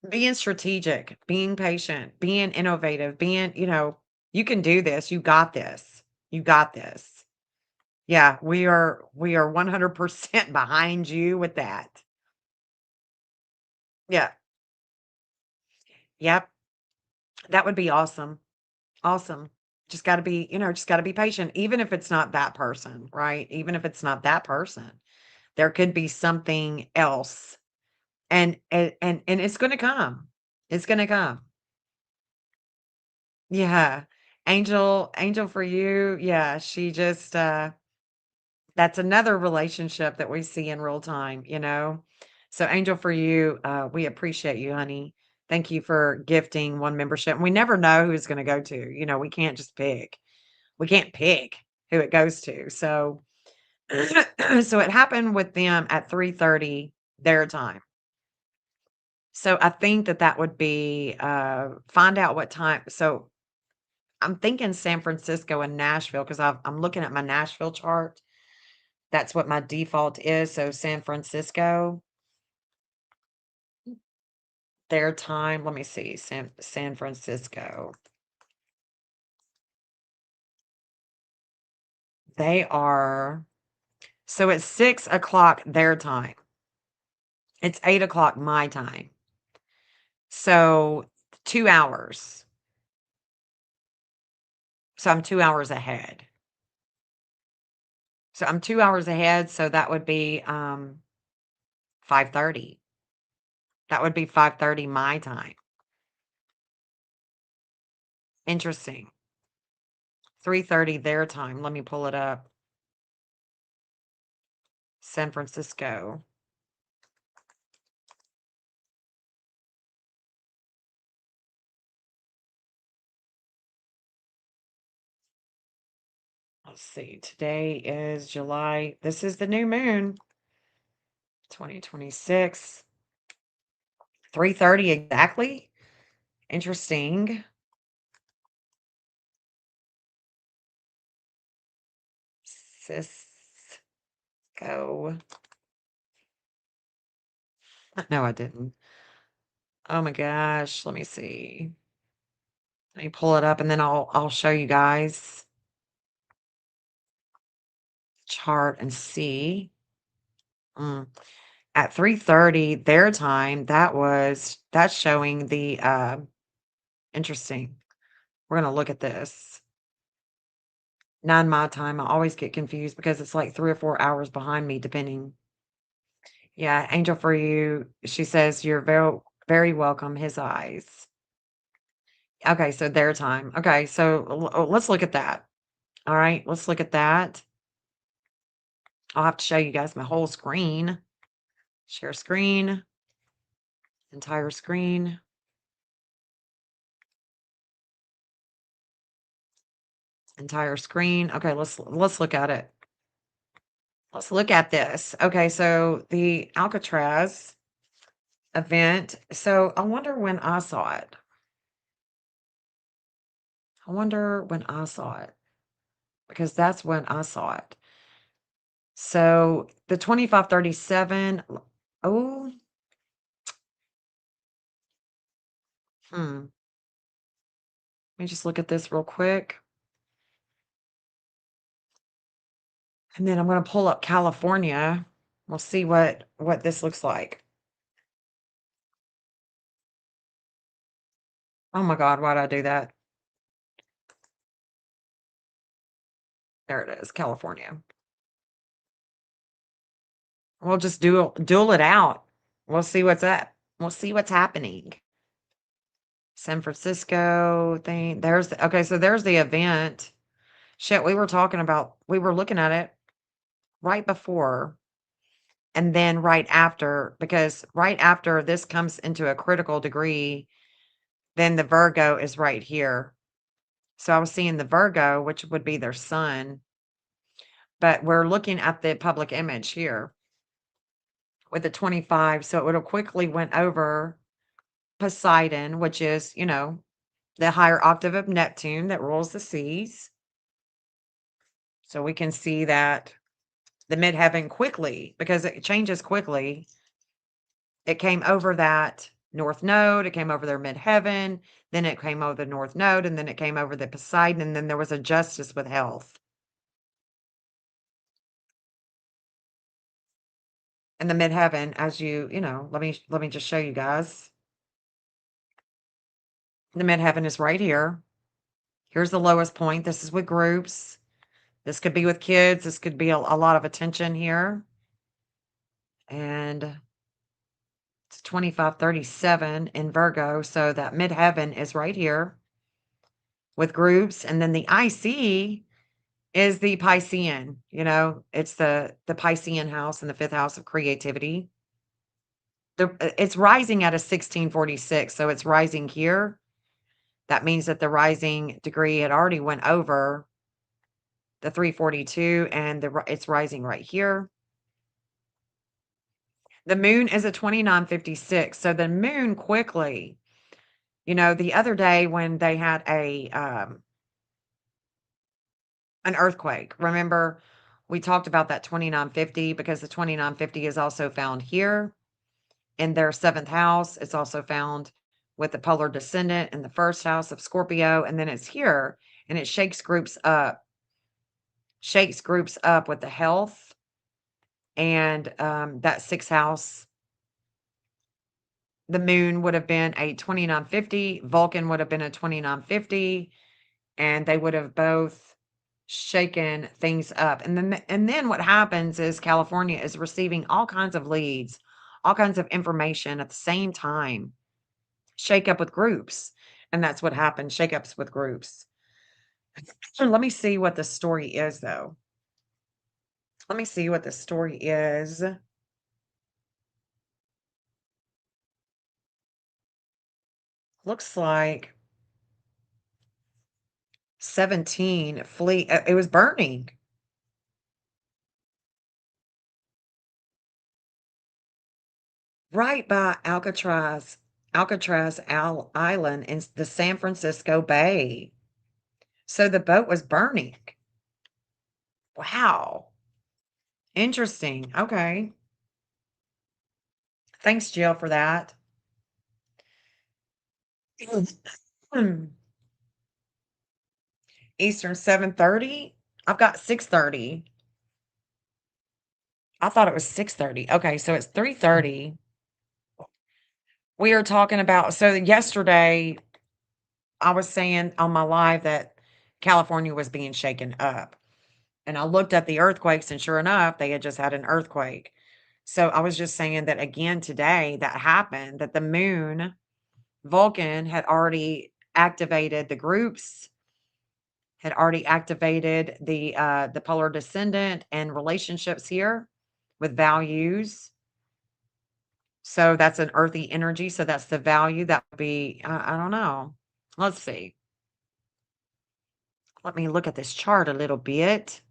being strategic, being patient, being innovative, being, you can do this. You got this. You got this. Yeah, we are 100% behind you with that. Yeah. Yep. That would be awesome. Awesome. Just got to be patient, even if it's not that person, right? Even if it's not that person, there could be something else, and it's going to come. It's going to come. Yeah. Angel for you. Yeah. She just, that's another relationship that we see in real time. So Angel for you, we appreciate you, honey. Thank you for gifting one membership. And we never know who it's going to go to. We can't just pick. We can't pick who it goes to. So so it happened with them at 3:30 their time. So I think that would be find out what time. So I'm thinking San Francisco and Nashville, because I'm looking at my Nashville chart. That's what my default is. So San Francisco, their time. Let me see. San Francisco. They are, so it's 6 o'clock their time. It's 8 o'clock my time. So 2 hours. So I'm 2 hours ahead. So I'm 2 hours ahead. So that would be 5:30. That would be 5:30 my time. Interesting. 3:30 their time. Let me pull it up. San Francisco. Let's see. Today is July. This is the new moon. 2026. 3:30 exactly. Interesting. Cisco. No, I didn't. Oh my gosh. Let me see. Let me pull it up and then I'll show you guys chart and see. Mm. At 3:30 their time, that's showing the interesting. We're gonna look at this. 9 my time. I always get confused because it's like 3 or 4 hours behind me, depending. Yeah, Angel for you. She says you're very very welcome. His eyes. Okay, so their time. Okay, so let's look at that. All right, let's look at that. I'll have to show you guys my whole screen. Share screen. Entire screen. Entire screen. Okay, let's look at it. Let's look at this. Okay, so the Alcatraz event. So I wonder when I saw it. I wonder when I saw it, because that's when I saw it. So the 2537. Oh, let me just look at this real quick. And then I'm going to pull up California. We'll see what this looks like. Oh my God, why'd I do that? There it is, California. We'll just duel it out. We'll see what's up. We'll see what's happening. San Francisco thing. Okay, so there's the event. Shit, we were looking at it right before and then right after, because right after this comes into a critical degree, then the Virgo is right here. So I was seeing the Virgo, which would be their sun, but we're looking at the public image here with the 25. So it would have quickly went over Poseidon, which is, the higher octave of Neptune that rules the seas. So we can see that the midheaven quickly, because it changes quickly. It came over that north node, it came over their midheaven, then it came over the north node, and then it came over the Poseidon, and then there was a justice with health. And the midheaven, as let me just show you guys. The midheaven is right here. Here's the lowest point. This is with groups. This could be with kids. This could be a lot of attention here. And it's 2537 in Virgo. So that midheaven is right here with groups. And then the IC is the Piscean. It's the Piscean house in the 5th house of creativity. It's rising at a 1646. So it's rising here. That means that the rising degree had already went over the 342, and it's rising right here. The moon is a 2956. So the moon quickly, the other day when they had an earthquake, remember we talked about that 2950, because the 2950 is also found here in their 7th house. It's also found with the polar descendant in the 1st house of Scorpio, and then it's here, and it shakes groups up with the health and that 6th house. The moon would have been a 2950, Vulcan would have been a 2950, and they would have both shaken things up. And then what happens is California is receiving all kinds of leads, all kinds of information at the same time. Shake up with groups. And that's what happens, shakeups with groups. Let me see what the story is, though. Let me see what the story is. Looks like 17 fleet. It was burning. Right by Alcatraz Island in the San Francisco Bay. So the boat was burning. Wow. Interesting. Okay. Thanks, Jill, for that. Eastern 7:30. I've got 6:30. I thought it was 6:30. Okay, so it's 3:30. We are talking about, so yesterday I was saying on my live that California was being shaken up. And I looked at the earthquakes, and sure enough, they had just had an earthquake. So I was just saying that again today that happened, that the moon, Vulcan, had already activated the groups, had already activated the polar descendant and relationships here with values. So that's an earthy energy. So that's the value. That would be, I don't know. Let's see. Let me look at this chart a little bit.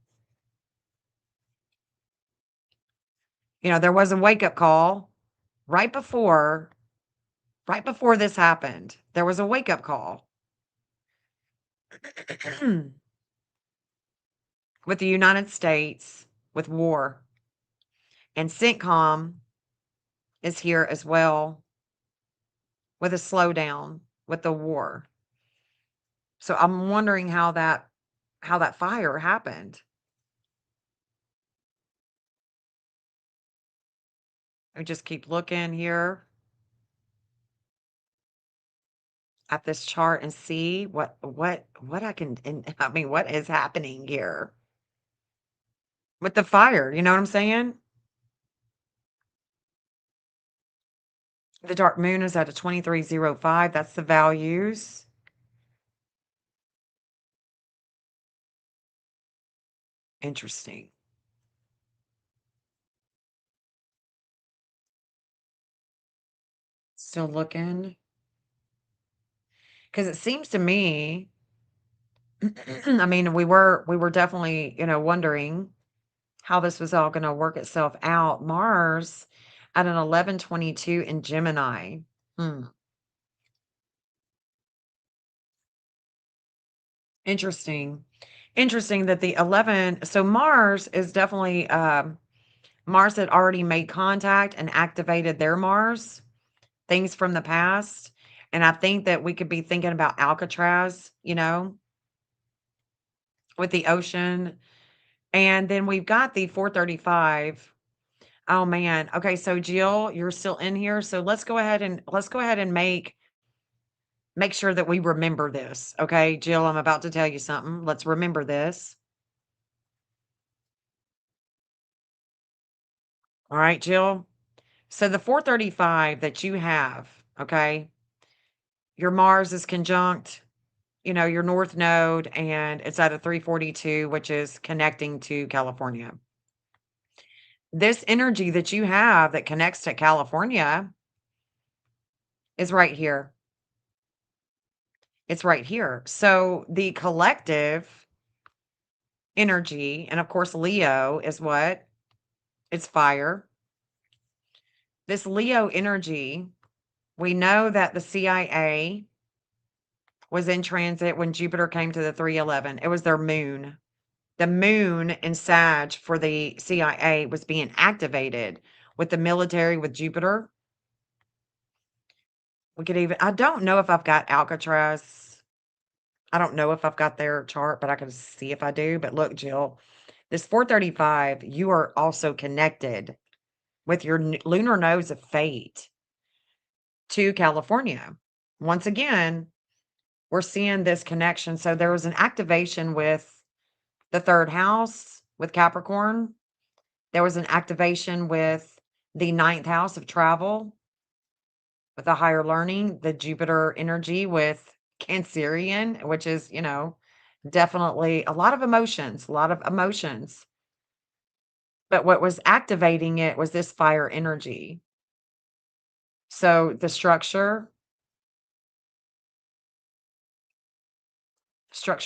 There was a wake-up call right before this happened. There was a wake-up call with the United States with war. And CENTCOM is here as well with a slowdown with the war. So I'm wondering how that fire happened. I just keep looking here at this chart and see what I can, and I mean, what is happening here with the fire, you know what I'm saying? The dark moon is at a 2305. That's the values. Interesting. Still looking. Because it seems to me, I mean, we were definitely, wondering how this was all going to work itself out. Mars at an 1122 in Gemini. Hmm. Interesting. Interesting that the 11, so Mars is definitely, Mars had already made contact and activated their Mars, things from the past. And I think that we could be thinking about Alcatraz, with the ocean. And then we've got the 435. Oh man. Okay, so Jill, you're still in here. So let's go ahead and make sure that we remember this. Okay, Jill, I'm about to tell you something. Let's remember this. All right, Jill. So the 435 that you have, okay, your Mars is conjunct, your North Node, and it's at a 342, which is connecting to California. This energy that you have that connects to California is right here. It's right here. So the collective energy, and of course, Leo is what? It's fire. This Leo energy, we know that the CIA was in transit when Jupiter came to the 311. It was their moon. The moon in Sag for the CIA was being activated with the military with Jupiter. I don't know if I've got Alcatraz. I don't know if I've got their chart, but I can see if I do. But look, Jill, this 435, you are also connected with your lunar nodes of fate to California. Once again, we're seeing this connection. So there was an activation with the third house with Capricorn. There was an activation with the ninth house of travel, with the higher learning, the Jupiter energy with Cancerian, which is, definitely a lot of emotions, a lot of emotions. But what was activating it was this fire energy. So the structure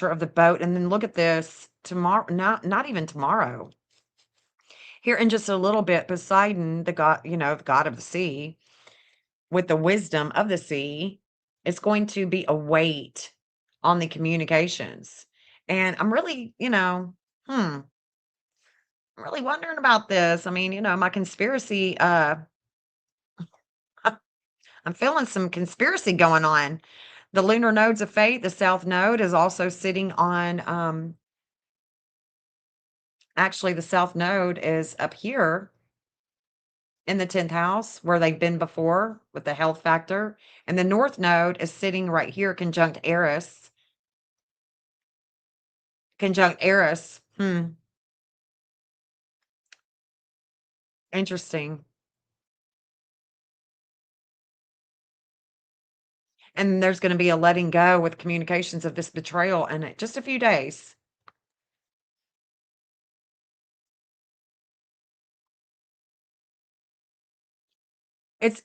of the boat, and then look at this tomorrow, not even tomorrow. Here in just a little bit, Poseidon, the god, the god of the sea, with the wisdom of the sea, it's going to be a weight on the communications. And I'm really, I'm really wondering about this. I mean, my conspiracy, I'm feeling some conspiracy going on. The lunar nodes of fate, the south node is also sitting on, actually, the south node is up here in the 10th house where they've been before with the health factor. And the north node is sitting right here, conjunct Eris. Conjunct Eris. Interesting. And there's going to be a letting go with communications of this betrayal in just a few days. It's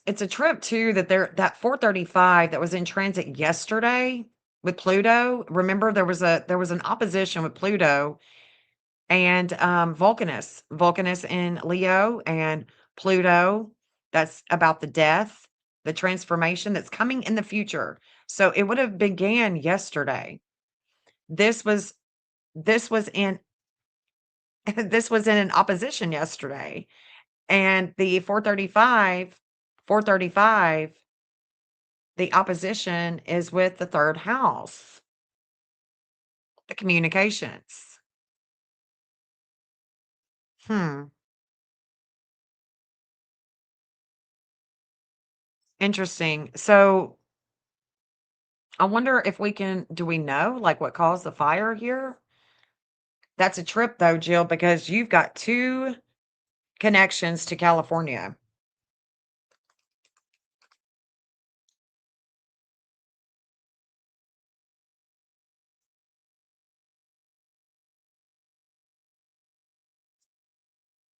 a trip too that 435 that was in transit yesterday with Pluto. Remember there was an opposition with Pluto and Vulcanus in Leo and Pluto. That's about the death, the transformation that's coming in the future. So it would have began yesterday. This was this was in this was in an opposition yesterday. And the 435, the opposition is with the third house, the communications. Hmm. Interesting. So I wonder if do we know like what caused the fire here? That's a trip though, Jill, because you've got two connections to California.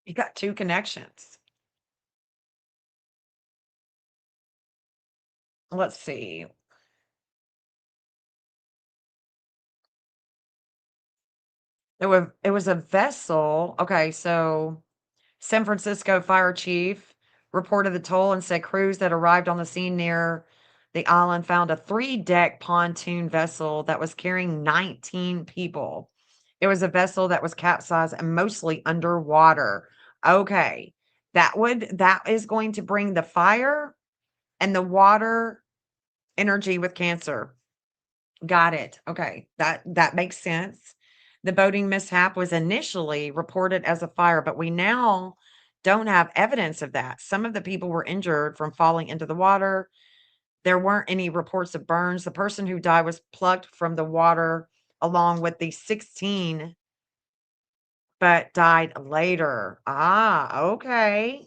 You got two connections. Let's see. It was a vessel. Okay, so San Francisco fire chief reported the toll and said crews that arrived on the scene near The island found a 3-deck pontoon vessel that was carrying 19 people. It was a vessel that was capsized and mostly underwater. Okay. That is going to bring the fire and the water energy with Cancer. Got it. Okay. That makes sense. The boating mishap was initially reported as a fire, but we now don't have evidence of that. Some of the people were injured from falling into the water. There weren't any reports of burns. The person who died was plucked from the water along with the 16, but died later. Ah, okay.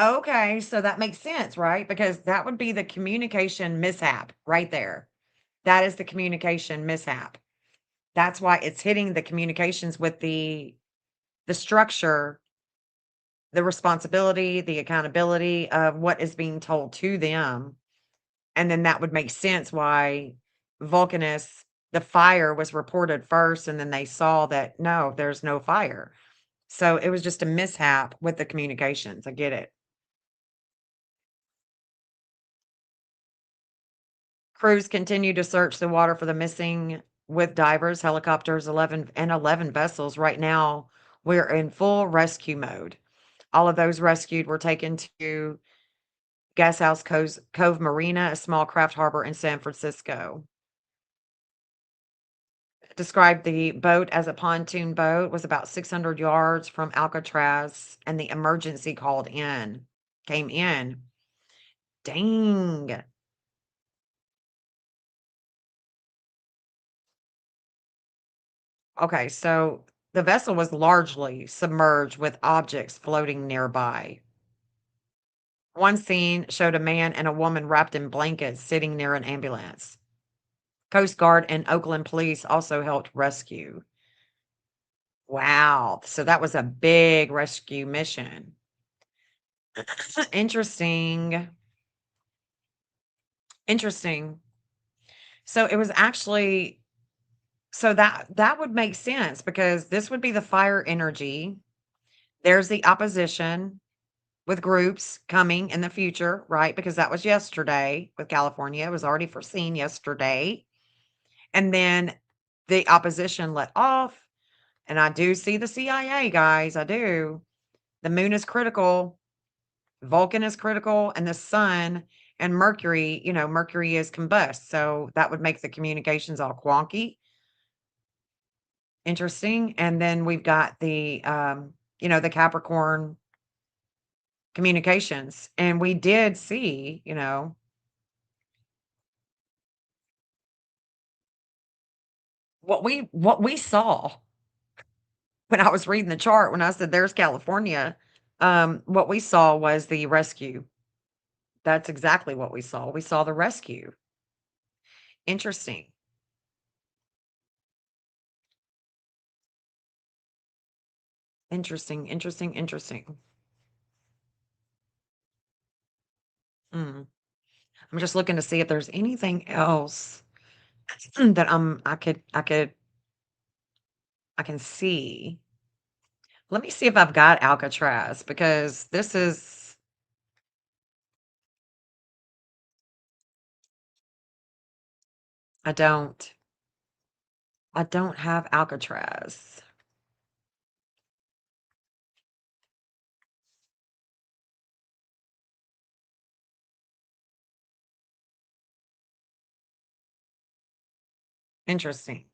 Okay, so that makes sense, right? Because that would be the communication mishap right there. That is the communication mishap. That's why it's hitting the communications with the structure, the responsibility, the accountability of what is being told to them. And then that would make sense why Vulcanus, the fire was reported first, and then they saw that no, there's no fire. So it was just a mishap with the communications. I get it. Crews continue to search the water for the missing with divers, helicopters, 11 vessels. Right now, we're in full rescue mode. All of those rescued were taken to Gashouse Cove Marina, a small craft harbor in San Francisco. Described the boat as a pontoon boat, was about 600 yards from Alcatraz, and the emergency came in. Dang. Okay, so the vessel was largely submerged with objects floating nearby. One scene showed a man and a woman wrapped in blankets sitting near an ambulance. Coast Guard and Oakland police also helped rescue. Wow. So that was a big rescue mission. Interesting. Interesting. So it was actually so that would make sense because this would be the fire energy. There's the opposition with groups coming in the future, right? Because that was yesterday with California. It was already foreseen yesterday. And then the opposition let off. And I do see the CIA, guys. I do. The moon is critical. Vulcan is critical. And the sun and Mercury, Mercury is combust. So that would make the communications all quonky. Interesting. And then we've got the Capricorn communications. And we did see, what we saw when I was reading the chart, when I said there's California, what we saw was the rescue. That's exactly what we saw. We saw the rescue. Interesting. Interesting, interesting, interesting. Mm. I'm just looking to see if there's anything else that I can see. Let me see if I've got Alcatraz because this is I don't. I don't have Alcatraz. Interesting.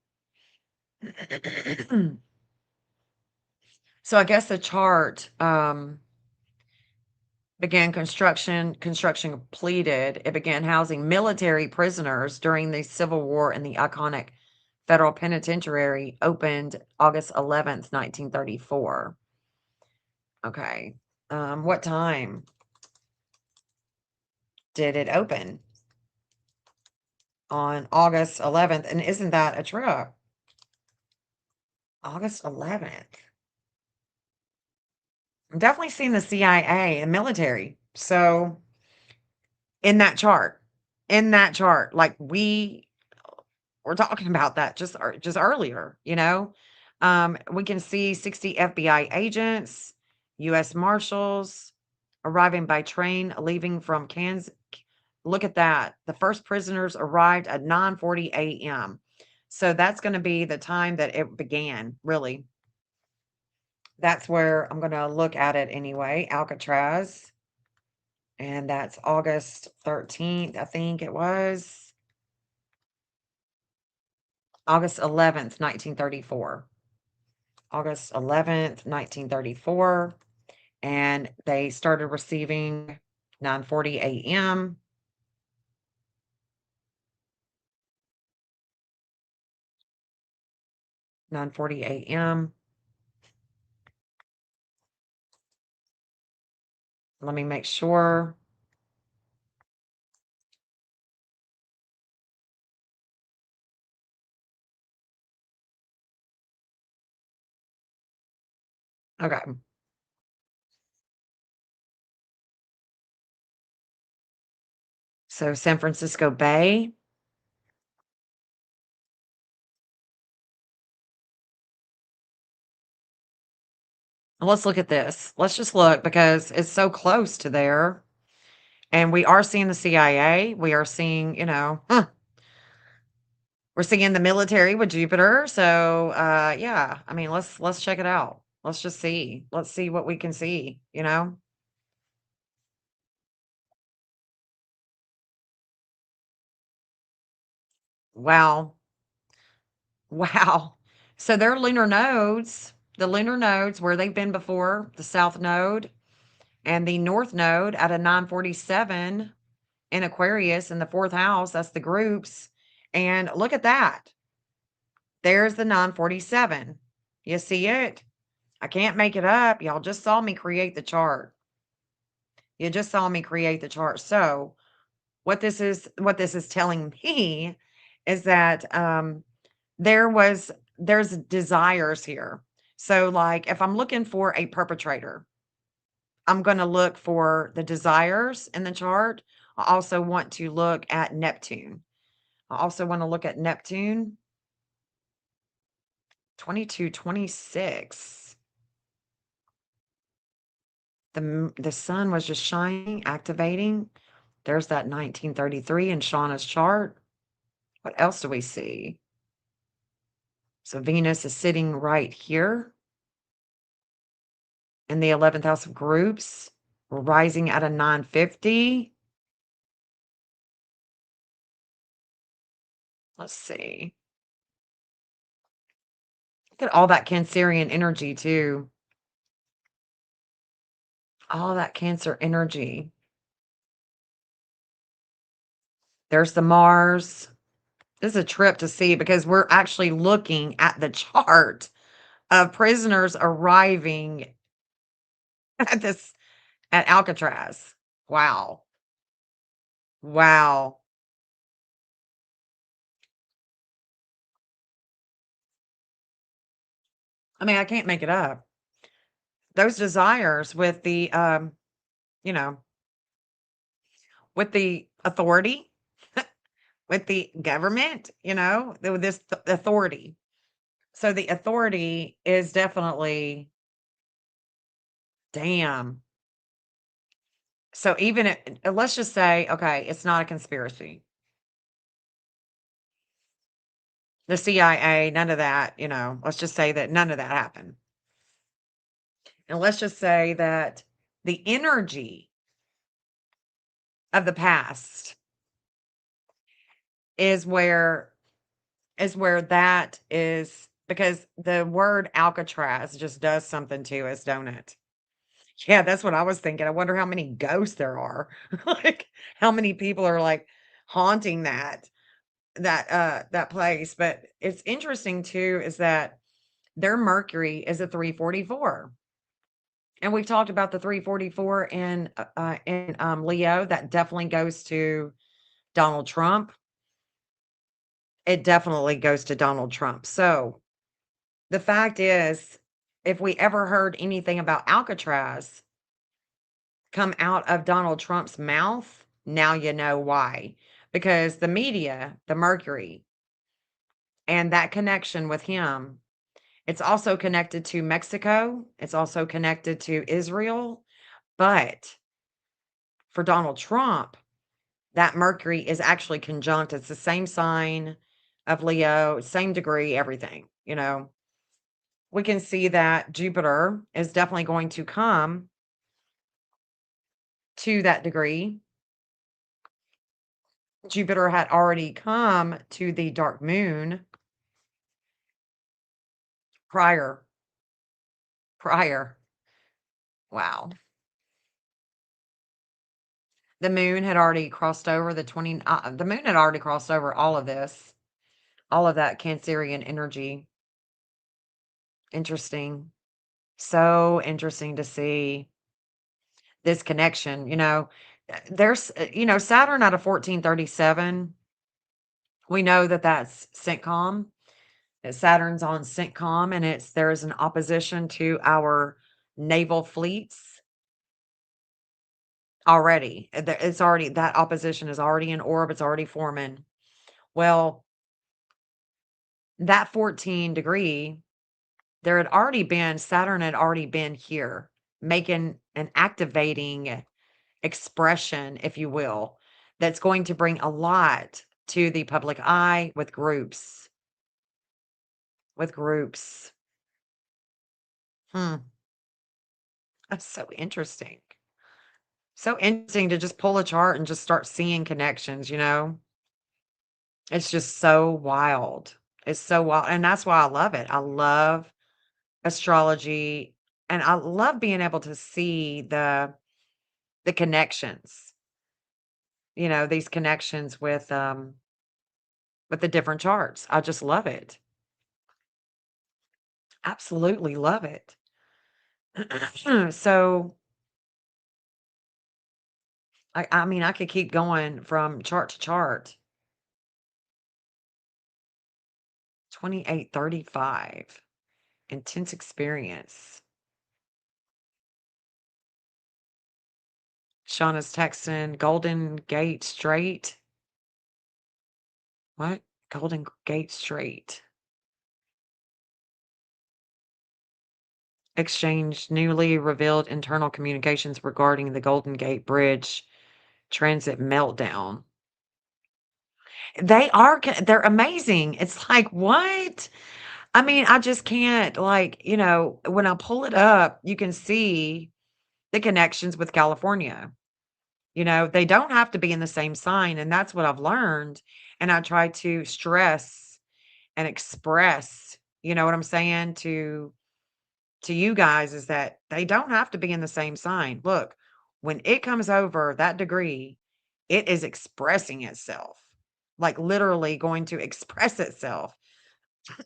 So I guess the chart began construction completed. It began housing military prisoners during the Civil War, and the iconic federal penitentiary opened August 11th, 1934. Okay. What time did it open? On August 11th. And isn't that a trip? August 11th. I'm definitely seeing the CIA and military. So in that chart, like we were talking about that just earlier, we can see 60 FBI agents, US Marshals, arriving by train, leaving from Kansas. Look at that. The first prisoners arrived at 9:40 a.m. So that's going to be the time that it began, really. That's where I'm going to look at it anyway. Alcatraz. And that's August 13th, I think it was. August 11th, 1934. August 11th, 1934. And they started receiving 9:40 a.m. 9:40 a.m. Let me make sure. Okay. So San Francisco Bay. Let's look at this. Let's just look because it's so close to there. And we are seeing the CIA. We are seeing, we're seeing the military with Jupiter. So yeah, I mean, let's check it out. Let's just see. Let's see what we can see. Wow. Wow. So their lunar nodes, the lunar nodes where they've been before, the south node and the north node at a 947 in Aquarius in the fourth house, that's the groups. And look at that. There's the 947. You see it? I can't make it up. Y'all just saw me create the chart. You just saw me create the chart. So what this is telling me is that there's desires here. So like if I'm looking for a perpetrator, I'm going to look for the desires in the chart. I also want to look at Neptune. I also want to look at Neptune 2226. The sun was just shining, activating. There's that 1933 in Shauna's chart. What else do we see? So Venus is sitting right here in the 11th house of groups. We're rising at a 950. Let's see. Look at all that Cancerian energy too. All that Cancer energy. There's the Mars. This is a trip to see because we're actually looking at the chart of prisoners arriving at Alcatraz. Wow. Wow. I mean, I can't make it up. Those desires with the you know, with the authority, with the government, with this authority. So the authority is definitely damn. So even let's just say, okay, it's not a conspiracy. The CIA, none of that. Let's just say that none of that happened. And let's just say that the energy of the past is where that is, because the word Alcatraz just does something to us, don't it? Yeah, that's what I was thinking. I wonder how many ghosts there are. Like how many people are like haunting that place. But it's interesting too is that their Mercury is a 344. And we've talked about the 344 in Leo. That definitely goes to Donald Trump. It definitely goes to Donald Trump. So the fact is, if we ever heard anything about Alcatraz come out of Donald Trump's mouth, now you know why. Because the media, the Mercury, and that connection with him, it's also connected to Mexico. It's also connected to Israel. But for Donald Trump, that Mercury is actually conjunct. It's the same sign of Leo, same degree, everything, We can see that Jupiter is definitely going to come to that degree. Jupiter had already come to the dark moon prior. Prior. Wow. The moon had already crossed over the moon had already crossed over all of this, all of that Cancerian energy. Interesting. So interesting to see this connection, there's, Saturn out of 1437. We know that that's CENTCOM. That Saturn's on CENTCOM, and there's an opposition to our naval fleets already. It's already, that opposition is already in orb. It's already forming. Well, that 14 degree, Saturn had already been here, making and activating expression, if you will, that's going to bring a lot to the public eye with groups. With groups. Hmm. That's so interesting. So interesting to just pull a chart and just start seeing connections. It's just so wild. It's so wild. And that's why I love it. I love astrology, and I love being able to see the connections, these connections with the different charts. I just love it. Absolutely love it. So, I mean, I could keep going from chart to chart. 2835. Intense experience. Shauna's texting Golden Gate Strait. What? Golden Gate Strait. Exchanged newly revealed internal communications regarding the Golden Gate Bridge transit meltdown. They're amazing. It's like, what? I mean, I just can't, when I pull it up, you can see the connections with California. They don't have to be in the same sign, and that's what I've learned, and I try to stress and express, you know what I'm saying, to you guys, is that they don't have to be in the same sign. Look, when it comes over that degree, it is expressing itself, like literally going to express itself.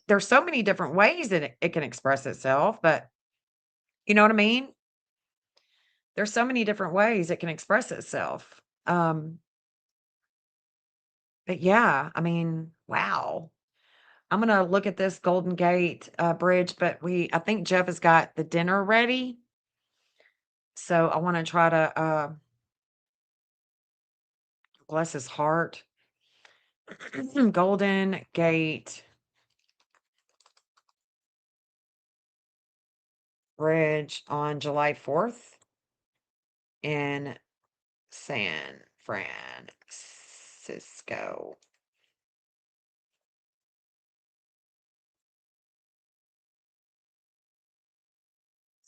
There's so many different ways that it can express itself, but you know what I mean? There's so many different ways it can express itself. But yeah, I mean, wow. I'm gonna look at this Golden Gate Bridge, but I think Jeff has got the dinner ready. So I want to try to bless his heart. Golden Gate Bridge on July 4th in San Francisco.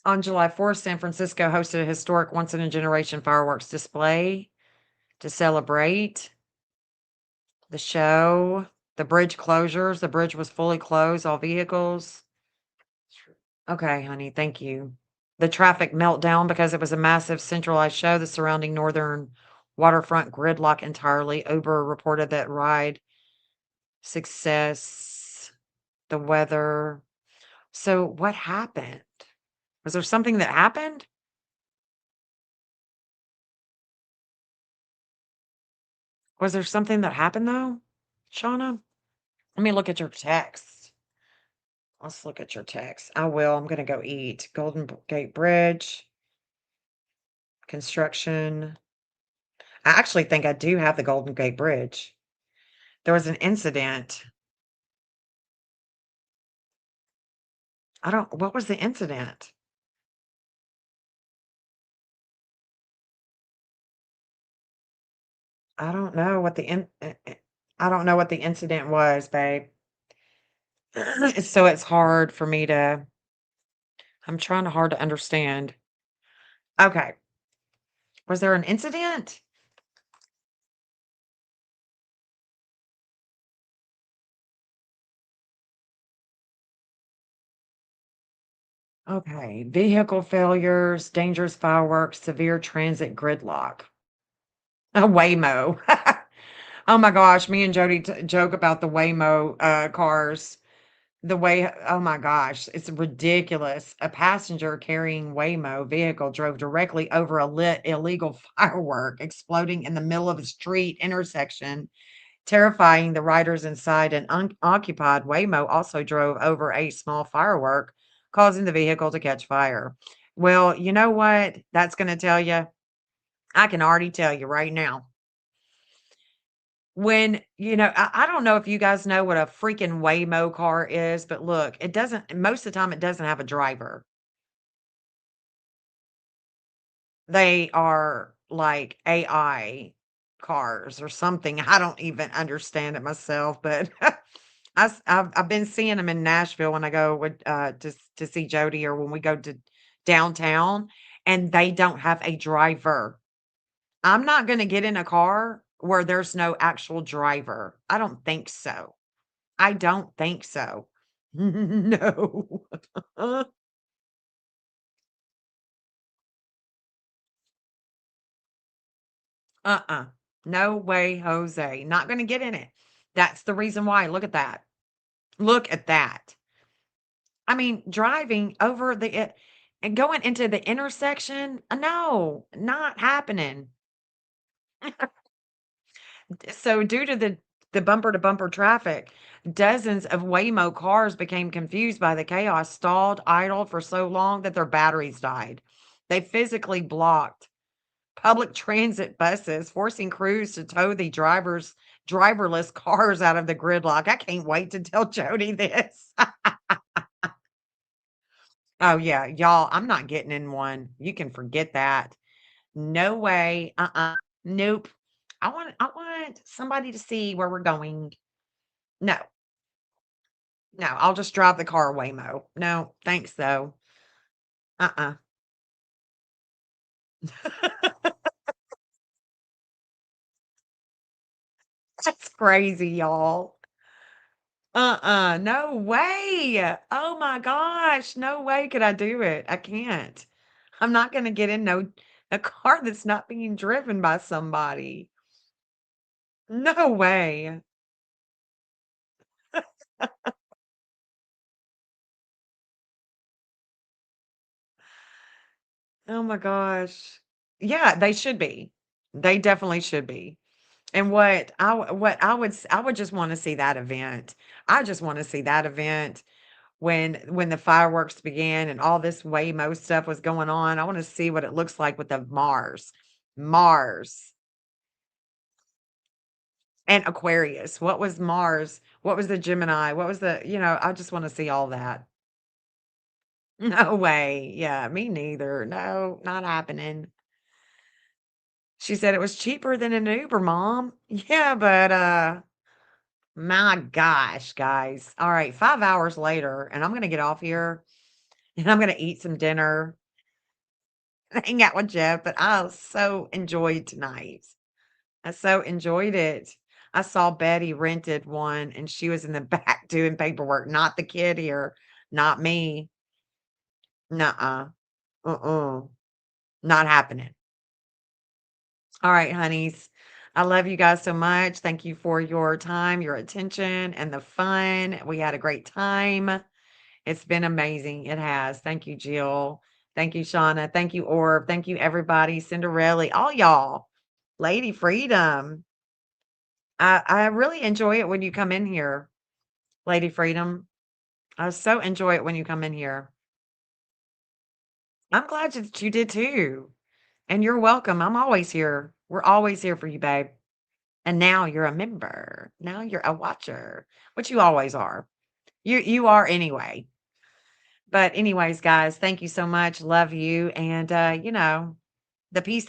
On July 4th, San Francisco hosted a historic once-in-a-generation fireworks display to celebrate the show. The bridge closures. The bridge was fully closed, all vehicles. Okay, honey, thank you. The traffic meltdown because it was a massive centralized show. The surrounding northern waterfront gridlock entirely. Uber reported that ride success, the weather. So what happened? Was there something that happened? Was there something that happened though, Shauna? Let me look at your text. Let's look at your text. I will. I'm gonna go eat. Golden Gate Bridge construction. I actually think I do have the Golden Gate Bridge. There was an incident. What was the incident? I don't know what the I don't know what the incident was, babe. So it's hard for me to I'm trying to hard to understand. Okay. Was there an incident? Okay. Vehicle failures, dangerous fireworks, severe transit gridlock. A Waymo. Oh my gosh, me and Jody joke about the Waymo cars. The way, oh my gosh, it's ridiculous. A passenger carrying Waymo vehicle drove directly over a lit illegal firework exploding in the middle of a street intersection, terrifying the riders inside. An unoccupied Waymo also drove over a small firework, causing the vehicle to catch fire. Well, you know what? That's going to tell you. I can already tell you right now. When, I don't know if you guys know what a freaking Waymo car is, but look, it doesn't most of the time, it doesn't have a driver. They are like AI cars or something. I don't even understand it myself, but I've been seeing them in Nashville when I go with, to see Jody or when we go to downtown, and they don't have a driver. I'm not gonna get in a car where there's no actual driver. I don't think so. I don't think so. No. Uh-uh. No way, Jose. Not gonna get in it. That's the reason why. Look at that. Look at that. I mean, driving over and going into the intersection, no, not happening. So due to the bumper to bumper traffic, dozens of Waymo cars became confused by the chaos, stalled, idled for so long that their batteries died. They physically blocked public transit buses, forcing crews to tow the driverless cars out of the gridlock. I can't wait to tell Jody this. Oh yeah, y'all, I'm not getting in one. You can forget that. No way. Nope. I want somebody to see where we're going. No. No, I'll just drive the car Waymo. No, thanks though. Uh-uh. That's crazy, y'all. No way. Oh my gosh, no way could I do it. I can't. I'm not gonna get in a car that's not being driven by somebody. No way. Oh my gosh. Yeah, they should be. They definitely should be. And what I would just wanna see that event. I just wanna see that event when the fireworks began and all this Waymo stuff was going on. I wanna see what it looks like with the Mars. Mars and Aquarius. What was Mars? What was the Gemini? What was I just wanna see all that. No way. Yeah, me neither. No, not happening. She said it was cheaper than an Uber, mom. Yeah, but my gosh, guys. All right, 5 hours later, and I'm gonna get off here and I'm gonna eat some dinner and hang out with Jeff. But I so enjoyed tonight. I so enjoyed it. I saw Betty rented one and she was in the back doing paperwork, not the kid here, not me. Nuh-uh. Uh-uh. Not happening. All right, honeys. I love you guys so much. Thank you for your time, your attention, and the fun. We had a great time. It's been amazing. It has. Thank you, Jill. Thank you, Shauna. Thank you, Orb. Thank you, everybody. Cinderella, all y'all. Lady Freedom. I really enjoy it when you come in here, Lady Freedom. I so enjoy it when you come in here. I'm glad that you did too. And you're welcome. I'm always here. We're always here for you, babe. And now you're a member. Now you're a watcher, which you always are. You are anyway. But anyways, guys, thank you so much. Love you. And the peace